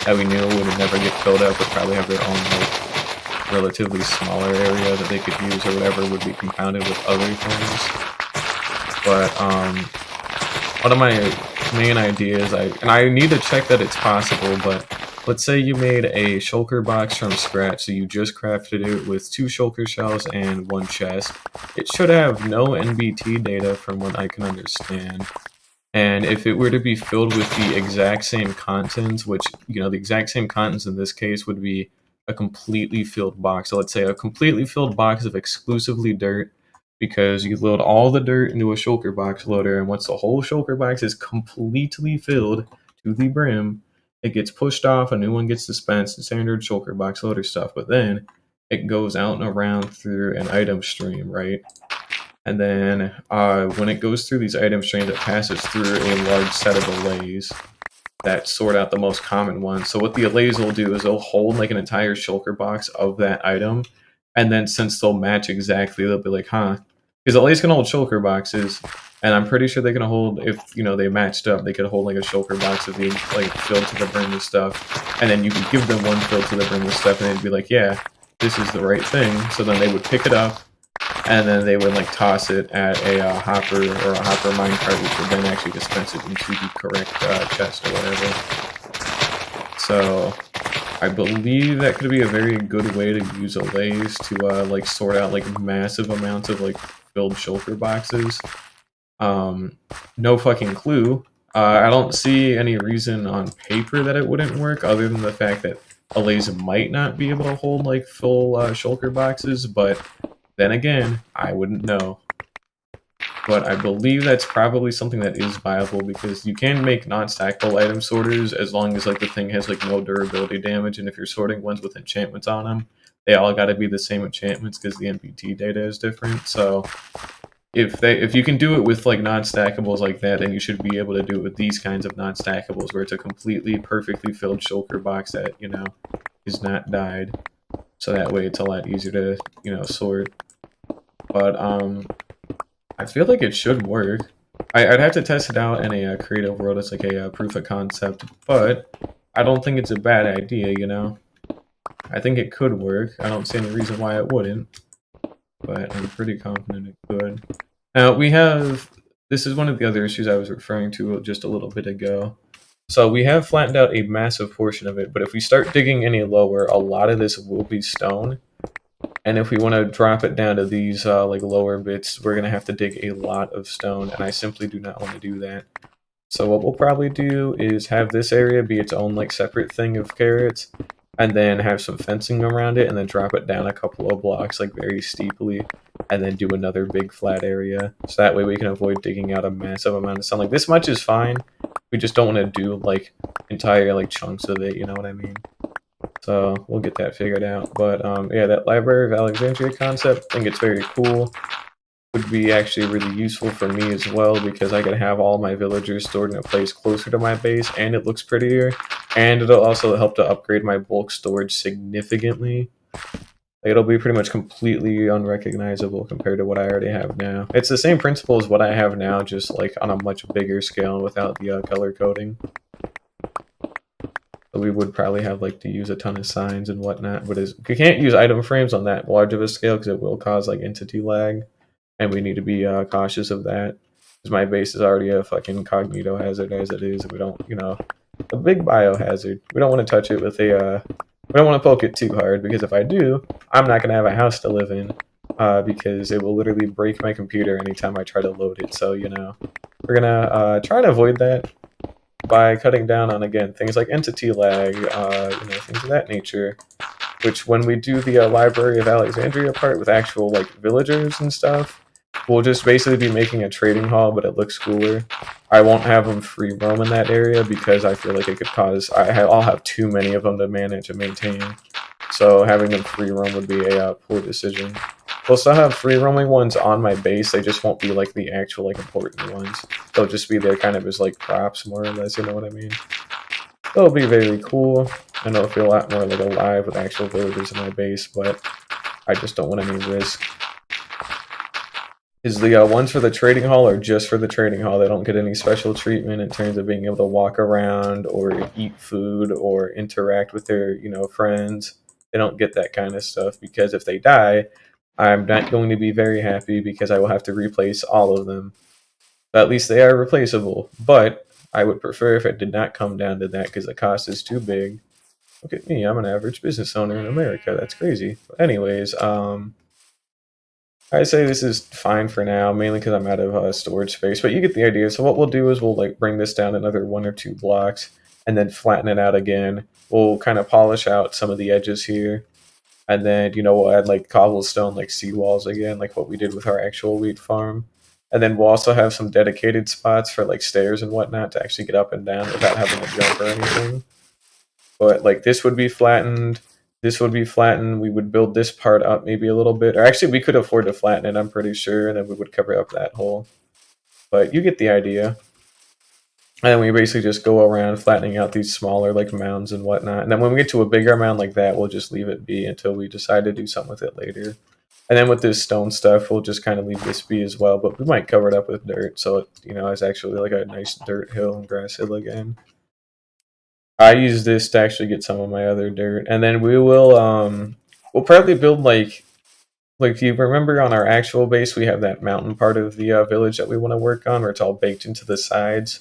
that we knew would never get filled up, would probably have their own like relatively smaller area that they could use or whatever, would be compounded with other things. But one of my main ideas, and I need to check that it's possible, but let's say you made a shulker box from scratch, so you just crafted it with 2 shulker shells and 1 chest. It should have no NBT data from what I can understand. And if it were to be filled with the exact same contents, which, you know, the exact same contents in this case would be a completely filled box. So let's say a completely filled box of exclusively dirt, because you load all the dirt into a shulker box loader, and once the whole shulker box is completely filled to the brim, it gets pushed off, a new one gets dispensed, standard shulker box loader stuff, but then it goes out and around through an item stream, right? And then when it goes through these item streams, it passes through a large set of allays that sort out the most common ones. So what the allays will do is they'll hold like an entire shulker box of that item, and then since they'll match exactly, they'll be like, huh, because allays can hold shulker boxes, and I'm pretty sure they can hold, if you know they matched up, they could hold like a shulker box of the like filled to the brim with stuff, and then you could give them one filled to the brim with stuff, and they'd be like, yeah, this is the right thing. So then they would pick it up, and then they would like toss it at a hopper or a hopper minecart, which would then actually dispense it into the correct chest or whatever. So I believe that could be a very good way to use allays to like sort out like massive amounts of like filled shulker boxes. No fucking clue. I don't see any reason on paper that it wouldn't work, other than the fact that allays might not be able to hold like full shulker boxes, but then again, I wouldn't know. But I believe that's probably something that is viable, because you can make non-stackable item sorters as long as like the thing has like no durability damage, and if you're sorting ones with enchantments on them, they all got to be the same enchantments because the NBT data is different. So if you can do it with like non-stackables like that, then you should be able to do it with these kinds of non-stackables where it's a completely perfectly filled shulker box that, you know, is not dyed. So that way it's a lot easier to, you know, sort. But I feel like it should work. I'd have to test it out in a creative world as like a proof of concept, but I don't think it's a bad idea, you know? I think it could work. I don't see any reason why it wouldn't, but I'm pretty confident it could. Now, this is one of the other issues I was referring to just a little bit ago. So we have flattened out a massive portion of it, but if we start digging any lower, a lot of this will be stone. And if we want to drop it down to these like lower bits, we're going to have to dig a lot of stone, and I simply do not want to do that. So what we'll probably do is have this area be its own like separate thing of carrots, and then have some fencing around it, and then drop it down a couple of blocks like very steeply, and then do another big flat area. So that way we can avoid digging out a massive amount of sun. Like this much is fine. We just don't want to do like entire like chunks of it, you know what I mean? So we'll get that figured out. But yeah, that Library of Alexandria concept, I think it's very cool. Would be actually really useful for me as well because I can have all my villagers stored in a place closer to my base, and it looks prettier, and it'll also help to upgrade my bulk storage significantly. It'll be pretty much completely unrecognizable compared to what I already have now. It's the same principle as what I have now, just like on a much bigger scale without the color coding. So we would probably have like to use a ton of signs and whatnot, but you can't use item frames on that large of a scale because it will cause like entity lag. And we need to be cautious of that, because my base is already a fucking cognito hazard as it is. We don't, you know, a big biohazard. We don't want to touch it with a, we don't want to poke it too hard, because if I do, I'm not going to have a house to live in, because it will literally break my computer anytime I try to load it. So, you know, we're going to try to avoid that by cutting down on, again, things like entity lag, you know, things of that nature. Which, when we do the Library of Alexandria part with actual, like, villagers and stuff, we'll just basically be making a trading hall, but it looks cooler. I won't have them free roam in that area because I feel like it could cause... I'll have too many of them to manage and maintain. So having them free roam would be a poor decision. We'll still have free roaming ones on my base. They just won't be like the actual like important ones. They'll just be there kind of as like props, more or less. You know what I mean? It'll be very cool. And it'll feel a lot more like alive with actual villagers in my base. But I just don't want any risk. Is the ones for the trading hall are just for the trading hall. They don't get any special treatment in terms of being able to walk around or eat food or interact with their, you know, friends. They don't get that kind of stuff because if they die, I'm not going to be very happy because I will have to replace all of them. But at least they are replaceable. But I would prefer if it did not come down to that because the cost is too big. Look at me, I'm an average business owner in America. That's crazy. But anyways, I say this is fine for now, mainly because I'm out of storage space, but you get the idea. So what we'll do is we'll like bring this down another 1 or 2 blocks and then flatten it out again. We'll kind of polish out some of the edges here, and then, you know, we'll add like cobblestone like seawalls again, like what we did with our actual wheat farm. And then we'll also have some dedicated spots for like stairs and whatnot to actually get up and down without having to jump or anything. But like this would be flattened. This would be flattened. We would build this part up maybe a little bit. Or actually, we could afford to flatten it, I'm pretty sure, and then we would cover up that hole. But you get the idea. And then we basically just go around flattening out these smaller like mounds and whatnot. And then when we get to a bigger mound like that, we'll just leave it be until we decide to do something with it later. And then with this stone stuff, we'll just kind of leave this be as well. But we might cover it up with dirt, so it, you know, it's actually like a nice dirt hill and grass hill again. I use this to actually get some of my other dirt, and then we will we'll probably build like if you remember on our actual base, we have that mountain part of the village that we want to work on, where it's all baked into the sides.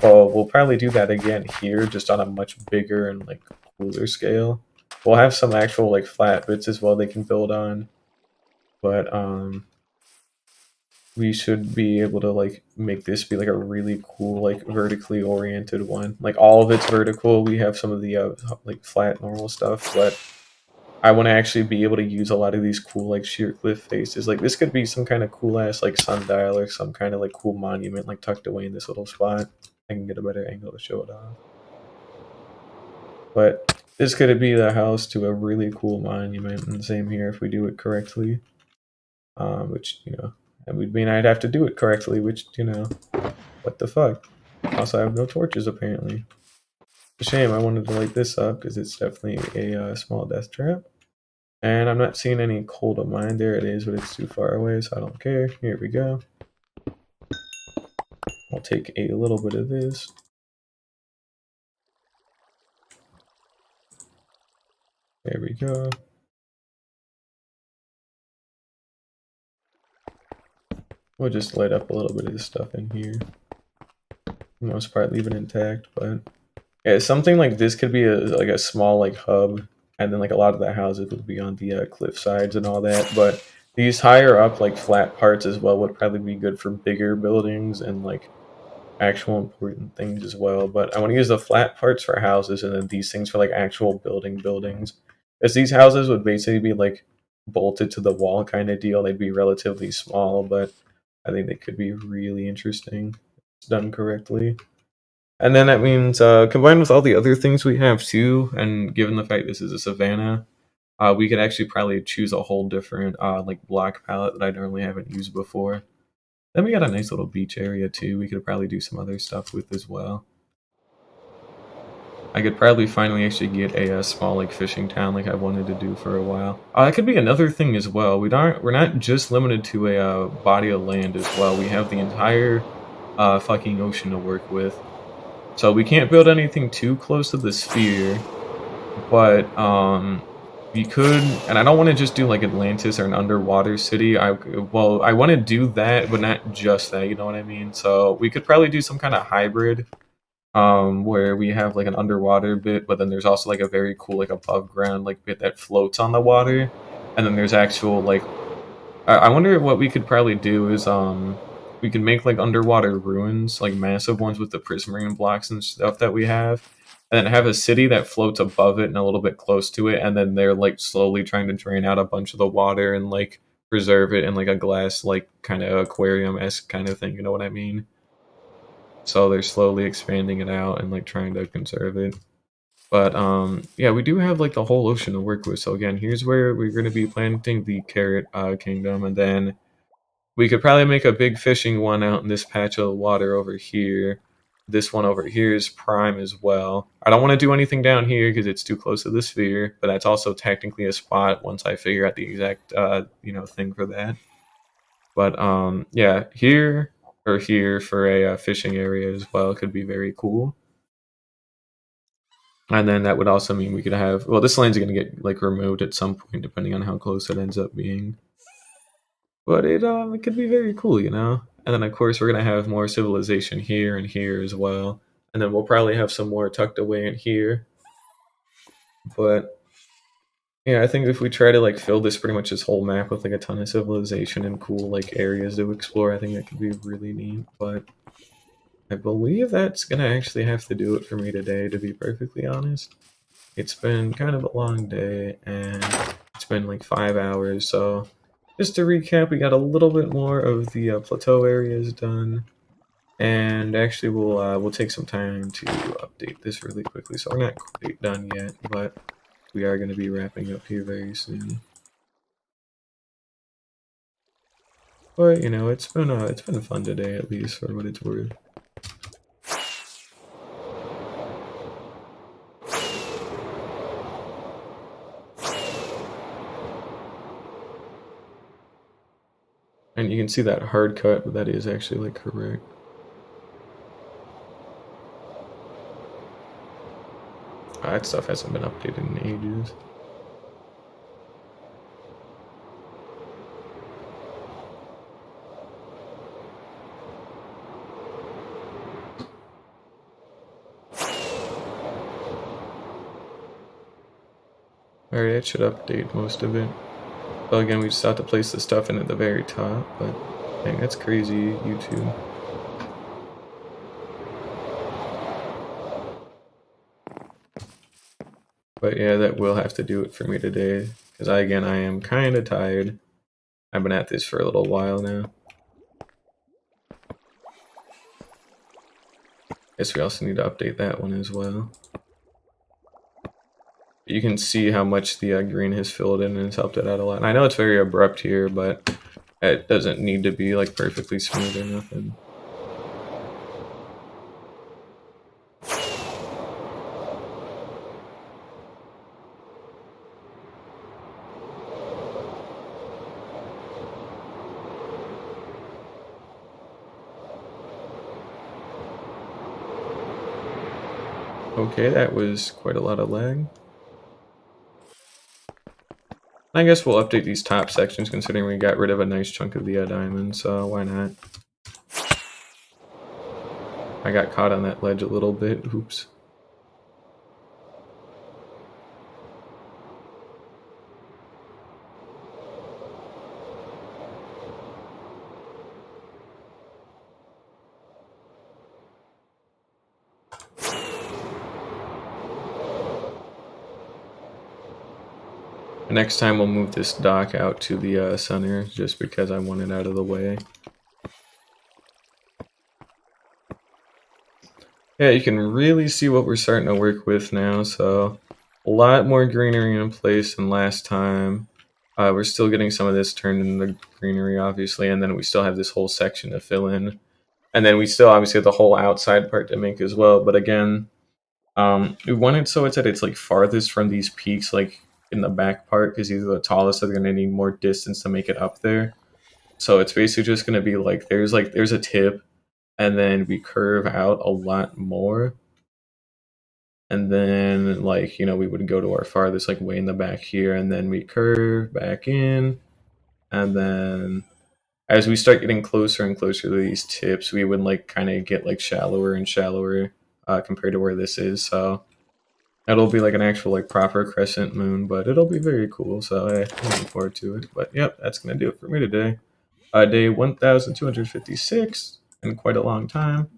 Well, we'll probably do that again here, just on a much bigger and like cooler scale. We'll have some actual like flat bits as well they can build on, but we should be able to like make this be like a really cool like vertically oriented one. Like all of it's vertical. We have some of the like flat normal stuff, but I want to actually be able to use a lot of these cool like sheer cliff faces. Like this could be some kind of cool ass like sundial or some kind of like cool monument like tucked away in this little spot. I can get a better angle to show it off. But this could be the house to a really cool monument, and same here if we do it correctly. Which, you know, that would mean I'd have to do it correctly, which, you know, what the fuck. Also, I have no torches, apparently. It's a shame. I wanted to light this up, because it's definitely a small death trap. And I'm not seeing any coal to mine. There it is, but it's too far away, so I don't care. Here we go. I'll take a little bit of this. There we go. We'll just light up a little bit of this stuff in here. For the most part, leave it intact, but yeah, something like this could be like a small like hub, and then like a lot of the houses would be on the cliff sides and all that. But these higher up like flat parts as well would probably be good for bigger buildings and like actual important things as well. But I want to use the flat parts for houses and then these things for like actual buildings. As these houses would basically be like bolted to the wall kind of deal. They'd be relatively small, but I think they could be really interesting done correctly. And then that means combined with all the other things we have too, and given the fact this is a savanna, we could actually probably choose a whole different like block palette that I normally haven't used before. Then we got a nice little beach area too. We could probably do some other stuff with as well. I could probably finally actually get a small like fishing town like I wanted to do for a while. That could be another thing as well. We're not just limited to a body of land as well. We have the entire fucking ocean to work with. So we can't build anything too close to the sphere, but we could, and I don't want to just do like Atlantis or an underwater city. I want to do that, but not just that. You know what I mean? So we could probably do some kind of hybrid, where we have like an underwater bit, but then there's also like a very cool like above ground like bit that floats on the water, and then there's actual like. I wonder what we could probably do is we can make like underwater ruins, like massive ones with the prismarine blocks and stuff that we have, and then have a city that floats above it and a little bit close to it, and then they're like slowly trying to drain out a bunch of the water and like preserve it in like a glass like kind of aquarium-esque kind of thing, you know what I mean? So they're slowly expanding it out and like trying to conserve it. But yeah, we do have like the whole ocean to work with. So again, here's where we're going to be planting the carrot kingdom, and then we could probably make a big fishing one out in this patch of water over here. This one over here is prime as well. I don't want to do anything down here because it's too close to the sphere, but that's also technically a spot once I figure out the exact thing for that. But yeah, here or here for a fishing area as well could be very cool. And then that would also mean we could have, well, this lane's going to get like removed at some point depending on how close it ends up being. But it could be very cool, you know. And then of course we're gonna have more civilization here and here as well. And then we'll probably have some more tucked away in here. But yeah, I think if we try to like fill this pretty much this whole map with like a ton of civilization and cool like areas to explore, I think that could be really neat. But I believe that's gonna actually have to do it for me today, to be perfectly honest. It's been kind of a long day and it's been like 5 hours, so just to recap, we got a little bit more of the plateau areas done, and actually we'll take some time to update this really quickly. So we're not quite done yet, but we are going to be wrapping up here very soon. But you know, it's been fun today, at least for what it's worth. And you can see that hard cut, but that is actually like correct. That stuff hasn't been updated in ages. Alright, it should update most of it. Well, again, we just have to place the stuff in at the very top, but dang, that's crazy, YouTube. But yeah, that will have to do it for me today, because I am kind of tired. I've been at this for a little while now. Guess we also need to update that one as well. You can see how much the green has filled in and has helped it out a lot. And I know it's very abrupt here, but it doesn't need to be like perfectly smooth or nothing. Okay, that was quite a lot of lag. I guess we'll update these top sections considering we got rid of a nice chunk of the diamond, so why not? I got caught on that ledge a little bit, oops. Next time we'll move this dock out to the center just because I want it out of the way. Yeah, you can really see what we're starting to work with now, so a lot more greenery in place than last time. We're still getting some of this turned into greenery, obviously, and then we still have this whole section to fill in. And then we still obviously have the whole outside part to make as well, but again, we want it so it's at its like farthest from these peaks, like in the back part, because these are the tallest, so they're gonna need more distance to make it up there. So it's basically just gonna be like there's a tip, and then we curve out a lot more, and then like we would go to our farthest like way in the back here, and then we curve back in, and then as we start getting closer and closer to these tips, we would like kind of get like shallower and shallower compared to where this is. So it'll be like an actual like proper crescent moon, but it'll be very cool. So I'm looking forward to it. But yep, that's gonna do it for me today. Day 1256 in quite a long time,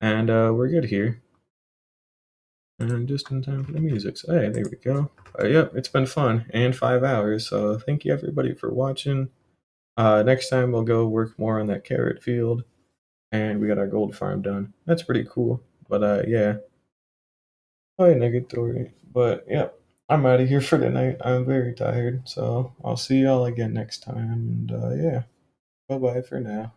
and we're good here. And just in time for the music. So hey, there we go. Yep, it's been fun and 5 hours. So thank you everybody for watching. Next time we'll go work more on that carrot field, and we got our gold farm done. That's pretty cool. But yeah. Hi, Negatory. But yeah, I'm out of here for tonight. I'm very tired, so I'll see y'all again next time. And yeah, bye bye for now.